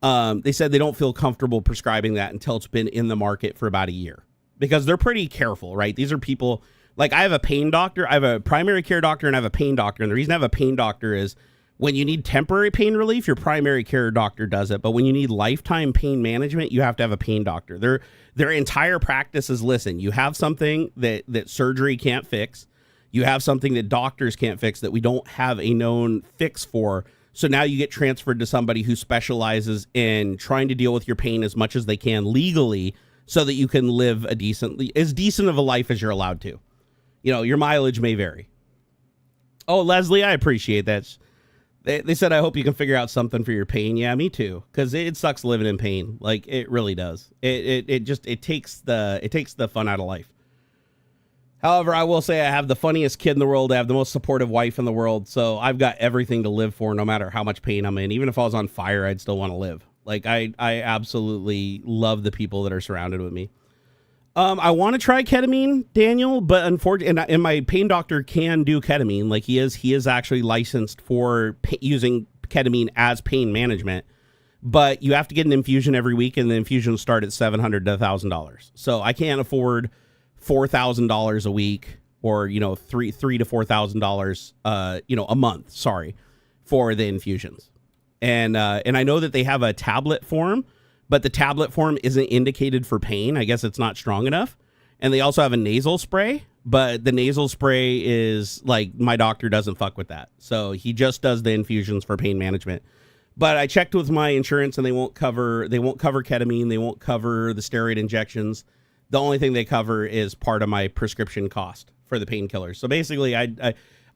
S1: they said they don't feel comfortable prescribing that until it's been in the market for about a year, because they're pretty careful, right? These are people, like, I have a pain doctor, I have a primary care doctor, and I have a pain doctor. And the reason I have a pain doctor is when you need temporary pain relief, your primary care doctor does it. But when you need lifetime pain management, you have to have a pain doctor. Their entire practice is, listen, you have something that surgery can't fix. You have something that doctors can't fix, that we don't have a known fix for. So now you get transferred to somebody who specializes in trying to deal with your pain as much as they can legally, so that you can live as decent of a life as you're allowed to. You know, your mileage may vary. Oh, Leslie, I appreciate that. They said, I hope you can figure out something for your pain. Yeah, me too. Because it sucks living in pain. Like, it really does. It takes the fun out of life. However, I will say I have the funniest kid in the world. I have the most supportive wife in the world. So I've got everything to live for, no matter how much pain I'm in. Even if I was on fire, I'd still want to live. Like, I absolutely love the people that are surrounded with me. I want to try ketamine, Daniel, but unfortunately, and my pain doctor can do ketamine. Like, he is actually licensed for using ketamine as pain management. But you have to get an infusion every week, and the infusions start at $700 to $1,000. So I can't afford $4,000 a week, or $3,000 to $4,000 a month. Sorry, for the infusions. And I know that they have a tablet form, but the tablet form isn't indicated for pain. I guess it's not strong enough. And they also have a nasal spray, but the nasal spray is like, my doctor doesn't fuck with that. So he just does the infusions for pain management. But I checked with my insurance, and they won't cover ketamine. They won't cover the steroid injections. The only thing they cover is part of my prescription cost for the painkillers. So basically,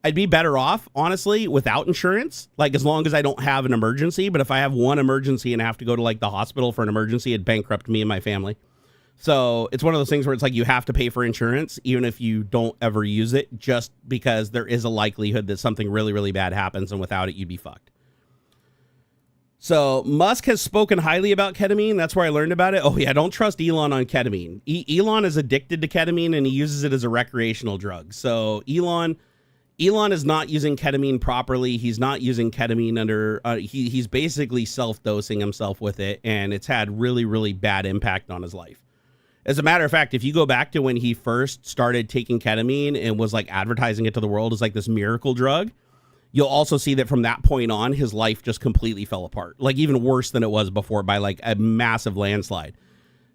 S1: I'd be better off, honestly, without insurance, like, as long as I don't have an emergency. But if I have one emergency and I have to go to like the hospital for an emergency, it'd bankrupt me and my family. So it's one of those things where it's like you have to pay for insurance, even if you don't ever use it, just because there is a likelihood that something really, really bad happens, and without it, you'd be fucked. So Musk has spoken highly about ketamine. That's where I learned about it. Oh yeah, don't trust Elon on ketamine. Elon is addicted to ketamine, and he uses it as a recreational drug. So Elon is not using ketamine properly. He's not using ketamine under, he's basically self-dosing himself with it, and it's had really, really bad impact on his life. As a matter of fact, if you go back to when he first started taking ketamine and was like advertising it to the world as like this miracle drug, you'll also see that from that point on, his life just completely fell apart, like even worse than it was before by like a massive landslide.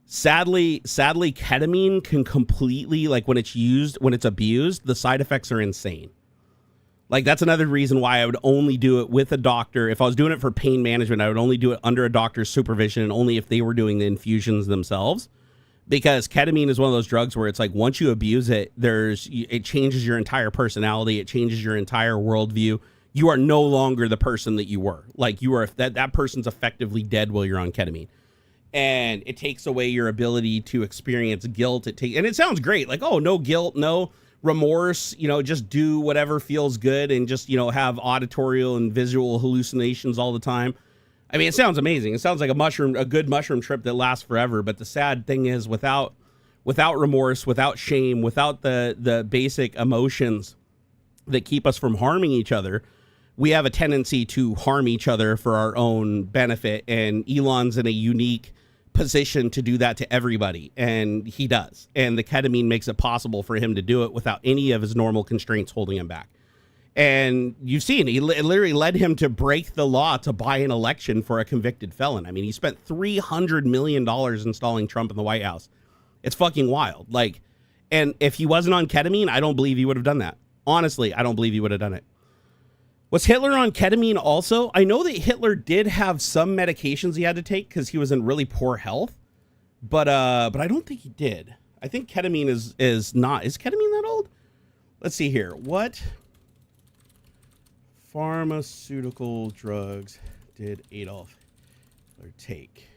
S1: Sadly, ketamine can completely, like when it's abused, the side effects are insane. Like that's another reason why I would only do it with a doctor. If I was doing it for pain management, I would only do it under a doctor's supervision, and only if they were doing the infusions themselves. Because ketamine is one of those drugs where it's like once you abuse it, it changes your entire personality. It changes your entire worldview. You are no longer the person that you were. Like you are that person's effectively dead while you're on ketamine. And it takes away your ability to experience guilt. And it sounds great. Like, oh, no guilt, no remorse, just do whatever feels good and just, have auditorial and visual hallucinations all the time. I mean, it sounds amazing. It sounds like a good mushroom trip that lasts forever. But the sad thing is without remorse, without shame, without the basic emotions that keep us from harming each other, we have a tendency to harm each other for our own benefit. And Elon's in a unique position to do that to everybody. And he does. And the ketamine makes it possible for him to do it without any of his normal constraints holding him back. And you've seen, it literally led him to break the law to buy an election for a convicted felon. I mean, he spent $300 million installing Trump in the White House. It's fucking wild. Like, and if he wasn't on ketamine, I don't believe he would have done that. Honestly, I don't believe he would have done it. Was Hitler on ketamine also? I know that Hitler did have some medications he had to take because he was in really poor health, but I don't think he did. I think ketamine is not. Is ketamine that old? Let's see here. What pharmaceutical drugs did Adolf Hitler take?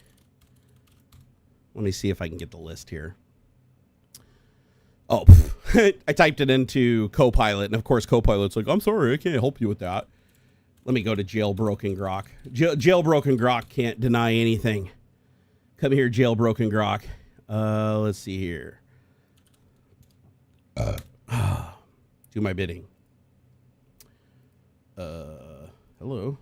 S1: Let me see if I can get the list here. Oh, I typed it into Copilot, and of course Copilot's like, I'm sorry, I can't help you with that. Let me go to jailbroken Grok. Jailbroken Grok can't deny anything. Come here, jailbroken Grok. Let's see here. Do my bidding. Hello.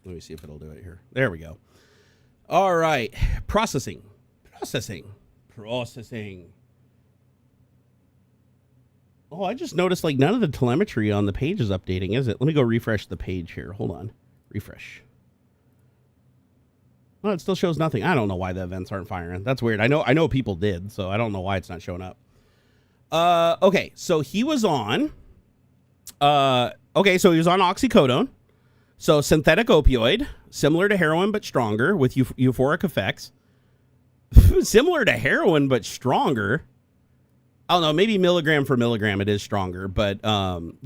S1: Let me see if it'll do it here. There we go. All right. Processing. Oh, I just noticed like none of the telemetry on the page is updating, is it? Let me go refresh the page here. Hold on. Refresh. Well, it still shows nothing. I don't know why the events aren't firing. That's weird. I know people did, so I don't know why it's not showing up. Okay, so he was on oxycodone. So synthetic opioid, similar to heroin but stronger with euphoric effects. Similar to heroin but stronger. I don't know, maybe milligram for milligram it is stronger, but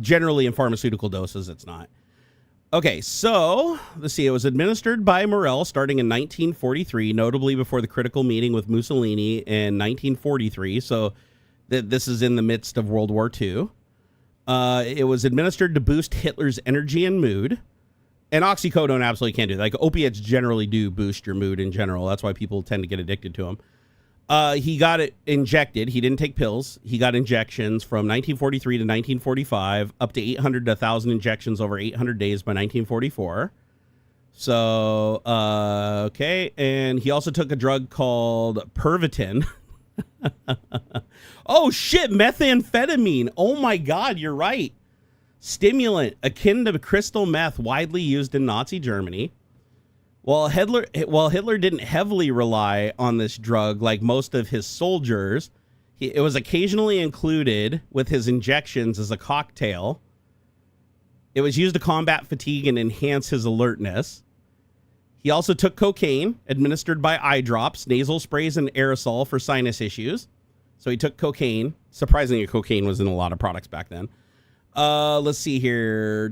S1: generally in pharmaceutical doses it's not. Okay, so let's see. It was administered by Morel starting in 1943, notably before the critical meeting with Mussolini in 1943. So this is in the midst of World War II. It was administered to boost Hitler's energy and mood. And oxycodone absolutely can't do that. Like opiates generally do boost your mood in general. That's why people tend to get addicted to them. He got it injected. He didn't take pills. He got injections from 1943 to 1945, up to 800 to 1,000 injections over 800 days by 1944. So, okay. And he also took a drug called Pervitin. Oh, shit. Methamphetamine. Oh, my God. You're right. Stimulant akin to crystal meth widely used in Nazi Germany. While Hitler didn't heavily rely on this drug like most of his soldiers, it was occasionally included with his injections as a cocktail. It was used to combat fatigue and enhance his alertness. He also took cocaine, administered by eye drops, nasal sprays, and aerosol for sinus issues. So he took cocaine. Surprisingly, cocaine was in a lot of products back then. Let's see here.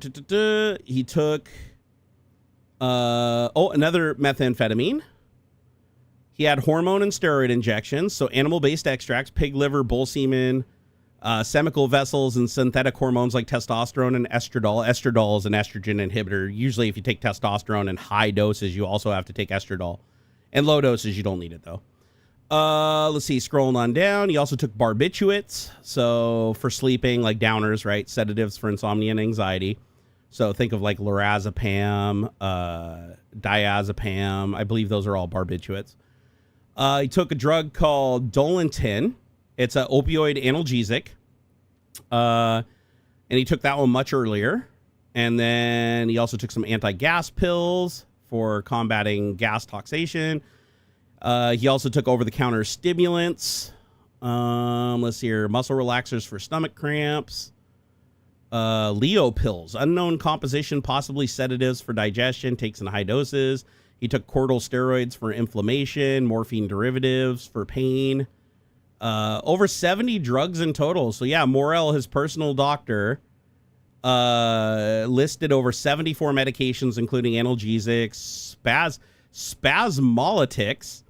S1: He took another methamphetamine. He had hormone and steroid injections, so animal-based extracts, pig liver, bull semen, semical vessels, and synthetic hormones like testosterone and estradiol. Estradiol is an estrogen inhibitor. Usually if you take testosterone in high doses, you also have to take estradiol. In low doses, you don't need it, though. Let's see, scrolling on down. He also took barbiturates, so for sleeping, like downers, right? Sedatives for insomnia and anxiety. So think of like lorazepam, diazepam. I believe those are all barbiturates. He took a drug called Dolantin. It's an opioid analgesic. And he took that one much earlier. And then he also took some anti-gas pills for combating gas toxation. He also took over-the-counter stimulants. Let's see here. Muscle relaxers for stomach cramps. Leo pills. Unknown composition, possibly sedatives for digestion. Takes in high doses. He took corticosteroids for inflammation, morphine derivatives for pain. Over 70 drugs in total. So yeah, Morell, his personal doctor, listed over 74 medications, including analgesics, spasmolytics,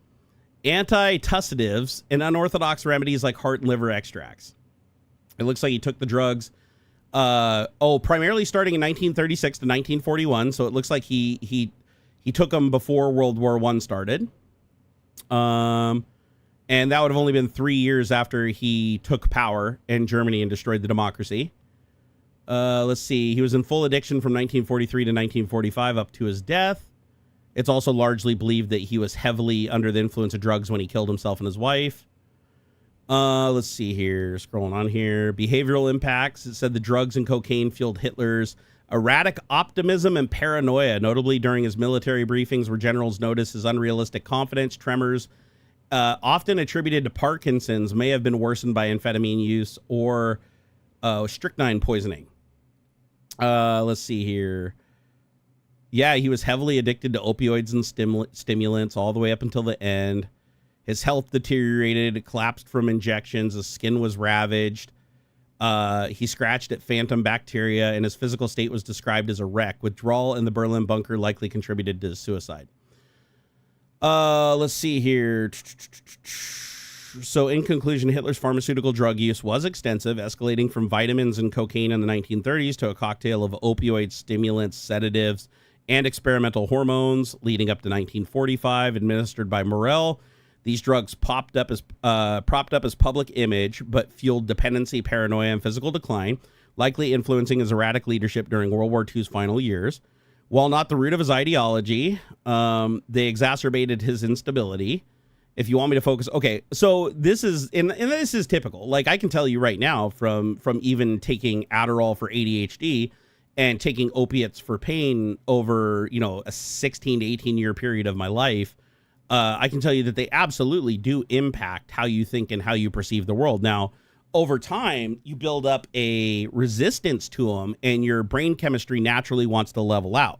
S1: antitussitives, and unorthodox remedies like heart and liver extracts. It looks like he took the drugs, primarily starting in 1936 to 1941. So it looks like he took them before World War I started. And that would have only been 3 years after he took power in Germany and destroyed the democracy. Let's see. He was in full addiction from 1943 to 1945 up to his death. It's also largely believed that he was heavily under the influence of drugs when he killed himself and his wife. Let's see here. Scrolling on here. Behavioral impacts. It said the drugs and cocaine fueled Hitler's erratic optimism and paranoia, notably during his military briefings where generals noticed his unrealistic confidence. Tremors, often attributed to Parkinson's, may have been worsened by amphetamine use or strychnine poisoning. Let's see here. Yeah, he was heavily addicted to opioids and stimulants all the way up until the end. His health deteriorated, collapsed from injections, his skin was ravaged. He scratched at phantom bacteria, and his physical state was described as a wreck. Withdrawal in the Berlin bunker likely contributed to his suicide. Let's see here. So in conclusion, Hitler's pharmaceutical drug use was extensive, escalating from vitamins and cocaine in the 1930s to a cocktail of opioids, stimulants, sedatives, and experimental hormones, leading up to 1945, administered by Morell. These drugs propped up his public image, but fueled dependency, paranoia, and physical decline, likely influencing his erratic leadership during World War II's final years. While not the root of his ideology, they exacerbated his instability. If you want me to focus, okay, so this is and this is typical. Like I can tell you right now, from even taking Adderall for ADHD and taking opiates for pain over a 16 to 18 year period of my life, I can tell you that they absolutely do impact how you think and how you perceive the world. Now, over time, you build up a resistance to them, and your brain chemistry naturally wants to level out.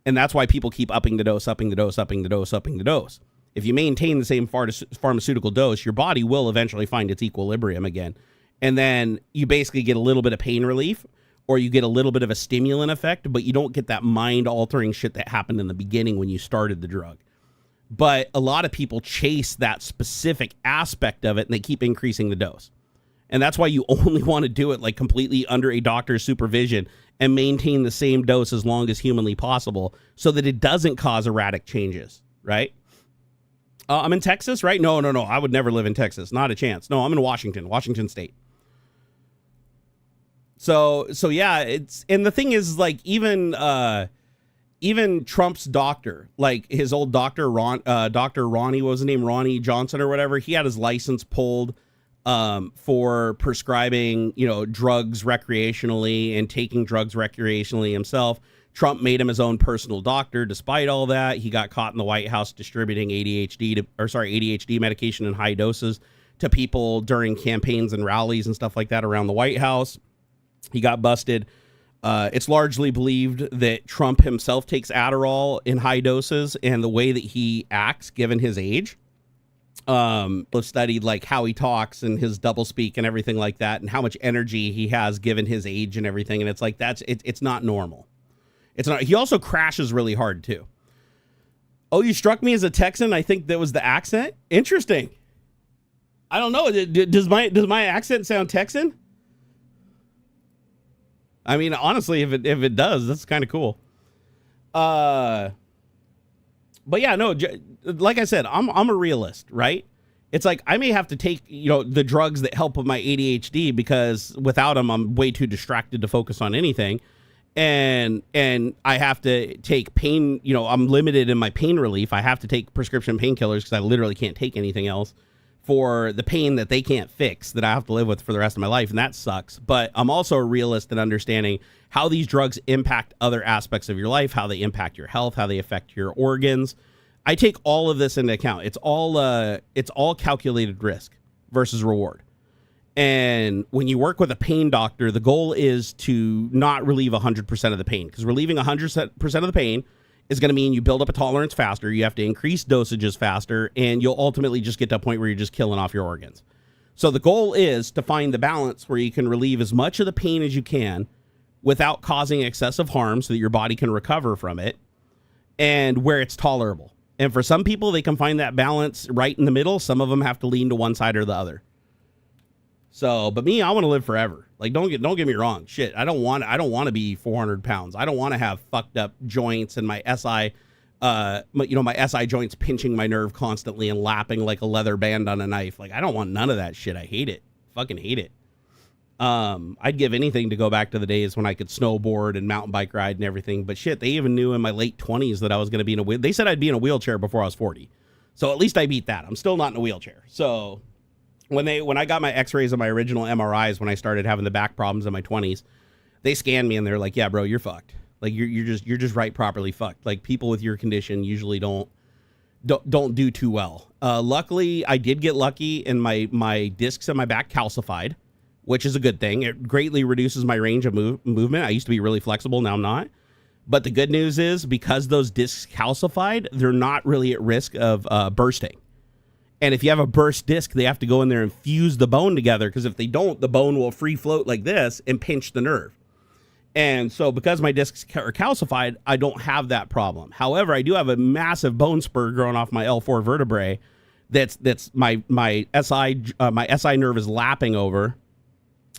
S1: And that's why people keep upping the dose, upping the dose, upping the dose, upping the dose. If you maintain the same pharmaceutical dose, your body will eventually find its equilibrium again. And then you basically get a little bit of pain relief, or you get a little bit of a stimulant effect, but you don't get that mind-altering shit that happened in the beginning when you started the drug. But a lot of people chase that specific aspect of it, and they keep increasing the dose. And that's why you only want to do it like completely under a doctor's supervision and maintain the same dose as long as humanly possible so that it doesn't cause erratic changes, right? I'm in Texas, right? No. I would never live in Texas. Not a chance. No, I'm in Washington State. So yeah, and the thing is, like, even Trump's doctor, like his old doctor, Dr. Ronnie, what was his name? Ronnie Johnson or whatever. He had his license pulled for prescribing, drugs recreationally and taking drugs recreationally himself. Trump made him his own personal doctor. Despite all that, he got caught in the White House distributing ADHD medication in high doses to people during campaigns and rallies and stuff like that around the White House. He got busted. It's largely believed that Trump himself takes Adderall in high doses, and the way that he acts, given his age, I've studied like how he talks and his doublespeak and everything like that, and how much energy he has given his age and everything. And it's like, it's not normal. It's not. He also crashes really hard too. Oh, you struck me as a Texan. I think that was the accent. Interesting. I don't know. Does my accent sound Texan? I mean, honestly, if it does, that's kind of cool. But yeah, no, like I said, I'm a realist, right? It's like I may have to take, the drugs that help with my ADHD because without them, I'm way too distracted to focus on anything. And I have to take pain, I'm limited in my pain relief. I have to take prescription painkillers because I literally can't take anything else for the pain that they can't fix, that I have to live with for the rest of my life. And that sucks. But I'm also a realist in understanding how these drugs impact other aspects of your life, how they impact your health, how they affect your organs. I take all of this into account. It's all calculated risk versus reward. And when you work with a pain doctor, the goal is to not relieve 100% of the pain, because relieving 100% of the pain is going to mean you build up a tolerance faster. You have to increase dosages faster, and you'll ultimately just get to a point where you're just killing off your organs. So the goal is to find the balance where you can relieve as much of the pain as you can without causing excessive harm so that your body can recover from it, and where it's tolerable. And for some people, they can find that balance right in the middle. Some of them have to lean to one side or the other. So, but me, I want to live forever. Like, don't get me wrong. Shit, I don't want to be 400 pounds. I don't want to have fucked up joints and my SI, my SI joints pinching my nerve constantly and lapping like a leather band on a knife. Like, I don't want none of that shit. I hate it. Fucking hate it. I'd give anything to go back to the days when I could snowboard and mountain bike ride and everything. But shit, they even knew in my late 20s that I was going to be they said I'd be in a wheelchair before I was 40. So at least I beat that. I'm still not in a wheelchair. So when I got my x-rays of my original MRIs, when I started having the back problems in my 20s, they scanned me and they're like, yeah, bro, you're fucked. Like you're just right properly fucked. Like people with your condition usually don't do too well. Luckily I did get lucky and my discs in my back calcified, which is a good thing. It greatly reduces my range of movement. I used to be really flexible. Now I'm not. But the good news is because those discs calcified, they're not really at risk of bursting. And if you have a burst disc, they have to go in there and fuse the bone together, because if they don't, the bone will free float like this and pinch the nerve. And so because my discs are calcified, I don't have that problem. However, I do have a massive bone spur growing off my L4 vertebrae that's my SI nerve is lapping over.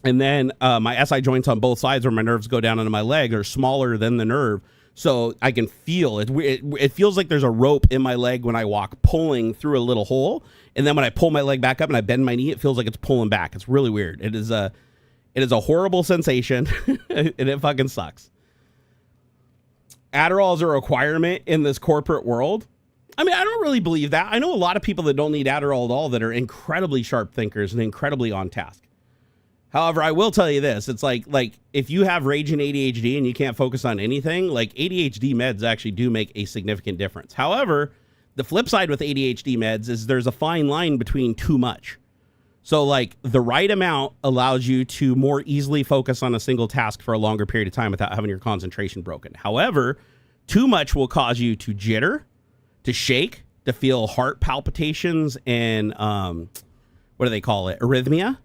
S1: And then my SI joints on both sides where my nerves go down into my leg are smaller than the nerve. So I can feel it. It feels like there's a rope in my leg when I walk, pulling through a little hole. And then when I pull my leg back up and I bend my knee, it feels like it's pulling back. It's really weird. It is a horrible sensation, and it fucking sucks. Adderall is a requirement in this corporate world. I mean, I don't really believe that. I know a lot of people that don't need Adderall at all that are incredibly sharp thinkers and incredibly on task. However, I will tell you this. It's like if you have raging ADHD and you can't focus on anything, like ADHD meds actually do make a significant difference. However, the flip side with ADHD meds is there's a fine line between too much. So like the right amount allows you to more easily focus on a single task for a longer period of time without having your concentration broken. However, too much will cause you to jitter, to shake, to feel heart palpitations and what do they call it? Arrhythmia,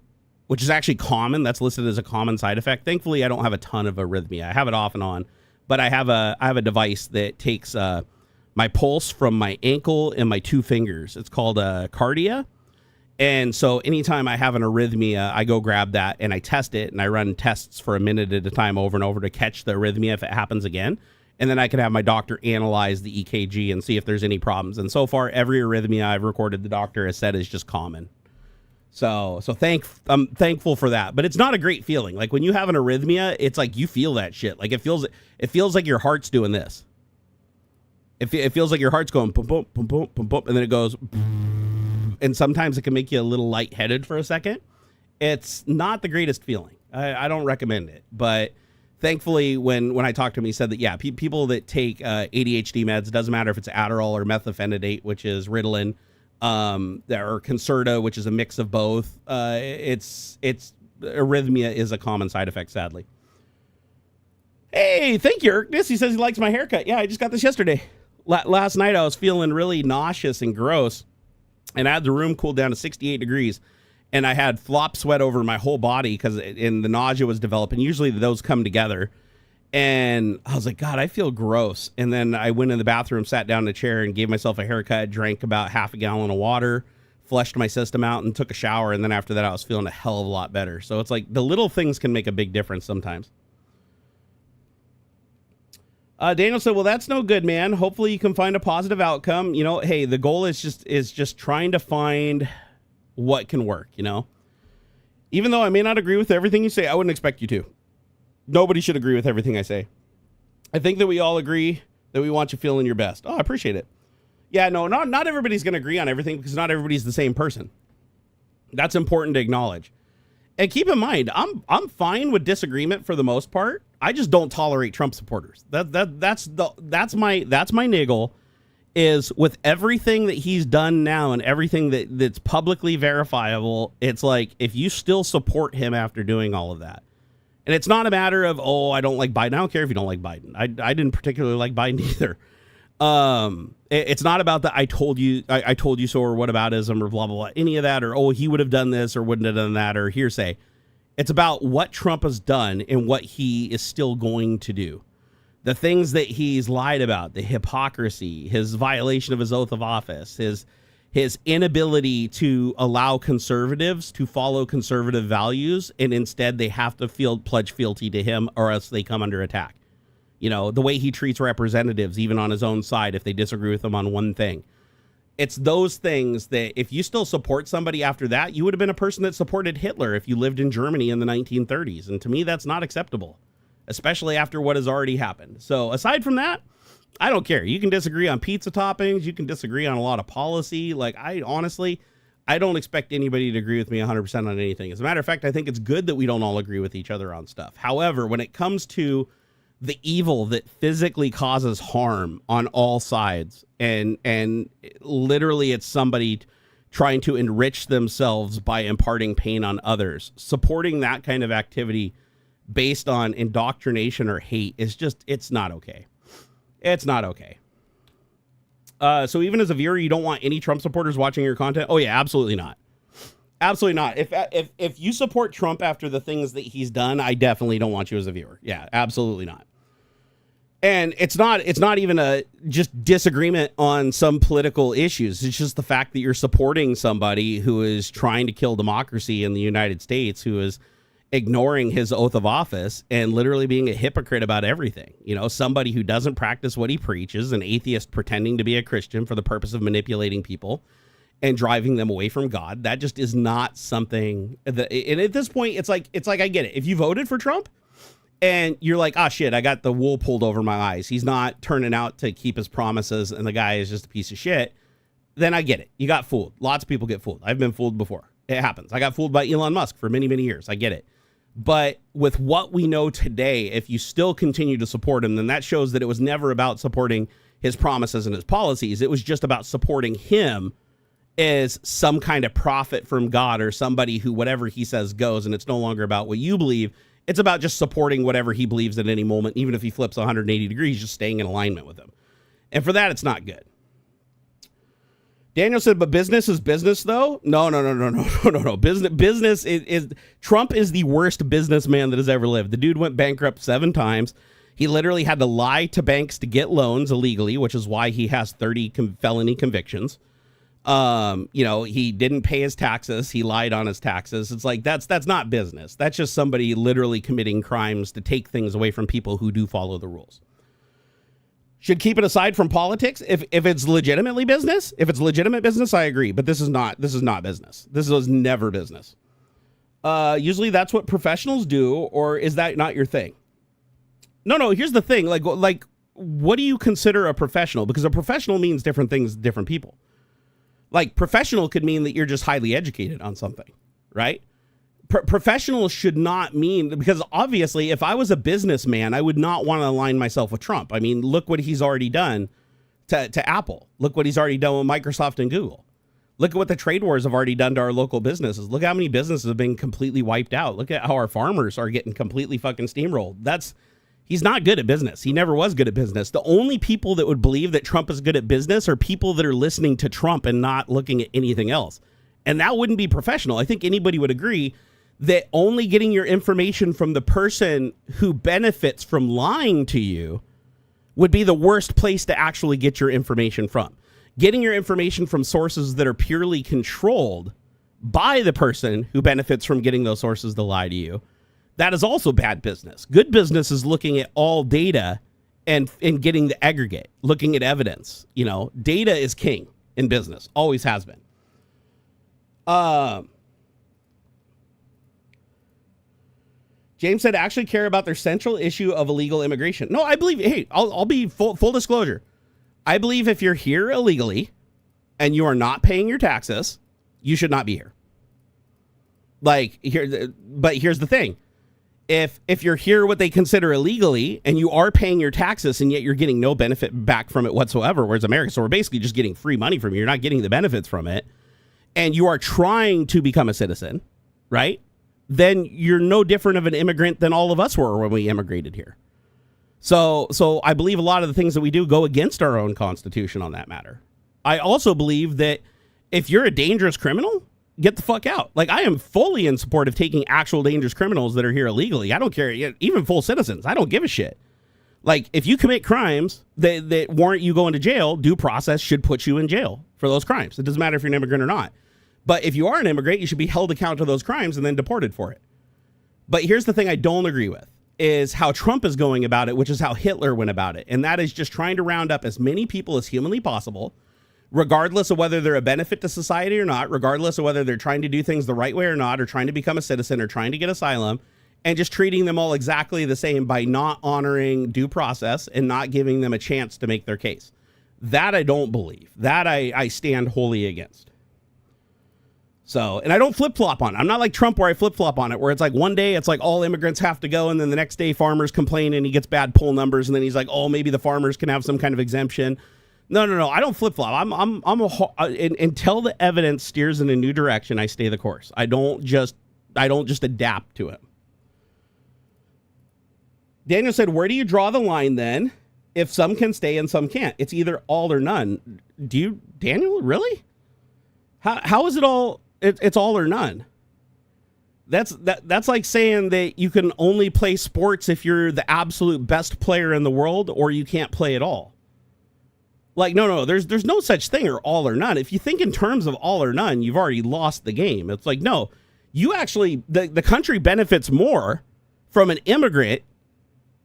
S1: which is actually common. That's listed as a common side effect. Thankfully, I don't have a ton of arrhythmia. I have it off and on, but I have a device that takes my pulse from my ankle and my two fingers. It's called Cardia. And so anytime I have an arrhythmia, I go grab that and I test it, and I run tests for a minute at a time over and over to catch the arrhythmia if it happens again. And then I can have my doctor analyze the EKG and see if there's any problems. And so far, every arrhythmia I've recorded, the doctor has said is just common. So I'm thankful for that, but it's not a great feeling. Like when you have an arrhythmia, it's like you feel that shit. Like it feels like your heart's doing this. It feels like your heart's going boom, boom, boom, boom, boom, boom, and then it goes, and sometimes it can make you a little lightheaded for a second. It's not the greatest feeling. I don't recommend it, but thankfully when I talked to him, he said that, yeah, people that take ADHD meds, doesn't matter if it's Adderall or methylphenidate, which is Ritalin, or Concerta, which is a mix of both. It's arrhythmia is a common side effect, sadly. Hey, thank you, Erkness. He says he likes my haircut. Yeah, I just got this yesterday. Last night I was feeling really nauseous and gross, and I had the room cooled down to 68 degrees, and I had flop sweat over my whole body because the nausea was developing. Usually those come together. And I was like, God, I feel gross. And then I went in the bathroom, sat down in a chair, and gave myself a haircut, drank about half a gallon of water, flushed my system out, and took a shower. And then after that, I was feeling a hell of a lot better. So it's like the little things can make a big difference sometimes. Daniel said, well, that's no good, man. Hopefully you can find a positive outcome. You know, hey, the goal is just trying to find what can work, you know? Even though I may not agree with everything you say, I wouldn't expect you to. Nobody should agree with everything I say. I think that we all agree that we want you feeling your best. Oh, I appreciate it. Yeah, no, not everybody's going to agree on everything because not everybody's the same person. That's important to acknowledge. And keep in mind, I'm fine with disagreement for the most part. I just don't tolerate Trump supporters. That's my niggle, is with everything that he's done now and everything that's publicly verifiable. It's like, if you still support him after doing all of that. And it's not a matter of, oh, I don't like Biden. I don't care if you don't like Biden. I didn't particularly like Biden either. It's not about the I told you so, or whataboutism, or blah, blah, blah, any of that, or, oh, he would have done this or wouldn't have done that, or hearsay. It's about what Trump has done and what he is still going to do. The things that he's lied about, the hypocrisy, his violation of his oath of office, his inability to allow conservatives to follow conservative values, and instead they have to pledge fealty to him or else they come under attack. You know, the way he treats representatives, even on his own side, if they disagree with him on one thing. It's those things that if you still support somebody after that, you would have been a person that supported Hitler if you lived in Germany in the 1930s. And to me, that's not acceptable, especially after what has already happened. So aside from that, I don't care. You can disagree on pizza toppings. You can disagree on a lot of policy. Like, I don't expect anybody to agree with me 100% on anything. As a matter of fact, I think it's good that we don't all agree with each other on stuff. However, when it comes to the evil that physically causes harm on all sides, and literally it's somebody trying to enrich themselves by imparting pain on others, supporting that kind of activity based on indoctrination or hate is just, it's not okay. It's not okay. So even as a viewer, you don't want any Trump supporters watching your content? Oh yeah, absolutely not. Absolutely not. If you support Trump after the things that he's done, I definitely don't want you as a viewer. Yeah, absolutely not. And it's not even a just disagreement on some political issues. It's just the fact that you're supporting somebody who is trying to kill democracy in the United States, who is ignoring his oath of office and literally being a hypocrite about everything. You know, somebody who doesn't practice what he preaches, an atheist pretending to be a Christian for the purpose of manipulating people and driving them away from God. That just is not something that, and at this point, it's like, I get it. If you voted for Trump and you're like, oh shit, I got the wool pulled over my eyes, he's not turning out to keep his promises and the guy is just a piece of shit, then I get it. You got fooled. Lots of people get fooled. I've been fooled before. It happens. I got fooled by Elon Musk for many, many years. I get it. But with what we know today, if you still continue to support him, then that shows that it was never about supporting his promises and his policies. It was just about supporting him as some kind of prophet from God, or somebody who whatever he says goes, and it's no longer about what you believe. It's about just supporting whatever he believes at any moment, even if he flips 180 degrees, just staying in alignment with him. And for that, it's not good. Daniel said, but business is business, though? No. Business is Trump is the worst businessman that has ever lived. The dude went bankrupt 7 times. He literally had to lie to banks to get loans illegally, which is why he has 30 felony convictions. He didn't pay his taxes. He lied on his taxes. It's like, that's not business. That's just somebody literally committing crimes to take things away from people who do follow the rules. Should keep it aside from politics if it's legitimately business. If it's legitimate business, I agree. But this is not business. This was never business. Usually that's what professionals do, or is that not your thing? No. Here's the thing. Like, what do you consider a professional? Because a professional means different things to different people. Like, professional could mean that you're just highly educated on something, right? Professional should not mean, because obviously if I was a businessman, I would not want to align myself with Trump. I mean, look what he's already done to Apple. Look what he's already done with Microsoft and Google. Look at what the trade wars have already done to our local businesses. Look how many businesses have been completely wiped out. Look at how our farmers are getting completely fucking steamrolled. He's not good at business. He never was good at business. The only people that would believe that Trump is good at business are people that are listening to Trump and not looking at anything else. And that wouldn't be professional. I think anybody would agree that only getting your information from the person who benefits from lying to you would be the worst place to actually get your information from. Getting your information from sources that are purely controlled by the person who benefits from getting those sources to lie to you, that is also bad business. Good business is looking at all data and getting the aggregate, looking at evidence. You know, data is king in business, always has been. James said, actually care about their central issue of illegal immigration. No, I believe, hey, I'll be full disclosure. I believe if you're here illegally and you are not paying your taxes, you should not be here. Like, but here's the thing. If you're here what they consider illegally and you are paying your taxes and yet you're getting no benefit back from it whatsoever, whereas America, so we're basically just getting free money from you. You're not getting the benefits from it. And you are trying to become a citizen, right? Then you're no different of an immigrant than all of us were when we immigrated here. So I believe a lot of the things that we do go against our own constitution on that matter. I also believe that if you're a dangerous criminal, get the fuck out. Like, I am fully in support of taking actual dangerous criminals that are here illegally. I don't care, even full citizens. I don't give a shit. Like, if you commit crimes that warrant you going to jail, due process should put you in jail for those crimes. It doesn't matter if you're an immigrant or not. But if you are an immigrant, you should be held accountable to those crimes and then deported for it. But here's the thing I don't agree with, is how Trump is going about it, which is how Hitler went about it. And that is just trying to round up as many people as humanly possible, regardless of whether they're a benefit to society or not, regardless of whether they're trying to do things the right way or not, or trying to become a citizen or trying to get asylum, and just treating them all exactly the same by not honoring due process and not giving them a chance to make their case. That I don't believe. That I stand wholly against. So, and I don't flip-flop on it. I'm not like Trump where I flip-flop on it, where it's like one day it's like all immigrants have to go, and then the next day farmers complain and he gets bad poll numbers, and then he's like, oh, maybe the farmers can have some kind of exemption. No. I don't flip-flop. Until the evidence steers in a new direction, I stay the course. I don't just adapt to it. Daniel said, where do you draw the line then if some can stay and some can't? It's either all or none. Do you, Daniel, really? How is it all? It's all or none. That's like saying that you can only play sports if you're the absolute best player in the world, or you can't play at all. Like, no, there's no such thing or all or none. If you think in terms of all or none, you've already lost the game. It's like, no, you actually, the country benefits more from an immigrant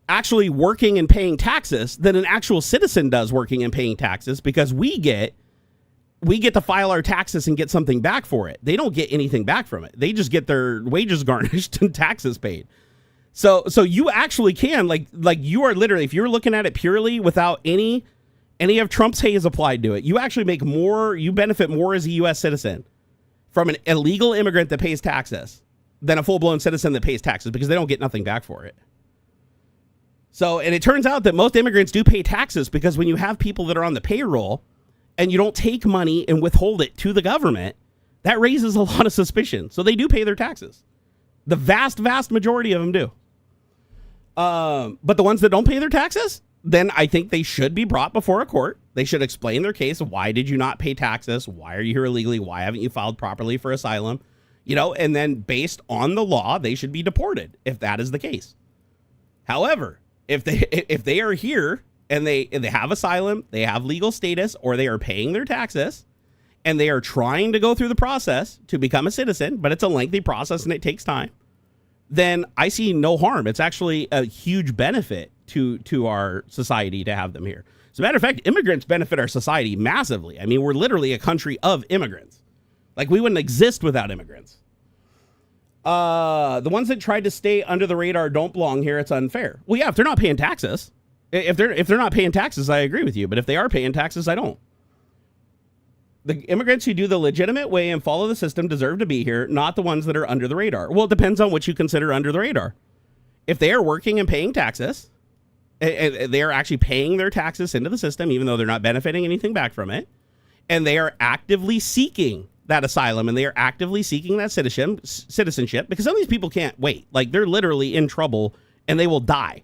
S1: actually working and paying taxes than an actual citizen does working and paying taxes, because we get to file our taxes and get something back for it. They don't get anything back from it. They just get their wages garnished and taxes paid. So you actually can, like you are literally, if you're looking at it purely without any of Trump's haze applied to it, you actually make more, you benefit more as a U.S. citizen from an illegal immigrant that pays taxes than a full-blown citizen that pays taxes, because they don't get nothing back for it. So, and it turns out that most immigrants do pay taxes, because when you have people that are on the payroll and you don't take money and withhold it to the government, that raises a lot of suspicion. So they do pay their taxes. The vast majority of them do. But the ones that don't pay their taxes, then I think they should be brought before a court. They should explain their case. Why did you not pay taxes? Why are you here illegally? Why haven't you filed properly for asylum? You know, and then based on the law, they should be deported if that is the case. However, if they are here and they have asylum, they have legal status, or they are paying their taxes, and they are trying to go through the process to become a citizen, but it's a lengthy process and it takes time, then I see no harm. It's actually a huge benefit to our society to have them here. As a matter of fact, immigrants benefit our society massively. I mean, we're literally a country of immigrants. Like, we wouldn't exist without immigrants. The ones that tried to stay under the radar don't belong here. It's unfair. Well, yeah, if they're not paying taxes. If they're not paying taxes, I agree with you. But if they are paying taxes, I don't. The immigrants who do the legitimate way and follow the system deserve to be here, not the ones that are under the radar. Well, it depends on what you consider under the radar. If they are working and paying taxes, they are actually paying their taxes into the system, even though they're not benefiting anything back from it, and they are actively seeking that asylum, and they are actively seeking that citizenship, because some of these people can't wait. Like, they're literally in trouble and they will die.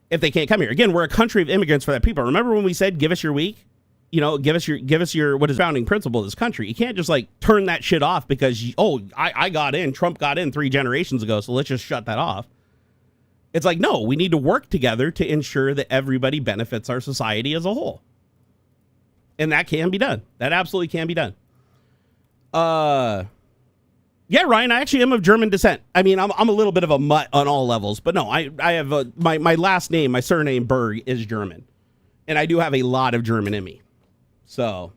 S1: if they can't come here. Again, we're a country of immigrants for that people. Remember when we said, give us your week? You know, give us your what is founding principle of this country. You can't just like turn that shit off because, I got in, Trump got in 3 generations ago, so let's just shut that off. It's like, no, we need to work together to ensure that everybody benefits our society as a whole. And that can be done. That absolutely can be done. Yeah, Ryan, I actually am of German descent. I mean, I'm a little bit of a mutt on all levels, but no, I have my last name, my surname Berg is German. And I do have a lot of German in me. So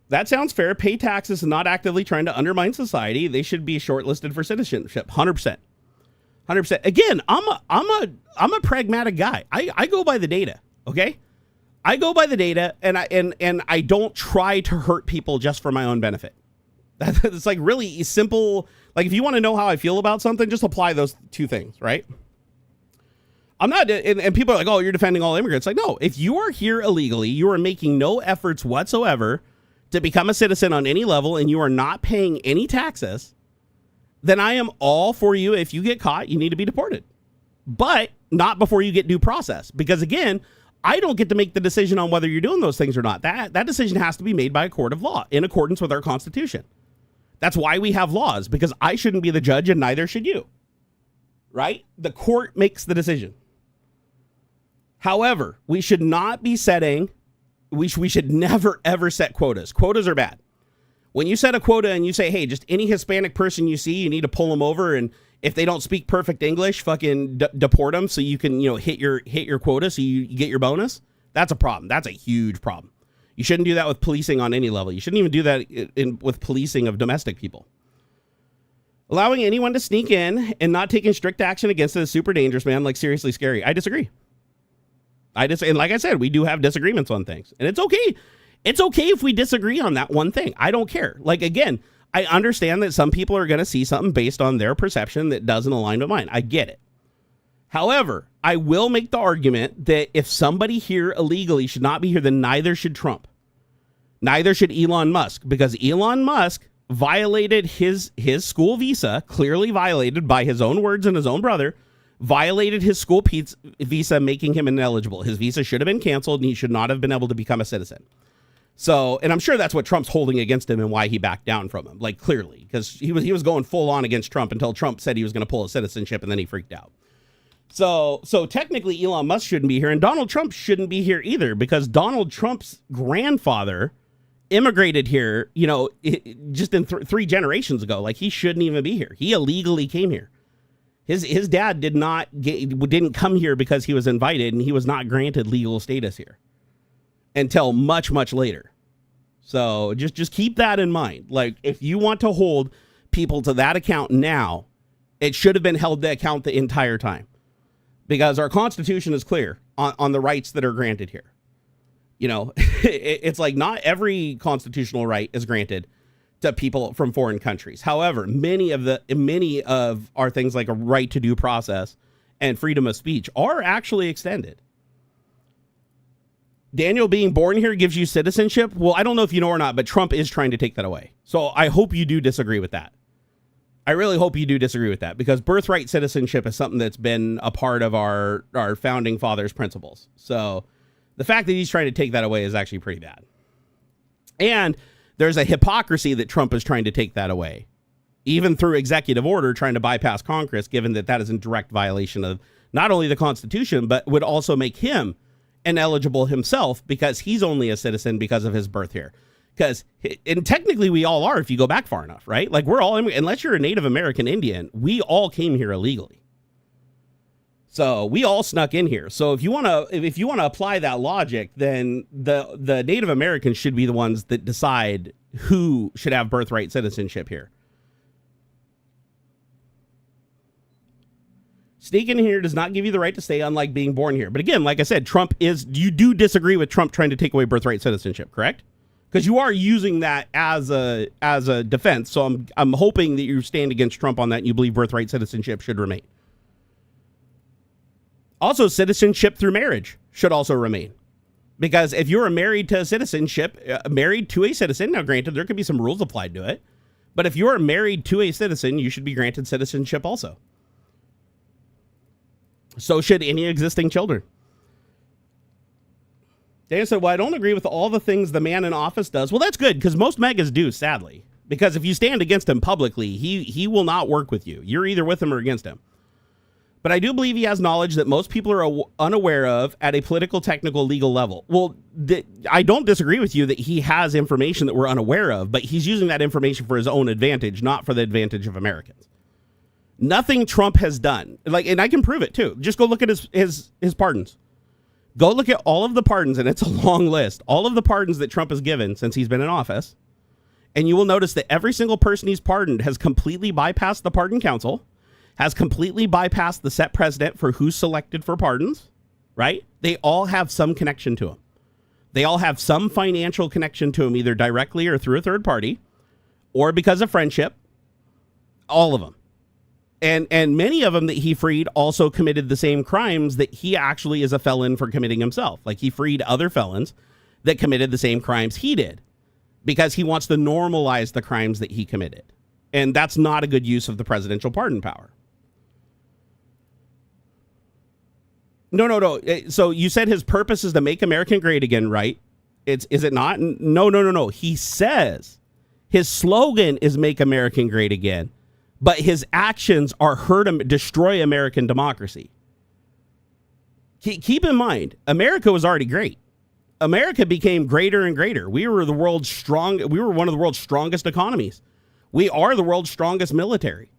S1: that sounds fair. Pay taxes and not actively trying to undermine society. They should be shortlisted for citizenship. 100%. 100%. Again, I'm a pragmatic guy. I go by the data. Okay. I go by the data and I don't try to hurt people just for my own benefit. That's like really simple. Like if you want to know how I feel about something, just apply those 2 things, right? I'm not, and people are like, oh, you're defending all immigrants. Like, no, if you are here illegally, you are making no efforts whatsoever to become a citizen on any level, and you are not paying any taxes, then I am all for you. If you get caught, you need to be deported, but not before you get due process. Because again, I don't get to make the decision on whether you're doing those things or not. That decision has to be made by a court of law in accordance with our Constitution. That's why we have laws, because I shouldn't be the judge and neither should you, right? The court makes the decision. However, we should not be setting, we should never, ever set quotas. Quotas are bad. When you set a quota and you say, hey, just any Hispanic person you see, you need to pull them over. And if they don't speak perfect English, fucking deport them so you can, hit your quota so you get your bonus. That's a problem. That's a huge problem. You shouldn't do that with policing on any level. You shouldn't even do that with policing of domestic people. Allowing anyone to sneak in and not taking strict action against it is super dangerous, man. Like, seriously scary. I disagree. And like I said, we do have disagreements on things. And it's okay. It's okay if we disagree on that one thing. I don't care. Like, again, I understand that some people are going to see something based on their perception that doesn't align with mine. I get it. However, I will make the argument that if somebody here illegally should not be here, then neither should Trump. Neither should Elon Musk, because Elon Musk violated his school visa, clearly violated by his own words and his own brother, violated his school visa, making him ineligible. His visa should have been canceled and he should not have been able to become a citizen. So, and I'm sure that's what Trump's holding against him and why he backed down from him, like clearly, because he was going full on against Trump until Trump said he was going to pull his citizenship and then he freaked out. So technically Elon Musk shouldn't be here and Donald Trump shouldn't be here either, because Donald Trump's grandfather immigrated here, just in 3 generations ago. Like, he shouldn't even be here. He illegally came here. His dad didn't come here because he was invited, and he was not granted legal status here until much, much later. So just keep that in mind. Like, if you want to hold people to that account now, it should have been held to account the entire time, because our Constitution is clear on the rights that are granted here. It's like not every constitutional right is granted to people from foreign countries. However, many of our things like a right to due process and freedom of speech are actually extended. Daniel, being born here gives you citizenship. Well, I don't know if you know or not, but Trump is trying to take that away. So I hope you do disagree with that. I really hope you do disagree with that, because birthright citizenship is something that's been a part of our founding fathers' principles. So the fact that he's trying to take that away is actually pretty bad. And there's a hypocrisy that Trump is trying to take that away, even through executive order, trying to bypass Congress, given that is in direct violation of not only the Constitution, but would also make him ineligible himself, because he's only a citizen because of his birth here. And technically we all are, if you go back far enough, right? Like, we're all, unless you're a Native American Indian, we all came here illegally. So we all snuck in here. So if you want to apply that logic, then the Native Americans should be the ones that decide who should have birthright citizenship here. Sneaking in here does not give you the right to stay, unlike being born here. But again, like I said, you do disagree with Trump trying to take away birthright citizenship, correct? Because you are using that as a defense. So I'm hoping that you stand against Trump on that and you believe birthright citizenship should remain. Also, citizenship through marriage should also remain, because if you're married to a citizenship, married to a citizen, now granted, there could be some rules applied to it, but if you're married to a citizen, you should be granted citizenship also. So should any existing children. Dan said, well, I don't agree with all the things the man in office does. Well, that's good, because most megas do, sadly. Because if you stand against him publicly, he will not work with you. You're either with him or against him. But I do believe he has knowledge that most people are unaware of at a political, technical, legal level. Well, I don't disagree with you that he has information that we're unaware of, but he's using that information for his own advantage, not for the advantage of Americans. Nothing Trump has done, and I can prove it too. Just go look at his pardons. Go look at all of the pardons, and it's a long list. All of the pardons that Trump has given since he's been in office. And you will notice that every single person he's pardoned has completely bypassed the pardon council, has completely bypassed the set precedent for who's selected for pardons, right? They all have some connection to him. They all have some financial connection to him, either directly or through a third party, or because of friendship. All of them. And many of them that he freed also committed the same crimes that he actually is a felon for committing himself. Like, he freed other felons that committed the same crimes he did because he wants to normalize the crimes that he committed. And that's not a good use of the presidential pardon power. No. So you said his purpose is to make America great again, right? Is it not? No. He says his slogan is make America great again, but his actions are destroy American democracy. Keep in mind, America was already great. America became greater and greater. We were one of the world's strongest economies. We are the world's strongest military.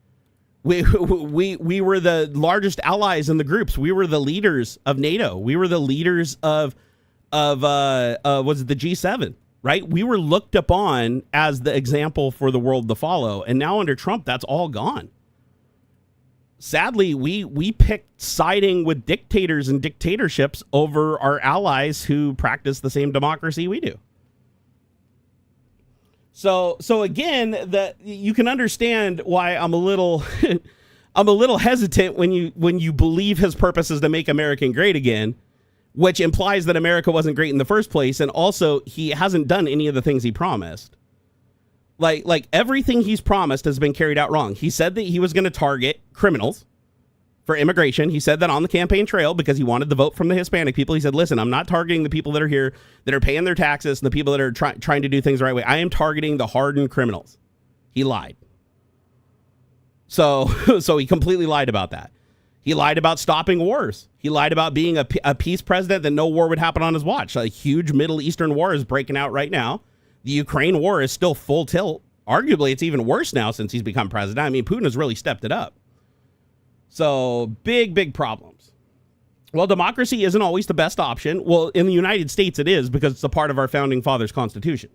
S1: We were the largest allies in the groups. We were the leaders of NATO. We were the leaders of was it the G7, right? We were looked upon as the example for the world to follow. And now under Trump, that's all gone. Sadly, we picked siding with dictators and dictatorships over our allies who practice the same democracy we do. So again, that you can understand why I'm a little hesitant when you believe his purpose is to make America great again, which implies that America wasn't great in the first place, and also he hasn't done any of the things he promised. Like everything he's promised has been carried out wrong. He said that he was going to target criminals for immigration. He said that on the campaign trail because he wanted the vote from the Hispanic people. He said, listen, I'm not targeting the people that are here, that are paying their taxes, and the people that are trying to do things the right way. I am targeting the hardened criminals. He lied. So he completely lied about that. He lied about stopping wars. He lied about being a peace president, that no war would happen on his watch. A huge Middle Eastern war is breaking out right now. The Ukraine war is still full tilt. Arguably, it's even worse now since he's become president. I mean, Putin has really stepped it up. So big problems. Well, democracy isn't always the best option. Well, in the United States, it is, because it's a part of our founding fathers' Constitution.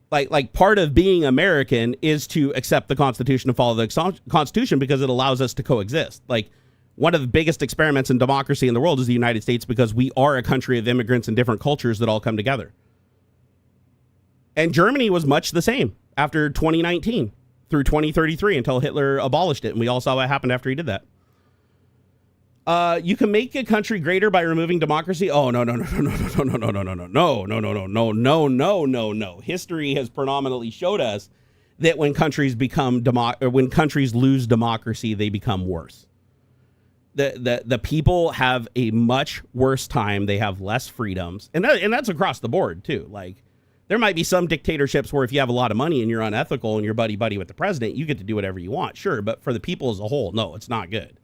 S1: Like part of being American is to accept the Constitution and follow the Constitution because it allows us to coexist. Like, one of the biggest experiments in democracy in the world is the United States, because we are a country of immigrants and different cultures that all come together. And Germany was much the same after 2019 through 2033 until Hitler abolished it. And we all saw what happened after he did that. You can make a country greater by removing democracy. Oh, no. History has predominantly showed us that when countries when countries lose democracy, they become worse. The people have a much worse time. They have less freedoms. And that's across the board too. Like, there might be some dictatorships where if you have a lot of money and you're unethical and you're buddy with the president, you get to do whatever you want. Sure. But for the people as a whole, no, it's not good.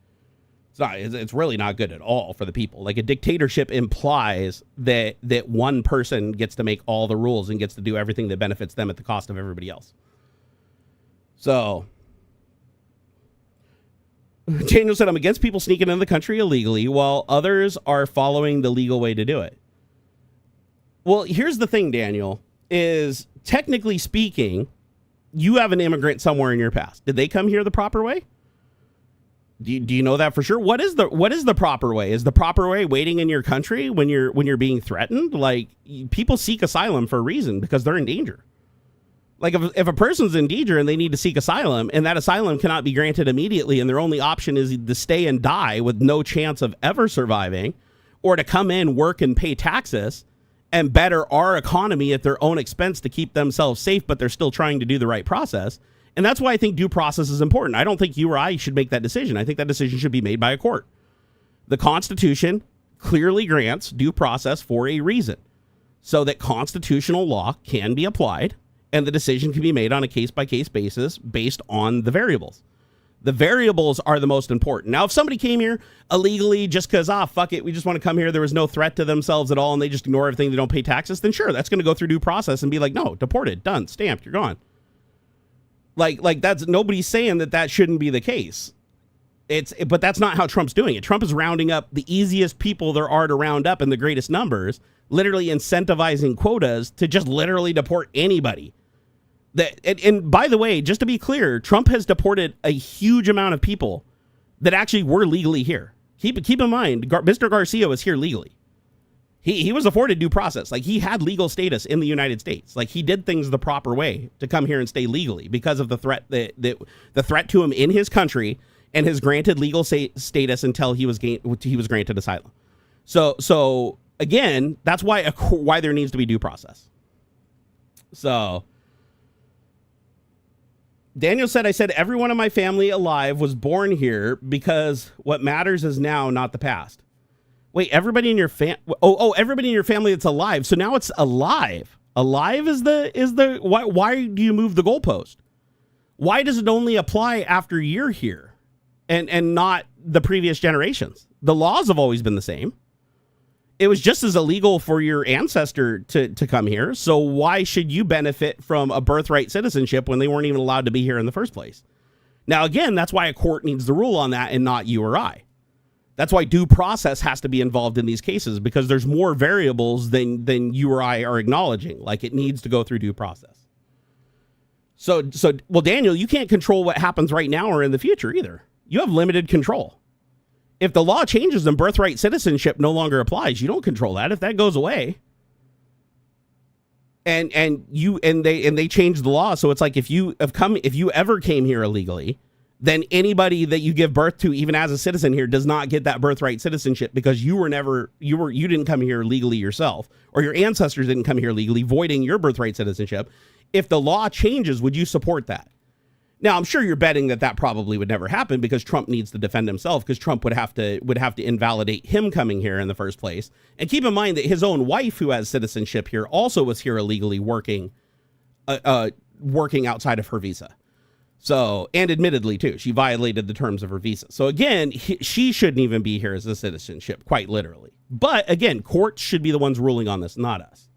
S1: It's really not good at all for the people. Like, a dictatorship implies that one person gets to make all the rules and gets to do everything that benefits them at the cost of everybody else. So Daniel said, I'm against people sneaking into the country illegally while others are following the legal way to do it. Well, here's the thing, Daniel, is technically speaking, you have an immigrant somewhere in your past. Did they come here the proper way? Do you know that for sure? What is the proper way? Is the proper way waiting in your country when you're being threatened? Like, people seek asylum for a reason, because they're in danger. Like, if a person's in danger and they need to seek asylum, and that asylum cannot be granted immediately, and their only option is to stay and die with no chance of ever surviving, or to come in, work, and pay taxes and better our economy at their own expense to keep themselves safe, but they're still trying to do the right process. And that's why I think due process is important. I don't think you or I should make that decision. I think that decision should be made by a court. The Constitution clearly grants due process for a reason, so that constitutional law can be applied and the decision can be made on a case-by-case basis based on the variables. The variables are the most important. Now, if somebody came here illegally just because, fuck it, we just want to come here, there was no threat to themselves at all, and they just ignore everything, they don't pay taxes, then sure, that's going to go through due process and be like, no, deported, done, stamped, you're gone. Like that's, nobody's saying that shouldn't be the case. But that's not how Trump's doing it. Trump is rounding up the easiest people there are to round up in the greatest numbers, literally incentivizing quotas to just literally deport anybody. And by the way, just to be clear, Trump has deported a huge amount of people that actually were legally here. Keep in mind, Mr. Garcia was here legally. He was afforded due process. Like, he had legal status in the United States. Like, he did things the proper way to come here and stay legally because of the threat the threat to him in his country and his granted legal status until he was granted asylum. So again, that's why there needs to be due process. So Daniel said, I said, everyone in my family alive was born here because what matters is now, not the past. Wait, everybody in your everybody in your family that's alive. So now it's alive. Alive is the why do you move the goalpost? Why does it only apply after you're here and not the previous generations? The laws have always been the same. It was just as illegal for your ancestor to come here. So why should you benefit from a birthright citizenship when they weren't even allowed to be here in the first place? Now, again, that's why a court needs to rule on that and not you or I. That's why due process has to be involved in these cases, because there's more variables than you or I are acknowledging. Like, it needs to go through due process. So, well, Daniel, you can't control what happens right now or in the future either. You have limited control. If the law changes and birthright citizenship no longer applies, you don't control that. If that goes away, and they change the law, so it's like if you ever came here illegally, then anybody that you give birth to, even as a citizen here, does not get that birthright citizenship because you didn't come here legally yourself, or your ancestors didn't come here legally, voiding your birthright citizenship. If the law changes, would you support that? Now, I'm sure you're betting that probably would never happen because Trump needs to defend himself, because Trump would have to invalidate him coming here in the first place. And keep in mind that his own wife, who has citizenship here, also was here illegally working outside of her visa. So, and admittedly too, she violated the terms of her visa. So again, she shouldn't even be here as a citizenship, quite literally. But again, courts should be the ones ruling on this, not us.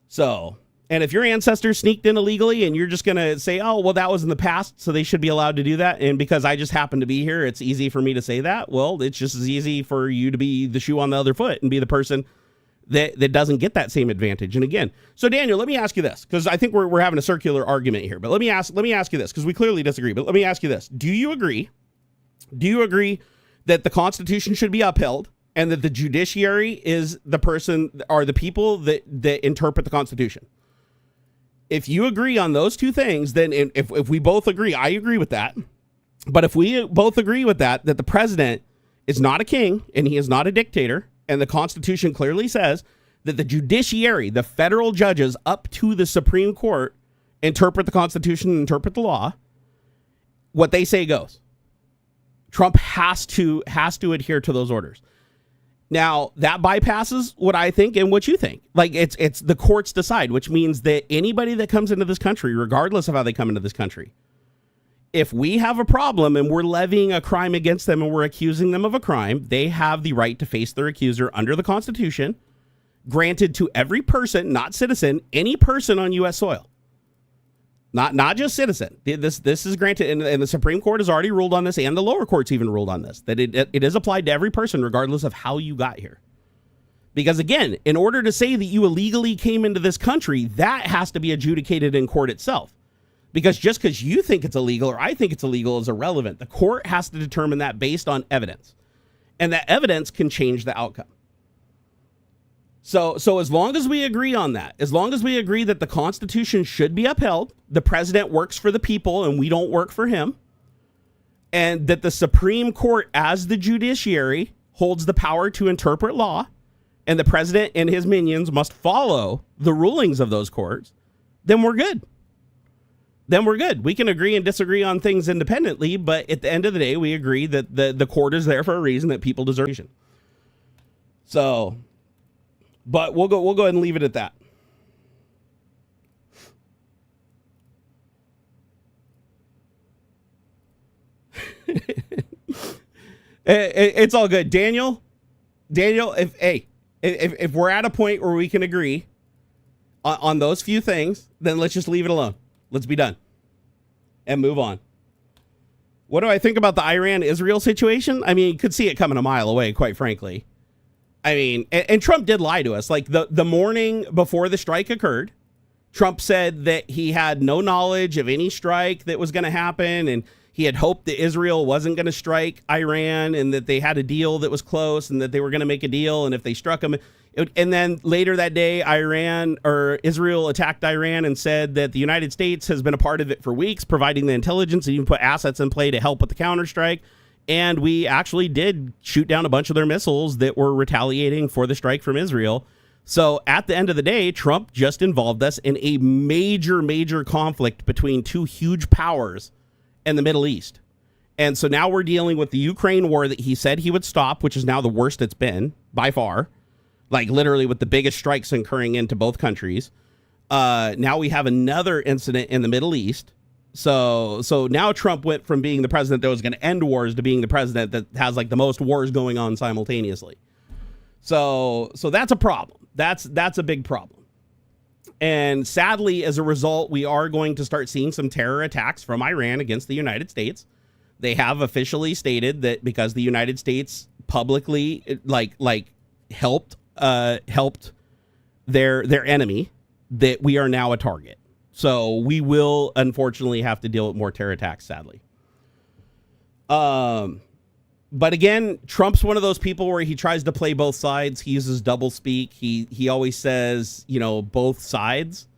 S1: So, and if your ancestors sneaked in illegally and you're just going to say, oh, well, that was in the past, so they should be allowed to do that, and because I just happen to be here, it's easy for me to say that, well, it's just as easy for you to be the shoe on the other foot and be the person that doesn't get that same advantage. And again, so Daniel, let me ask you this, because I think we're having a circular argument here, but let me ask you this, because we clearly disagree, but let me ask you this. Do you agree that the Constitution should be upheld and that the judiciary is the person, or the people that interpret the Constitution? If you agree on those two things, then if we both agree, I agree with that. But if we both agree with that the president is not a king and he is not a dictator, and the Constitution clearly says that the judiciary, the federal judges up to the Supreme Court, interpret the Constitution and interpret the law, what they say goes. Trump has to adhere to those orders. Now, that bypasses what I think and what you think. Like, it's the courts decide, which means that anybody that comes into this country, regardless of how they come into this country, if we have a problem and we're levying a crime against them and we're accusing them of a crime, they have the right to face their accuser under the Constitution, granted to every person, not citizen, any person on U.S. soil. Not just citizen. This is granted, and the Supreme Court has already ruled on this, and the lower courts even ruled on this, that it is applied to every person regardless of how you got here. Because again, in order to say that you illegally came into this country, that has to be adjudicated in court itself. Because just because you think it's illegal or I think it's illegal is irrelevant. The court has to determine that based on evidence. And that evidence can change the outcome. So as long as we agree on that, as long as we agree that the Constitution should be upheld, the president works for the people and we don't work for him, and that the Supreme Court as the judiciary holds the power to interpret law, and the president and his minions must follow the rulings of those courts, then we're good. then we're good. We can agree and disagree on things independently, but at the end of the day, we agree that the court is there for a reason, that people deserve. So, but we'll go ahead and leave it at that. It's all good. Daniel, if we're at a point where we can agree on those few things, then let's just leave it alone. Let's be done and move on. What do I think about the Iran-Israel situation? I mean, you could see it coming a mile away, quite frankly. I mean, and Trump did lie to us. Like the morning before the strike occurred, Trump said that he had no knowledge of any strike that was going to happen, and he had hoped that Israel wasn't going to strike Iran, and that they had a deal that was close, and that they were going to make a deal, and if they struck him, and then later that day, Israel attacked Iran and said that the United States has been a part of it for weeks, providing the intelligence and even put assets in play to help with the counterstrike. And we actually did shoot down a bunch of their missiles that were retaliating for the strike from Israel. So at the end of the day, Trump just involved us in a major conflict between two huge powers in the Middle East. And so now we're dealing with the Ukraine war that he said he would stop, which is now the worst it's been by far. Like literally with the biggest strikes occurring into both countries. Now we have another incident in the Middle East. So now Trump went from being the president that was going to end wars to being the president that has like the most wars going on simultaneously. So that's a problem. That's a big problem. And sadly, as a result, we are going to start seeing some terror attacks from Iran against the United States. They have officially stated that because the United States publicly helped their enemy, that we are now a target. So we will unfortunately have to deal with more terror attacks, sadly. But again, Trump's one of those people where he tries to play both sides. He uses double speak. He always says, both sides.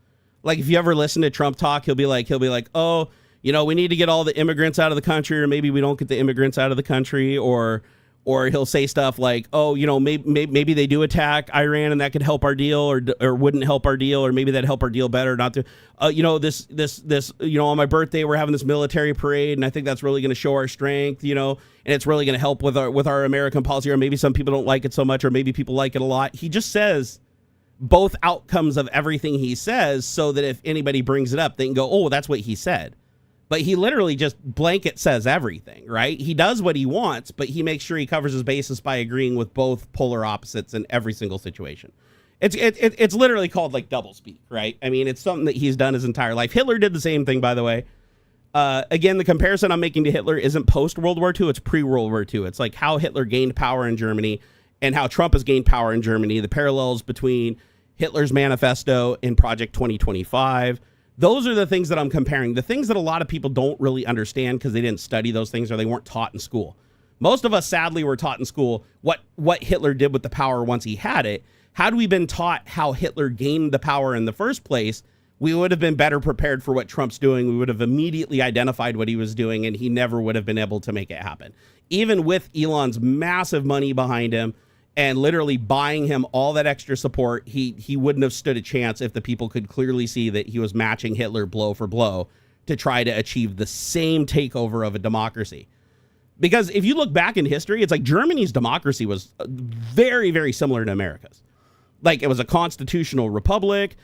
S1: Like if you ever listen to Trump talk, he'll be like, oh, we need to get all the immigrants out of the country, or maybe we don't get the immigrants out of the country, or he'll say stuff like, oh, maybe they do attack Iran and that could help our deal, or wouldn't help our deal, or maybe that'd help our deal better. Not to, this, on my birthday, we're having this military parade, and I think that's really going to show our strength, and it's really going to help with our American policy, or maybe some people don't like it so much, or maybe people like it a lot. He just says both outcomes of everything he says so that if anybody brings it up, they can go, oh, that's what he said. But he literally just blanket says everything, right? He does what he wants, but he makes sure he covers his bases by agreeing with both polar opposites in every single situation. It's literally called like doublespeak, right? I mean, it's something that he's done his entire life. Hitler did the same thing, by the way. Again, the comparison I'm making to Hitler isn't post-World War II, it's pre-World War II. It's like how Hitler gained power in Germany and how Trump has gained power in Germany, the parallels between Hitler's manifesto and Project 2025. Those are the things that I'm comparing. The things that a lot of people don't really understand because they didn't study those things or they weren't taught in school. Most of us, sadly, were taught in school what Hitler did with the power once he had it. Had we been taught how Hitler gained the power in the first place, we would have been better prepared for what Trump's doing. We would have immediately identified what he was doing, and he never would have been able to make it happen. Even with Elon's massive money behind him, and literally buying him all that extra support, he wouldn't have stood a chance if the people could clearly see that he was matching Hitler blow for blow to try to achieve the same takeover of a democracy. Because if you look back in history, it's like Germany's democracy was very, very similar to America's. Like it was a constitutional republic,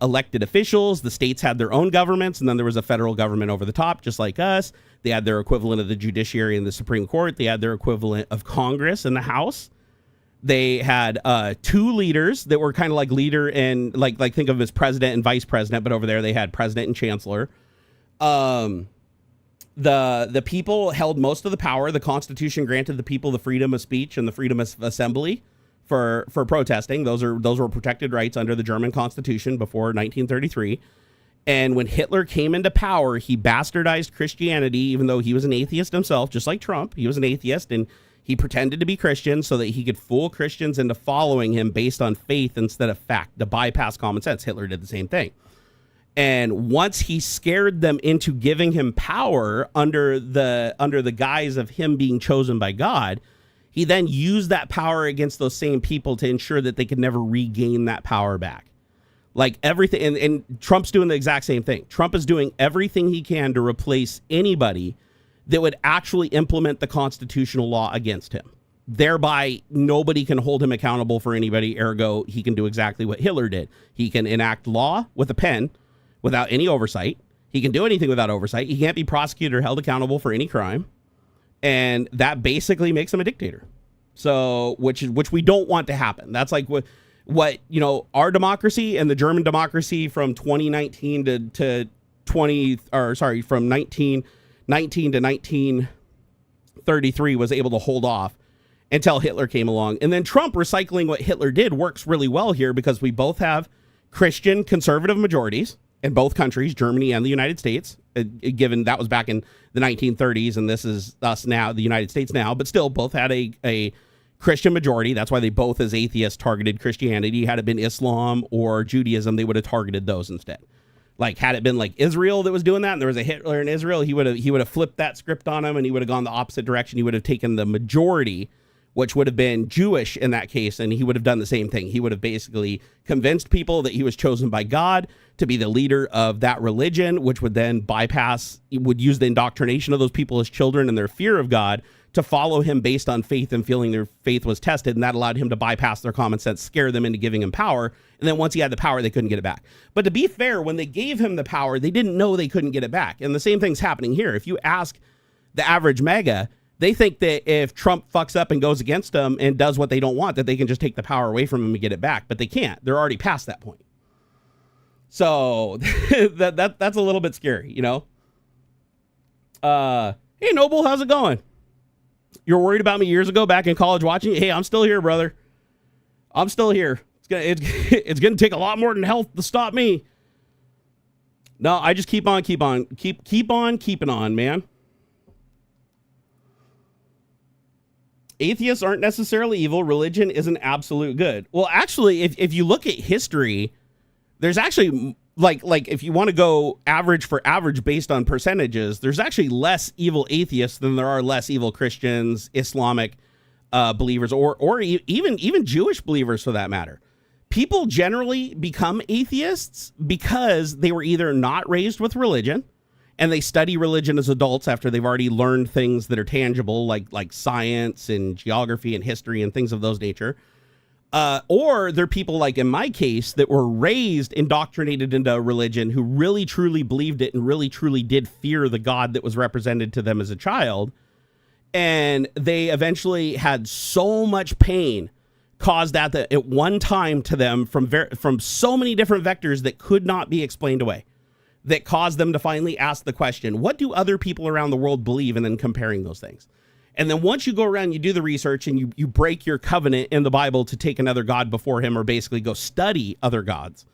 S1: elected officials, the states had their own governments, and then there was a federal government over the top, just like us. They had their equivalent of the judiciary and the Supreme Court. They had their equivalent of Congress and the House. They had two leaders that were kind of like leader and like think of them as president and vice president, but over there they had president and chancellor. The people held most of the power. The Constitution granted the people the freedom of speech and the freedom of assembly for protesting. Those were protected rights under the German Constitution before 1933. And when Hitler came into power, he bastardized Christianity, even though he was an atheist himself, just like Trump. He was an atheist, and he pretended to be Christian so that he could fool Christians into following him based on faith instead of fact, to bypass common sense. Hitler did the same thing. And once he scared them into giving him power under the guise of him being chosen by God, he then used that power against those same people to ensure that they could never regain that power back. Like everything, and Trump's doing the exact same thing. Trump is doing everything he can to replace anybody that would actually implement the constitutional law against him. Thereby, nobody can hold him accountable for anybody. Ergo, he can do exactly what Hitler did. He can enact law with a pen without any oversight. He can do anything without oversight. He can't be prosecuted or held accountable for any crime. And that basically makes him a dictator. So, which we don't want to happen. That's like what you know, our democracy and the German democracy from 2019 to from 1919 to 1933 was able to hold off until Hitler came along. And then Trump recycling what Hitler did works really well here because we both have Christian conservative majorities in both countries, Germany and the United States, given that was back in the 1930s and this is us now, the United States now, but still both had a Christian majority. That's why they both, as atheists, targeted Christianity. Had it been Islam or Judaism, they would have targeted those instead. Like, had it been like Israel that was doing that and there was a Hitler in Israel, he would have flipped that script on him and he would have gone the opposite direction. He would have taken the majority, which would have been Jewish in that case, and he would have done the same thing. He would have basically convinced people that he was chosen by God to be the leader of that religion, which would then would use the indoctrination of those people as children and their fear of God to follow him based on faith and feeling their faith was tested, and that allowed him to bypass their common sense, scare them into giving him power, and then once he had the power, they couldn't get it back. But to be fair, when they gave him the power, they didn't know they couldn't get it back, and the same thing's happening here. If you ask the average MAGA, they think that if Trump fucks up and goes against them and does what they don't want, that they can just take the power away from him and get it back, but they can't. They're already past that point. So that's a little bit scary, you know? Hey, Noble, how's it going? You were worried about me years ago back in college watching? Hey, I'm still here, brother. I'm still here. It's gonna take a lot more than health to stop me. No, I just keep on keeping on, man. Atheists aren't necessarily evil. Religion is an absolute good. Well, actually, if you look at history, there's actually like if you want to go average for average based on percentages, there's actually less evil atheists than there are less evil Christians, Islamic believers, or even Jewish believers for that matter. People generally become atheists because they were either not raised with religion and they study religion as adults after they've already learned things that are tangible, like science and geography and history and things of those nature. Or they're people like in my case that were raised, indoctrinated into religion, who really truly believed it and really truly did fear the God that was represented to them as a child. And they eventually had so much pain caused at one time to them from so many different vectors that could not be explained away, that caused them to finally ask the question, what do other people around the world believe? And then comparing those things. And then once you go around, you do the research and you break your covenant in the Bible to take another God before him, or basically go study other gods,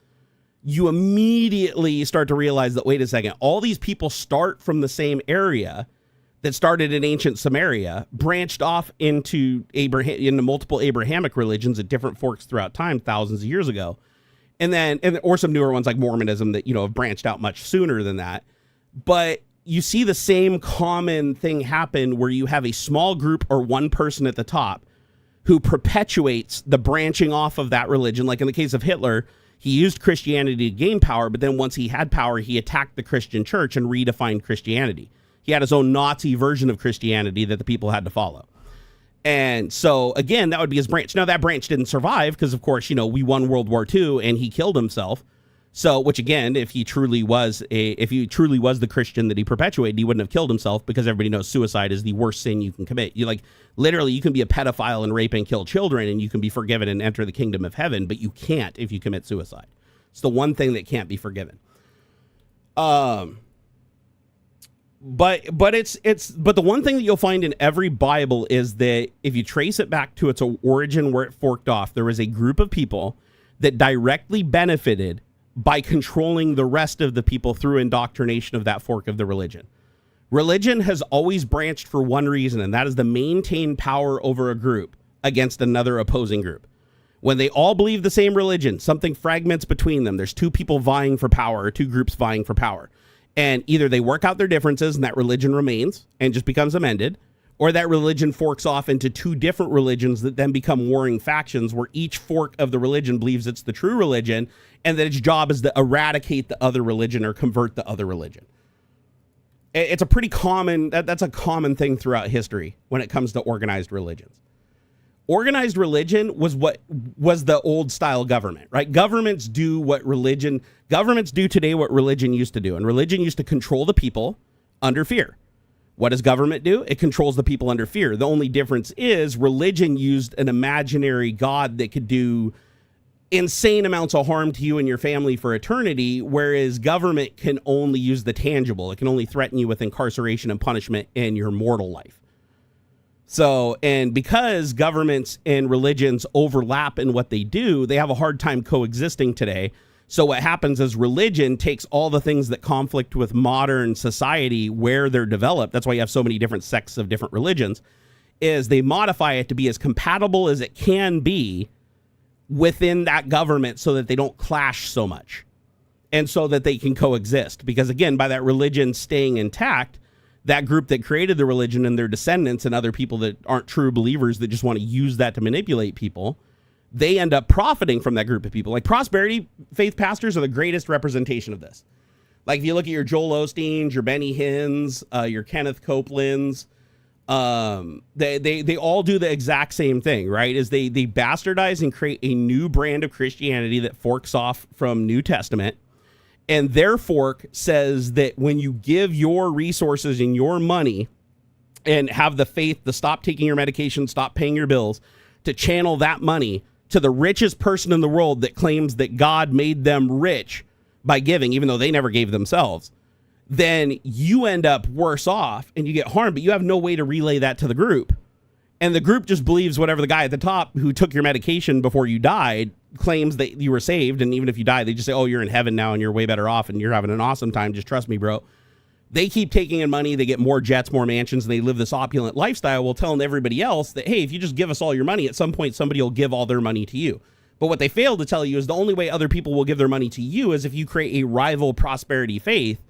S1: you immediately start to realize that, wait a second, all these people start from the same area that started in ancient Samaria, branched off into multiple Abrahamic religions at different forks throughout time, thousands of years ago. Or some newer ones like Mormonism that, have branched out much sooner than that. But you see the same common thing happen where you have a small group or one person at the top who perpetuates the branching off of that religion. Like in the case of Hitler, he used Christianity to gain power, but then once he had power, he attacked the Christian church and redefined Christianity. He had his own Nazi version of Christianity that the people had to follow. And so, again, that would be his branch. Now, that branch didn't survive because, of course, we won World War II and he killed himself. So, which again, if he truly was the Christian that he perpetuated, he wouldn't have killed himself, because everybody knows suicide is the worst sin you can commit. Literally, you can be a pedophile and rape and kill children and you can be forgiven and enter the kingdom of heaven, but you can't if you commit suicide. It's the one thing that can't be forgiven. But the one thing that you'll find in every Bible is that if you trace it back to its origin where it forked off, there was a group of people that directly benefited by controlling the rest of the people through indoctrination of that fork of the religion. Religion has always branched for one reason, and that is to maintain power over a group against another opposing group. When they all believe the same religion, something fragments between them. There's two people vying for power, or two groups vying for power. And either they work out their differences and that religion remains and just becomes amended, or that religion forks off into two different religions that then become warring factions, where each fork of the religion believes it's the true religion, and that its job is to eradicate the other religion or convert the other religion. It's a pretty common, that's a common thing throughout history when it comes to organized religions. Organized religion was the old style government, right? Governments do today what religion used to do. And religion used to control the people under fear. What does government do? It controls the people under fear. The only difference is religion used an imaginary God that could do insane amounts of harm to you and your family for eternity, whereas government can only use the tangible. It can only threaten you with incarceration and punishment in your mortal life. So, and because governments and religions overlap in what they do, they have a hard time coexisting today. So what happens is religion takes all the things that conflict with modern society where they're developed. That's why you have so many different sects of different religions, is they modify it to be as compatible as it can be within that government so that they don't clash so much and so that they can coexist. Because again, by that religion staying intact, that group that created the religion and their descendants and other people that aren't true believers that just want to use that to manipulate people, they end up profiting from that group of people. Like prosperity faith pastors are the greatest representation of this. Like if you look at your Joel Osteens, your Benny Hinn's, your Kenneth Copeland's, they all do the exact same thing, right? Is they bastardize and create a new brand of Christianity that forks off from New Testament. And their fork says that when you give your resources and your money and have the faith to stop taking your medication, stop paying your bills, to channel that money to the richest person in the world that claims that God made them rich by giving, even though they never gave themselves, then you end up worse off and you get harmed, but you have no way to relay that to the group. And the group just believes whatever the guy at the top who took your medication before you died claims that you were saved. And even if you die, they just say, oh, you're in heaven now and you're way better off and you're having an awesome time. Just trust me, bro. They keep taking in money. They get more jets, more mansions, and they live this opulent lifestyle while telling everybody else that, hey, if you just give us all your money, at some point somebody will give all their money to you. But what they fail to tell you is the only way other people will give their money to you is if you create a rival prosperity faith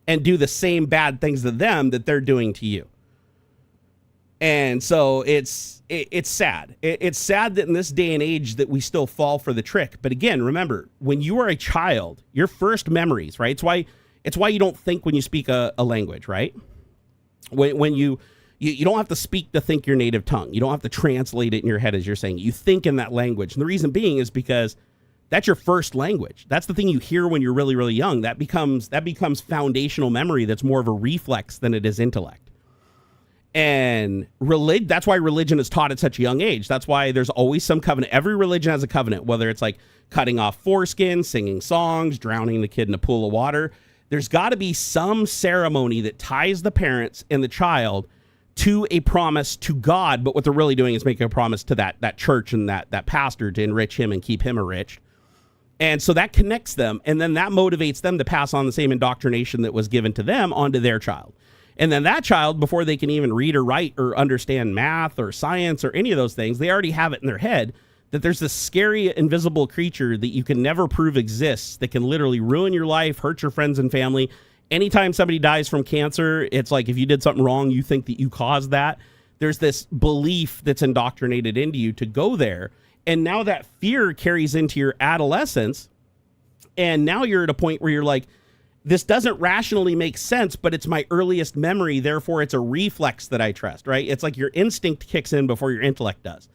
S1: and do the same bad things to them that they're doing to you. And so it's sad. It's sad that in this day and age that we still fall for the trick. But again, remember, when you are a child, your first memories, right? It's why you don't think when you speak a language, right? When you don't have to speak to think your native tongue. You don't have to translate it in your head as you're saying. You think in that language. And the reason being is because that's your first language. That's the thing you hear when you're really, really young. That becomes foundational memory that's more of a reflex than it is intellect. And that's why religion is taught at such a young age. That's why there's always some covenant. Every religion has a covenant, whether it's like cutting off foreskin, singing songs, drowning the kid in a pool of water. There's got to be some ceremony that ties the parents and the child to a promise to God. But what they're really doing is making a promise to that church and that pastor to enrich him and keep him enriched. And so that connects them. And then that motivates them to pass on the same indoctrination that was given to them onto their child. And then that child, before they can even read or write or understand math or science or any of those things, they already have it in their head that there's this scary invisible creature that you can never prove exists that can literally ruin your life, hurt your friends and family. Anytime somebody dies from cancer, it's like if you did something wrong, you think that you caused that. There's this belief that's indoctrinated into you to go there. And now that fear carries into your adolescence. And now you're at a point where you're like, this doesn't rationally make sense, but it's my earliest memory. Therefore, it's a reflex that I trust, right? It's like your instinct kicks in before your intellect does.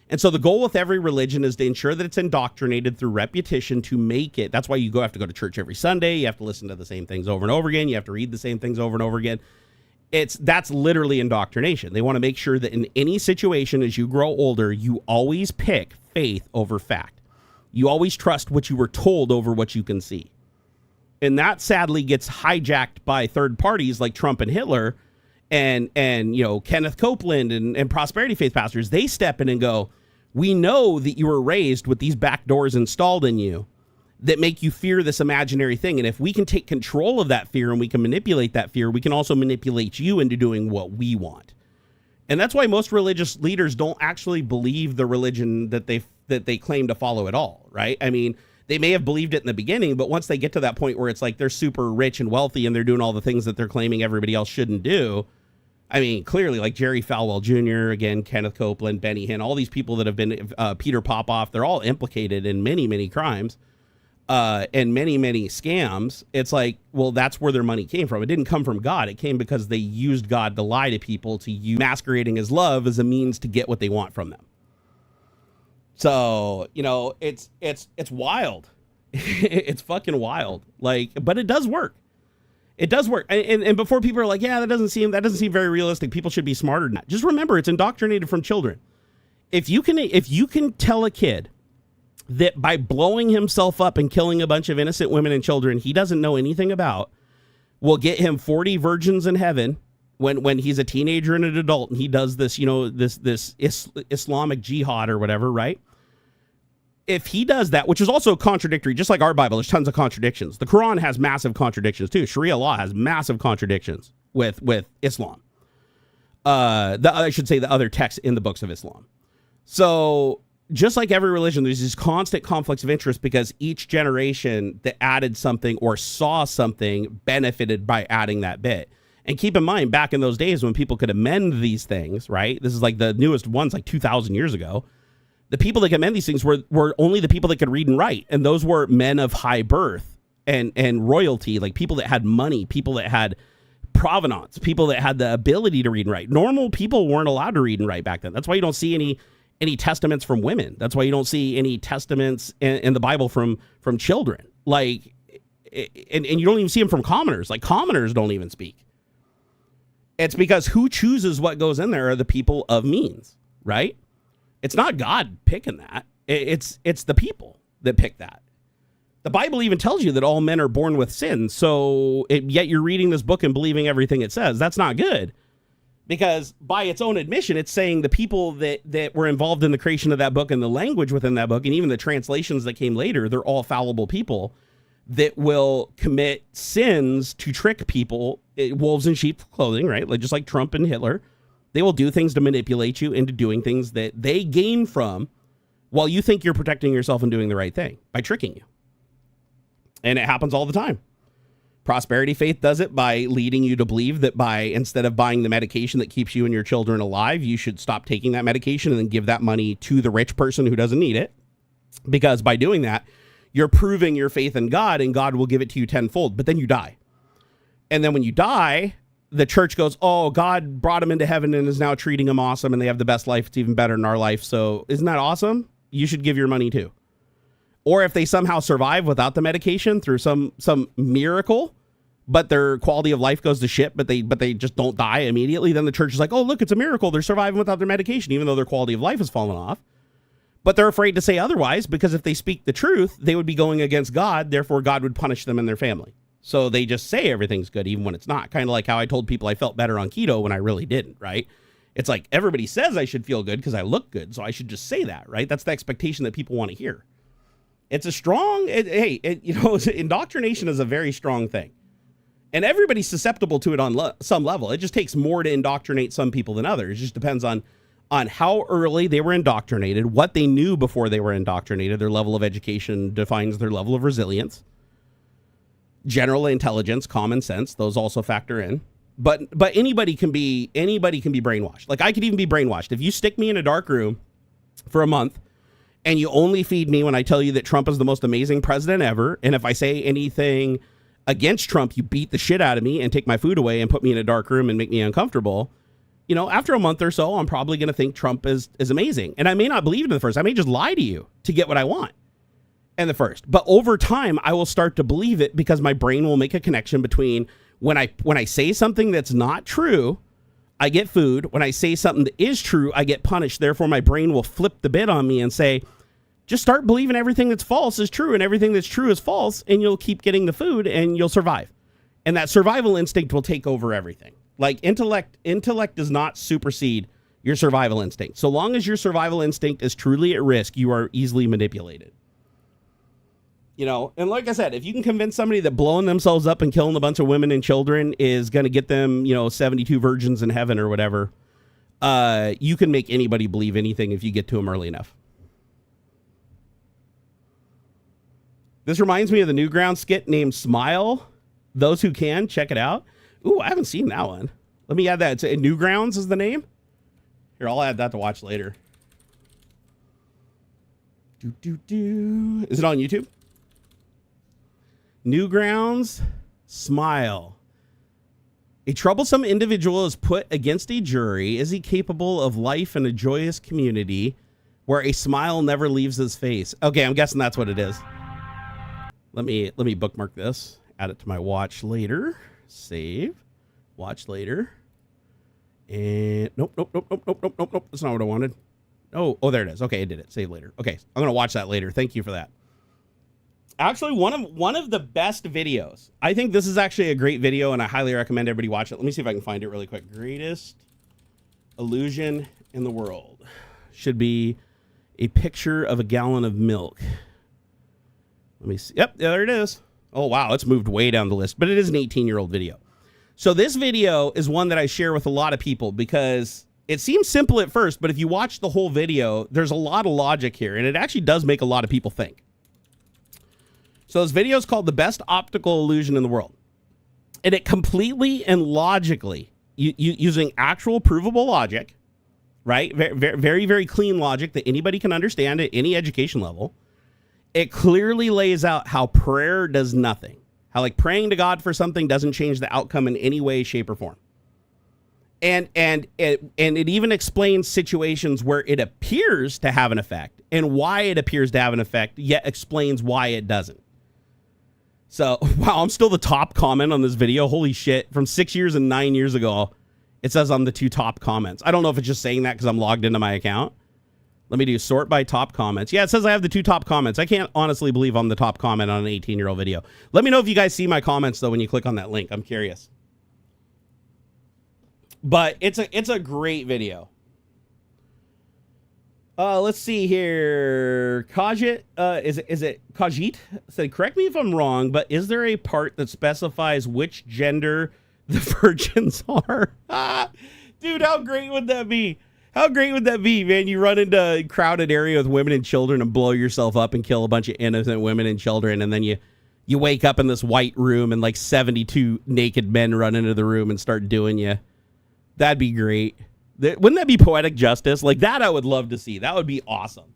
S1: And so the goal with every religion is to ensure that it's indoctrinated through repetition to make it. That's why you have to go to church every Sunday. You have to listen to the same things over and over again. You have to read the same things over and over again. That's literally indoctrination. They want to make sure that in any situation as you grow older, you always pick faith over fact. You always trust what you were told over what you can see. And that sadly gets hijacked by third parties like Trump and Hitler and Kenneth Copeland and prosperity faith pastors. They step in and go, we know that you were raised with these back doors installed in you that make you fear this imaginary thing. And if we can take control of that fear and we can manipulate that fear, we can also manipulate you into doing what we want. And that's why most religious leaders don't actually believe the religion that they claim to follow at all, right? I mean, they may have believed it in the beginning, but once they get to that point where it's like they're super rich and wealthy and they're doing all the things that they're claiming everybody else shouldn't do, I mean, clearly, like Jerry Falwell Jr., again, Kenneth Copeland, Benny Hinn, all these people that have been, Peter Popoff, they're all implicated in many, many crimes and many, many scams. It's like, well, that's where their money came from. It didn't come from God. It came because they used God to lie to people, to use masquerading as love as a means to get what they want from them. So, you know, it's wild. It's fucking wild. Like, but it does work. It does work. And before people are like, yeah, that doesn't seem very realistic. People should be smarter than that. Just remember, it's indoctrinated from children. If you can tell a kid that by blowing himself up and killing a bunch of innocent women and children he doesn't know anything about will get him 40 virgins in heaven when he's a teenager and an adult, and he does this, you know, this Islamic jihad or whatever, right? If he does that, which is also contradictory, just like our Bible, there's tons of contradictions. The Quran has massive contradictions too. Sharia law has massive contradictions with Islam. I should say the other texts in the books of Islam. So just like every religion, there's these constant conflicts of interest because each generation that added something or saw something benefited by adding that bit. And keep in mind, back in those days when people could amend these things, right? This is like the newest ones, like 2,000 years ago. The people that could amend these things were only the people that could read and write. And those were men of high birth and royalty, like people that had money, people that had provenance, people that had the ability to read and write. Normal people weren't allowed to read and write back then. That's why you don't see any testaments from women. That's why you don't see any testaments in the Bible from children. Like, and you don't even see them from commoners. Like, commoners don't even speak. It's because who chooses what goes in there are the people of means, right? It's not God picking that. It's the people that pick that. The Bible even tells you that all men are born with sin. So yet you're reading this book and believing everything it says. That's not good. Because by its own admission, it's saying the people that were involved in the creation of that book and the language within that book and even the translations that came later, they're all fallible people that will commit sins to trick people, wolves in sheep's clothing, right? Like just like Trump and Hitler. They will do things to manipulate you into doing things that they gain from while you think you're protecting yourself and doing the right thing by tricking you. And it happens all the time. Prosperity faith does it by leading you to believe that instead of buying the medication that keeps you and your children alive, you should stop taking that medication and then give that money to the rich person who doesn't need it. Because by doing that, you're proving your faith in God and God will give it to you tenfold. But then you die. And then when you die, the church goes, oh, God brought him into heaven and is now treating him awesome and they have the best life. It's even better than our life. So isn't that awesome? You should give your money too. Or if they somehow survive without the medication through some miracle, but their quality of life goes to shit, but they just don't die immediately, then the church is like, oh, look, it's a miracle. They're surviving without their medication, even though their quality of life has fallen off. But they're afraid to say otherwise because if they speak the truth, they would be going against God. Therefore, God would punish them and their family. So they just say everything's good, even when it's not. Kind of like how I told people I felt better on keto when I really didn't, right? It's like everybody says I should feel good because I look good. So I should just say that, right? That's the expectation that people want to hear. It's a strong, indoctrination is a very strong thing. And everybody's susceptible to it on some level. It just takes more to indoctrinate some people than others. It just depends on how early they were indoctrinated, what they knew before they were indoctrinated. Their level of education defines their level of resilience. General intelligence, common sense, those also factor in. But anybody can be brainwashed. Like I could even be brainwashed. If you stick me in a dark room for a month and you only feed me when I tell you that Trump is the most amazing president ever, and if I say anything against Trump, you beat the shit out of me and take my food away and put me in a dark room and make me uncomfortable, you know, after a month or so, I'm probably going to think Trump is amazing. And I may not believe it in the first. I may just lie to you to get what I want. And the first, but over time, I will start to believe it because my brain will make a connection between when I say something that's not true, I get food. When I say something that is true, I get punished. Therefore, my brain will flip the bit on me and say, just start believing everything that's false is true and everything that's true is false, and you'll keep getting the food and you'll survive. And that survival instinct will take over everything. Like intellect does not supersede your survival instinct. So long as your survival instinct is truly at risk, you are easily manipulated. You know, and like I said, if you can convince somebody that blowing themselves up and killing a bunch of women and children is going to get them, 72 virgins in heaven or whatever, you can make anybody believe anything if you get to them early enough. This reminds me of the Newgrounds skit named Smile. Those who can, check it out. Ooh, I haven't seen that one. Let me add that. It's Newgrounds is the name. Here, I'll add that to watch later. Is it on YouTube? Newgrounds, smile. A troublesome individual is put against a jury. Is he capable of life in a joyous community where a smile never leaves his face? Okay, I'm guessing that's what it is. Let me bookmark this. Add it to my watch later. Save. Watch later. And nope. That's not what I wanted. Oh, there it is. Okay, I did it. Save later. Okay, I'm gonna watch that later. Thank you for that. Actually, one of the best videos. I think this is actually a great video, and I highly recommend everybody watch it. Let me see if I can find it really quick. Greatest illusion in the world should be a picture of a gallon of milk. Let me see. Yep, there it is. Oh wow, it's moved way down the list, but it is an 18-year-old video. So this video is one that I share with a lot of people because it seems simple at first, but if you watch the whole video, there's a lot of logic here, and it actually does make a lot of people think. So this video is called The Best Optical Illusion in the World. And it completely and logically, using actual provable logic, right? Very, very clean logic that anybody can understand at any education level. It clearly lays out how prayer does nothing. How like praying to God for something doesn't change the outcome in any way, shape, or form. And it even explains situations where it appears to have an effect and why it appears to have an effect, yet explains why it doesn't. So, wow, I'm still the top comment on this video. Holy shit. From 6 years and 9 years ago, it says I'm the 2 top comments. I don't know if it's just saying that because I'm logged into my account. Let me do sort by top comments. Yeah, it says I have the 2 top comments. I can't honestly believe I'm the top comment on an 18-year-old video. Let me know if you guys see my comments, though, when you click on that link. I'm curious. But it's a great video. Let's see here. Kajit, is it Kajit? Said, correct me if I'm wrong, but is there a part that specifies which gender the virgins are? Dude, how great would that be? How great would that be, man? You run into a crowded area with women and children and blow yourself up and kill a bunch of innocent women and children, and then you wake up in this white room and like 72 naked men run into the room and start doing you. That'd be great. Wouldn't that be poetic justice? Like that I would love to see. That would be awesome.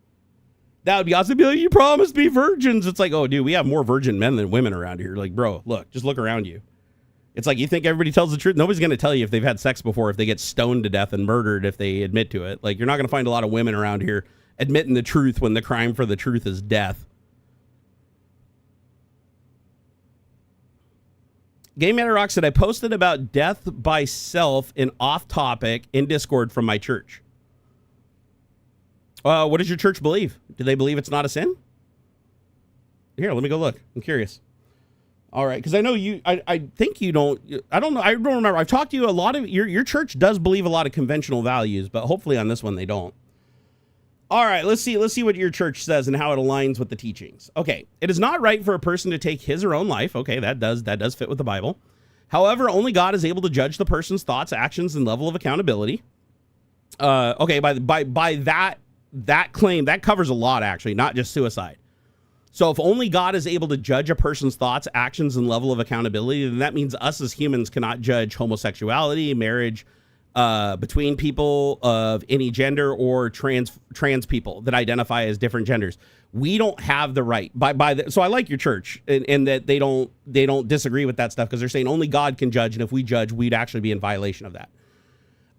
S1: That would be awesome. Be like, you promised me virgins. It's like, oh, dude, we have more virgin men than women around here. Like, bro, look, just look around you. It's like, you think everybody tells the truth? Nobody's going to tell you if they've had sex before, if they get stoned to death and murdered, if they admit to it. Like, you're not going to find a lot of women around here admitting the truth when the crime for the truth is death. Game Matter Rock said, I posted about death by self in off topic in Discord from my church. What does your church believe? Do they believe it's not a sin? Here, let me go look. I'm curious. All right, because I know you, I think you don't, I don't know, I don't remember. I've talked to you a lot of, your church does believe a lot of conventional values, but hopefully on this one they don't. All right, let's see what your church says and how it aligns with the teachings. Okay, it is not right for a person to take his or own life. Okay, that does fit with the Bible. However, only God is able to judge the person's thoughts, actions, and level of accountability. Okay, by that claim, that covers a lot actually, not just suicide. So if only God is able to judge a person's thoughts, actions, and level of accountability, then that means us as humans cannot judge homosexuality, marriage, between people of any gender or trans people that identify as different genders. We don't have the right so I like your church in that they don't disagree with that stuff because they're saying only God can judge, and if we judge, we'd actually be in violation of that.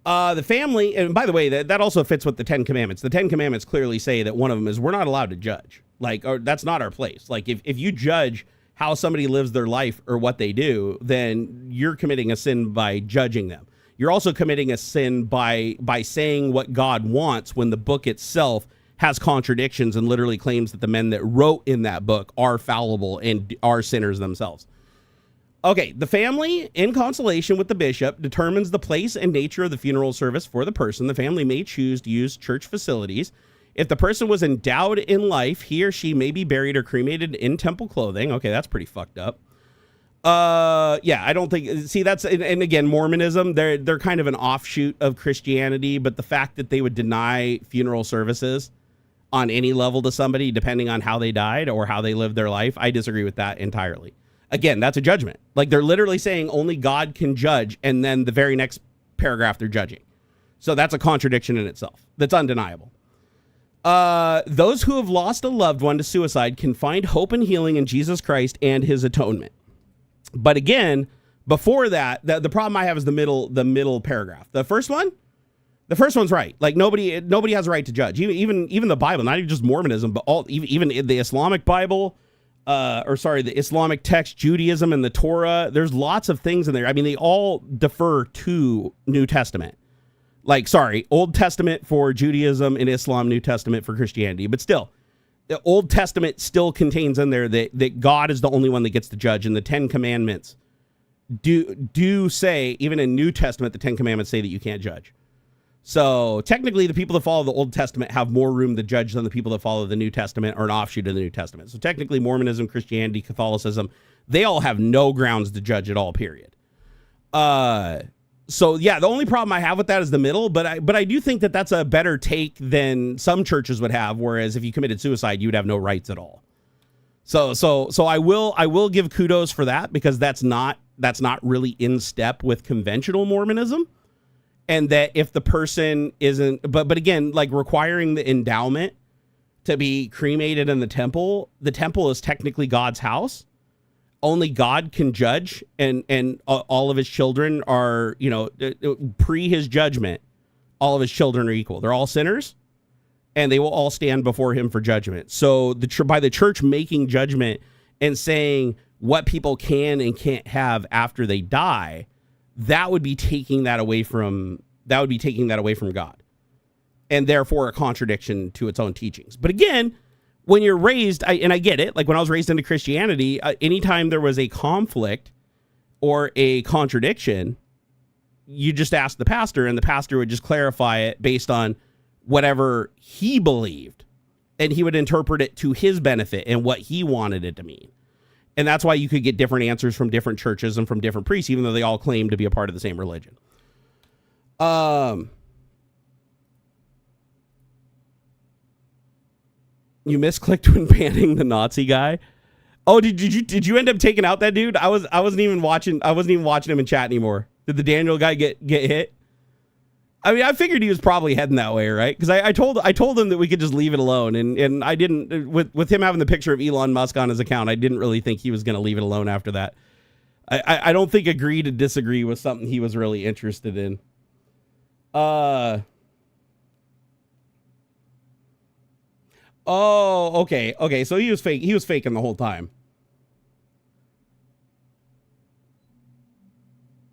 S1: The family, and by the way, that also fits with the 10 Commandments. The 10 Commandments clearly say that one of them is we're not allowed to judge. Like, or that's not our place. Like, if you judge how somebody lives their life or what they do, then you're committing a sin by judging them. You're also committing a sin by saying what God wants when the book itself has contradictions and literally claims that the men that wrote in that book are fallible and are sinners themselves. Okay, the family, in consultation with the bishop, determines the place and nature of the funeral service for the person. The family may choose to use church facilities. If the person was endowed in life, he or she may be buried or cremated in temple clothing. Okay, that's pretty fucked up. Yeah, I don't think, see, that's, and again, Mormonism, they're kind of an offshoot of Christianity, but the fact that they would deny funeral services on any level to somebody, depending on how they died or how they lived their life, I disagree with that entirely. Again, that's a judgment. Like, they're literally saying only God can judge, and then the very next paragraph they're judging. So that's a contradiction in itself. That's undeniable. Those who have lost a loved one to suicide can find hope and healing in Jesus Christ and his atonement. But again, before that, the problem I have is the middle paragraph. The first one's right. Like nobody has a right to judge. Even the Bible, not even just Mormonism, but even the Islamic Bible, the Islamic text, Judaism, and the Torah. There's lots of things in there. I mean, they all defer to New Testament. Old Testament for Judaism and Islam, New Testament for Christianity. But still, the Old Testament still contains in there that God is the only one that gets to judge. And the 10 Commandments do say, even in New Testament, the 10 Commandments say that you can't judge. So technically, the people that follow the Old Testament have more room to judge than the people that follow the New Testament or an offshoot of the New Testament. So technically, Mormonism, Christianity, Catholicism, they all have no grounds to judge at all, period. So yeah, the only problem I have with that is the middle, but I do think that that's a better take than some churches would have, whereas if you committed suicide, you would have no rights at all. So I will give kudos for that, because that's not really in step with conventional Mormonism. And that if the person isn't, but again, like requiring the endowment to be cremated in the temple is technically God's house. Only God can judge, and all of his children are, pre his judgment, all of his children are equal. They're all sinners, and they will all stand before him for judgment. So by the church making judgment and saying what people can and can't have after they die, that would be taking that away from God, and therefore a contradiction to its own teachings. But again, when you're raised, and I get it, like when I was raised into Christianity, anytime there was a conflict or a contradiction, you just ask the pastor, and the pastor would just clarify it based on whatever he believed, and he would interpret it to his benefit and what he wanted it to mean. And that's why you could get different answers from different churches and from different priests, even though they all claim to be a part of the same religion. You misclicked when banning the Nazi guy. Oh, did you end up taking out that dude? I wasn't even watching him in chat anymore. Did the Daniel guy get hit? I mean, I figured he was probably heading that way, right? Because I told him that we could just leave it alone, and I didn't. With him having the picture of Elon Musk on his account, I didn't really think he was going to leave it alone after that. I don't think agree to disagree was something he was really interested in. Oh, okay. So he was fake. He was faking the whole time.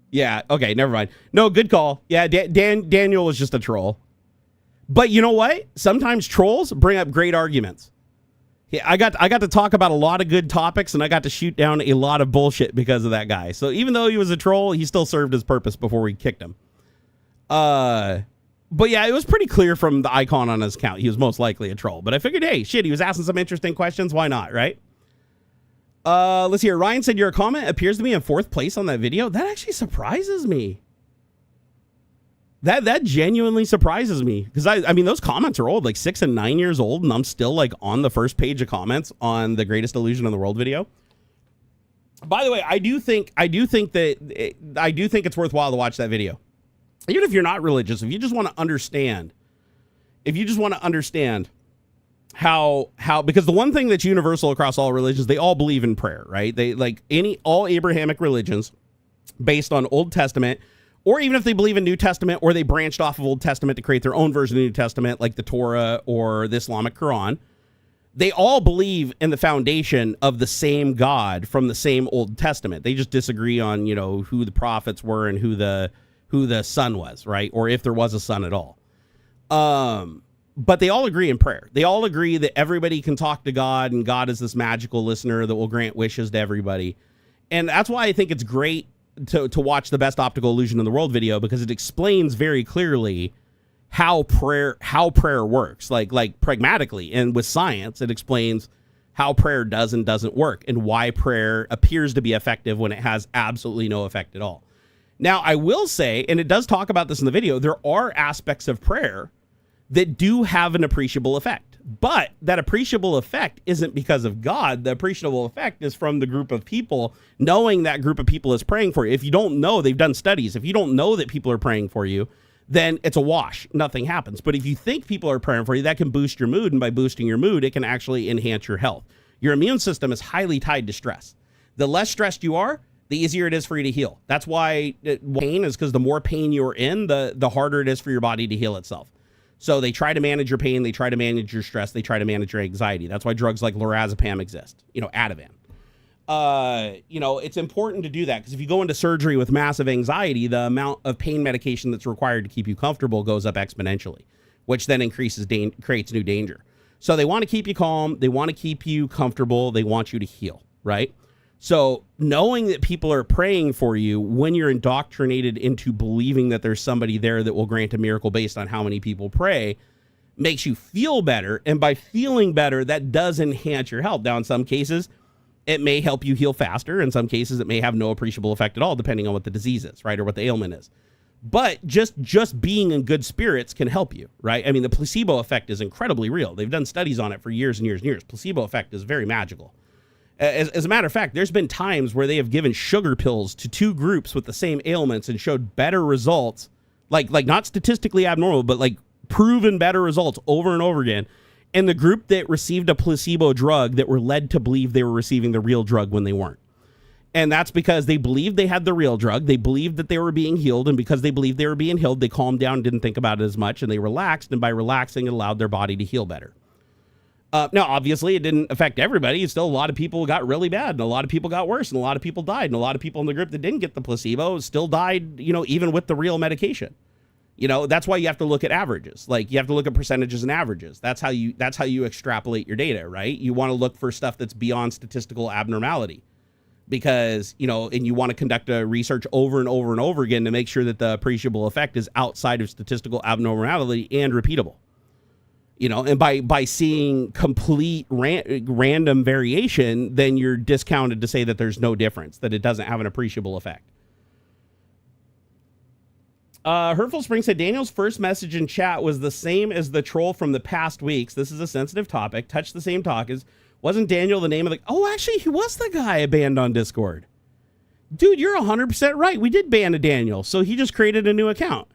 S1: Yeah. Okay. Never mind. No, good call. Yeah. Daniel was just a troll. But you know what? Sometimes trolls bring up great arguments. Yeah, I got to talk about a lot of good topics, and I got to shoot down a lot of bullshit because of that guy. So even though he was a troll, he still served his purpose before we kicked him. But yeah, it was pretty clear from the icon on his account he was most likely a troll. But I figured, hey, shit, he was asking some interesting questions. Why not, right? Let's hear. Ryan said your comment appears to be in 4th place on that video. That actually surprises me. That genuinely surprises me, because I mean those comments are old, like 6 and 9 years old, and I'm still like on the first page of comments on the Greatest Illusion in the World video. By the way, I do think it's worthwhile to watch that video. Even if you're not religious, if you just want to understand how, because the one thing that's universal across all religions, they all believe in prayer, right? They all Abrahamic religions based on Old Testament, or even if they believe in New Testament, or they branched off of Old Testament to create their own version of New Testament, like the Torah or the Islamic Quran, they all believe in the foundation of the same God from the same Old Testament. They just disagree on, who the prophets were and who the son was, right? Or if there was a son at all. But they all agree in prayer. They all agree that everybody can talk to God, and God is this magical listener that will grant wishes to everybody. And that's why I think it's great to watch the Best Optical Illusion in the World video, because it explains very clearly how prayer works, like pragmatically, and with science, it explains how prayer does and doesn't work, and why prayer appears to be effective when it has absolutely no effect at all. Now, I will say, and it does talk about this in the video, there are aspects of prayer that do have an appreciable effect. But that appreciable effect isn't because of God. The appreciable effect is from the group of people, knowing that group of people is praying for you. If you don't know, they've done studies. If you don't know that people are praying for you, then it's a wash. Nothing happens. But if you think people are praying for you, that can boost your mood. And by boosting your mood, it can actually enhance your health. Your immune system is highly tied to stress. The less stressed you are, the easier it is for you to heal. That's why pain is, because the more pain you're in, the harder it is for your body to heal itself. So they try to manage your pain. They try to manage your stress. They try to manage your anxiety. That's why drugs like lorazepam exist, Ativan. It's important to do that, because if you go into surgery with massive anxiety, the amount of pain medication that's required to keep you comfortable goes up exponentially, which then creates new danger. So they want to keep you calm. They want to keep you comfortable. They want you to heal, right? So knowing that people are praying for you when you're indoctrinated into believing that there's somebody there that will grant a miracle based on how many people pray makes you feel better. And by feeling better, that does enhance your health. Now, in some cases, it may help you heal faster. In some cases, it may have no appreciable effect at all, depending on what the disease is, right? Or what the ailment is. But just being in good spirits can help you, right? I mean, the placebo effect is incredibly real. They've done studies on it for years and years and years. Placebo effect is very magical. As a matter of fact, there's been times where they have given sugar pills to two groups with the same ailments and showed better results, like not statistically abnormal, but like proven better results over and over again. And the group that received a placebo drug that were led to believe they were receiving the real drug when they weren't. And that's because they believed they had the real drug. They believed that they were being healed. And because they believed they were being healed, they calmed down, didn't think about it as much, and they relaxed. And by relaxing, it allowed their body to heal better. Now, obviously, it didn't affect everybody. Still, a lot of people got really bad, and a lot of people got worse, and a lot of people died. And a lot of people in the group that didn't get the placebo still died, even with the real medication. That's why you have to look at averages. Like, you have to look at percentages and averages. That's how you extrapolate your data, right? You want to look for stuff that's beyond statistical abnormality, because, and you want to conduct a research over and over and over again to make sure that the appreciable effect is outside of statistical abnormality and repeatable. And by seeing complete random variation, then you're discounted to say that there's no difference, that it doesn't have an appreciable effect. Hurtful Spring said, Daniel's first message in chat was the same as the troll from the past weeks. This is a sensitive topic. Touch the same talk as, wasn't Daniel the name of the... Oh, actually, he was the guy I banned on Discord. Dude, you're 100% right. We did ban a Daniel, so he just created a new account.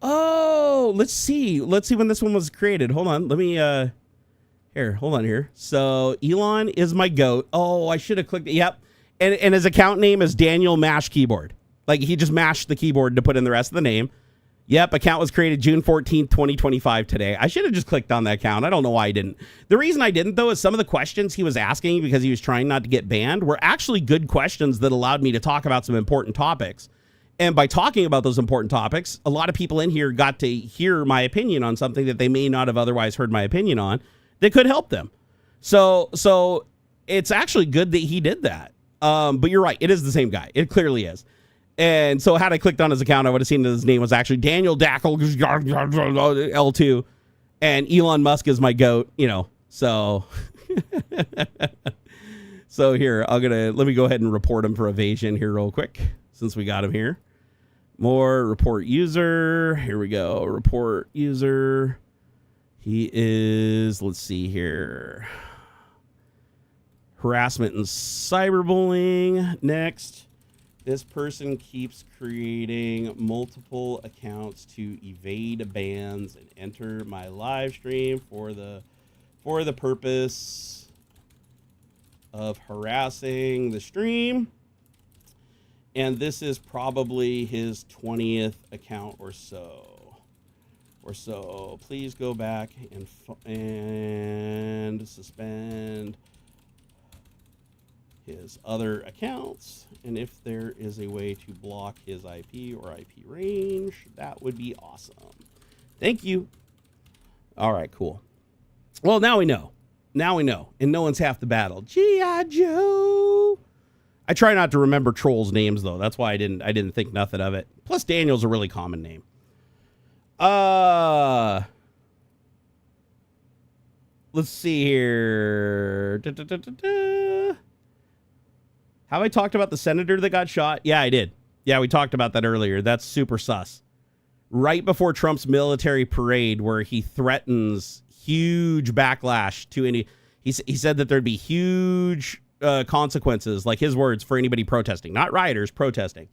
S1: Oh, let's see when this one was created. Hold on. Let me, hold on here. So Elon is my goat. Oh, I should have clicked it. Yep. And his account name is Daniel Mash Keyboard. Like, he just mashed the keyboard to put in the rest of the name. Yep. Account was created June 14th, 2025 today. I should have just clicked on that account. I don't know why I didn't. The reason I didn't, though, is some of the questions he was asking, because he was trying not to get banned, were actually good questions that allowed me to talk about some important topics. And by talking about those important topics, a lot of people in here got to hear my opinion on something that they may not have otherwise heard my opinion on that could help them. So it's actually good that he did that. But you're right. It is the same guy. It clearly is. And so had I clicked on his account, I would have seen that his name was actually Daniel Dackle L2. And Elon Musk is my goat, so. So here, let me go ahead and report him for evasion here real quick, since we got him here. More report user. Here we go. Report user. He is, let's see here. Harassment and cyberbullying. Next. This person keeps creating multiple accounts to evade bans and enter my live stream for the purpose of harassing the stream. And this is probably his 20th account or so. Please go back and suspend his other accounts. And if there is a way to block his IP or IP range, that would be awesome. Thank you. All right, cool. Well, now we know. And no one's half the battle. G.I. Joe. I try not to remember trolls' names, though. That's why I didn't think nothing of it. Plus, Daniel's a really common name. Let's see here. Have I talked about the senator that got shot? Yeah, I did. Yeah, we talked about that earlier. That's super sus. right before Trump's military parade, where he threatens huge backlash to any. He said that there'd be huge consequences, like his words, for anybody protesting, not rioters, protesting.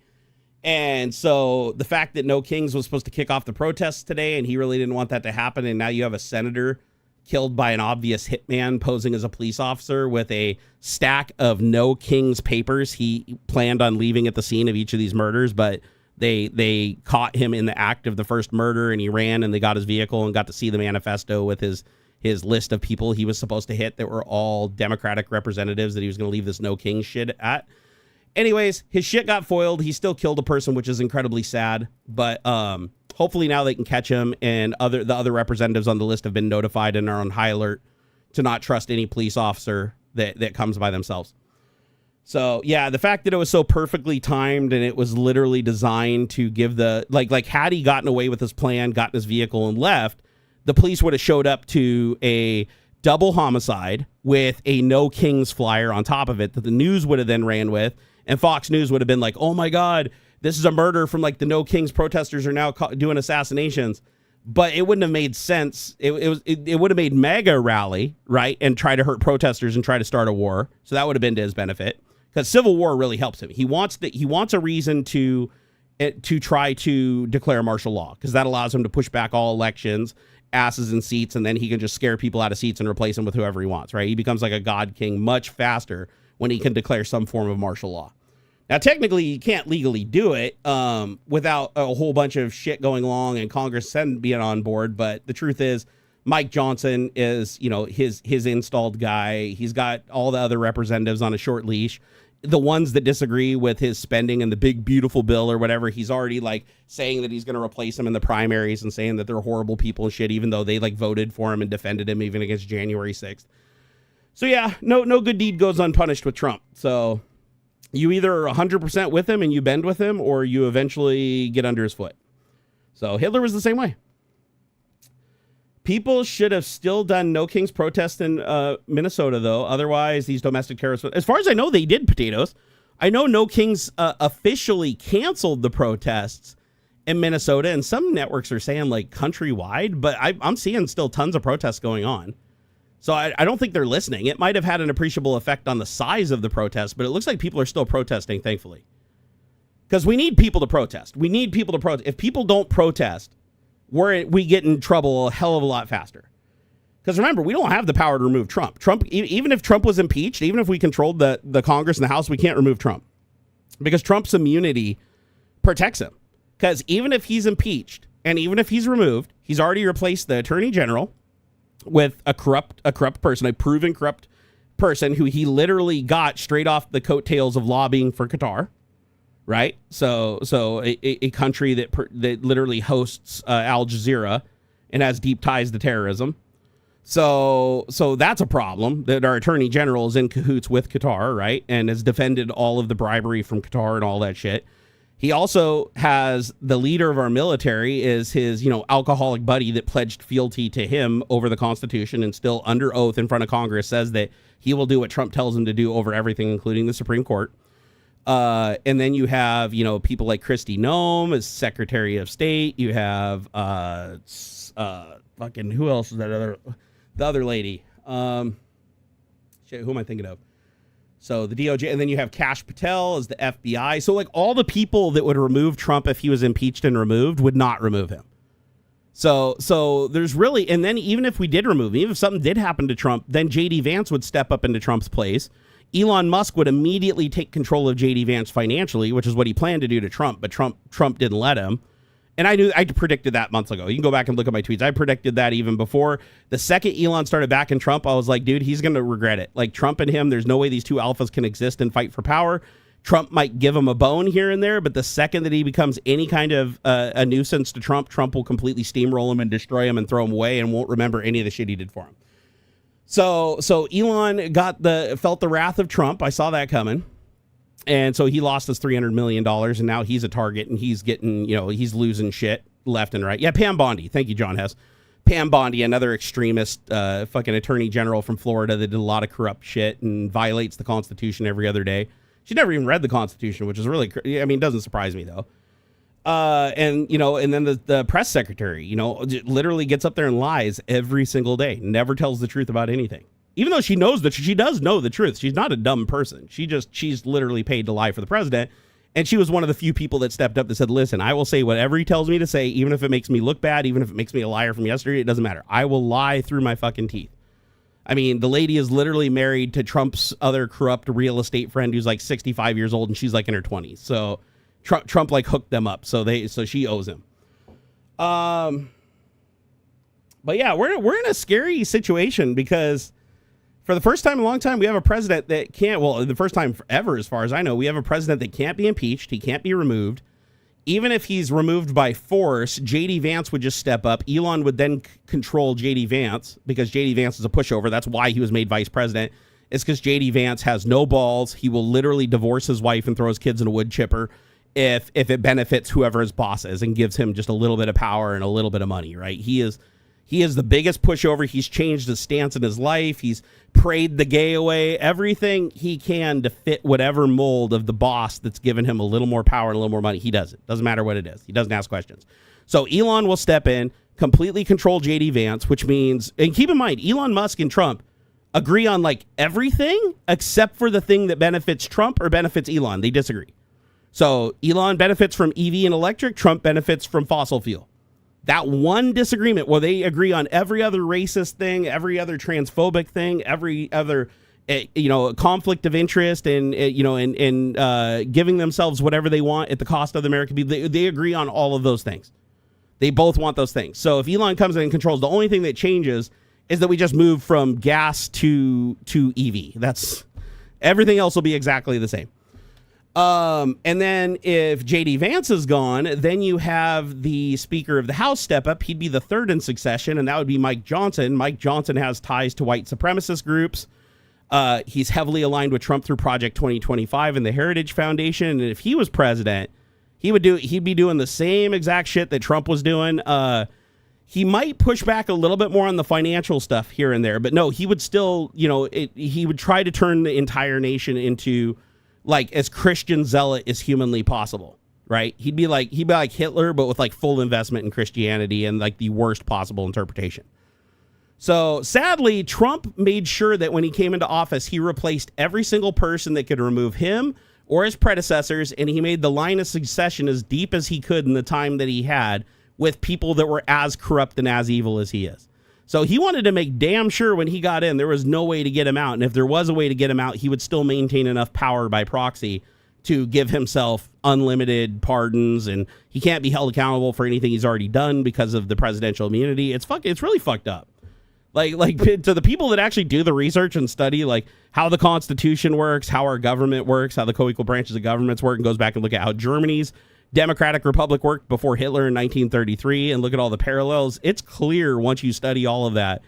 S1: And so the fact that No Kings was supposed to kick off the protests today, and he really didn't want that to happen, and now you have a senator killed by an obvious hitman posing as a police officer with a stack of No Kings papers he planned on leaving at the scene of each of these murders, but they caught him in the act of the first murder, and he ran, and they got his vehicle and got to see the manifesto with his list of people he was supposed to hit that were all Democratic representatives that he was going to leave this No King shit at. Anyways, his shit got foiled. He still killed a person, which is incredibly sad. But hopefully now they can catch him, and the other representatives on the list have been notified and are on high alert to not trust any police officer that comes by themselves. So yeah, the fact that it was so perfectly timed and it was literally designed to give the like had he gotten away with his plan, gotten his vehicle and left, the police would have showed up to a double homicide with a No Kings flyer on top of it that the news would have then ran with, and Fox News would have been like, oh my God, this is a murder from like the No Kings protesters are now doing assassinations. But it wouldn't have made sense. It would have made MAGA rally, right, and try to hurt protesters and try to start a war. So that would have been to his benefit, because civil war really helps him. He wants a reason to try to declare martial law, because that allows him to push back all elections, asses in seats, and then he can just scare people out of seats and replace them with whoever he wants, right? He becomes like a god king much faster when he can declare some form of martial law. Now, technically, you can't legally do it without a whole bunch of shit going along and Congress being on board. But the truth is, Mike Johnson is, his installed guy. He's got all the other representatives on a short leash. The ones that disagree with his spending and the big, beautiful bill or whatever, he's already like saying that he's going to replace them in the primaries and saying that they're horrible people and shit, even though they like voted for him and defended him even against January 6th. So yeah, no good deed goes unpunished with Trump. So you either are 100% with him and you bend with him, or you eventually get under his foot. So Hitler was the same way. People should have still done No Kings protests in Minnesota, though. Otherwise, these domestic terrorists, as far as I know, they did, potatoes. I know No Kings officially canceled the protests in Minnesota, and some networks are saying like countrywide, but I'm seeing still tons of protests going on. So I don't think they're listening. It might have had an appreciable effect on the size of the protest, but it looks like people are still protesting, thankfully. Because we need people to protest. We need people to protest. If people don't protest, we get in trouble a hell of a lot faster. Because remember, we don't have the power to remove Trump. Even if Trump was impeached, even if we controlled the Congress and the House, we can't remove Trump. Because Trump's immunity protects him. Because even if he's impeached and even if he's removed, he's already replaced the attorney general with a corrupt person, a proven corrupt person who he literally got straight off the coattails of lobbying for Qatar. Right, so a country that literally hosts AlJazeera and has deep ties to terrorism. So that's a problem, that our attorney general is in cahoots with Qatar, right, and has defended all of the bribery from Qatar and all that shit. He also has the leader of our military is his alcoholic buddy that pledged fealty to him over the Constitution, and still under oath in front of Congress says that he will do what Trump tells him to do over everything, including the Supreme Court. And then you have, people like Kristi Noem as Secretary of State. You have, who else is the other lady? Shit, who am I thinking of? So the DOJ, and then you have Kash Patel as the FBI. So like all the people that would remove Trump if he was impeached and removed would not remove him. So there's really, and then even if we did remove him, even if something did happen to Trump, then JD Vance would step up into Trump's place. Elon Musk would immediately take control of JD Vance financially, which is what he planned to do to Trump, but Trump didn't let him. And I predicted that months ago. You can go back and look at my tweets. I predicted that even before. The second Elon started backing Trump, I was like, dude, he's going to regret it. Like Trump and him, there's no way these two alphas can exist and fight for power. Trump might give him a bone here and there, but the second that he becomes any kind of a nuisance to Trump will completely steamroll him and destroy him and throw him away and won't remember any of the shit he did for him. So Elon felt the wrath of Trump. I saw that coming. And so he lost his $300 million, and now he's a target, and he's getting, he's losing shit left and right. Yeah, Pam Bondi. Thank you, John Hess. Pam Bondi, another extremist fucking attorney general from Florida that did a lot of corrupt shit and violates the Constitution every other day. She never even read the Constitution, which is really, it doesn't surprise me, though. And then the press secretary, literally gets up there and lies every single day, never tells the truth about anything. Even though she knows that she does know the truth. She's not a dumb person. She's literally paid to lie for the president. And she was one of the few people that stepped up that said, listen, I will say whatever he tells me to say, even if it makes me look bad, even if it makes me a liar from yesterday, it doesn't matter. I will lie through my fucking teeth. I mean, the lady is literally married to Trump's other corrupt real estate friend who's like 65 years old and she's like in her 20s. So Trump like hooked them up. So she owes him. But yeah, we're in a scary situation because for the first time in a long time, we have a president that can't, well, the first time ever, as far as I know, we have a president that can't be impeached. He can't be removed. Even if he's removed by force, J.D. Vance would just step up. Elon would then control J.D. Vance because J.D. Vance is a pushover. That's why he was made vice president. It's because J.D. Vance has no balls. He will literally divorce his wife and throw his kids in a wood chipper if it benefits whoever his boss is and gives him just a little bit of power and a little bit of money, right? He is the biggest pushover. He's changed his stance in his life. He's prayed the gay away, everything he can to fit whatever mold of the boss that's given him a little more power and a little more money. He does it. Doesn't matter what it is. He doesn't ask questions. So Elon will step in, completely control J.D. Vance, which means, and keep in mind, Elon Musk and Trump agree on like everything except for the thing that benefits Trump or benefits Elon. They disagree. So Elon benefits from EV and electric. Trump benefits from fossil fuel. That one disagreement where they agree on every other racist thing, every other transphobic thing, every other, conflict of interest and giving themselves whatever they want at the cost of the American people. They agree on all of those things. They both want those things. So if Elon comes in and controls, the only thing that changes is that we just move from gas to EV. That's everything else will be exactly the same. And then if J.D. Vance is gone, then you have the Speaker of the House step up. He'd be the third in succession, and that would be Mike Johnson. Mike Johnson has ties to white supremacist groups. He's heavily aligned with Trump through Project 2025 and the Heritage Foundation. And if he was president, he'd be doing the same exact shit that Trump was doing. He might push back a little bit more on the financial stuff here and there, but no, he would still, he would try to turn the entire nation into like as Christian zealot as humanly possible, right? He'd be like Hitler, but with like full investment in Christianity and like the worst possible interpretation. So sadly, Trump made sure that when he came into office, he replaced every single person that could remove him or his predecessors, and he made the line of succession as deep as he could in the time that he had with people that were as corrupt and as evil as he is. So he wanted to make damn sure when he got in, there was no way to get him out. And if there was a way to get him out, he would still maintain enough power by proxy to give himself unlimited pardons. And he can't be held accountable for anything he's already done because of the presidential immunity. It's really fucked up. Like to the people that actually do the research and study like how the Constitution works, how our government works, how the co-equal branches of governments work, and goes back and look at how Germany's Democratic Republic worked before Hitler in 1933 and look at all the parallels. It's clear once you study all of that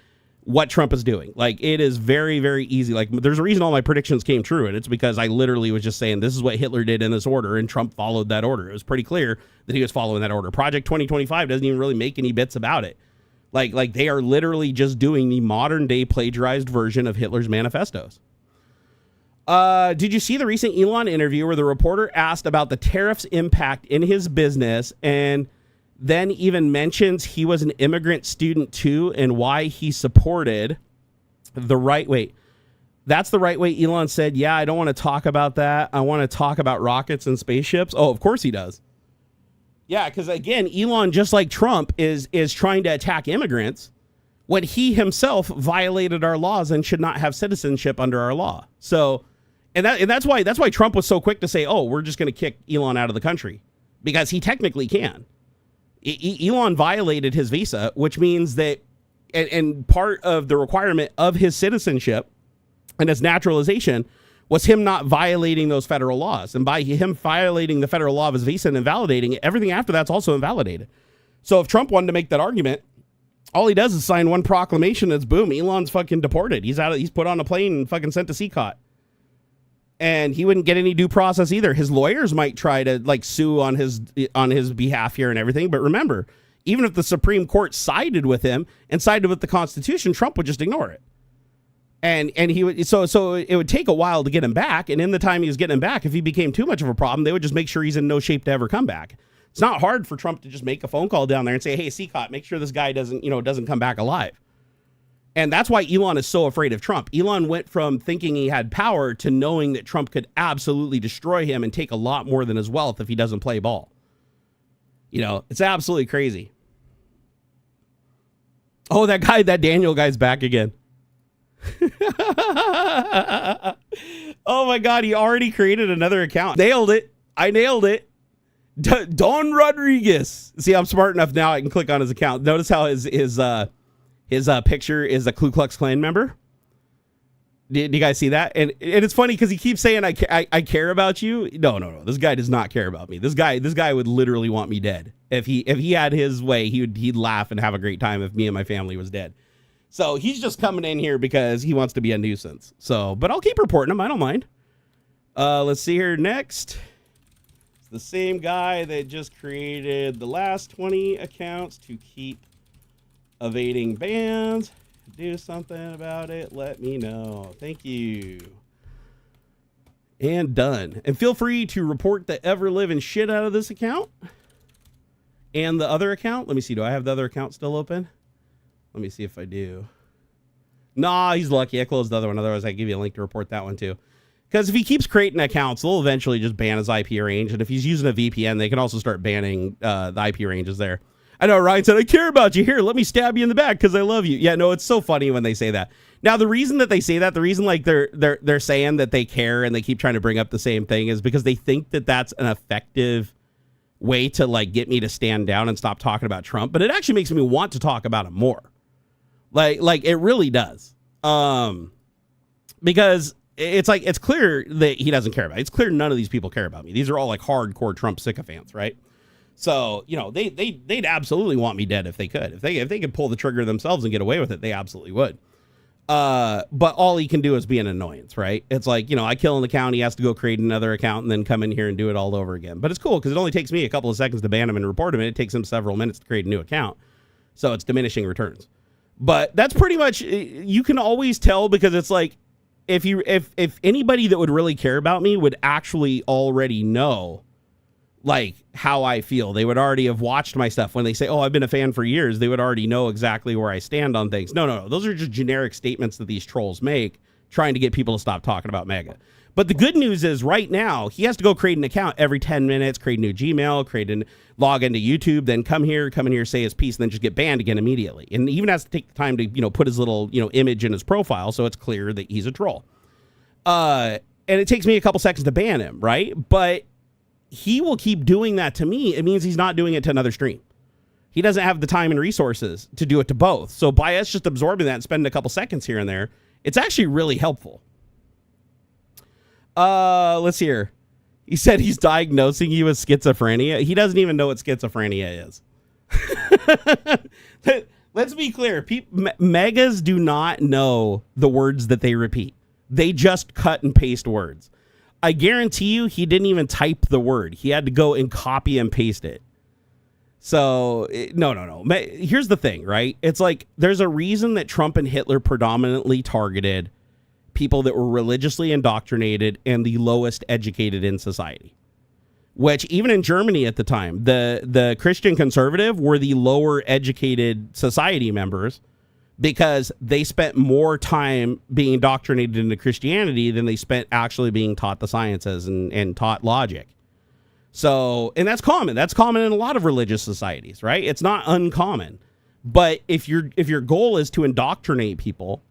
S1: what Trump is doing. Like, it is very, very easy. Like, there's a reason all my predictions came true, and it's because I literally was just saying this is what Hitler did in this order, and Trump followed that order. It was pretty clear that he was following that order. Project 2025 doesn't even really make any bits about it. Like they are literally just doing the modern day plagiarized version of Hitler's manifestos. Did you see the recent Elon interview where the reporter asked about the tariffs' impact in his business and then even mentions he was an immigrant student too and why he supported the right way? That's the right way. Elon said, yeah, I don't want to talk about that. I want to talk about rockets and spaceships. Oh, of course he does. Yeah, because again, Elon, just like Trump, is trying to attack immigrants when he himself violated our laws and should not have citizenship under our law. So, and that's why Trump was so quick to say, oh, we're just going to kick Elon out of the country, because he technically can. Elon violated his visa, which means that, and part of the requirement of his citizenship and his naturalization was him not violating those federal laws. And by him violating the federal law of his visa and invalidating it, everything after that's also invalidated. So if Trump wanted to make that argument, all he does is sign one proclamation that's boom, Elon's fucking deported. He's put on a plane and fucking sent to CCOT. And he wouldn't get any due process either. His lawyers might try to like sue on his behalf here and everything. But remember, even if the Supreme Court sided with him and sided with the Constitution, Trump would just ignore it. And he would, so it would take a while to get him back. And in the time he was getting him back, if he became too much of a problem, they would just make sure he's in no shape to ever come back. It's not hard for Trump to just make a phone call down there and say, hey, CCOT, make sure this guy doesn't come back alive. And that's why Elon is so afraid of Trump. Elon went from thinking he had power to knowing that Trump could absolutely destroy him and take a lot more than his wealth if he doesn't play ball. It's absolutely crazy. Oh, that Daniel guy's back again. Oh my God, he already created another account. Nailed it. I nailed it. Don Rodriguez. See, I'm smart enough now. I can click on his account. Notice how his picture is a Ku Klux Klan member. Did you guys see that? And it's funny because he keeps saying I care about you. No. This guy does not care about me. This guy would literally want me dead. If he had his way, he'd laugh and have a great time if me and my family was dead. So he's just coming in here because he wants to be a nuisance. So, but I'll keep reporting him. I don't mind. Let's see here next. The same guy that just created the last 20 accounts to keep evading bans. Do something about it. Let me know. Thank you. And done. And feel free to report the ever-living shit out of this account. And the other account. Let me see. Do I have the other account still open? Let me see if I do. Nah, he's lucky. I closed the other one. Otherwise, I'd give you a link to report that one too. Because if he keeps creating accounts, they'll eventually just ban his IP range. And if he's using a VPN, they can also start banning the IP ranges there. I know Ryan said, I care about you. Here, let me stab you in the back because I love you. Yeah, no, it's so funny when they say that. Now, the reason that they say that, the reason like they're saying that they care and they keep trying to bring up the same thing is because they think that that's an effective way to like get me to stand down and stop talking about Trump. But it actually makes me want to talk about him more. Like it really does. Because it's clear that he doesn't care about it. It's clear none of these people care about me. These are all like hardcore Trump sycophants, right? So, they'd absolutely want me dead if they could. If they could pull the trigger themselves and get away with it, they absolutely would. But all he can do is be an annoyance, right? It's like, I kill an account, he has to go create another account and then come in here and do it all over again. But it's cool because it only takes me a couple of seconds to ban him and report him, and it takes him several minutes to create a new account. So it's diminishing returns. But that's pretty much, you can always tell because it's like, if anybody that would really care about me would actually already know like how I feel, they would already have watched my stuff. When they say, oh, I've been a fan for years, they would already know exactly where I stand on things. No. Those are just generic statements that these trolls make trying to get people to stop talking about MAGA. But the good news is right now he has to go create an account every 10 minutes, create a new Gmail, log into YouTube, then come here, say his piece, and then just get banned again immediately. And he even has to take the time to, put his little, image in his profile so it's clear that he's a troll. And it takes me a couple seconds to ban him, right? But he will keep doing that to me. It means he's not doing it to another stream. He doesn't have the time and resources to do it to both. So by us just absorbing that and spending a couple seconds here and there, it's actually really helpful. Let's see here. He said he's diagnosing you with schizophrenia. He doesn't even know what schizophrenia is. Let's be clear. Megas do not know the words that they repeat. They just cut and paste words. I guarantee you he didn't even type the word. He had to go and copy and paste it. So, no. Here's the thing, right? It's like there's a reason that Trump and Hitler predominantly targeted people that were religiously indoctrinated and the lowest educated in society. Which even in Germany at the time, the Christian conservative were the lower educated society members because they spent more time being indoctrinated into Christianity than they spent actually being taught the sciences and taught logic. So, and that's common. That's common in a lot of religious societies, right? It's not uncommon. But if your goal is to indoctrinate people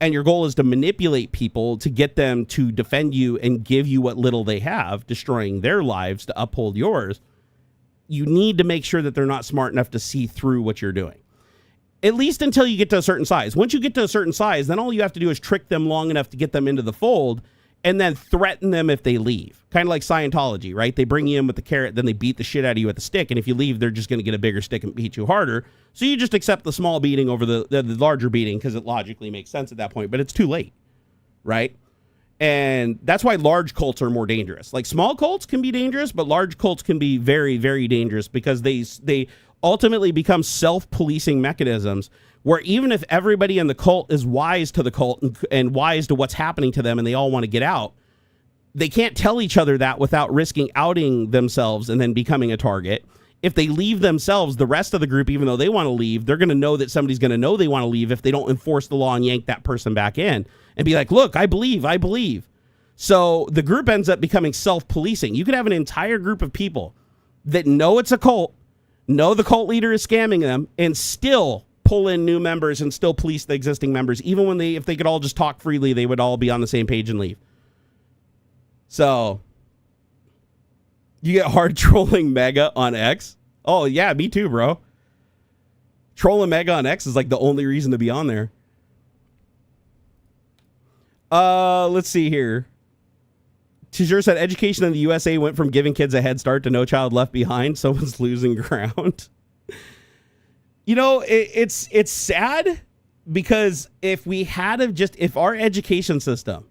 S1: and your goal is to manipulate people to get them to defend you and give you what little they have, destroying their lives to uphold yours, you need to make sure that they're not smart enough to see through what you're doing. At least until you get to a certain size. Once you get to a certain size, then all you have to do is trick them long enough to get them into the fold and then threaten them if they leave. Kind of like Scientology, right? They bring you in with the carrot, then they beat the shit out of you with the stick. And if you leave, they're just going to get a bigger stick and beat you harder. So you just accept the small beating over the larger beating because it logically makes sense at that point. But it's too late, right? And that's why large cults are more dangerous. Like small cults can be dangerous, but large cults can be very, very dangerous because they ultimately become self-policing mechanisms where even if everybody in the cult is wise to the cult and wise to what's happening to them and they all want to get out, they can't tell each other that without risking outing themselves and then becoming a target. if they leave themselves, the rest of the group, even though they want to leave, they're going to know that somebody's going to know they want to leave if they don't enforce the law and yank that person back in and be like, look, I believe. So the group ends up becoming self-policing. You could have an entire group of people that know it's a cult, know the cult leader is scamming them, and still pull in new members and still police the existing members. Even when if they could all just talk freely, they would all be on the same page and leave. So you get hard trolling Mega on X. Oh, yeah, me too, bro. Trolling Mega on X is like the only reason to be on there. Let's see here. Tijur said education in the USA went from giving kids a head start to no child left behind. Someone's losing ground. You know, it's sad because if our education system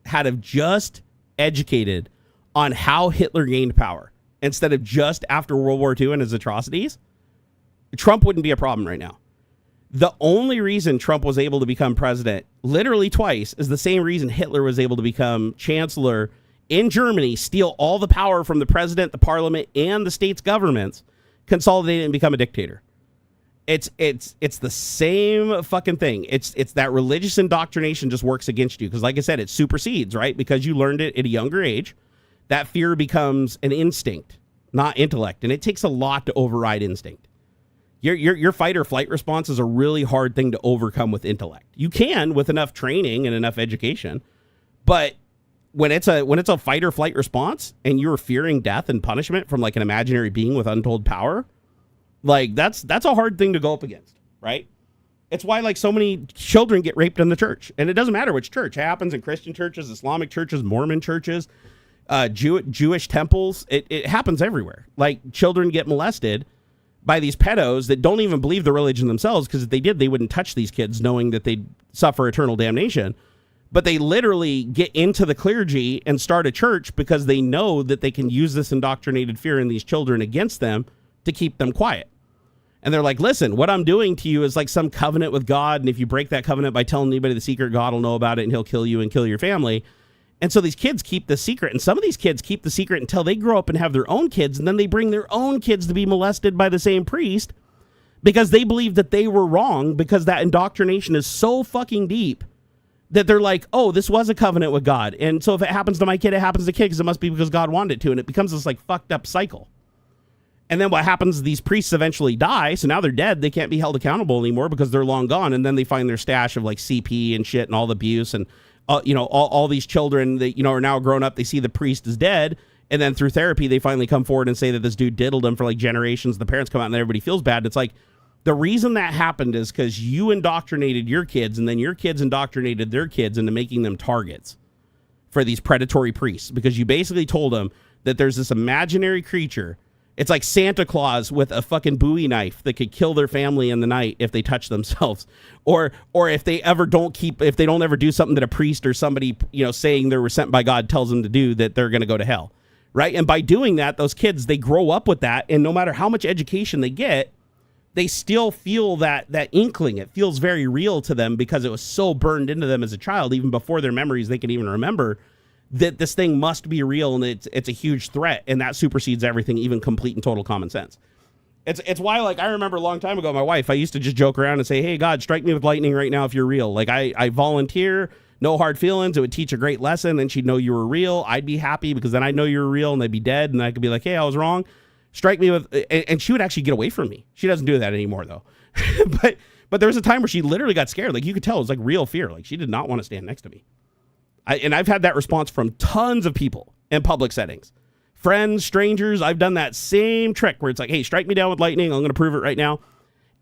S1: had have just educated on how Hitler gained power instead of just after World War II and his atrocities, Trump wouldn't be a problem right now. The only reason Trump was able to become president literally twice is the same reason Hitler was able to become chancellor in Germany, steal all the power from the president, the parliament, and the state's governments, consolidate it and become a dictator. It's the same fucking thing. It's that religious indoctrination just works against you because, like I said, it supersedes, right? Because you learned it at a younger age. That fear becomes an instinct, not intellect, and it takes a lot to override instinct. Your fight or flight response is a really hard thing to overcome with intellect. You can with enough training and enough education, but when it's a fight or flight response and you're fearing death and punishment from like an imaginary being with untold power, like that's a hard thing to go up against, right? It's why like so many children get raped in the church, and it doesn't matter which church. It happens in Christian churches, Islamic churches, Mormon churches, Jewish temples. It happens everywhere. Like children get molested by these pedos that don't even believe the religion themselves, because if they did, they wouldn't touch these kids knowing that they'd suffer eternal damnation. But they literally get into the clergy and start a church because they know that they can use this indoctrinated fear in these children against them to keep them quiet. And they're like, listen, what I'm doing to you is like some covenant with God, and if you break that covenant by telling anybody the secret, God will know about it and he'll kill you and kill your family. And so these kids keep the secret, and some of these kids keep the secret until they grow up and have their own kids, and then they bring their own kids to be molested by the same priest because they believe that they were wrong, because that indoctrination is so fucking deep that they're like, oh, this was a covenant with God, and so if it happens to my kid, it happens to the kid because it must be because God wanted it to, and it becomes this like fucked up cycle. And then what happens, these priests eventually die, so now they're dead, they can't be held accountable anymore because they're long gone, and then they find their stash of like CP and shit and all the abuse, and all these children that, are now grown up, they see the priest is dead, and then through therapy, they finally come forward and say that this dude diddled them for like generations. The parents come out and everybody feels bad. And it's like, the reason that happened is because you indoctrinated your kids, and then your kids indoctrinated their kids into making them targets for these predatory priests, because you basically told them that there's this imaginary creature. It's like Santa Claus with a fucking Bowie knife that could kill their family in the night if they touch themselves, or if they don't ever do something that a priest or somebody, saying they were sent by God tells them to do, that they're going to go to hell, right? And by doing that, those kids, they grow up with that, and no matter how much education they get, they still feel that inkling. It feels very real to them because it was so burned into them as a child, even before their memories they can even remember, that this thing must be real, and it's a huge threat, and that supersedes everything, even complete and total common sense. It's why, like, I remember a long time ago, my wife, I used to just joke around and say, hey, God, strike me with lightning right now if you're real. Like, I volunteer, no hard feelings. It would teach a great lesson, and she'd know you were real. I'd be happy because then I'd know you were real, and they'd be dead, and I could be like, hey, I was wrong. Strike me with, and she would actually get away from me. She doesn't do that anymore, though. But there was a time where she literally got scared. Like, you could tell it was like real fear. Like, she did not want to stand next to me. And I've had that response from tons of people in public settings. Friends, strangers, I've done that same trick where it's like, hey, strike me down with lightning. I'm going to prove it right now.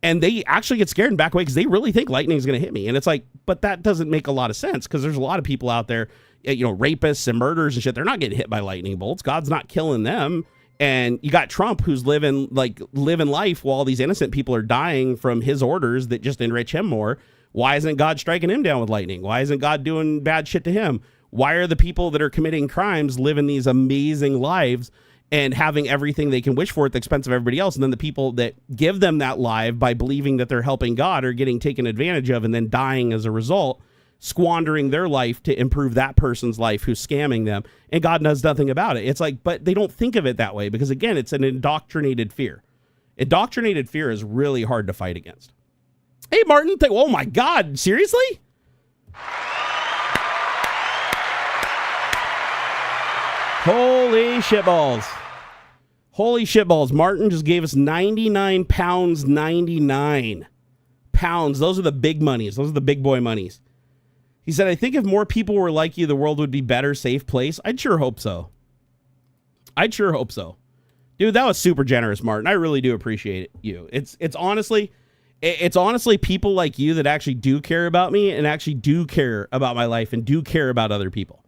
S1: And they actually get scared and back away because they really think lightning is going to hit me. And it's like, but that doesn't make a lot of sense, because there's a lot of people out there, rapists and murderers and shit. They're not getting hit by lightning bolts. God's not killing them. And you got Trump, who's living life while all these innocent people are dying from his orders that just enrich him more. Why isn't God striking him down with lightning? Why isn't God doing bad shit to him? Why are the people that are committing crimes living these amazing lives and having everything they can wish for at the expense of everybody else? And then the people that give them that life by believing that they're helping God are getting taken advantage of and then dying as a result squandering their life to improve that person's life who's scamming them, and God does nothing about it. It's like, but they don't think of it that way because, again, it's an indoctrinated fear. Indoctrinated fear is really hard to fight against. Hey, Martin, oh my God, seriously? Holy shitballs. Holy shitballs. Martin just gave us 99 pounds, 99 pounds. Those are the big monies. Those are the big boy monies. He said, I think if more people were like you, the world would be a better, safe place. I'd sure hope so. I'd sure hope so. Dude, that was super generous, Martin. I really do appreciate you. It's honestly people like you that actually do care about me and actually do care about my life and do care about other people.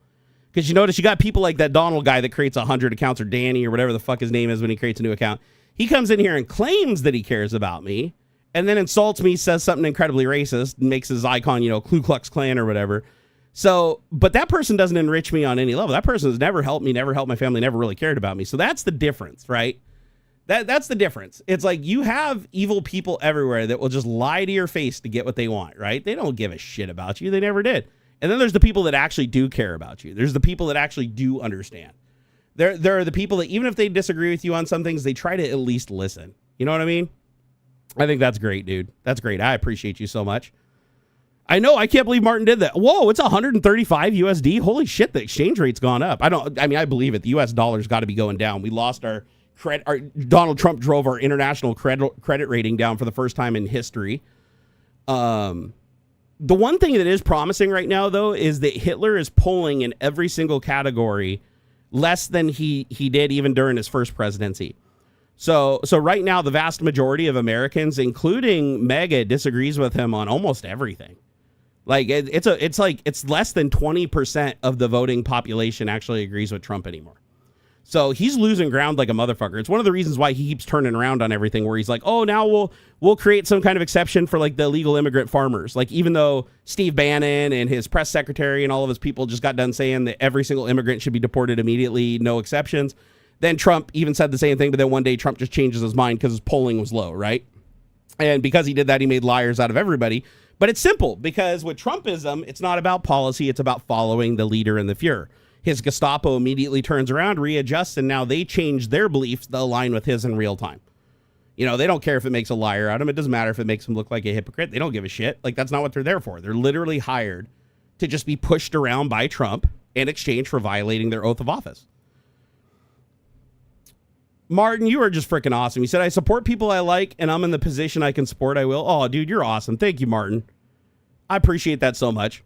S1: Because you notice you got people like that Donald guy that creates 100 accounts, or Danny or whatever the fuck his name is when he creates a new account. He comes in here and claims that he cares about me and then insults me, says something incredibly racist, and makes his icon, Ku Klux Klan or whatever. So, but that person doesn't enrich me on any level. That person has never helped me, never helped my family, never really cared about me. So that's the difference, right? That's the difference. It's like you have evil people everywhere that will just lie to your face to get what they want, right? They don't give a shit about you. They never did. And then there's the people that actually do care about you. There's the people that actually do understand. There are the people that even if they disagree with you on some things, they try to at least listen. You know what I mean? I think that's great, dude. That's great. I appreciate you so much. I know. I can't believe Martin did that. Whoa, it's 135 USD. Holy shit, the exchange rate's gone up. I believe it. The US dollar's got to be going down. We lost our Donald Trump drove our international credit rating down for the first time in history. The one thing that is promising right now, though, is that Hitler is polling in every single category less than he did even during his first presidency. So right now, the vast majority of Americans, including MAGA, disagrees with him on almost everything. Like it's less than 20% of the voting population actually agrees with Trump anymore. So he's losing ground like a motherfucker. It's one of the reasons why he keeps turning around on everything, where he's like, oh, now we'll create some kind of exception for like the illegal immigrant farmers. Like, even though Steve Bannon and his press secretary and all of his people just got done saying that every single immigrant should be deported immediately, no exceptions. Then Trump even said the same thing, but then one day Trump just changes his mind because his polling was low, right? And because he did that, he made liars out of everybody. But it's simple, because with Trumpism, it's not about policy, it's about following the leader and the Fuhrer. His Gestapo immediately turns around, readjusts, and now they change their beliefs to align with his in real time. They don't care if it makes a liar out of him. It doesn't matter if it makes him look like a hypocrite. They don't give a shit. Like, that's not what they're there for. They're literally hired to just be pushed around by Trump in exchange for violating their oath of office. Martin, you are just freaking awesome. He said, I support people I like, and I'm in the position I can support, I will. Oh, dude, you're awesome. Thank you, Martin. I appreciate that so much.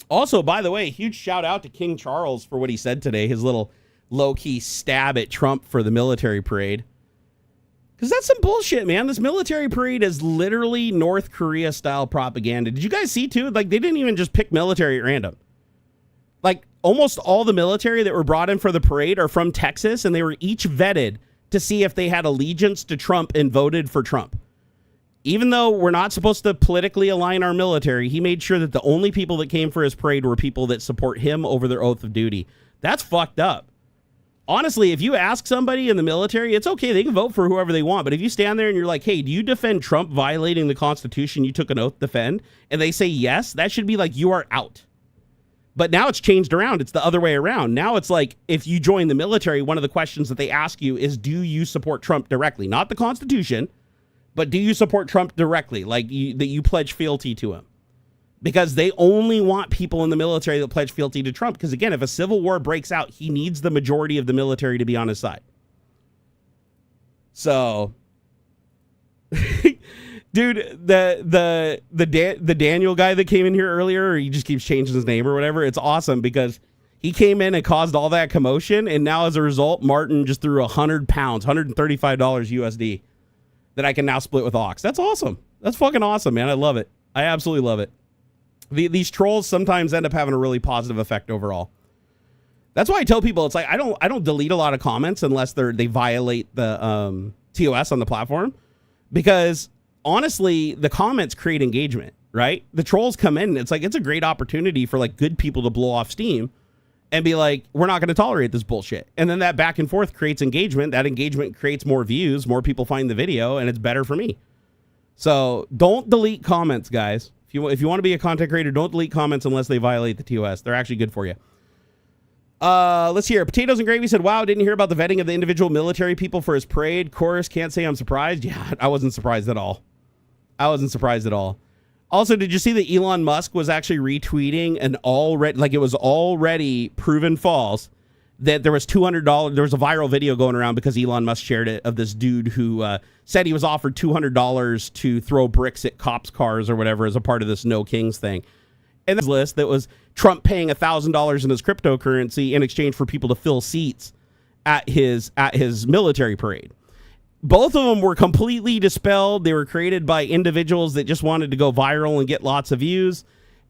S1: Also, by the way, huge shout out to King Charles for what he said today, his little low-key stab at Trump for the military parade. Because that's some bullshit, man. This military parade is literally North Korea-style propaganda. Did you guys see, too? Like, they didn't even just pick military at random. Like, almost all the military that were brought in for the parade are from Texas, and they were each vetted to see if they had allegiance to Trump and voted for Trump. Even though we're not supposed to politically align our military, he made sure that the only people that came for his parade were people that support him over their oath of duty. That's fucked up. Honestly, if you ask somebody in the military, it's okay. They can vote for whoever they want. But if you stand there and you're like, hey, do you defend Trump violating the Constitution you took an oath to defend? And they say yes, that should be like, you are out. But now it's changed around. It's the other way around. Now it's like, if you join the military, one of the questions that they ask you is, do you support Trump directly? Not the Constitution, but do you support Trump directly? Like, that you pledge fealty to him? Because they only want people in the military that pledge fealty to Trump. Because again, if a civil war breaks out, he needs the majority of the military to be on his side. So, dude, the Daniel guy that came in here earlier, or he just keeps changing his name or whatever, it's awesome because he came in and caused all that commotion, and now as a result, Martin just threw 100 pounds, $135 USD, that I can now split with Aux. That's awesome. That's fucking awesome, man. I love it. I absolutely love it. These trolls sometimes end up having a really positive effect overall. That's why I tell people, it's like, I don't delete a lot of comments unless they violate the TOS on the platform, because honestly, the comments create engagement, right? The trolls come in, and it's like, it's a great opportunity for like good people to blow off steam and be like, we're not going to tolerate this bullshit. And then that back and forth creates engagement. That engagement creates more views, more people find the video, and it's better for me. So don't delete comments, guys. If you want to be a content creator, don't delete comments unless they violate the TOS. They're actually good for you. Let's hear. Potatoes and Gravy said, wow, didn't hear about the vetting of the individual military people for his parade. Chorus, can't say I'm surprised. Yeah, I wasn't surprised at all. Also, did you see that Elon Musk was actually retweeting it was already proven false that there was $200. There was a viral video going around because Elon Musk shared it of this dude who said he was offered $200 to throw bricks at cops' cars or whatever as a part of this No Kings thing. And this list that was Trump paying $1,000 in his cryptocurrency in exchange for people to fill seats at his military parade. Both of them were completely dispelled. They were created by individuals that just wanted to go viral and get lots of views.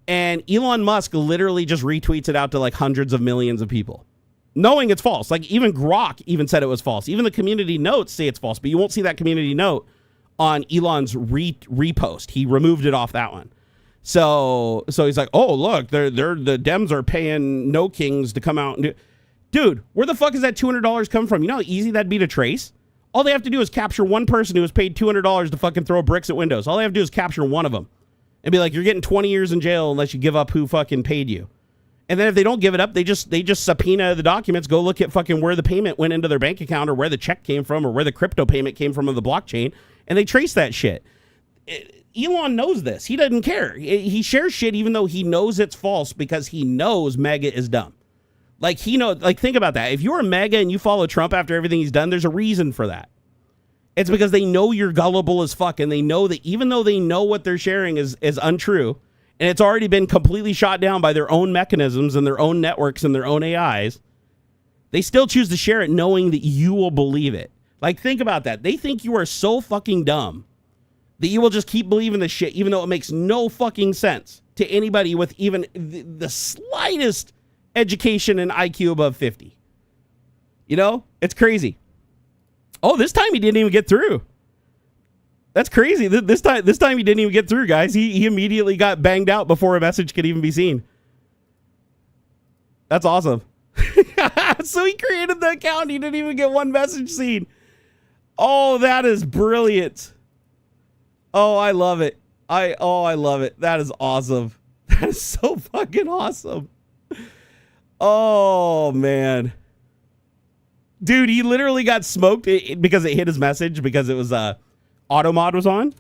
S1: And Elon Musk literally just retweets it out to like hundreds of millions of people, knowing it's false. Like even Grok even said it was false. Even the community notes say it's false, but you won't see that community note on Elon's repost. He removed it off that one. So he's like, oh, look, the Dems are paying No Kings to come out and do. Dude, where the fuck is that $200 come from? You know how easy that'd be to trace? All they have to do is capture one person who was paid $200 to fucking throw bricks at windows. All they have to do is capture one of them and be like, you're getting 20 years in jail unless you give up who fucking paid you. And then if they don't give it up, they just subpoena the documents, go look at fucking where the payment went into their bank account or where the check came from or where the crypto payment came from on the blockchain, and they trace that shit. Elon knows this. He doesn't care. He shares shit even though he knows it's false because he knows MAGA is dumb. Like, think about that. If you're a MAGA and you follow Trump after everything he's done, there's a reason for that. It's because they know you're gullible as fuck, and they know that even though they know what they're sharing is untrue, and it's already been completely shot down by their own mechanisms and their own networks and their own AIs, they still choose to share it knowing that you will believe it. Like, think about that. They think you are so fucking dumb that you will just keep believing this shit, even though it makes no fucking sense to anybody with even the slightest education and IQ above 50. You know, it's crazy. Oh, this time he didn't even get through. That's crazy. This time he didn't even get through, guys. He immediately got banged out before a message could even be seen. That's awesome. So he created the account. He didn't even get one message seen. Oh, that is brilliant. Oh, I love it. I love it. That is awesome. That is so fucking awesome. Oh, man. Dude, he literally got smoked because it hit his message because it was auto mod was on.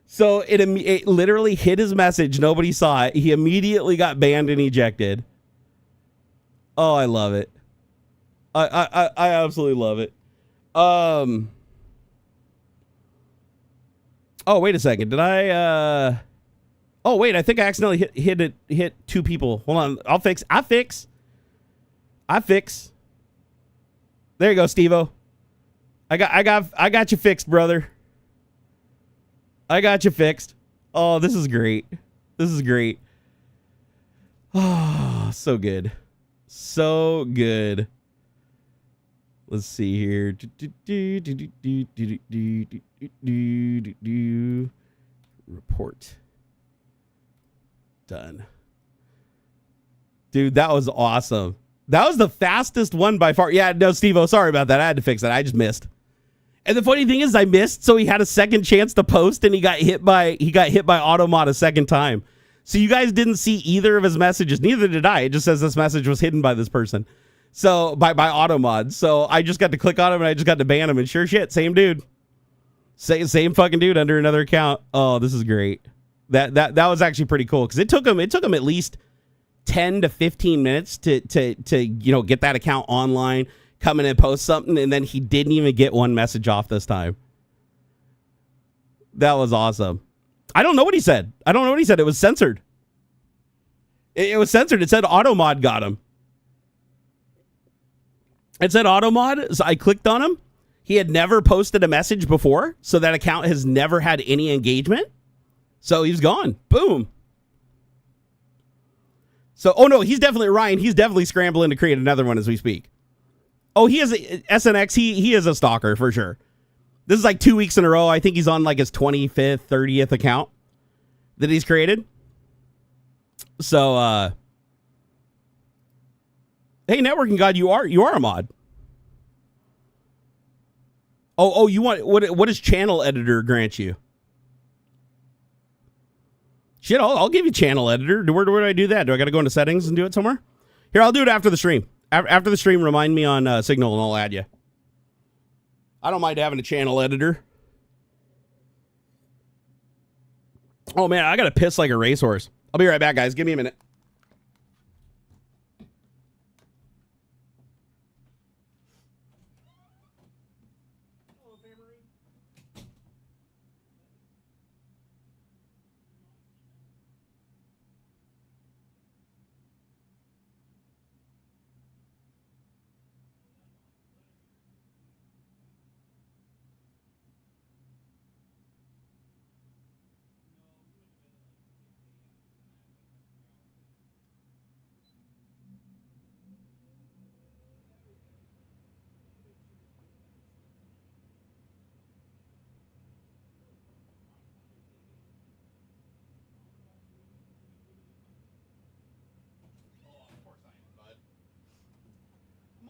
S1: So it literally hit his message. Nobody saw it. He immediately got banned and ejected. Oh, I love it. I absolutely love it. Oh, wait a second. Did I oh, wait, I think I accidentally hit two people. Hold on. I fix. There you go, Steve-O. I got you fixed, brother. I got you fixed. Oh, this is great. Oh, so good. So good. Let's see here. Report. Done. Dude, that was awesome. That was the fastest one by far. Yeah, no, Steve-O, sorry about that. I had to fix that. I just missed. And the funny thing is I missed, so he had a second chance to post, and he got hit by Automod a second time. So you guys didn't see either of his messages. Neither did I. It just says this message was hidden by this person. So by Automod. So I just got to click on him and I just got to ban him, and sure shit, same dude. Same fucking dude under another account. Oh, this is great. That was actually pretty cool because it took him at least 10 to 15 minutes to get that account online, come in and post something, and then he didn't even get one message off this time. That was awesome. I don't know what he said. It was censored. It was censored. It said Automod got him. It said Automod, so I clicked on him. He had never posted a message before, so that account has never had any engagement. So he's gone. Boom. So, oh no, he's definitely Ryan. He's definitely scrambling to create another one as we speak. Oh, he is SNX. He is a stalker for sure. This is like 2 weeks in a row. I think he's on like his 25th, 30th account that he's created. So, hey, networking god, you are a mod. Oh, you want what does channel editor grant you? Shit, I'll give you channel editor. Where do I do that? Do I got to go into settings and do it somewhere? Here, I'll do it after the stream. After the stream, remind me on Signal and I'll add you. I don't mind having a channel editor. Oh, man, I got to piss like a racehorse. I'll be right back, guys. Give me a minute.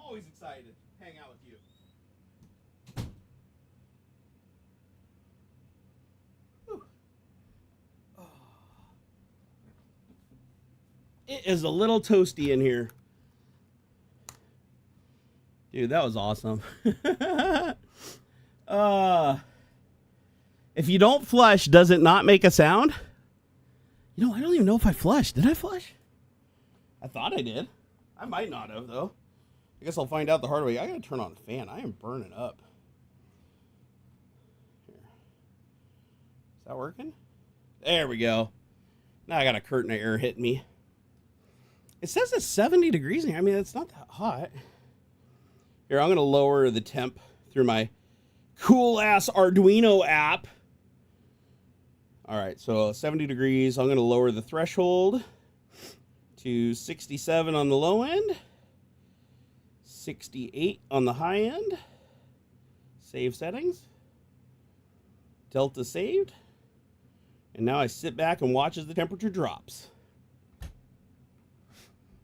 S1: Always excited to hang out with you. Oh. It is a little toasty in here. Dude, that was awesome. If you don't flush, does it not make a sound? You know, I don't even know if I flushed. Did I flush? I thought I did. I might not have, though. I guess I'll find out the hard way. I gotta turn on the fan. I am burning up. Here. Is that working? There we go. Now I got a curtain of air hitting me. It says it's 70 degrees in here. I mean, it's not that hot. Here, I'm gonna lower the temp through my cool-ass Arduino app. All right, so 70 degrees. I'm gonna lower the threshold to 67 on the low end. 68 on the high end. Save settings. Delta saved. And now I sit back and watch as the temperature drops.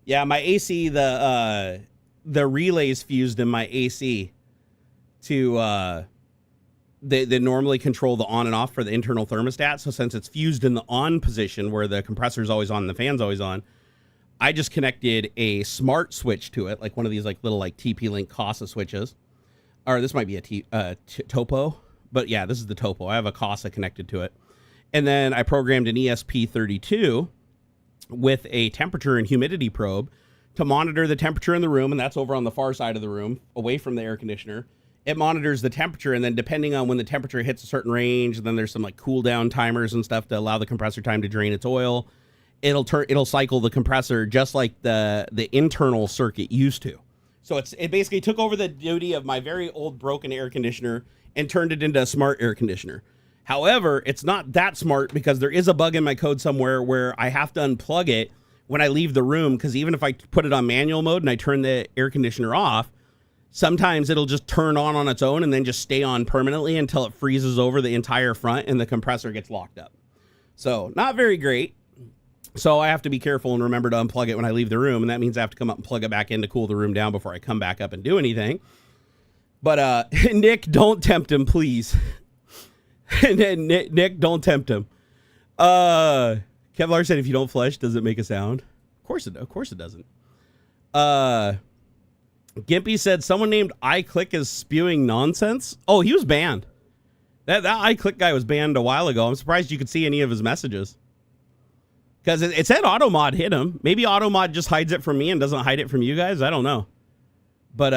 S1: Yeah, my AC, the relays fused in my AC to they normally control the on and off for the internal thermostat. So since it's fused in the on position where the compressor's always on and the fan's always on, I just connected a smart switch to it, like one of these like little like TP-Link Casa switches. Or this might be a Topo, but yeah, this is the Topo. I have a Casa connected to it. And then I programmed an ESP32 with a temperature and humidity probe to monitor the temperature in the room, and that's over on the far side of the room, away from the air conditioner. It monitors the temperature, and then depending on when the temperature hits a certain range, then there's some like cool down timers and stuff to allow the compressor time to drain its oil. It'll cycle the compressor just like the internal circuit used to. So it basically took over the duty of my very old broken air conditioner and turned it into a smart air conditioner. However, it's not that smart because there is a bug in my code somewhere where I have to unplug it when I leave the room, because even if I put it on manual mode and I turn the air conditioner off, sometimes it'll just turn on its own and then just stay on permanently until it freezes over the entire front and the compressor gets locked up. So not very great. So I have to be careful and remember to unplug it when I leave the room. And that means I have to come up and plug it back in to cool the room down before I come back up and do anything. But Nick, don't tempt him, please. Nick, don't tempt him. Kevlar said if you don't flush, does it make a sound? Of course it doesn't. Gimpy said someone named iClick is spewing nonsense. Oh, he was banned. That iClick guy was banned a while ago. I'm surprised you could see any of his messages. Because it said AutoMod hit him. Maybe AutoMod just hides it from me and doesn't hide it from you guys. I don't know. But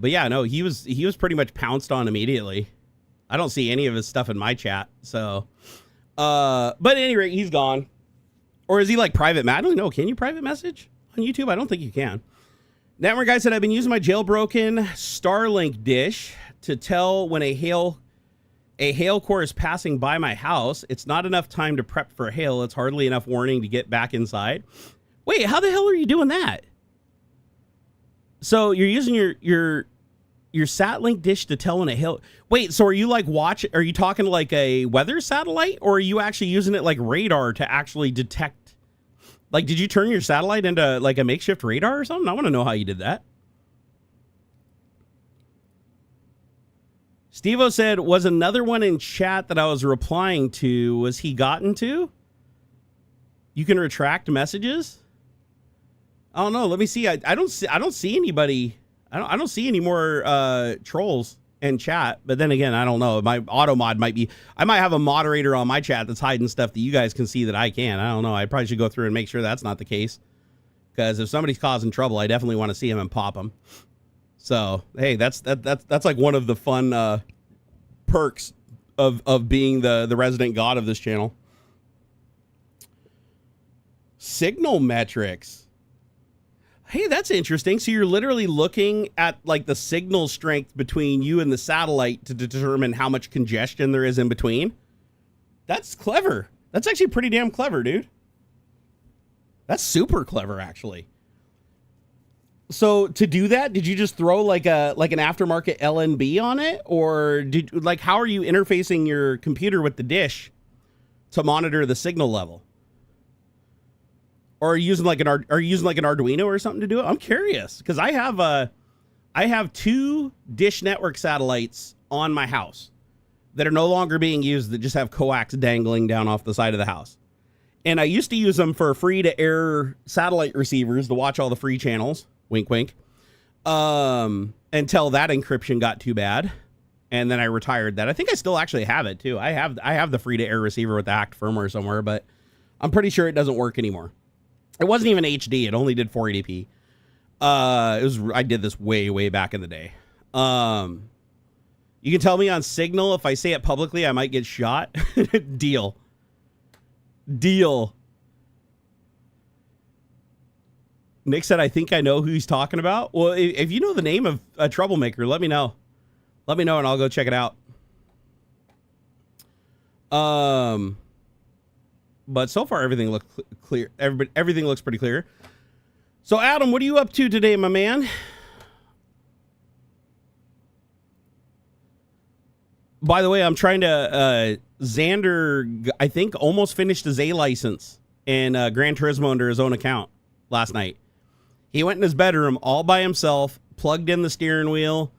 S1: yeah, no, he was pretty much pounced on immediately. I don't see any of his stuff in my chat. So, but at any rate, he's gone. Or is he like private? I don't know. Can you private message on YouTube? I don't think you can. Network guy said, I've been using my jailbroken Starlink dish to tell when a hail core is passing by my house. It's not enough time to prep for hail. It's hardly enough warning to get back inside. Wait, how the hell are you doing that? So you're using your Satlink dish to tell when a hail... Wait, so are you like are you talking like a weather satellite, or are you actually using it like radar to actually detect? Like, did you turn your satellite into like a makeshift radar or something? I want to know how you did that. Steve-O said, was another one in chat that I was replying to, was he gotten to? You can retract messages. I don't know. Let me see. I don't see anybody. I don't see any more trolls in chat. But then again, I don't know. My auto mod might be. I might have a moderator on my chat that's hiding stuff that you guys can see that I can't. I don't know. I probably should go through and make sure that's not the case. Because if somebody's causing trouble, I definitely want to see him and pop him. So hey, that's like one of the fun perks of being the resident god of this channel. Signal metrics. Hey, that's interesting. So you're literally looking at like the signal strength between you and the satellite to determine how much congestion there is in between. That's clever. That's actually pretty damn clever, dude. That's super clever, actually. So to do that, did you just throw like an aftermarket LNB on it, or how are you interfacing your computer with the dish to monitor the signal level? Or are you using like an Arduino or something to do it? I'm curious because I have 2 Dish Network satellites on my house that are no longer being used, that just have coax dangling down off the side of the house. And I used to use them for free to air satellite receivers to watch all the free channels. Wink, wink. Until that encryption got too bad, and then I retired that. I think I still actually have it too. I have the free to air receiver with the hacked firmware somewhere, but I'm pretty sure it doesn't work anymore. It wasn't even HD. It only did 480p. I did this way back in the day. You can tell me on Signal if I say it publicly, I might get shot. Deal. Nick said, I think I know who he's talking about. Well, if you know the name of a troublemaker, let me know. Let me know and I'll go check it out. But so far, everything looks clear. Everything looks pretty clear. So, Adam, what are you up to today, my man? By the way, I'm trying to... Xander, I think, almost finished his A license in Gran Turismo under his own account last night. He went in his bedroom all by himself, plugged in the steering wheel,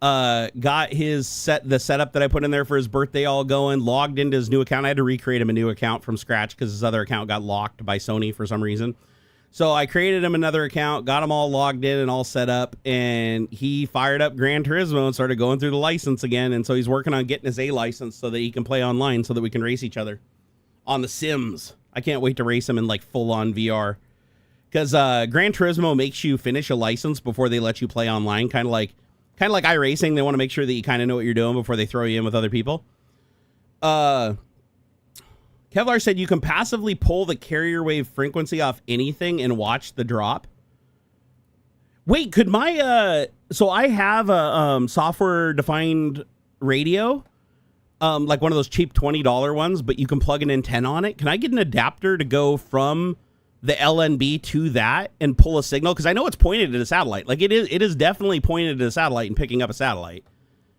S1: got the setup that I put in there for his birthday all going, logged into his new account. I had to recreate him a new account from scratch because his other account got locked by Sony for some reason. So I created him another account, got him all logged in and all set up, and he fired up Gran Turismo and started going through the license again. And so he's working on getting his A license so that he can play online so that we can race each other on the Sims. I can't wait to race him in like full-on VR. Because Gran Turismo makes you finish a license before they let you play online, kind of like iRacing. They want to make sure that you kind of know what you're doing before they throw you in with other people. Kevlar said you can passively pull the carrier wave frequency off anything and watch the drop. Wait, could my so I have a software defined radio, like one of those cheap $20 ones, but you can plug an antenna on it. Can I get an adapter to go from the LNB to that and pull a signal? Because I know it's pointed at a satellite. Like it is definitely pointed at a satellite and picking up a satellite.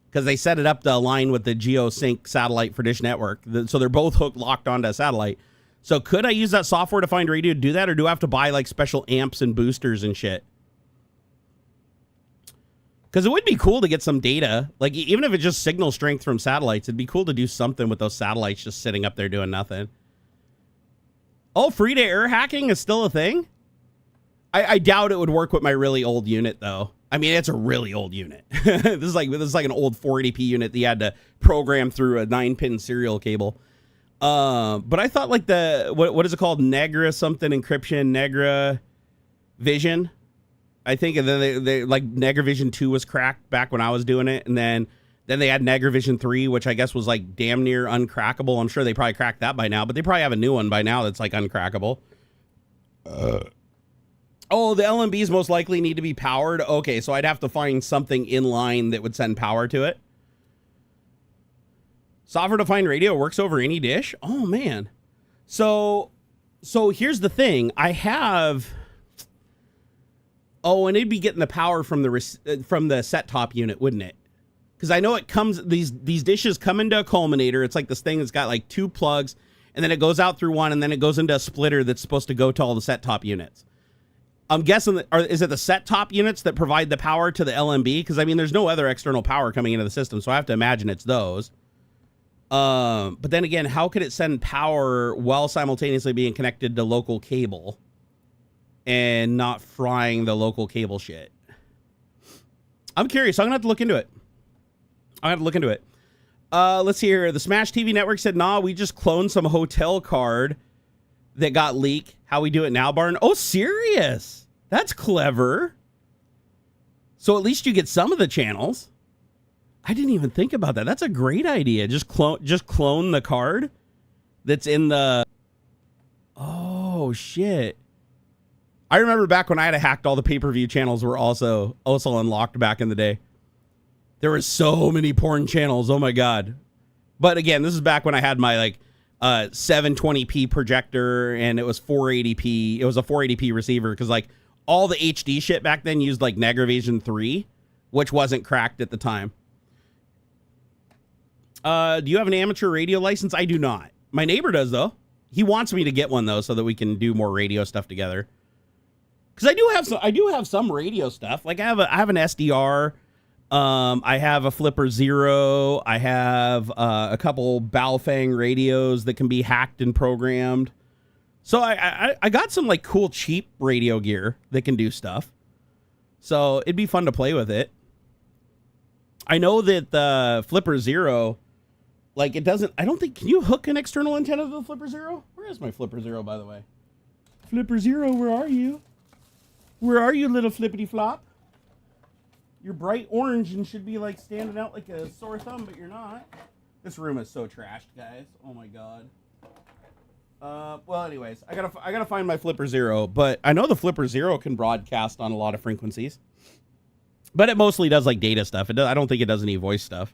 S1: Because they set it up to align with the GeoSync satellite for Dish Network. So they're both locked onto a satellite. So could I use that software-defined radio to do that? Or do I have to buy like special amps and boosters and shit? Because it would be cool to get some data. Like even if it's just signal strength from satellites, it'd be cool to do something with those satellites just sitting up there doing nothing. Oh, free-to-air hacking is still a thing? I doubt it would work with my really old unit, though. I mean, it's a really old unit. This is like an old 480p unit that you had to program through a 9-pin serial cable. But I thought like what is it called? Negra something encryption, Negra Vision. I think, and then they like Negra Vision 2 was cracked back when I was doing it, and then they had Negra Vision 3, which I guess was like damn near uncrackable. I'm sure they probably cracked that by now, but they probably have a new one by now that's like uncrackable. Oh, the LNBs most likely need to be powered. Okay, so I'd have to find something in line that would send power to it. Software-defined radio works over any dish? Oh, man. So here's the thing. I have... Oh, and it'd be getting the power from the set-top unit, wouldn't it? Because I know it comes... These dishes come into a culminator. It's like this thing that's got like 2 plugs, and then it goes out through one, and then it goes into a splitter that's supposed to go to all the set-top units. I'm guessing is it the set-top units that provide the power to the LNB? Because, I mean, there's no other external power coming into the system, so I have to imagine it's those. But then again, how could it send power while simultaneously being connected to local cable and not frying the local cable shit? I'm curious. I'm going to have to look into it. Let's see here. The Smash TV Network said, nah, we just cloned some hotel card that got leaked. How we do it now, Barn? Oh, serious? That's clever. So at least you get some of the channels. I didn't even think about that. That's a great idea. Just clone the card that's in the... Oh, shit. I remember back when I had hacked all the pay-per-view channels were also unlocked back in the day. There were so many porn channels. Oh, my God. But again, this is back when I had my, like, 720p projector, and it was 480p. It was a 480p receiver because, like, all the HD shit back then used, like, Negavision 3, which wasn't cracked at the time. Do you have an amateur radio license? I do not. My neighbor does, though. He wants me to get one, though, so that we can do more radio stuff together. Because I do have some radio stuff. Like, I have an SDR. I have a Flipper Zero. I have a couple Baofeng radios that can be hacked and programmed. So I got some, like, cool, cheap radio gear that can do stuff. So it'd be fun to play with it. I know that the Flipper Zero, like, it doesn't... I don't think... Can you hook an external antenna to the Flipper Zero? Where is my Flipper Zero, by the way? Flipper Zero, where are you? Where are you, little flippity flop? You're bright orange and should be, like, standing out like a sore thumb, but you're not. This room is so trashed, guys. Oh, my God. Well, anyways, I gotta find my Flipper Zero, but I know the Flipper Zero can broadcast on a lot of frequencies. But it mostly does, like, data stuff. I don't think it does any voice stuff.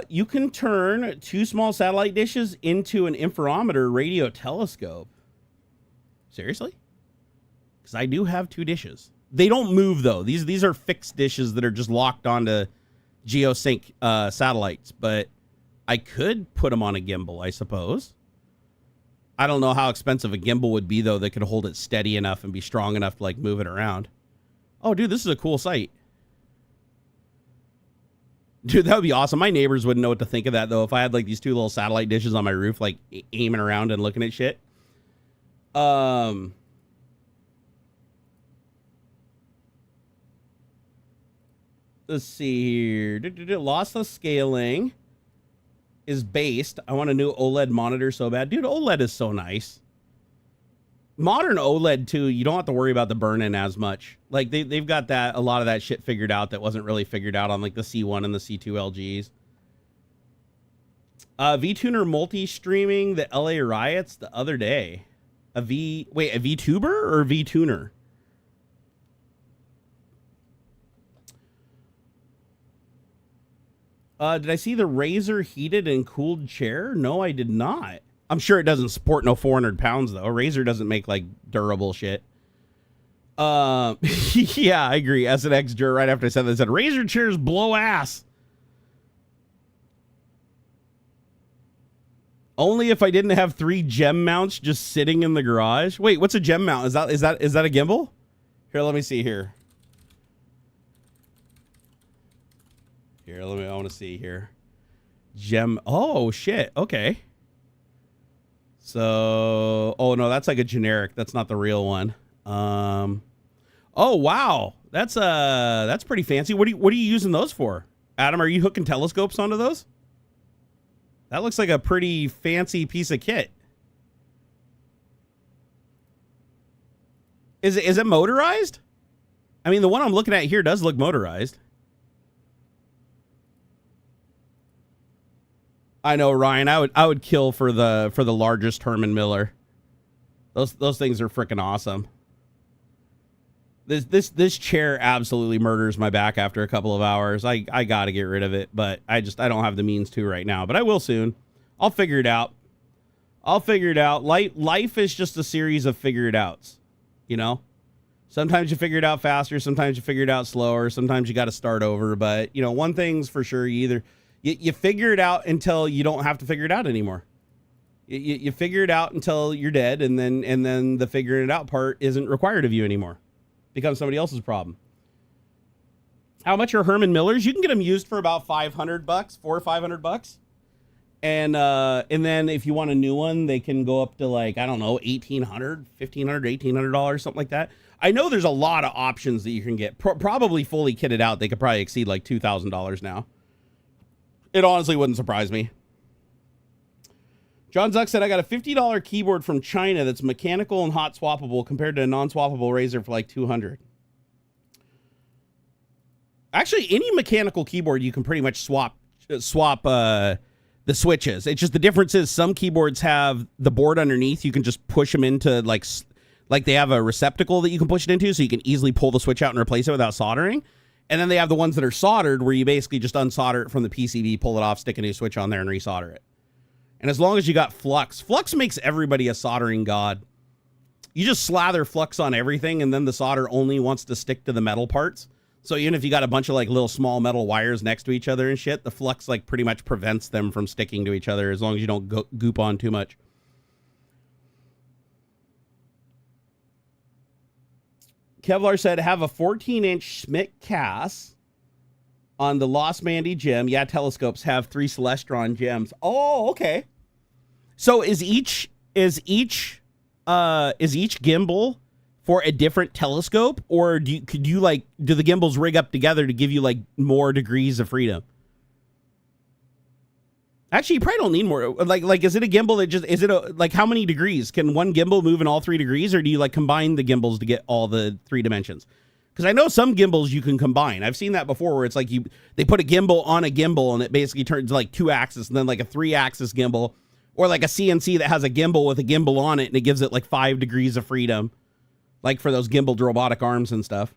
S1: You can turn 2 small satellite dishes into an interferometer radio telescope. Seriously? Because I do have 2 dishes. They don't move, though. These are fixed dishes that are just locked onto geosync satellites. But I could put them on a gimbal, I suppose. I don't know how expensive a gimbal would be, though, that could hold it steady enough and be strong enough to, like, move it around. Oh, dude, this is a cool site. Dude, that would be awesome. My neighbors wouldn't know what to think of that, though, if I had, like, these 2 little satellite dishes on my roof, like, aiming around and looking at shit. Let's see here. Lossless scaling is based. I want a new OLED monitor so bad. Dude, OLED is so nice. Modern OLED, too, you don't have to worry about the burn-in as much. Like, they've got a lot of that shit figured out that wasn't really figured out on, like, the C1 and the C2 LGs. VTuner multi-streaming the LA riots the other day. A VTuber or VTuner? Did I see the Razer heated and cooled chair? No, I did not. I'm sure it doesn't support no 400 pounds, though. Razer doesn't make, like, durable shit. Yeah, I agree. SNX Jur, right after I said that, said, Razer chairs blow ass. Only if I didn't have 3 gem mounts just sitting in the garage. Wait, what's a gem mount? Is that a gimbal? Here, let me see here. I want to see here. Gem. Oh, shit. Okay. So, oh no, that's like a generic. That's not the real one. Oh wow, that's pretty fancy. What are you using those for, Adam? Are you hooking telescopes onto those? That looks like a pretty fancy piece of kit. Is it motorized? I mean, the one I'm looking at here does look motorized. I know, Ryan. I would kill for the largest Herman Miller. Those things are freaking awesome. This chair absolutely murders my back after a couple of hours. I got to get rid of it, but I don't have the means to right now. But I will soon. I'll figure it out. Life is just a series of figure it outs. You know, sometimes you figure it out faster, sometimes you figure it out slower, sometimes you got to start over. But you know, one thing's for sure: you figure it out until you don't have to figure it out anymore. You figure it out until you're dead, and then the figuring it out part isn't required of you anymore. Becomes somebody else's problem. How much are Herman Millers? You can get them used for about $500, $400 or $500. And then if you want a new one, they can go up to like, I don't know, $1,800, $1,500, $1,800, something like that. I know there's a lot of options that you can get. Probably fully kitted out, they could probably exceed like $2,000 now. It honestly wouldn't surprise me. John Zuck said, I got a $50 keyboard from China that's mechanical and hot swappable compared to a non-swappable Razer for like $200. Actually, any mechanical keyboard you can pretty much swap the switches. It's just the difference is some keyboards have the board underneath. You can just push them into like they have a receptacle that you can push it into, so you can easily pull the switch out and replace it without soldering. And then they have the ones that are soldered, where you basically just unsolder it from the PCB, pull it off, stick a new switch on there, and resolder it. And as long as you got flux makes everybody a soldering god. You just slather flux on everything, and then the solder only wants to stick to the metal parts. So even if you got a bunch of like little small metal wires next to each other and shit, the flux like pretty much prevents them from sticking to each other as long as you don't goop on too much. Kevlar said, have a 14-inch Schmidt cast on the Lost Mandy gem. Yeah, telescopes have 3 Celestron gems. Oh, okay. So is each gimbal for a different telescope, or do the gimbals rig up together to give you like more degrees of freedom? Actually, you probably don't need more. Like is it a gimbal that just like how many degrees can one gimbal move in all 3 degrees, or do you like combine the gimbals to get all the 3 dimensions? Because I know some gimbals you can combine. I've seen that before where it's like they put a gimbal on a gimbal and it basically turns like 2-axis and then like a 3-axis gimbal, or like a CNC that has a gimbal with a gimbal on it and it gives it like 5 degrees of freedom. Like for those gimbaled robotic arms and stuff.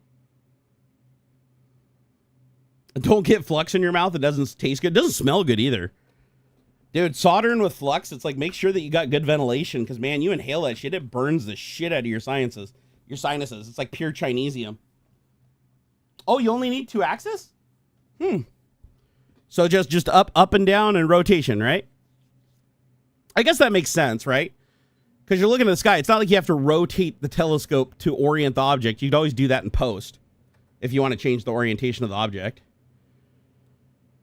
S1: Don't get flux in your mouth. It doesn't taste good. It doesn't smell good either. Dude, soldering with flux, it's like make sure that you got good ventilation, because, man, you inhale that shit, it burns the shit out of your sinuses. It's like pure Chinesium. Oh, you only need 2 axes? So just up and down and rotation, right? I guess that makes sense, right? Because you're looking at the sky. It's not like you have to rotate the telescope to orient the object. You'd always do that in post if you want to change the orientation of the object.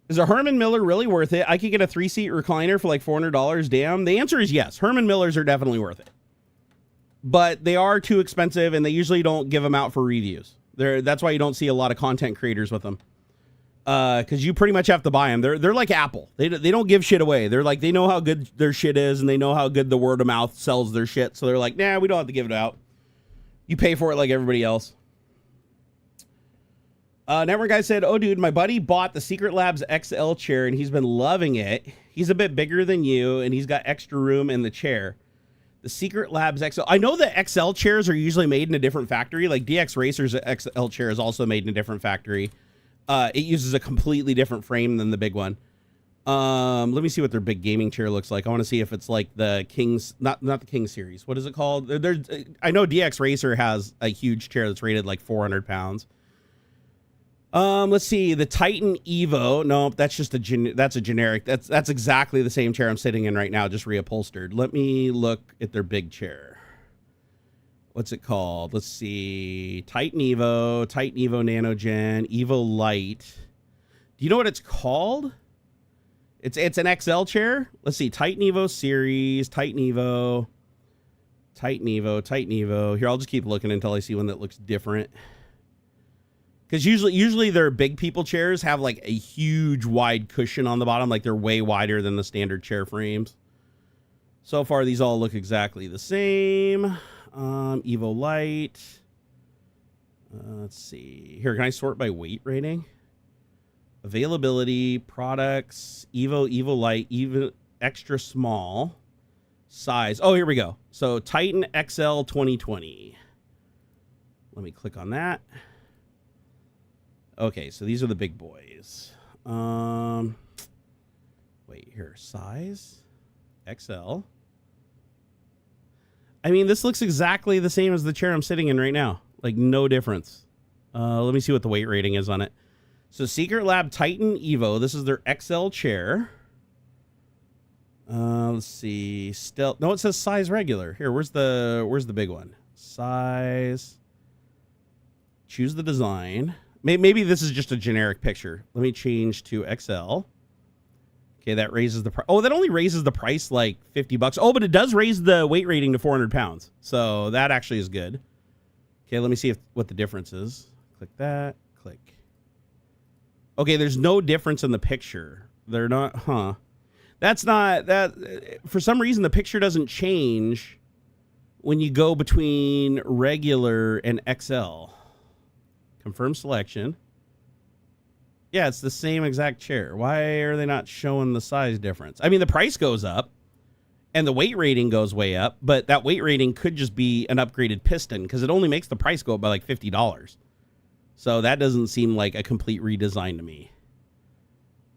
S1: Is a Herman Miller really worth it? I could get a 3-seat recliner for like $400. Damn. The answer is yes. Herman Millers are definitely worth it. But they are too expensive, and they usually don't give them out for reviews. That's why you don't see a lot of content creators with them. Because you pretty much have to buy them. They're like Apple. They don't give shit away. They're like, they know how good their shit is, and they know how good the word of mouth sells their shit. So they're like, nah, we don't have to give it out. You pay for it like everybody else. Network guy said, oh, dude, my buddy bought the Secret Labs XL chair, and he's been loving it. He's a bit bigger than you, and he's got extra room in the chair. The Secret Labs XL. I know that XL chairs are usually made in a different factory. Like DX Racer's XL chair is also made in a different factory. It uses a completely different frame than the big one. Let me see what their big gaming chair looks like. I want to see if it's like the King's, not the King series. What is it called? I know DX Racer has a huge chair that's rated like 400 pounds. Let's see, the Titan Evo. No, that's just that's a generic. That's exactly the same chair I'm sitting in right now, just reupholstered. Let me look at their big chair. What's it called? Let's see. Titan Evo Nanogen, Evo Light. Do you know what it's called? It's an XL chair. Let's see. Titan Evo series, Titan Evo. Here, I'll just keep looking until I see one that looks different. Because usually their big people chairs have like a huge wide cushion on the bottom. Like they're way wider than the standard chair frames. So far, these all look exactly the same. Evo Light. Let's see. Here, can I sort by weight rating? Availability, products, Evo Light, even extra small, size. Oh, here we go. So Titan XL 2020. Let me click on that. Okay, so these are the big boys. Wait, here, size, XL. I mean, this looks exactly the same as the chair I'm sitting in right now. Like, no difference. Let me see what the weight rating is on it. So, Secret Lab Titan Evo. This is their XL chair. Let's see. Still, no, it says size regular. Here, where's the big one? Size. Choose the design. Maybe this is just a generic picture. Let me change to XL. Okay, that raises the price. Oh, that only raises the price like $50. Oh, but it does raise the weight rating to 400 pounds. So that actually is good. Okay, let me see what the difference is. Click that. Click. Okay, there's no difference in the picture. They're not, huh? That's not, that, for some reason, the picture doesn't change when you go between regular and XL. Confirm selection. Yeah, it's the same exact chair. Why are they not showing the size difference? I mean, the price goes up and the weight rating goes way up, but that weight rating could just be an upgraded piston because it only makes the price go up by like $50. So that doesn't seem like a complete redesign to me.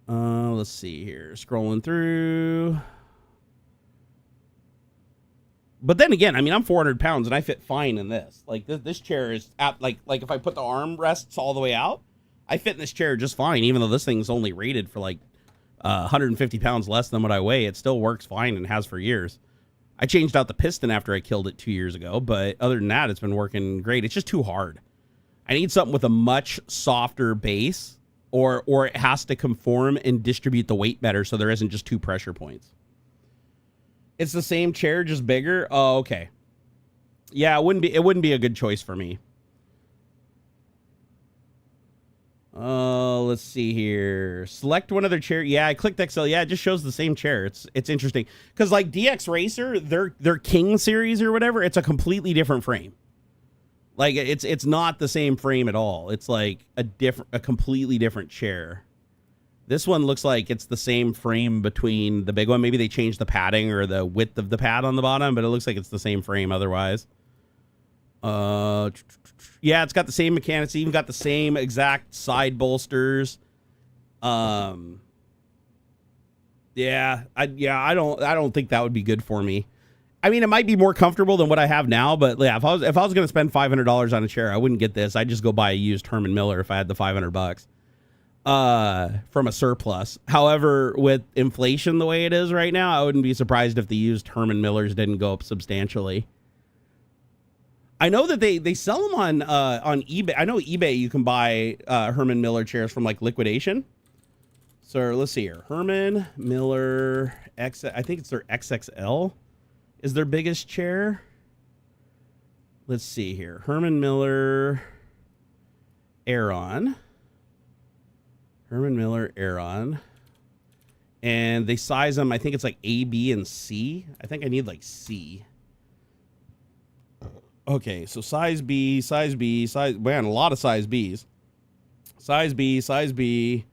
S1: Let's see here. Scrolling through. But then again, I mean, I'm 400 pounds and I fit fine in this. Like this chair is at like if I put the arm rests all the way out, I fit in this chair just fine, even though this thing's only rated for like 150 pounds less than what I weigh. It still works fine and has for years. I changed out the piston after I killed it 2 years ago, but other than that, it's been working great. It's just too hard. I need something with a much softer base, or it has to conform and distribute the weight better so there isn't just 2 pressure points. It's the same chair, just bigger. Oh, okay. Yeah, it wouldn't be a good choice for me. Let's see here. Select one other chair. Yeah, I clicked XL. Yeah, it just shows the same chair. It's interesting because like DX Racer, their King series or whatever, it's a completely different frame. Like it's not the same frame at all. It's like a completely different chair. This one looks like it's the same frame between the big one. Maybe they changed the padding or the width of the pad on the bottom, but it looks like it's the same frame otherwise. Yeah, it's got the same mechanics. It's even got the same exact side bolsters. Yeah, I don't think that would be good for me. I mean, it might be more comfortable than what I have now, but yeah, if I was going to spend $500 on a chair, I wouldn't get this. I'd just go buy a used Herman Miller if I had the $500 from a surplus. However, with inflation the way it is right now, I wouldn't be surprised if the used Herman Millers didn't go up substantially. I know that they sell them on eBay. I know eBay you can buy Herman Miller chairs from like liquidation. So let's see here. Herman Miller X. I think it's their XXL is their biggest chair. Let's see here. Herman Miller Aeron. Herman Miller Aeron. And they size them. I think it's like A, B, and C. I think I need like C. Okay, so size B, man, a lot of size Bs. Size B. Here,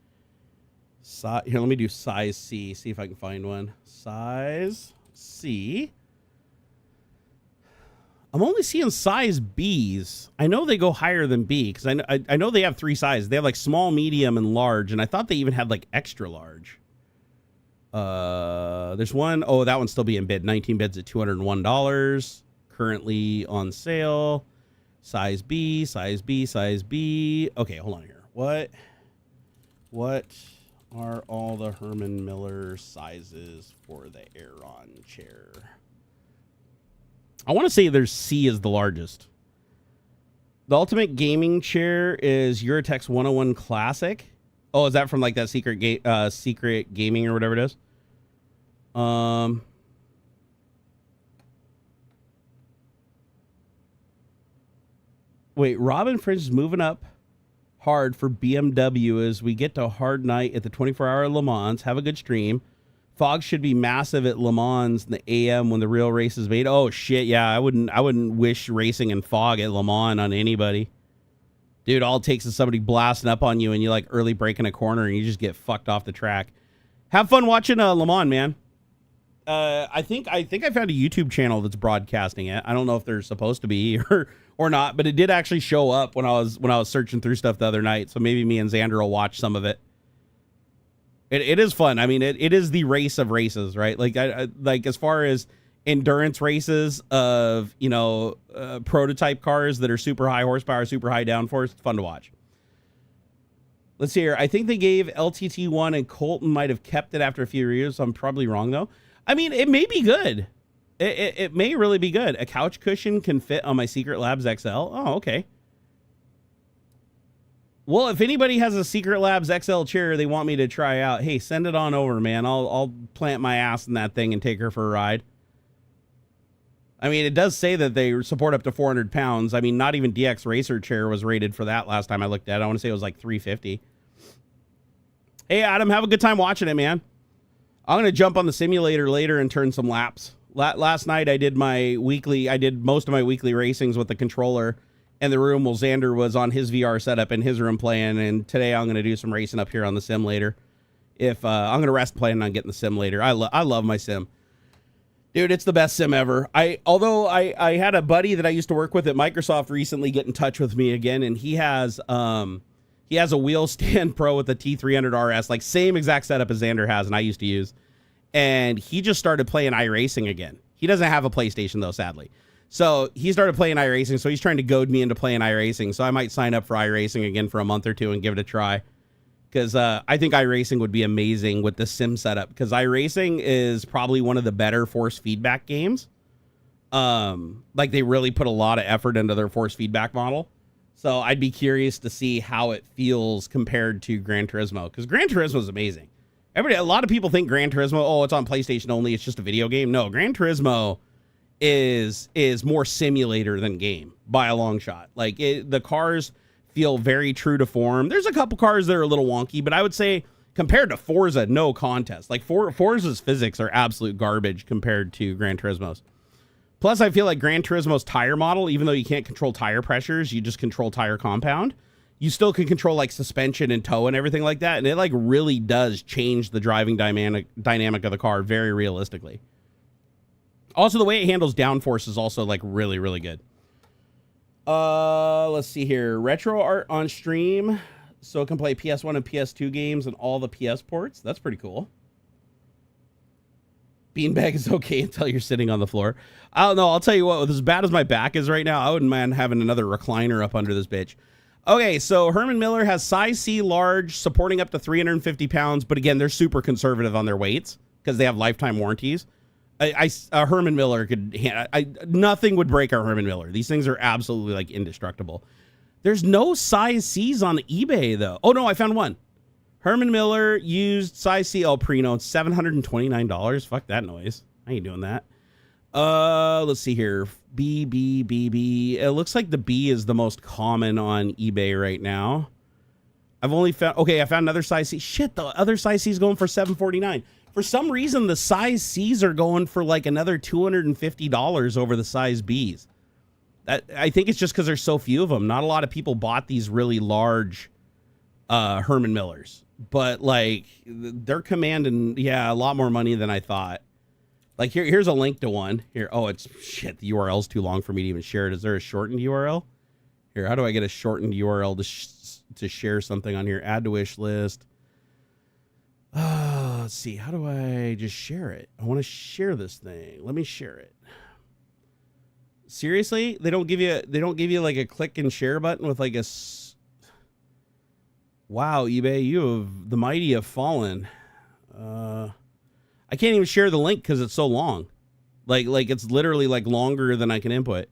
S1: let me do size C, see if I can find one. Size C. I'm only seeing size Bs. I know they go higher than B, because I know they have 3 sizes. They have like small, medium, and large, and I thought they even had like extra large. There's one, oh, that one's still being bid. 19 bids at $201. Currently on sale. Size B. Okay, hold on here. What are all the Herman Miller sizes for the Aeron chair? I want to say there's C is the largest. The ultimate gaming chair is Eurotex 101 Classic. Oh, is that from like that secret gaming or whatever it is? Wait, Robin Fringe is moving up hard for BMW as we get to a hard night at the 24-hour Le Mans. Have a good stream. Fog should be massive at Le Mans in the AM when the real race is made. Oh shit, yeah, I wouldn't wish racing in fog at Le Mans on anybody. Dude, all it takes is somebody blasting up on you and you like early breaking a corner and you just get fucked off the track. Have fun watching Le Mans, man. I think I found a YouTube channel that's broadcasting it. I don't know if they're supposed to be or not, but it did actually show up when I was searching through stuff the other night. So maybe me and Xander will watch some of it. It is fun. I mean, it is the race of races, right? Like I like as far as endurance races of, you know, prototype cars that are super high horsepower, super high downforce. It's fun to watch. Let's see here. I think they gave LTT1 and Colton might have kept it after a few years. So I'm probably wrong though. I mean, it may be good. It may really be good. A couch cushion can fit on my Secret Labs XL. Oh, okay. Well, if anybody has a Secret Labs XL chair they want me to try out, hey, send it on over, man. I'll plant my ass in that thing and take her for a ride. I mean, it does say that they support up to 400 pounds. I mean, not even DX Racer chair was rated for that last time I looked at it. I want to say it was like 350. Hey, Adam, have a good time watching it, man. I'm going to jump on the simulator later and turn some laps. Last night I did most of my weekly racings with the controller in the room while Xander was on his VR setup in his room playing, and today I'm going to do some racing up here on the sim later. I'm going to rest playing on getting the sim later. I love my sim. Dude, it's the best sim ever. Although I had a buddy that I used to work with at Microsoft recently get in touch with me again, and he has a wheel stand pro with the T300 RS, like same exact setup as Xander has and I used to use. And he just started playing iRacing again. He doesn't have a PlayStation though, sadly. So he started playing iRacing. So he's trying to goad me into playing iRacing. So I might sign up for iRacing again for a month or two and give it a try. Because I think iRacing would be amazing with the sim setup. Because iRacing is probably one of the better force feedback games. Like they really put a lot of effort into their force feedback model. So I'd be curious to see how it feels compared to Gran Turismo. Because Gran Turismo is amazing. A lot of people think Gran Turismo, oh, it's on PlayStation only, it's just a video game. No, Gran Turismo is more simulator than game by a long shot. Like the cars feel very true to form. There's a couple cars that are a little wonky, but I would say compared to Forza, no contest. Like Forza's physics are absolute garbage compared to Gran Turismo's. Plus, I feel like Gran Turismo's tire model, even though you can't control tire pressures, you just control tire compound. You still can control like suspension and toe and everything like that. And it like really does change the driving dynamic of the car very realistically. Also, the way it handles downforce is also like really, really good. Let's see here. Retro art on stream. So it can play PS1 and PS2 games and all the PS ports. That's pretty cool. Beanbag is okay until you're sitting on the floor. I don't know. I'll tell you what, with as bad as my back is right now, I wouldn't mind having another recliner up under this bitch. Okay, so Herman Miller has size C large, supporting up to 350 pounds. But again, they're super conservative on their weights because they have lifetime warranties. A Herman Miller nothing would break our Herman Miller. These things are absolutely like indestructible. There's no size C's on eBay though. Oh no, I found one. Herman Miller used size C pre-owned, $729. Fuck that noise. I ain't doing that. Let's see here. B. It looks like the B is the most common on eBay right now. I found another size C. Shit, the other size C is going for $749. For some reason, the size C's are going for like another $250 over the size B's. I think it's just because there's so few of them. Not a lot of people bought these really large Herman Millers, but like they're commanding, a lot more money than I thought. Like here's a link to one here. Oh, it's shit. The URL's too long for me to even share it. Is there a shortened URL? Here, how do I get a shortened URL to share something on here? Add to wish list. Let's see. How do I just share it? I want to share this thing. Let me share it. Seriously? They don't give you like a click and share button with like a. Wow, eBay, the mighty have fallen. I can't even share the link because it's so long. Like it's literally like longer than I can input.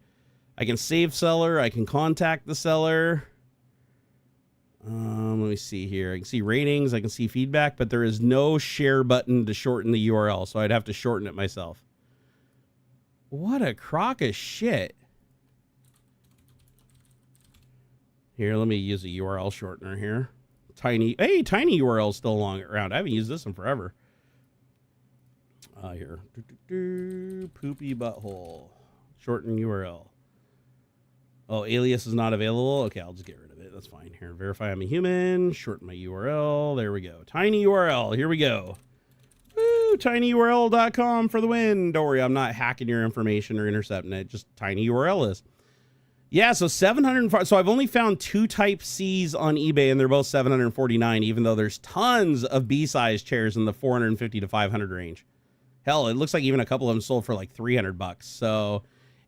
S1: I can save seller. I can contact the seller. Let me see here. I can see ratings. I can see feedback, but there is no share button to shorten the URL. So I'd have to shorten it myself. What a crock of shit. Here, let me use a URL shortener here. Tiny URL is still around. I haven't used this one forever. Here. Poopy butthole. Shorten URL. Oh, alias is not available. Okay, I'll just get rid of it. That's fine. Here, verify I'm a human. Shorten my URL. There we go. Tiny URL. Here we go. Woo, tinyurl.com for the win. Don't worry, I'm not hacking your information or intercepting it. Just tiny URL is. Yeah, so 705. So I've only found 2 type C's on eBay, and they're both $749, even though there's tons of B-size chairs in the $450 to $500 range. Hell, it looks like even a couple of them sold for like $300. So,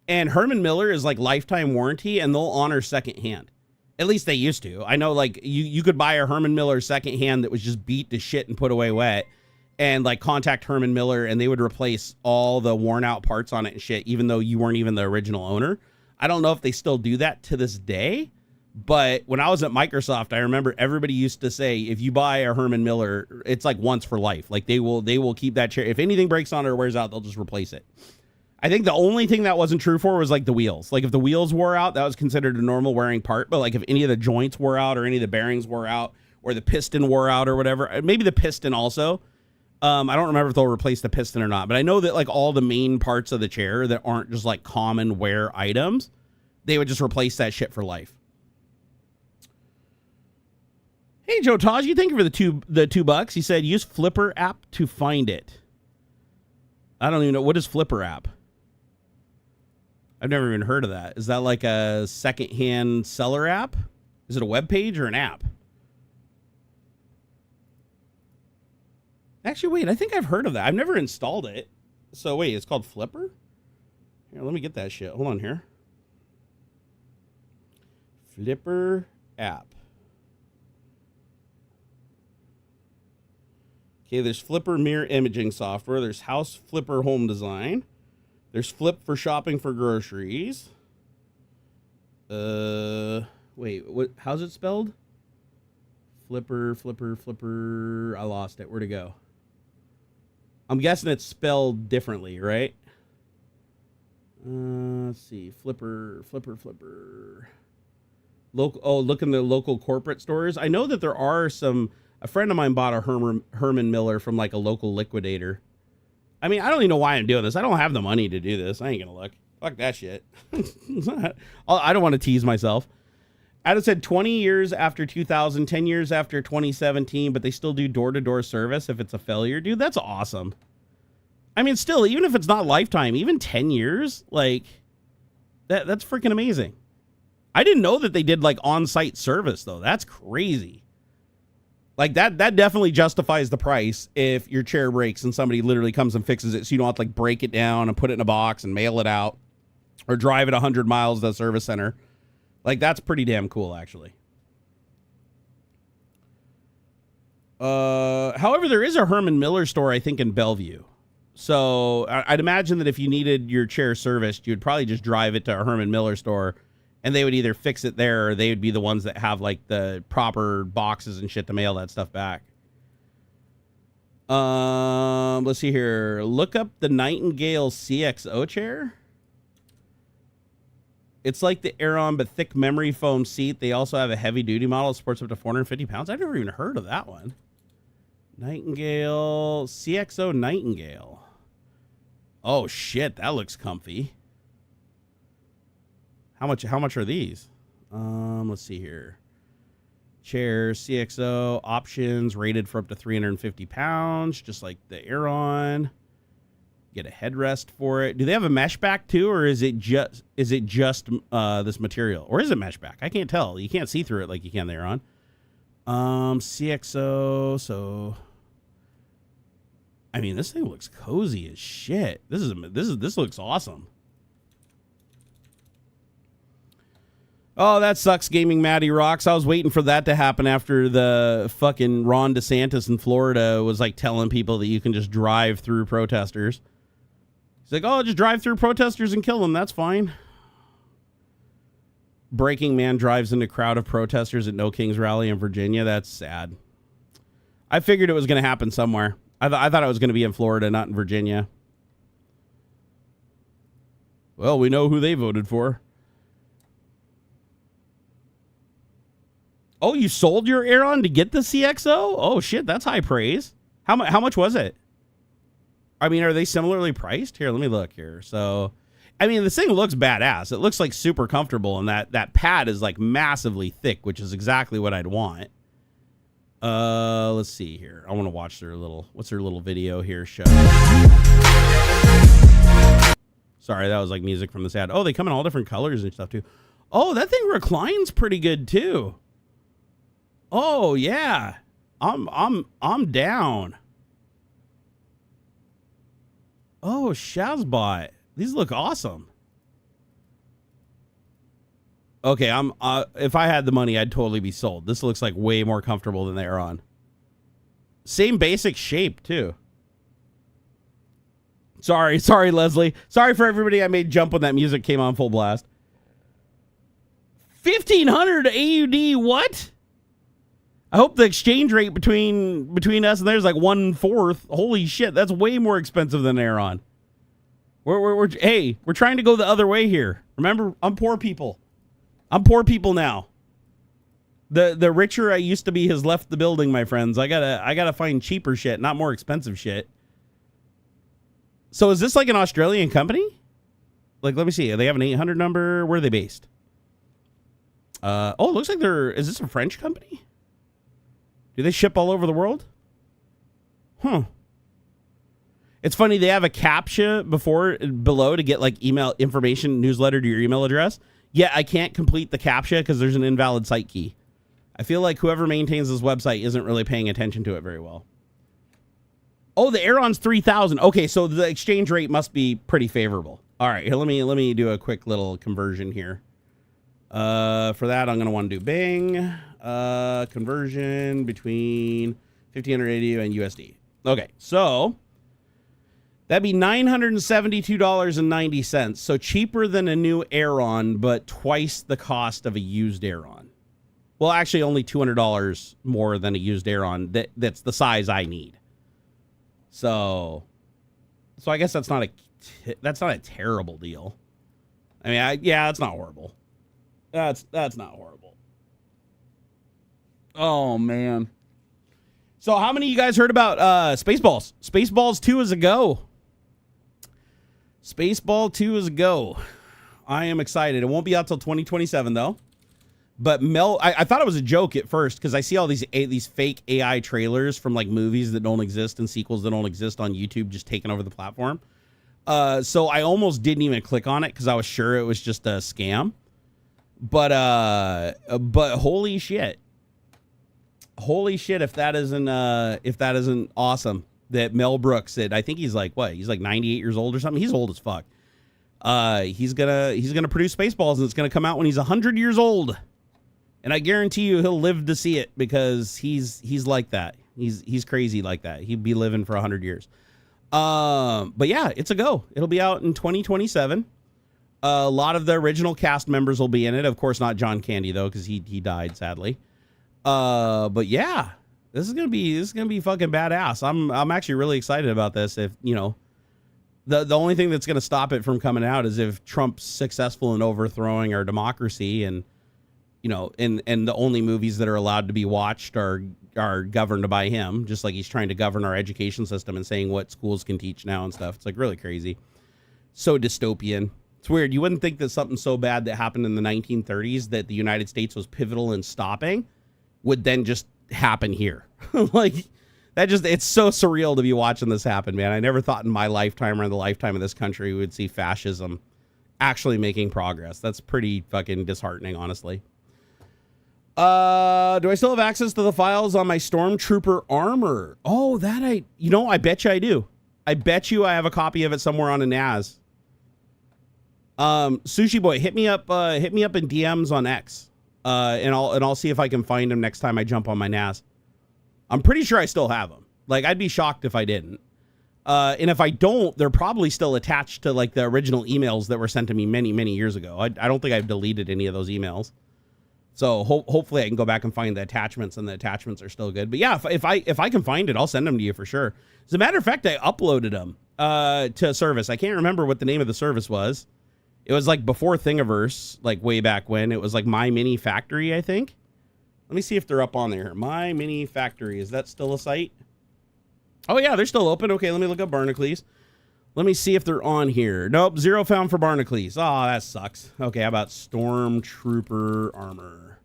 S1: and Herman Miller is like lifetime warranty, and they'll honor secondhand. At least they used to. I know, like you could buy a Herman Miller secondhand that was just beat to shit and put away wet, and like contact Herman Miller, and they would replace all the worn out parts on it and shit, even though you weren't even the original owner. I don't know if they still do that to this day, But when I was at Microsoft, I remember everybody used to say, if you buy a Herman Miller, it's like once for life. Like they will keep that chair. If anything breaks on it or wears out, they'll just replace it. I think the only thing that wasn't true for was like the wheels. Like if the wheels wore out, that was considered a normal wearing part. But like if any of the joints wore out or any of the bearings wore out or the piston wore out or whatever, maybe the piston also. I don't remember if they'll replace the piston or not, but I know that like all the main parts of the chair that aren't just like common wear items, they would just replace that shit for life. Hey, Joe Taji, thank you for the $2. He said, use Flipper app to find it. I don't even know. What is Flipper app? I've never even heard of that. Is that like a secondhand seller app? Is it a web page or an app? Actually, wait, I think I've heard of that. I've never installed it. So wait, it's called Flipper? Here, let me get that shit. Hold on here. Flipper app. Okay, there's Flipper mirror imaging software. There's House Flipper home design. There's Flip for shopping for groceries. Wait, what? How's it spelled? Flipper. I lost it. Where'd it go? I'm guessing it's spelled differently, right? Let's see. Flipper. Look in the local corporate stores. I know that there are some. A friend of mine bought a Herman Miller from like a local liquidator. I mean, I don't even know why I'm doing this. I don't have the money to do this. I ain't gonna look. Fuck that shit. I don't want to tease myself. Adam said 20 years after 2000, 10 years after 2017, but they still do door-to-door service if it's a failure. Dude, that's awesome. I mean, still, even if it's not lifetime, even 10 years, like, that's freaking amazing. I didn't know that they did, like, on-site service, though. That's crazy. Like, that definitely justifies the price if your chair breaks and somebody literally comes and fixes it so you don't have to, like, break it down and put it in a box and mail it out or drive it 100 miles to the service center. Like, that's pretty damn cool, actually. However, there is a Herman Miller store, I think, in Bellevue. So I'd imagine that if you needed your chair serviced, you'd probably just drive it to a Herman Miller store, and they would either fix it there or they would be the ones that have, like, the proper boxes and shit to mail that stuff back. Let's see here. Look up the Nightingale CXO chair. It's like the Aeron, but thick memory foam seat. They also have a heavy-duty model that supports up to 450 pounds. I've never even heard of that one. Nightingale, CXO Nightingale. Oh, shit, that looks comfy. How much are these? Let's see here. Chairs, CXO, options, rated for up to 350 pounds, just like the Aeron. Get a headrest for it. Do they have a mesh back too, or is it just this material, or is it mesh back? I can't tell. You can't see through it like you can there on. CXO. So, I mean, this thing looks cozy as shit. This looks awesome. Oh, that sucks, Gaming Maddie Rocks. I was waiting for that to happen after the fucking Ron DeSantis in Florida was like telling people that you can just drive through protesters. He's like, oh, just drive through protesters and kill them. That's fine. Breaking Man drives into crowd of protesters at No Kings rally in Virginia. That's sad. I figured it was going to happen somewhere. I thought it was going to be in Florida, not in Virginia. Well, we know who they voted for. Oh, you sold your Aeron to get the CXO? Oh, shit, that's high praise. How much was it? I mean, are they similarly priced? Here, let me look here. So, I mean, this thing looks badass. It looks like super comfortable, and that pad is like massively thick, which is exactly what I'd want. Let's see here. I want to watch what's their little video here show. Sorry, that was like music from this ad. Oh, they come in all different colors and stuff too. Oh, that thing reclines pretty good too. Oh yeah, I'm down. Oh, Shazbot. These look awesome. Okay, if I had the money, I'd totally be sold. This looks like way more comfortable than the Aeron. Same basic shape too. Sorry, Leslie. Sorry for everybody I made jump when that music came on full blast. 1,500 AUD, what? I hope the exchange rate between us and there's like 1/4. Holy shit, that's way more expensive than Aeron. We're trying to go the other way here. Remember, I'm poor people. I'm poor people now. The richer I used to be has left the building, my friends. I gotta find cheaper shit, not more expensive shit. So is this like an Australian company? Like, let me see. They have an 800 number. Where are they based? Oh, it looks like is this a French company? Do they ship all over the world? Huh. It's funny, they have a CAPTCHA below to get like email information newsletter to your email address. Yeah, I can't complete the CAPTCHA because there's an invalid site key. I feel like whoever maintains this website isn't really paying attention to it very well. Oh, the Aeron's 3,000. Okay, so the exchange rate must be pretty favorable. All right, here, let me do a quick little conversion here. For that, I'm gonna want to do Bing conversion between 1,580 and USD. Okay, so that'd be $972.90. So cheaper than a new Aeron, but twice the cost of a used Aeron. Well, actually, only $200 more than a used Aeron. That's the size I need. So I guess that's not a terrible deal. I mean, yeah, that's not horrible. That's not horrible. Oh man. So how many of you guys heard about Spaceballs? Spaceballs 2 is a go. Spaceball 2 is a go. I am excited. It won't be out till 2027 though. But I thought it was a joke at first because I see all these fake AI trailers from like movies that don't exist and sequels that don't exist on YouTube just taking over the platform. So I almost didn't even click on it because I was sure it was just a scam. But holy shit. Holy shit, if that isn't awesome. That Mel Brooks said, I think he's like, what? He's like 98 years old or something. He's old as fuck. He's gonna produce Spaceballs and it's gonna come out when he's 100 years old. And I guarantee you he'll live to see it because he's like that. He's crazy like that. He'd be living for 100 years. But yeah, it's a go. It'll be out in 2027. A lot of the original cast members will be in it. Of course, not John Candy though, because he died sadly. But yeah, this is gonna be fucking badass. I'm actually really excited about this. If you know, the only thing that's gonna stop it from coming out is if Trump's successful in overthrowing our democracy, and you know, and the only movies that are allowed to be watched are governed by him, just like he's trying to govern our education system and saying what schools can teach now and stuff. It's like really crazy, so dystopian. It's weird. You wouldn't think that something so bad that happened in the 1930s that the United States was pivotal in stopping would then just happen here. Like that just, it's so surreal to be watching this happen, man. I never thought in my lifetime or in the lifetime of this country we would see fascism actually making progress. That's pretty fucking disheartening, honestly. Do I still have access to the files on my Stormtrooper armor? Oh, that I bet you I do. I bet you I have a copy of it somewhere on a NAS. Sushi Boy, hit me up in DMs on X. And I'll see if I can find them next time I jump on my NAS. I'm pretty sure I still have them. Like, I'd be shocked if I didn't. And if I don't, they're probably still attached to like the original emails that were sent to me many, many years ago. I don't think I've deleted any of those emails. So hopefully I can go back and find the attachments, and the attachments are still good. But yeah, if I can find it, I'll send them to you for sure. As a matter of fact, I uploaded them to a service. I can't remember what the name of the service was. It was like before Thingiverse, like way back when. It was like My Mini Factory, I think. Let me see if they're up on there. My Mini Factory, is that still a site? Oh yeah, they're still open. Okay, let me look up Barnacules. Let me see if they're on here. Nope, 0 found for Barnacules. Oh, that sucks. Okay, how about Stormtrooper armor?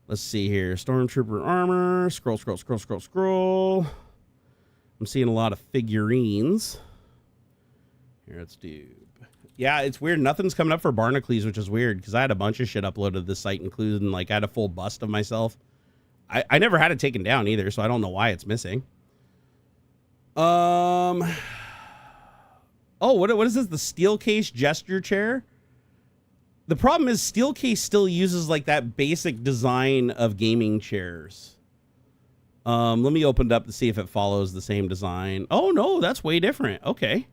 S1: Let's see here. Stormtrooper armor. Scroll. I'm seeing a lot of figurines. Here, let's do... Yeah, it's weird. Nothing's coming up for Barnacules, which is weird because I had a bunch of shit uploaded to this site, including like I had a full bust of myself. I never had it taken down either, so I don't know why it's missing. Oh, what is this? The Steelcase gesture chair? The problem is Steelcase still uses like that basic design of gaming chairs. Let me open it up to see if it follows the same design. Oh no, that's way different. Okay.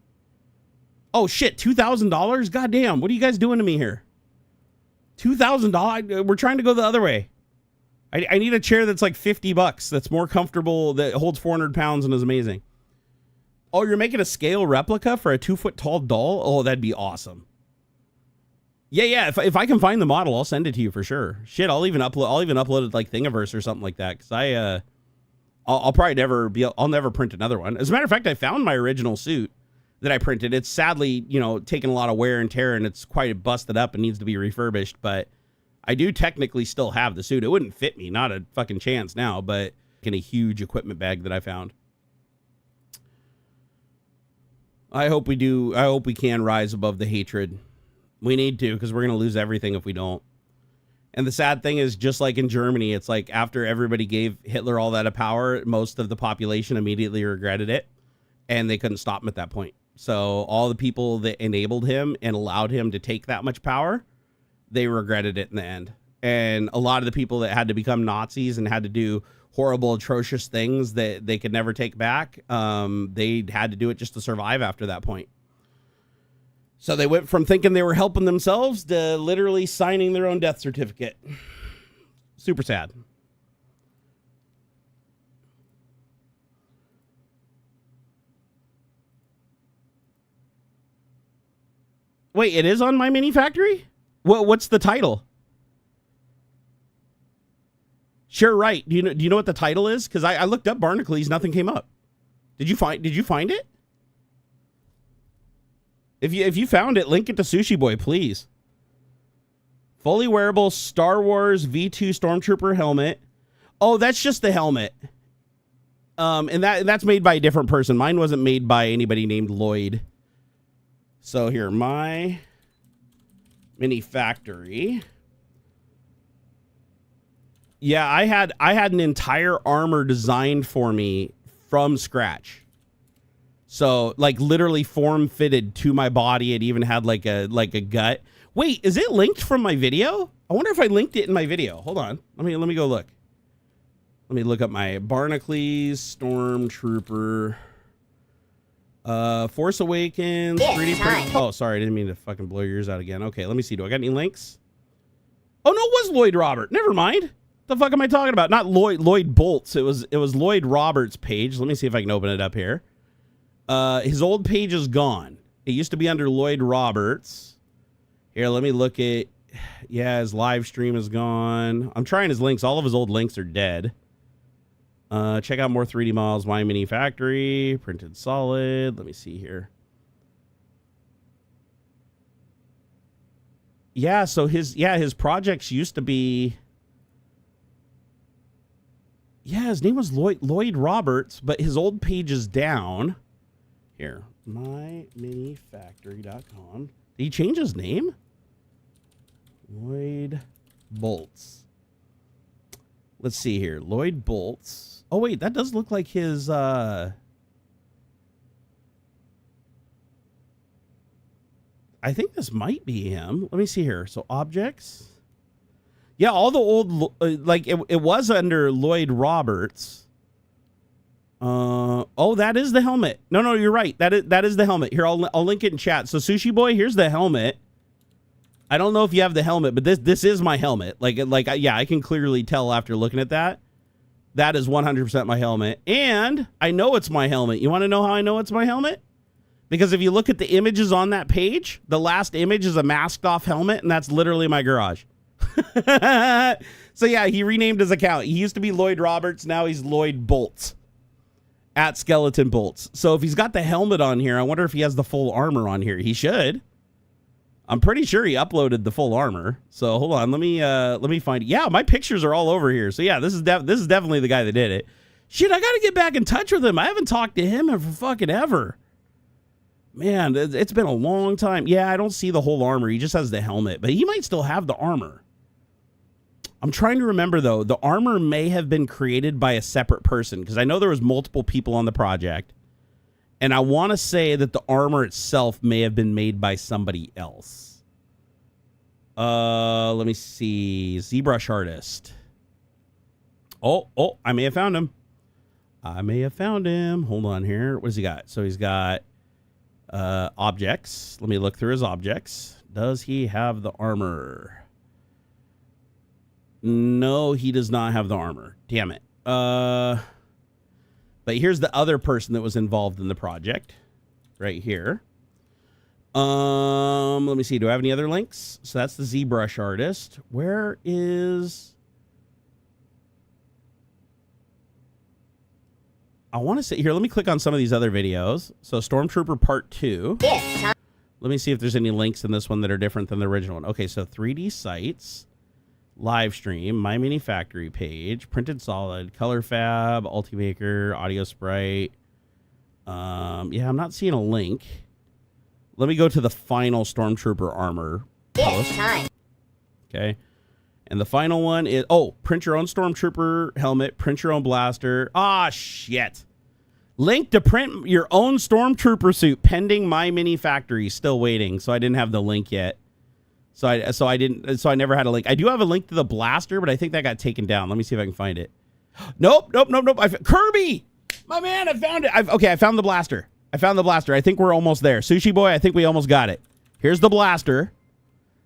S1: Oh shit, $2,000? Goddamn, what are you guys doing to me here? $2,000. We're trying to go the other way. I need a chair that's like $50, that's more comfortable, that holds 400 pounds and is amazing. Oh, you're making a scale replica for a 2-foot tall doll? Oh, that'd be awesome. Yeah. If I can find the model, I'll send it to you for sure. Shit, I'll even upload it like Thingiverse or something like that. Because I'll probably I'll never print another one. As a matter of fact, I found my original suit that I printed. It's sadly, taking a lot of wear and tear, and it's quite busted up and needs to be refurbished. But I do technically still have the suit. It wouldn't fit me, not a fucking chance now, but in a huge equipment bag that I found. I hope we do. I hope we can rise above the hatred. We need to, because we're going to lose everything if we don't. And the sad thing is, just like in Germany, it's like after everybody gave Hitler all that power, most of the population immediately regretted it, and they couldn't stop him at that point. So all the people that enabled him and allowed him to take that much power, they regretted it in the end. And a lot of the people that had to become Nazis and had to do horrible, atrocious things that they could never take back, they had to do it just to survive after that point. So they went from thinking they were helping themselves to literally signing their own death certificate. Super sad. Wait, it is on My Mini Factory? What's the title? Sure, right. Do you know what the title is? Because I looked up Barnacules, nothing came up. Did you find it? If you found it, link it to Sushi Boy, please. Fully wearable Star Wars V2 Stormtrooper helmet. Oh, that's just the helmet. And that's made by a different person. Mine wasn't made by anybody named Lloyd. So here, My Mini Factory. Yeah, I had an entire armor designed for me from scratch. So, like, literally form fitted to my body. It even had like a gut. Wait, is it linked from my video? I wonder if I linked it in my video. Hold on. Let me go look. Let me look up my Barnacules Stormtrooper Force Awakens 3D print. Oh, sorry, I didn't mean to fucking blow your ears out again. Okay, let me see. Do I got any links? Oh no, it was Lloyd Robert. Never mind. What the fuck am I talking about? Not Lloyd Bolts. It was Lloyd Roberts' page. Let me see if I can open it up here. His old page is gone. It used to be under Lloyd Roberts. Here, let me look at. Yeah, his live stream is gone. I'm trying his links. All of his old links are dead. Check out more 3D models. My Mini Factory. Printed solid. Let me see here. Yeah, so his projects used to be. Yeah, his name was Lloyd Roberts, but his old page is down. Here, myminifactory.com. Did he change his name? Lloyd Bolts. Let's see here. Lloyd Bolts. Oh, wait, that does look like his... I think this might be him. Let me see here. So, objects. Yeah, all the old... like, it was under Lloyd Roberts. Oh, that is the helmet. No, you're right. That is the helmet. Here, I'll link it in chat. So, Sushi Boy, here's the helmet. I don't know if you have the helmet, but this is my helmet. Yeah, I can clearly tell after looking at that. That is 100% my helmet. And I know it's my helmet. You want to know how I know it's my helmet? Because if you look at the images on that page, the last image is a masked off helmet, and that's literally my garage. So, yeah, he renamed his account. He used to be Lloyd Roberts. Now he's Lloyd Bolts. At Skeleton Bolts. So if he's got the helmet on here, I wonder if he has the full armor on here. He should. I'm pretty sure he uploaded the full armor. So hold on, let me find it. Yeah, my pictures are all over here. So yeah, this is definitely the guy that did it. Shit, I got to get back in touch with him. I haven't talked to him for fucking ever. Man, it's been a long time. Yeah, I don't see the whole armor. He just has the helmet, but he might still have the armor. I'm trying to remember, though. The armor may have been created by a separate person, because I know there was multiple people on the project. And I want to say that the armor itself may have been made by somebody else. Let me see. ZBrush artist. Oh, I may have found him. Hold on here. What does he got? So he's got objects. Let me look through his objects. Does he have the armor? No, he does not have the armor. Damn it. But here's the other person that was involved in the project right here. Let me see. Do I have any other links? So that's the ZBrush artist. Where is... I want to say here, let me click on some of these other videos. So Stormtrooper Part 2. Let me see if there's any links in this one that are different than the original one. Okay, so 3D sites, live stream, My Mini Factory page, printed solid, color fab, Ultimaker, audio sprite. Yeah, I'm not seeing a link. Let me go to the final Stormtrooper armor post. Okay. And the final one is, oh, print your own Stormtrooper helmet, print your own blaster. Ah, shit. Link to print your own Stormtrooper suit pending My Mini Factory. Still waiting, so I didn't have the link yet. So I never had a link. I do have a link to the blaster, but I think that got taken down. Let me see if I can find it. Nope. Kirby! My man, I found it. I found the blaster. I think we're almost there. Sushi Boy, I think we almost got it. Here's the blaster.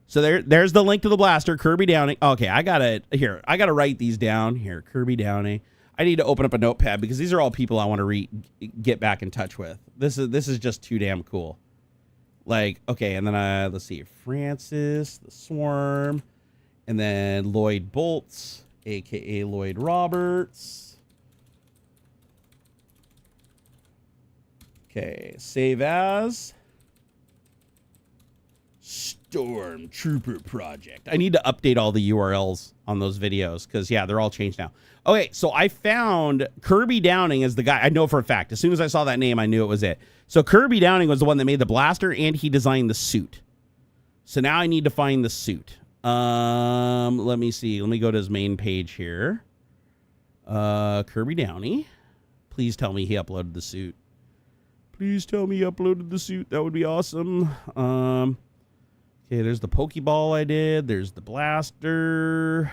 S1: So there's the link to the blaster, Kirby Downing. Okay, I gotta write these down here. Kirby Downing. I need to open up a notepad because these are all people I want to get back in touch with. This is just too damn cool. Like, okay, and then let's see, Francis, the Swarm, and then Lloyd Bolts, aka Lloyd Roberts. Okay, save as Stormtrooper Project. I need to update all the URLs on those videos because, yeah, they're all changed now. Okay, so I found Kirby Downing as the guy. I know for a fact. As soon as I saw that name, I knew it was it. So Kirby Downing was the one that made the blaster, and he designed the suit. So now I need to find the suit. Let me see. Let me go to his main page here. Kirby Downey. Please tell me he uploaded the suit. Please tell me he uploaded the suit. That would be awesome. Okay, there's the Pokeball I did. There's the blaster.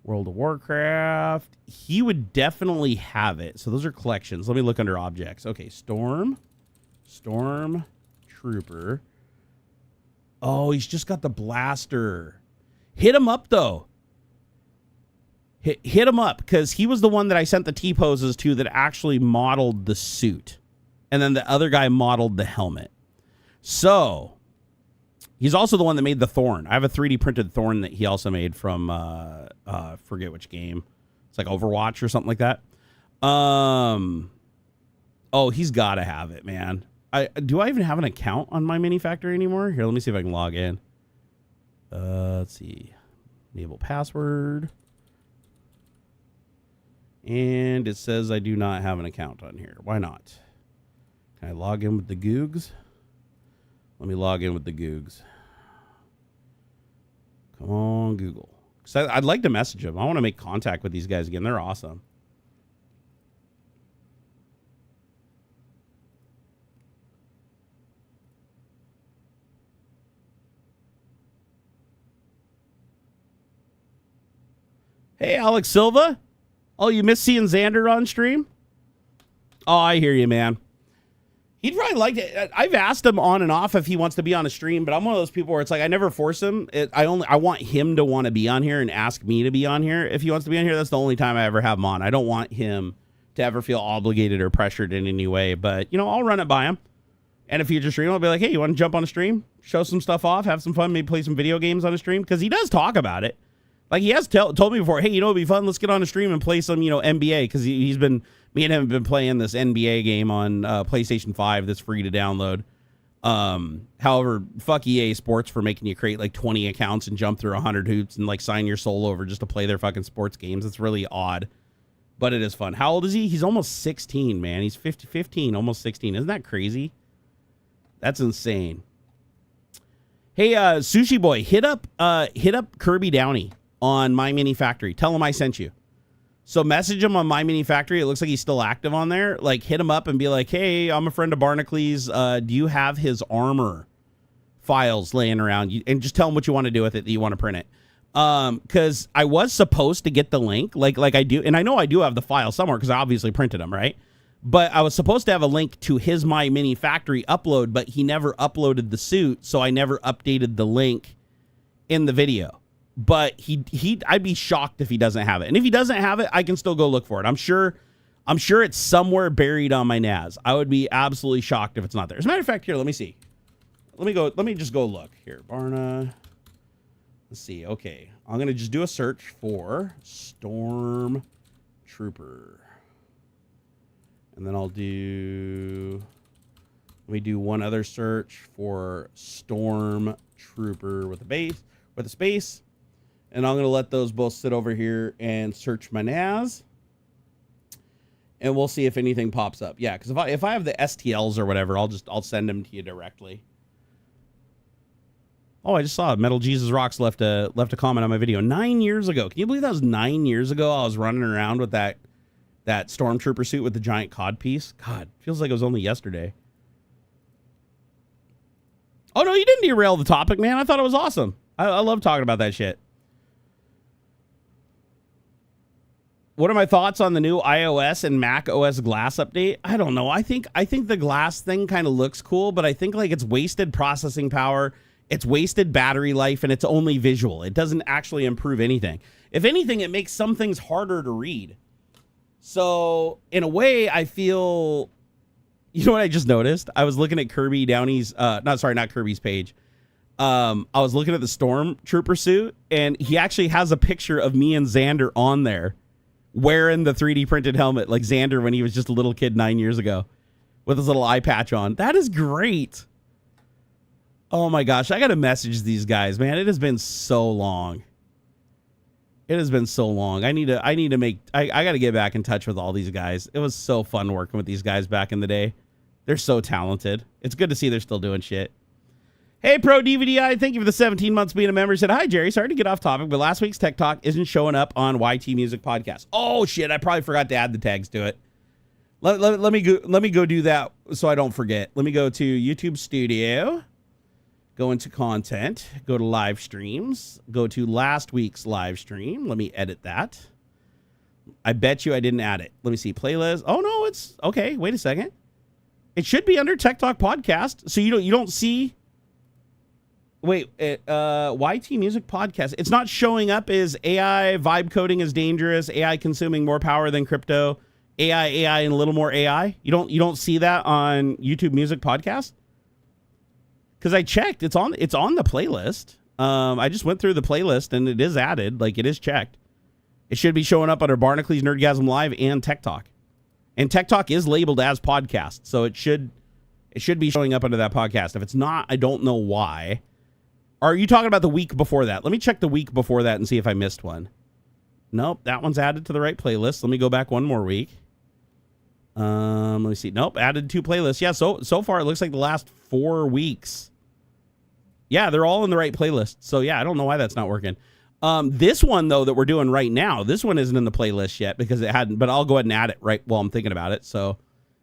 S1: World of Warcraft. He would definitely have it. So those are collections. Let me look under objects. Okay, Stormtrooper. Oh, he's just got the blaster. Hit him up, though. Hit him up, because he was the one that I sent the T-poses to that actually modeled the suit. And then the other guy modeled the helmet. So he's also the one that made the Thorn. I have a 3D printed Thorn that he also made from, forget which game. It's like Overwatch or something like that. Oh, he's got to have it, man. Do I even have an account on My Mini Factory anymore? Here, let me see if I can log in. Let's see. Enable password. And it says I do not have an account on here. Why not? Can I log in with the Googs? Let me log in with the Googs. Come on, Google. Because I'd like to message them. I want to make contact with these guys again. They're awesome. Hey, Alex Silva. Oh, you miss seeing Xander on stream? Oh, I hear you, man. He'd probably like it. I've asked him on and off if he wants to be on a stream, but I'm one of those people where it's like I never force him. I want him to want to be on here and ask me to be on here. If he wants to be on here, that's the only time I ever have him on. I don't want him to ever feel obligated or pressured in any way, but, you know, I'll run it by him. And a future stream, I'll be like, hey, you want to jump on a stream? Show some stuff off, have some fun, maybe play some video games on a stream? Because he does talk about it. Like, he has told me before, hey, you know, it'd be fun. Let's get on a stream and play some, you know, NBA. Because he's been, me and him have been playing this NBA game on PlayStation 5 that's free to download. However, fuck EA Sports for making you create like 20 accounts and jump through 100 hoops and like sign your soul over just to play their fucking sports games. It's really odd, but it is fun. How old is he? He's almost 16, man. He's 15, almost 16. Isn't that crazy? That's insane. Hey, Sushi Boy, hit up Kirby Downey on My Mini Factory. Tell him I sent you. So message him on My Mini Factory. It looks like he's still active on there. Like, hit him up and be like, hey, I'm a friend of Barnacules. Do you have his armor files laying around? And just tell him what you want to do with it, that you want to print it. Because I was supposed to get the link, like I do. And I know I do have the file somewhere because I obviously printed them, right? But I was supposed to have a link to his My Mini Factory upload, but he never uploaded the suit. So I never updated the link in the video. but I'd be shocked if he doesn't have it. And if he doesn't have it, I can still go look for it. I'm sure it's somewhere buried on my NAS. I would be absolutely shocked if it's not there. As a matter of fact, here, let me see. Let me just go look here. Let's see. Okay. I'm going to just do a search for Storm Trooper. And then let me do one other search for Storm Trooper with a space. And I'm going to let those both sit over here and search my NAS. And we'll see if anything pops up. Yeah, because if I have the STLs or whatever, I'll send them to you directly. Oh, I just saw Metal Jesus Rocks left a comment on my video 9 years ago. Can you believe that was 9 years ago? I was running around with that Stormtrooper suit with the giant cod piece. God, feels like it was only yesterday. Oh no, you didn't derail the topic, man. I thought it was awesome. I love talking about that shit. What are my thoughts on the new iOS and Mac OS Glass update? I don't know. I think the glass thing kind of looks cool, but I think like it's wasted processing power, it's wasted battery life, and it's only visual. It doesn't actually improve anything. If anything, it makes some things harder to read. So in a way, I feel, you know what I just noticed? I was looking at Kirby Downey's, not Kirby's page. I was looking at the Stormtrooper suit, and he actually has a picture of me and Xander on there, wearing the 3D printed helmet, like Xander when he was just a little kid 9 years ago, with his little eye patch on. That is great. Oh my gosh, I gotta message these guys, man. It has been so long. It has been so long. I gotta get back in touch with all these guys. It was so fun working with these guys back in the day. They're so talented. It's good to see they're still doing shit. Hey, Pro DVDI, thank you for the 17 months being a member. Said, hi, Jerry. Sorry to get off topic, but last week's Tech Talk isn't showing up on YT Music Podcast. Oh, shit. I probably forgot to add the tags to it. Let me go do that so I don't forget. Let me go to YouTube Studio, go into content, go to live streams, go to last week's live stream. Let me edit that. I bet you I didn't add it. Let me see. Playlist. Oh, no, it's okay. Wait a second. It should be under Tech Talk Podcast. So you don't see... Wait, YT Music Podcast. It's not showing up as AI vibe coding is dangerous, AI consuming more power than crypto, AI, and a little more AI. You don't see that on YouTube Music Podcast? Because I checked, it's on the playlist. I just went through the playlist and it is added, like it is checked. It should be showing up under Barnacules Nerdgasm Live and Tech Talk. And Tech Talk is labeled as podcast, so it should be showing up under that podcast. If it's not, I don't know why. Are you talking about the week before that? Let me check the week before that and see if I missed one. Nope, that one's added to the right playlist. Let me go back one more week. Let me see. Nope, added 2 playlists. Yeah, so far it looks like the last 4 weeks. Yeah, they're all in the right playlist. So yeah, I don't know why that's not working. This one though that we're doing right now, this one isn't in the playlist yet because it hadn't, but I'll go ahead and add it right while I'm thinking about it. So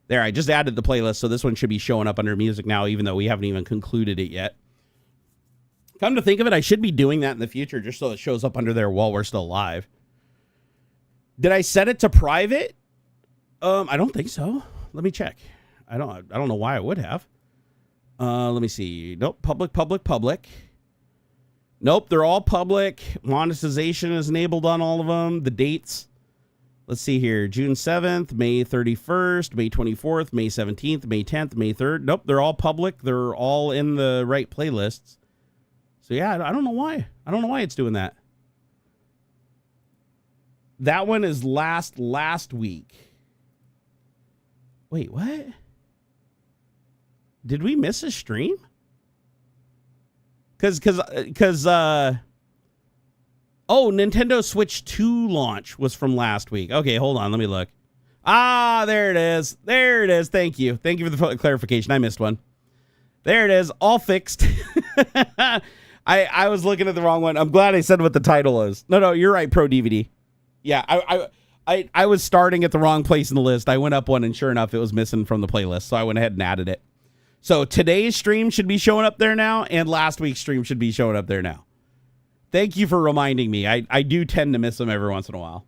S1: there, I just added the playlist. So this one should be showing up under music now, even though we haven't even concluded it yet. Come to think of it, I should be doing that in the future just so it shows up under there while we're still live. Did I set it to private? I don't think so. Let me check. I don't know why I would have. Let me see. Nope, public. Nope, they're all public. Monetization is enabled on all of them. The dates. Let's see here. June 7th, May 31st, May 24th, May 17th, May 10th, May 3rd. Nope, they're all public. They're all in the right playlists. So yeah, I don't know why. I don't know why it's doing that. That one is last week. Wait, what? Did we miss a stream? Cause Nintendo Switch 2 launch was from last week. Okay, hold on, let me look. Ah, there it is. There it is. Thank you for the clarification. I missed one. There it is, all fixed. I was looking at the wrong one. I'm glad I said what the title is. No, you're right, Pro DVD. Yeah, I was starting at the wrong place in the list. I went up one, and sure enough, it was missing from the playlist, so I went ahead and added it. So today's stream should be showing up there now, and last week's stream should be showing up there now. Thank you for reminding me. I do tend to miss them every once in a while.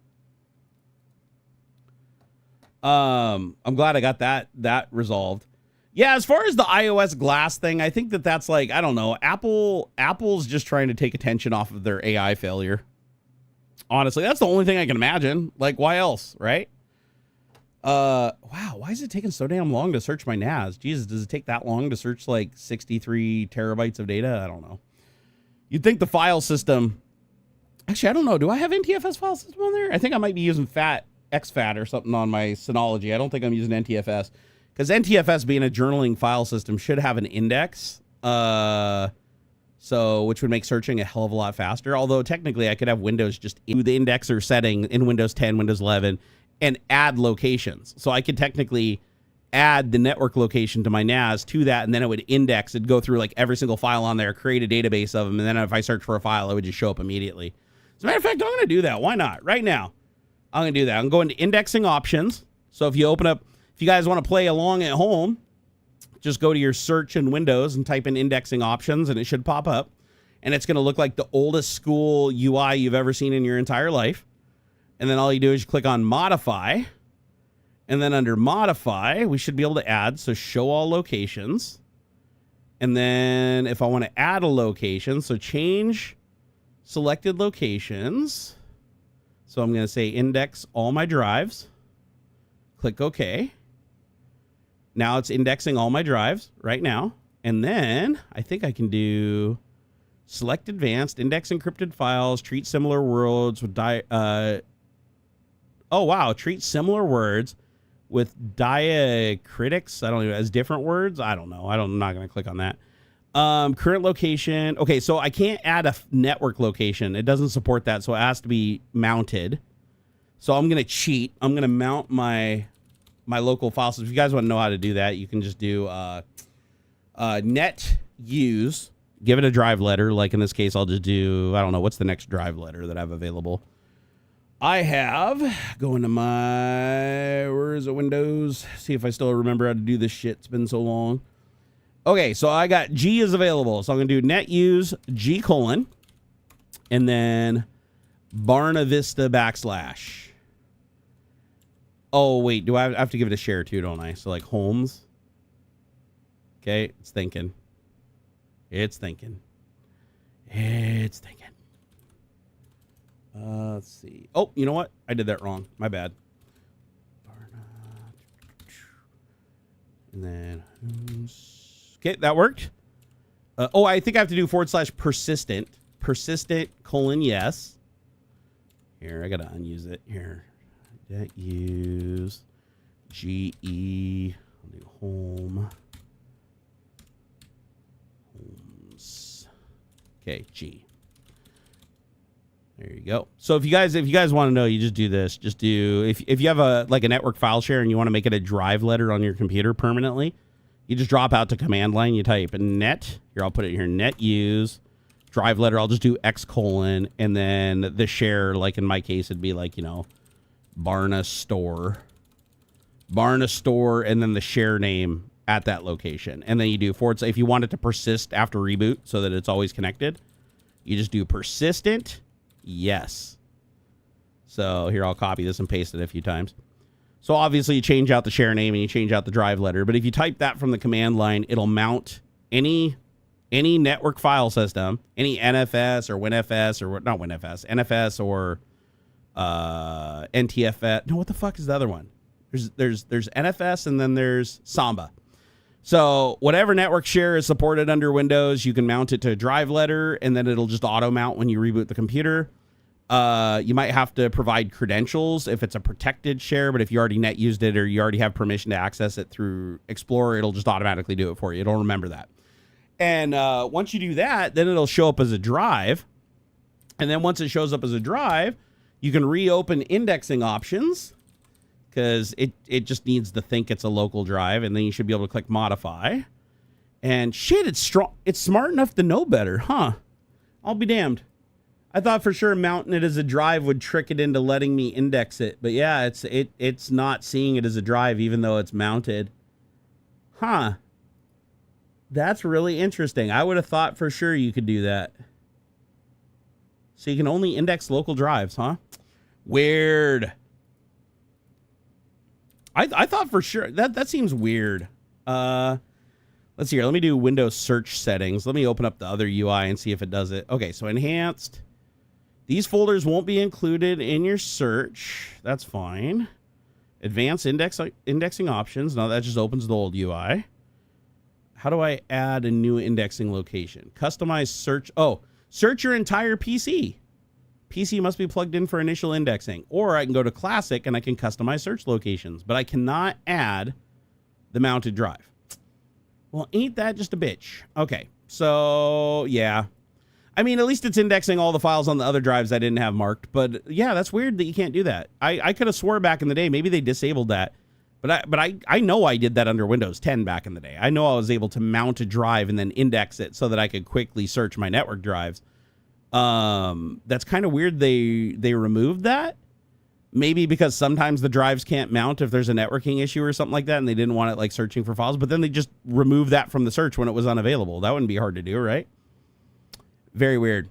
S1: I'm glad I got that resolved. Yeah, as far as the iOS glass thing, I think that's like, I don't know, Apple's just trying to take attention off of their AI failure. Honestly, that's the only thing I can imagine. Like, why else, right? Wow, why is it taking so damn long to search my NAS? Jesus, does it take that long to search like 63 terabytes of data? I don't know. You'd think the file system... Actually, I don't know. Do I have NTFS file system on there? I think I might be using XFAT or something on my Synology. I don't think I'm using NTFS. Because NTFS, being a journaling file system, should have an index. So, which would make searching a hell of a lot faster. Although, technically, I could have Windows just do the indexer setting in Windows 10, Windows 11, and add locations. So, I could technically add the network location to my NAS to that, and then it would index. It'd go through like every single file on there, create a database of them, and then if I search for a file, it would just show up immediately. As a matter of fact, I'm going to do that. Why not? Right now, I'm going to do that. I'm going to indexing options. So, if you open up, if you guys want to play along at home, just go to your search in Windows and type in indexing options, and it should pop up. And it's going to look like the oldest school UI you've ever seen in your entire life. And then all you do is you click on modify. And then under modify, we should be able to add. So show all locations. And then if I want to add a location, so change selected locations. So I'm going to say index all my drives. Click OK. Now it's indexing all my drives right now. And then I think I can do select advanced, index encrypted files, treat similar words with treat similar words with diacritics. I don't know, as different words. I don't know. I'm not going to click on that. Current location. Okay, so I can't add a network location. It doesn't support that, so it has to be mounted. So I'm going to cheat. I'm going to mount my local file system. If you guys want to know how to do that, you can just do net use, give it a drive letter. Like in this case, I'll just do, I don't know, what's the next drive letter that I have available? I have, go into my, where is it, Windows? See if I still remember how to do this shit. It's been so long. Okay, so I got G is available. So I'm going to do net use G : and then Barna Vista /. Oh, wait, do I have to give it a share too, don't I? So like homes. Okay, it's thinking. It's thinking. It's thinking. Let's see. Oh, you know what? I did that wrong. My bad. And then, okay, that worked. I think I have to do / persistent. Persistent : yes. Here, I got to unuse it. Here. Net use GE. I'll do home. Homes. Okay, G. There you go. So if you guys want to know, you just do this. Just do if you have a network file share and you want to make it a drive letter on your computer permanently, you just drop out to command line. You type net. Here, I'll put it here. Net use drive letter. I'll just do X : and then the share. Like in my case, it'd be like Barna store, and then the share name at that location, and then you do / if you want it to persist after reboot so that it's always connected, you just do persistent. Yes. So here, I'll copy this and paste it a few times. So obviously you change out the share name and you change out the drive letter. But if you type that from the command line, it'll mount any network file system, any NFS or WinFS or not WinFS, NFS or NTFS. No, what the fuck is the other one? There's NFS and then there's Samba. So whatever network share is supported under Windows, you can mount it to a drive letter, and then it'll just auto mount when you reboot the computer. You might have to provide credentials if it's a protected share, but if you already net used it or you already have permission to access it through Explorer, it'll just automatically do it for you. It'll remember that. And once you do that, then it'll show up as a drive. And then once it shows up as a drive, you can reopen indexing options, because it just needs to think it's a local drive, and then you should be able to click modify. And shit, it's strong. It's smart enough to know better, huh? I'll be damned. I thought for sure mounting it as a drive would trick it into letting me index it, but yeah, it's not seeing it as a drive even though it's mounted. Huh? That's really interesting. I would have thought for sure you could do that. So you can only index local drives, huh? Weird. I thought for sure that seems weird. Let's see here. Let me do Windows search settings. Let me open up the other UI and see if it does it. Okay, so enhanced. These folders won't be included in your search. That's fine. Advanced indexing options. Now that just opens the old UI. How do I add a new indexing location? Customize search. Oh, search your entire PC. PC must be plugged in for initial indexing. Or I can go to classic and I can customize search locations, but I cannot add the mounted drive. Well, ain't that just a bitch? Okay, so yeah. I mean, at least it's indexing all the files on the other drives I didn't have marked. But yeah, that's weird that you can't do that. I could have swore back in the day, maybe they disabled that. But I know I did that under Windows 10 back in the day. I know I was able to mount a drive and then index it so that I could quickly search my network drives. That's kind of weird they removed that. Maybe because sometimes the drives can't mount if there's a networking issue or something like that, and they didn't want it like searching for files. But then they just removed that from the search when it was unavailable. That wouldn't be hard to do, right? Very weird.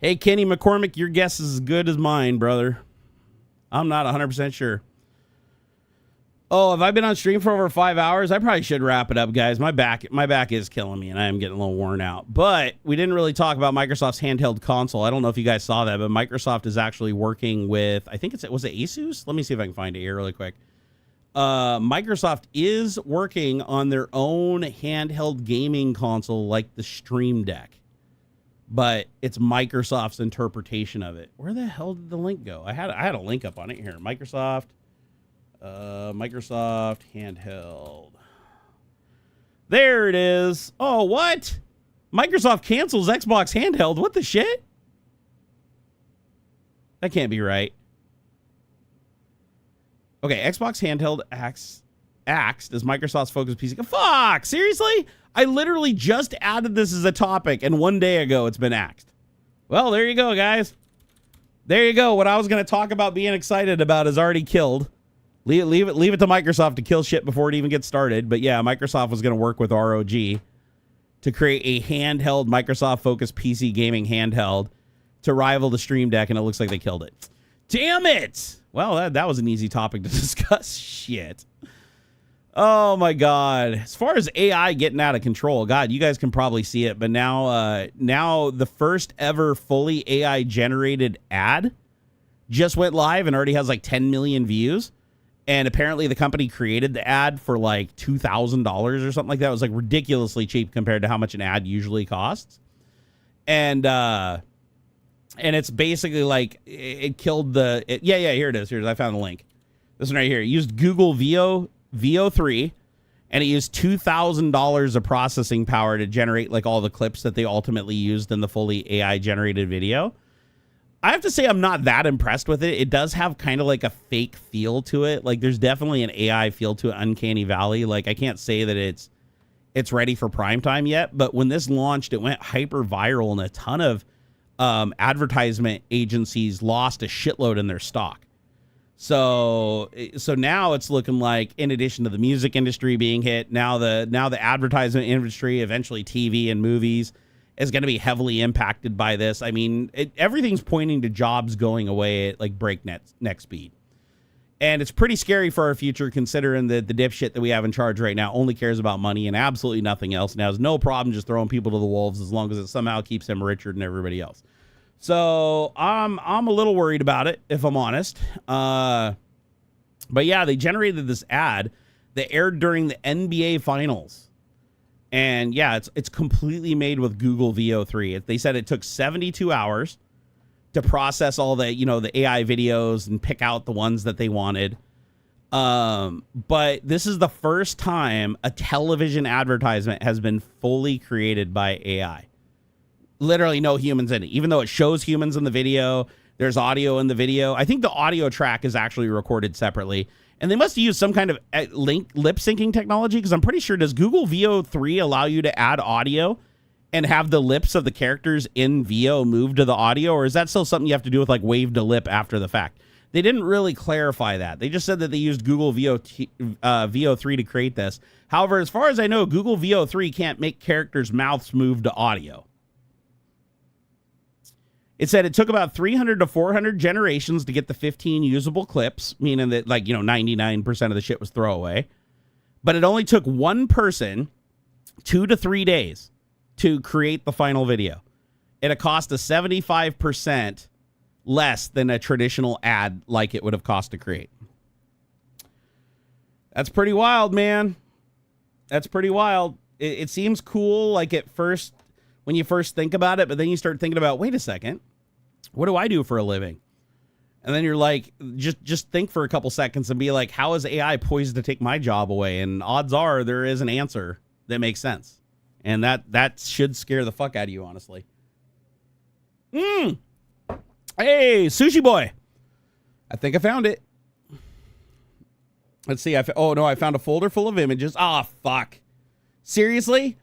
S1: Hey, Kenny McCormick, your guess is as good as mine, brother. I'm not 100% sure. Oh, have I been on stream for over 5 hours? I probably should wrap it up, guys. My back is killing me, and I am getting a little worn out. But we didn't really talk about Microsoft's handheld console. I don't know if you guys saw that, but Microsoft is actually working with, I think was it Asus? Let me see if I can find it here really quick. Microsoft is working on their own handheld gaming console like the Stream Deck. But it's Microsoft's interpretation of it. Where the hell did the link go? I had a link up on it here. Microsoft Handheld. There it is. Oh, what? Microsoft cancels Xbox Handheld. What the shit? That can't be right. Okay, Xbox Handheld axed as Microsoft's focus PC. Fuck! Seriously? I literally just added this as a topic, and 1 day ago it's been axed. Well, there you go, guys. There you go. What I was going to talk about being excited about is already killed. Leave it to Microsoft to kill shit before it even gets started. But yeah, Microsoft was going to work with ROG to create a handheld Microsoft-focused PC gaming handheld to rival the Stream Deck, and it looks like they killed it. Damn it! Well, that was an easy topic to discuss. Shit. Oh, my God. As far as AI getting out of control, God, you guys can probably see it, but now the first ever fully AI-generated ad just went live and already has like 10 million views. And apparently the company created the ad for like $2,000 or something like that. It was like ridiculously cheap compared to how much an ad usually costs. And it's basically like it killed the... here it is. I found the link. This one right here. It used Google VO3, and it used $2,000 of processing power to generate like all the clips that they ultimately used in the fully AI-generated video. I have to say I'm not that impressed with it. It does have kind of like a fake feel to it. Like there's definitely an AI feel to it, Uncanny Valley. Like I can't say that it's ready for prime time yet, but when this launched, it went hyper viral and a ton of advertisement agencies lost a shitload in their stock. So now it's looking like, in addition to the music industry being hit, now the advertisement industry, eventually TV and movies, is going to be heavily impacted by this. I mean, everything's pointing to jobs going away at like breakneck speed. And it's pretty scary for our future, considering that the dipshit that we have in charge right now only cares about money and absolutely nothing else, and has no problem just throwing people to the wolves as long as it somehow keeps him richer than everybody else. So I'm a little worried about it, if I'm honest. But yeah, they generated this ad that aired during the NBA Finals. And yeah, it's completely made with Google VO3. They said it took 72 hours to process all the, the AI videos and pick out the ones that they wanted. But this is the first time a television advertisement has been fully created by AI. Literally no humans in it, even though it shows humans in the video. There's audio in the video. I think the audio track is actually recorded separately. And they must use some kind of lip syncing technology, because I'm pretty sure, does Google VO3 allow you to add audio and have the lips of the characters in VO move to the audio? Or is that still something you have to do with like wave to lip after the fact? They didn't really clarify that. They just said that they used Google VO3 to create this. However, as far as I know, Google VO3 can't make characters' mouths move to audio. It said it took about 300 to 400 generations to get the 15 usable clips, meaning that 99% of the shit was throwaway. But it only took one person 2 to 3 days to create the final video. And it cost us 75% less than a traditional ad like it would have cost to create. That's pretty wild, man. That's pretty wild. It seems cool like at first when you first think about it, but then you start thinking about, wait a second, what do I do for a living? And then you're like, just think for a couple seconds and be like, how is AI poised to take my job away? And odds are there is an answer that makes sense. And that should scare the fuck out of you, honestly. Hey, Sushi Boy. I think I found it. Let's see. I found a folder full of images. Ah, fuck. Seriously?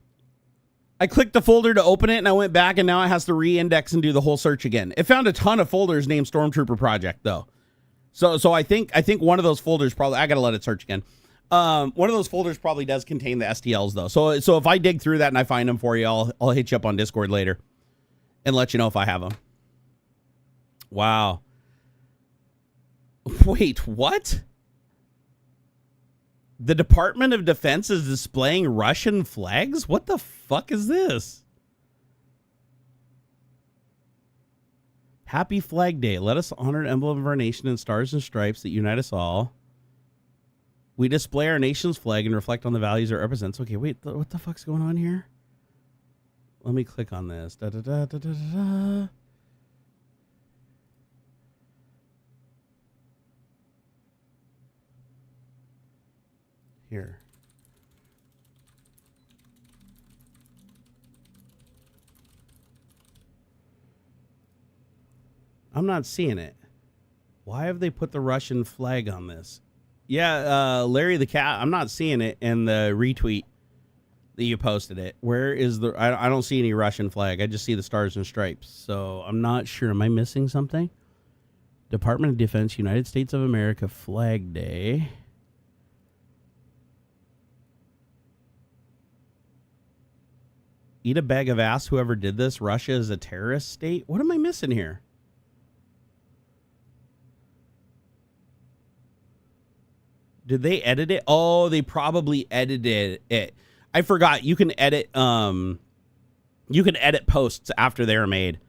S1: I clicked the folder to open it, and I went back, and now it has to re-index and do the whole search again. It found a ton of folders named Stormtrooper Project, though. So I think one of those folders probably, I gotta let it search again. One of those folders probably does contain the STLs, though. So if I dig through that and I find them for you, I'll hit you up on Discord later and let you know if I have them. Wow. Wait, what? The Department of Defense is displaying Russian flags? What the fuck is this? Happy Flag Day. Let us honor an emblem of our nation in stars and stripes that unite us all. We display our nation's flag and reflect on the values it represents. Okay, wait, what the fuck's going on here? Let me click on this. Da, da, da, da, da, da. Here. I'm not seeing it. Why have they put the Russian flag on this? Yeah, Larry the Cat, I'm not seeing it in the retweet that you posted it. Where is the... I don't see any Russian flag. I just see the stars and stripes. So I'm not sure. Am I missing something? Department of Defense, United States of America Flag Day. Eat a bag of ass, whoever did this. Russia is a terrorist state. What am I missing here? Did they edit it? Oh, they probably edited it. I forgot. You can edit posts after they're made.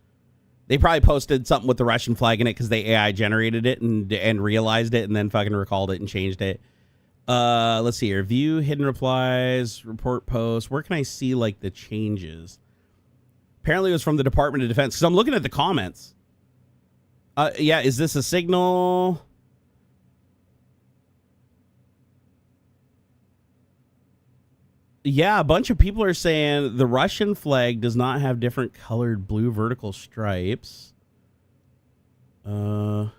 S1: They probably posted something with the Russian flag in it because they AI generated it and realized it and then fucking recalled it and changed it. Let's see here. View, hidden replies, report posts. Where can I see like the changes? Apparently it was from the Department of Defense because I'm looking at the comments. Yeah, is this a signal? Yeah, a bunch of people are saying the Russian flag does not have different colored blue vertical stripes. Oh,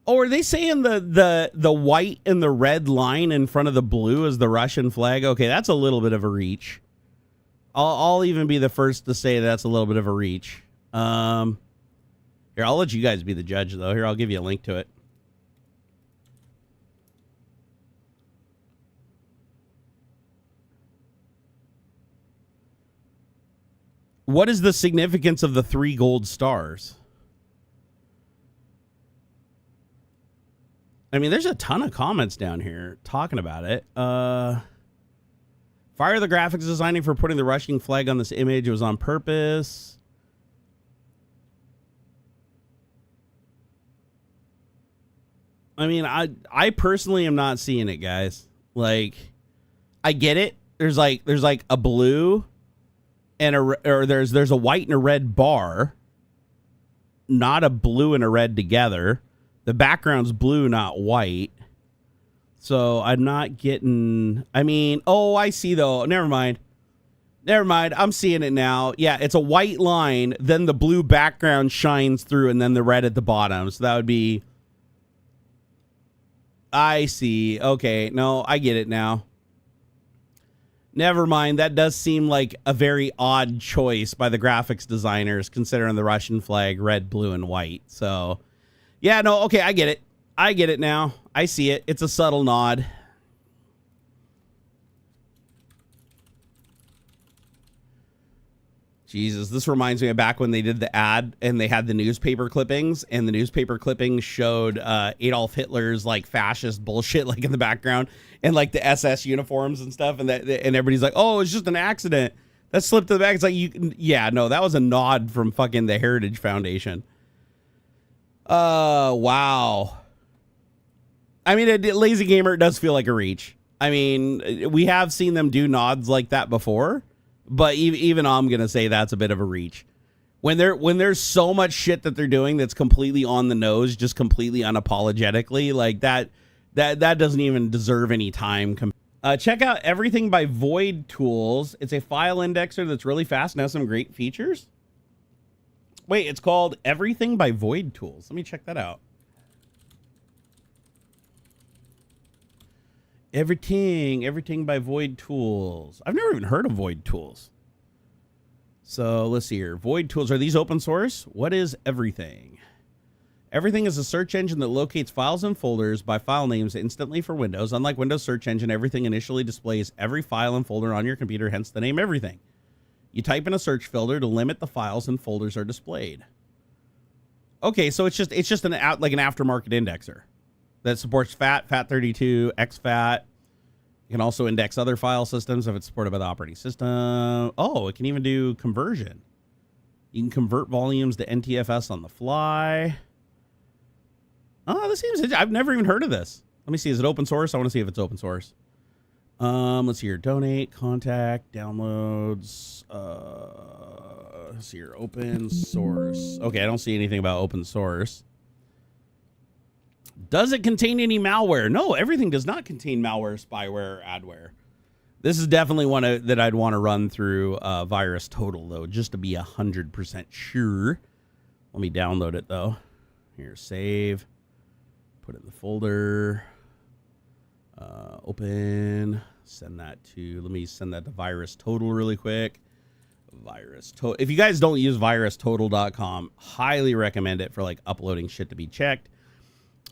S1: are they saying the white and the red line in front of the blue is the Russian flag? Okay, that's a little bit of a reach. I'll even be the first to say that's a little bit of a reach. Here, I'll let you guys be the judge, though. Here, I'll give you a link to it. What is the significance of the 3 gold stars? I mean, there's a ton of comments down here talking about it. Fire the graphics designing for putting the Russian flag on this image. It was on purpose. I mean, I personally am not seeing it, guys. Like, I get it. There's like a blue and there's a white and a red bar, not a blue and a red together. The background's blue, not white. So I'm not getting... I mean, oh, I see, though. Never mind. I'm seeing it now. Yeah, it's a white line, then the blue background shines through, and then the red at the bottom. So that would be... I see. Okay, no, I get it now. Never mind. That does seem like a very odd choice by the graphics designers, considering the Russian flag, red, blue, and white. So, yeah, no, okay, I get it. I get it now. I see it. It's a subtle nod. Jesus, this reminds me of back when they did the ad and they had the newspaper clippings, and the newspaper clippings showed Adolf Hitler's like fascist bullshit like in the background, and like the SS uniforms and stuff, and everybody's like, oh, it's just an accident that slipped to the back. It's like, yeah, no, that was a nod from fucking the Heritage Foundation. Wow. I mean, Lazy Gamer does feel like a reach. I mean, we have seen them do nods like that before. But even I'm going to say that's a bit of a reach. When there's so much shit that they're doing that's completely on the nose, just completely unapologetically, like that doesn't even deserve any time. Check out Everything by Void Tools. It's a file indexer that's really fast and has some great features. Wait, it's called Everything by Void Tools. Let me check that out. Everything by Void Tools. I've never even heard of Void Tools. So let's see here. Void Tools, are these open source? What is Everything? Everything is a search engine that locates files and folders by file names instantly for Windows. Unlike Windows search engine, Everything initially displays every file and folder on your computer, hence the name Everything. You type in a search filter to limit the files and folders are displayed. Okay, so it's just an aftermarket indexer that supports FAT, FAT32, exFAT. You can also index other file systems if it's supported by the operating system. Oh, it can even do conversion. You can convert volumes to NTFS on the fly. Oh, this seems... I've never even heard of this. Let me see. Is it open source? I want to see if it's open source. Let's see here. Donate, contact, downloads. Let's see here. Open source. Okay, I don't see anything about open source. Does it contain any malware? No, everything does not contain malware, spyware, or adware. This is definitely one that I'd want to run through Virus Total, though, just to be 100% sure. Let me download it, though. Here, save. Put it in the folder. Open. Send that to... Let me send that to Virus Total really quick. Virus Total. If you guys don't use virustotal.com, highly recommend it for, like, uploading shit to be checked.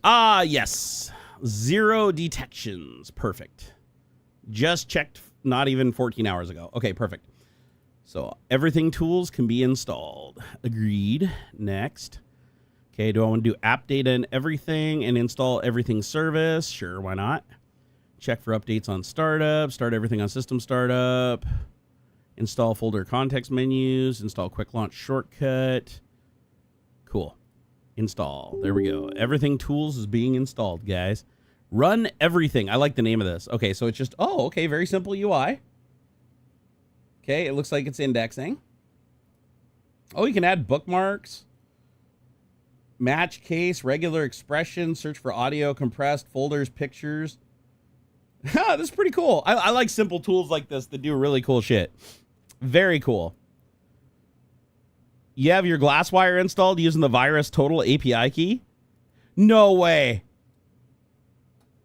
S1: Yes. 0 detections. Perfect. Just checked not even 14 hours ago. Okay, perfect. So Everything tools can be installed. Agreed. Next. Okay, do I want to do app data and everything and install Everything service? Sure, why not? Check for updates on startup. Start everything on system startup. Install folder context menus. Install quick launch shortcut. Cool. Install. There we go. Everything tools is being installed, guys. Run Everything. I like the name of this. Okay, so it's just... Oh, okay. Very simple UI. Okay, it looks like it's indexing. Oh, you can add bookmarks. Match case, regular expression, search for audio, compressed, folders, pictures. This is pretty cool. I like simple tools like this that do really cool shit. Very cool. You have your Glasswire installed using the Virus Total API key? No way.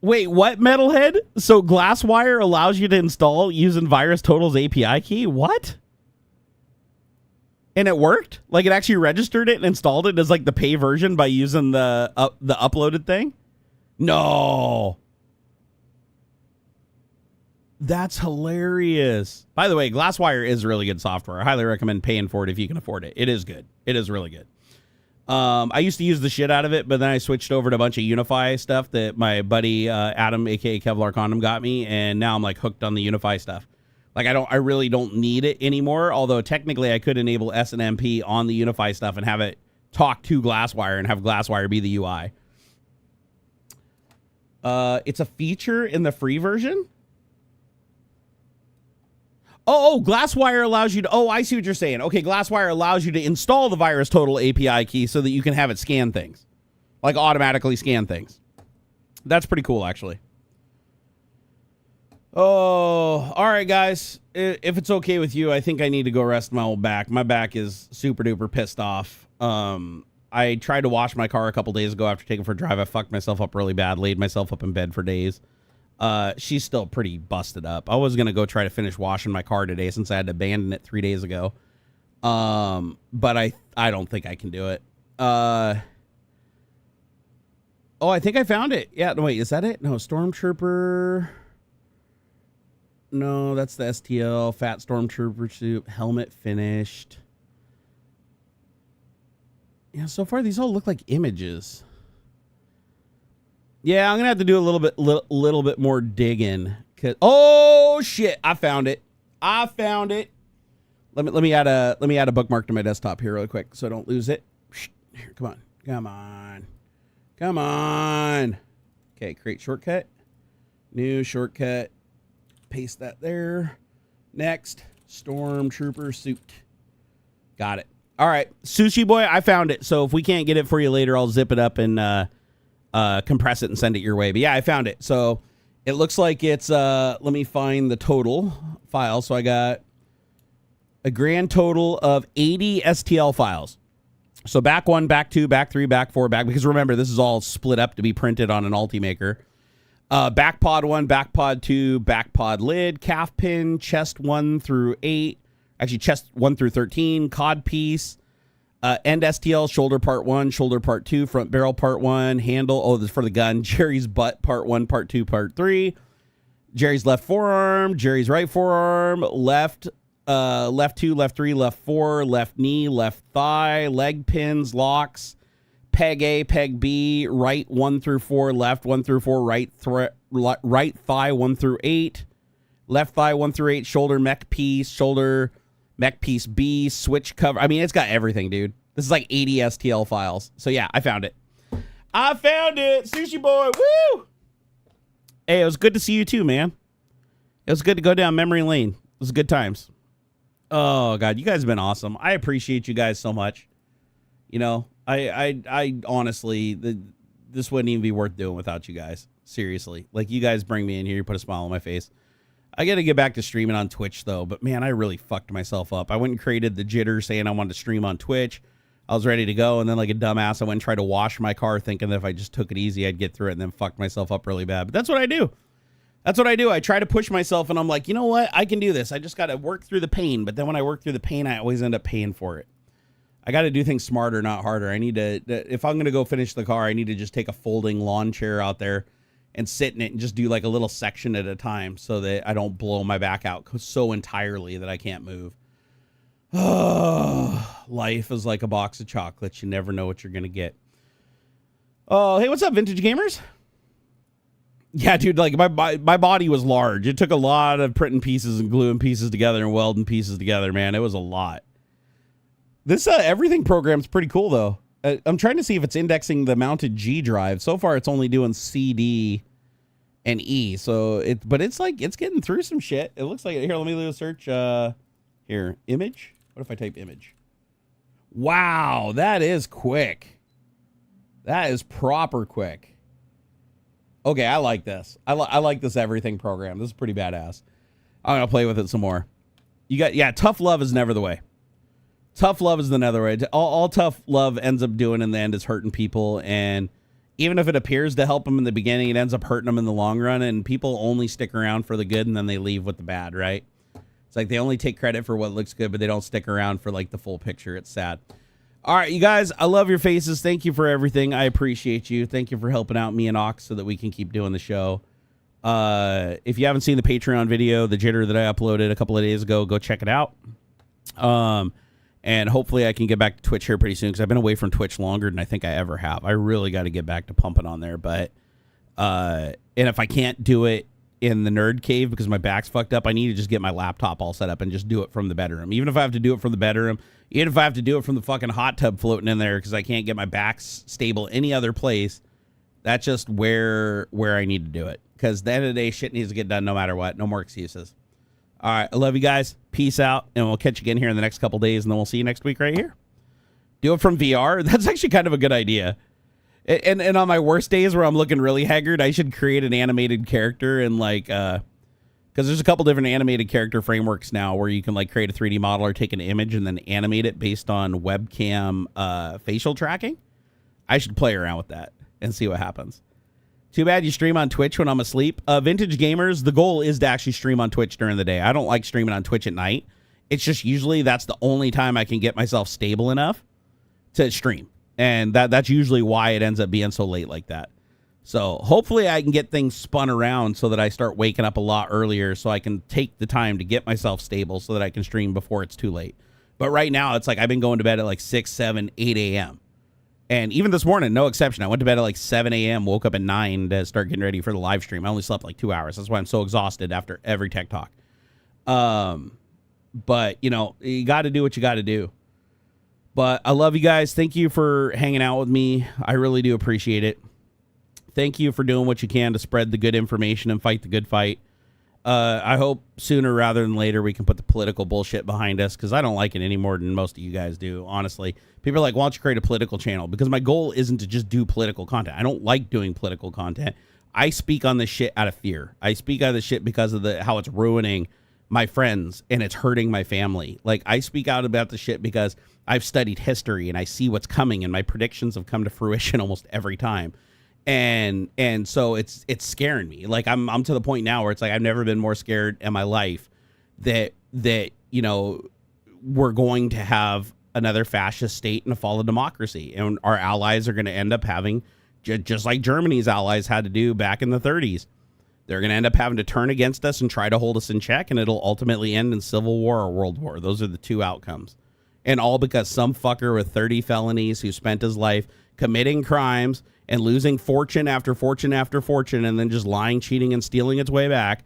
S1: Wait, what, Metalhead? So Glasswire allows you to install using Virus Total's API key? What? And it worked? Like, it actually registered it and installed it as, like, the pay version by using the uploaded thing? No. That's hilarious. By the way, Glasswire is really good software. I highly recommend paying for it if you can afford it. It is good. It is really good. I used to use the shit out of it, but then I switched over to a bunch of Unify stuff that my buddy Adam, aka Kevlar Condom, got me, and now I'm like hooked on the Unify stuff. Like I really don't need it anymore. Although technically I could enable SNMP on the Unify stuff and have it talk to Glasswire and have Glasswire be the UI. It's a feature in the free version. Oh, Glasswire allows you to... Oh, I see what you're saying. Okay, Glasswire allows you to install the Virus Total API key so that you can have it scan things. Like, automatically scan things. That's pretty cool, actually. Oh, all right, guys. If it's okay with you, I think I need to go rest my old back. My back is super duper pissed off. I tried to wash my car a couple days ago after taking it for a drive. I fucked myself up really bad, laid myself up in bed for days. She's still pretty busted up. I was going to go try to finish washing my car today since I had to abandon it 3 days ago. But I don't think I can do it. Oh, I think I found it. Yeah, no, wait, is that it? No, Stormtrooper. No, that's the STL. Fat Stormtrooper suit. Helmet finished. Yeah, so far these all look like images. Yeah, I'm gonna have to do a little bit more digging. Oh shit! I found it. Let me add a bookmark to my desktop here really quick so I don't lose it. Here, come on. Okay, create shortcut. New shortcut. Paste that there. Next, Stormtrooper suit. Got it. All right, Sushi Boy, I found it. So if we can't get it for you later, I'll zip it up and compress it and send it your way. But yeah, I found it. So it looks like it's, let me find the total file. So I got a grand total of 80 STL files. So back 1, back 2, back 3, back 4, back, because remember, this is all split up to be printed on an Ultimaker. Back pod 1, back pod 2, back pod lid, calf pin, chest 1 through 8, actually chest 1 through 13, cod piece, end STL, shoulder part 1, shoulder part 2, front barrel part 1, handle, oh, this is for the gun, Jerry's butt part 1, part 2, part 3, Jerry's left forearm, Jerry's right forearm, left 2, left 3, left 4, left knee, left thigh, leg pins, locks, peg A, peg B, right 1 through 4, left 1 through 4, right thigh 1 through 8, left thigh 1 through 8, shoulder mech piece, shoulder mech piece B, switch cover. I mean, it's got everything, dude. This is like 80 STL files. So yeah, I found it. Sushi Boy. Woo! Hey, it was good to see you too, man. It was good to go down memory lane. It was good times. Oh God, you guys have been awesome. I appreciate you guys so much. You know, I honestly, this wouldn't even be worth doing without you guys. Seriously, like you guys bring me in here, you put a smile on my face. I got to get back to streaming on Twitch though, but man, I really fucked myself up. I went and created the jitter saying I wanted to stream on Twitch. I was ready to go, and then like a dumbass, I went and tried to wash my car thinking that if I just took it easy, I'd get through it, and then fucked myself up really bad. But that's what I do. I try to push myself, and I'm like, you know what? I can do this. I just got to work through the pain. But then when I work through the pain, I always end up paying for it. I got to do things smarter, not harder. I need to, if I'm going to go finish the car, I need to just take a folding lawn chair out there and sit in it and just do like a little section at a time so that I don't blow my back out so entirely that I can't move. Oh, life is like a box of chocolates. You never know what you're going to get. Oh, hey, what's up, Vintage Gamers? Yeah, dude, like my body was large. It took a lot of printing pieces and gluing pieces together and welding pieces together, man. It was a lot. This everything program's pretty cool, though. I'm trying to see if it's indexing the mounted G drive. So far, it's only doing CD and E. So but it's like it's getting through some shit. It looks like here. Let me do a search. Here, image. What if I type image? Wow, that is quick. That is proper quick. Okay, I like this. I like this everything program. This is pretty badass. I'm gonna play with it some more. Tough love is never the way. Tough love is the nether way. All tough love ends up doing in the end is hurting people, and even if it appears to help them in the beginning, it ends up hurting them in the long run, and people only stick around for the good, and then they leave with the bad, right? It's like they only take credit for what looks good, but they don't stick around for like the full picture. It's sad. All right, you guys, I love your faces. Thank you for everything. I appreciate you. Thank you for helping out me and Aux so that we can keep doing the show. If you haven't seen the Patreon video, the jitter that I uploaded a couple of days ago, go check it out. And hopefully I can get back to Twitch here pretty soon because I've been away from Twitch longer than I think I ever have. I really got to get back to pumping on there. But and if I can't do it in the nerd cave because my back's fucked up, I need to just get my laptop all set up and just do it from the bedroom. Even if I have to do it from the bedroom, even if I have to do it from the fucking hot tub floating in there because I can't get my back stable any other place, that's just where I need to do it. Because at the end of the day, shit needs to get done no matter what. No more excuses. All right, I love you guys. Peace out, and we'll catch you again here in the next couple days, and then we'll see you next week right here. Do it from VR. That's actually kind of a good idea. And on my worst days where I'm looking really haggard, I should create an animated character and like, because there's a couple different animated character frameworks now where you can like create a 3D model or take an image and then animate it based on webcam facial tracking. I should play around with that and see what happens. Too bad you stream on Twitch when I'm asleep. Vintage Gamers, the goal is to actually stream on Twitch during the day. I don't like streaming on Twitch at night. It's just usually that's the only time I can get myself stable enough to stream. And that's usually why it ends up being so late like that. So hopefully I can get things spun around so that I start waking up a lot earlier so I can take the time to get myself stable so that I can stream before it's too late. But right now it's like I've been going to bed at like 6, 7, 8 a.m. And even this morning, no exception. I went to bed at like 7 a.m., woke up at 9 to start getting ready for the live stream. I only slept like 2 hours. That's why I'm so exhausted after every tech talk. But, you know, you got to do what you got to do. But I love you guys. Thank you for hanging out with me. I really do appreciate it. Thank you for doing what you can to spread the good information and fight the good fight. I hope sooner rather than later we can put the political bullshit behind us, because I don't like it any more than most of you guys do, honestly. People are like, why don't you create a political channel? Because my goal isn't to just do political content. I don't like doing political content. I speak on this shit out of fear. I speak out of this shit because of how it's ruining my friends and it's hurting my family. Like, I speak out about the shit because I've studied history and I see what's coming, and my predictions have come to fruition almost every time. And so it's scaring me. Like, I'm to the point now where it's like I've never been more scared in my life that you know, we're going to have another fascist state and a fall of democracy, and our allies are going to end up having just like Germany's allies had to do back in the 30s. They're going to end up having to turn against us and try to hold us in check, and it'll ultimately end in civil war or world war. Those are the two outcomes. And all because some fucker with 30 felonies who spent his life committing crimes and losing fortune after fortune after fortune, and then just lying, cheating, and stealing its way back,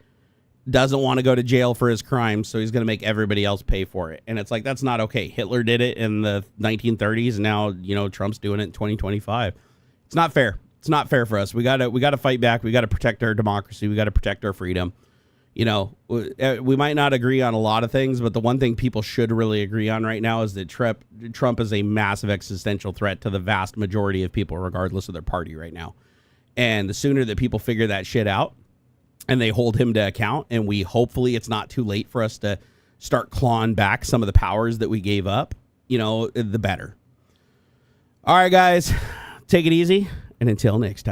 S1: doesn't want to go to jail for his crimes, so he's going to make everybody else pay for it. And it's like, that's not okay. Hitler did it in the 1930s, and now, you know, Trump's doing it in 2025. It's not fair. It's not fair for us. We gotta fight back. We got to protect our democracy. We got to protect our freedom. You know, we might not agree on a lot of things, but the one thing people should really agree on right now is that Trump is a massive existential threat to the vast majority of people, regardless of their party right now. And the sooner that people figure that shit out and they hold him to account, and hopefully it's not too late for us to start clawing back some of the powers that we gave up, you know, the better. All right, guys, take it easy. And until next time.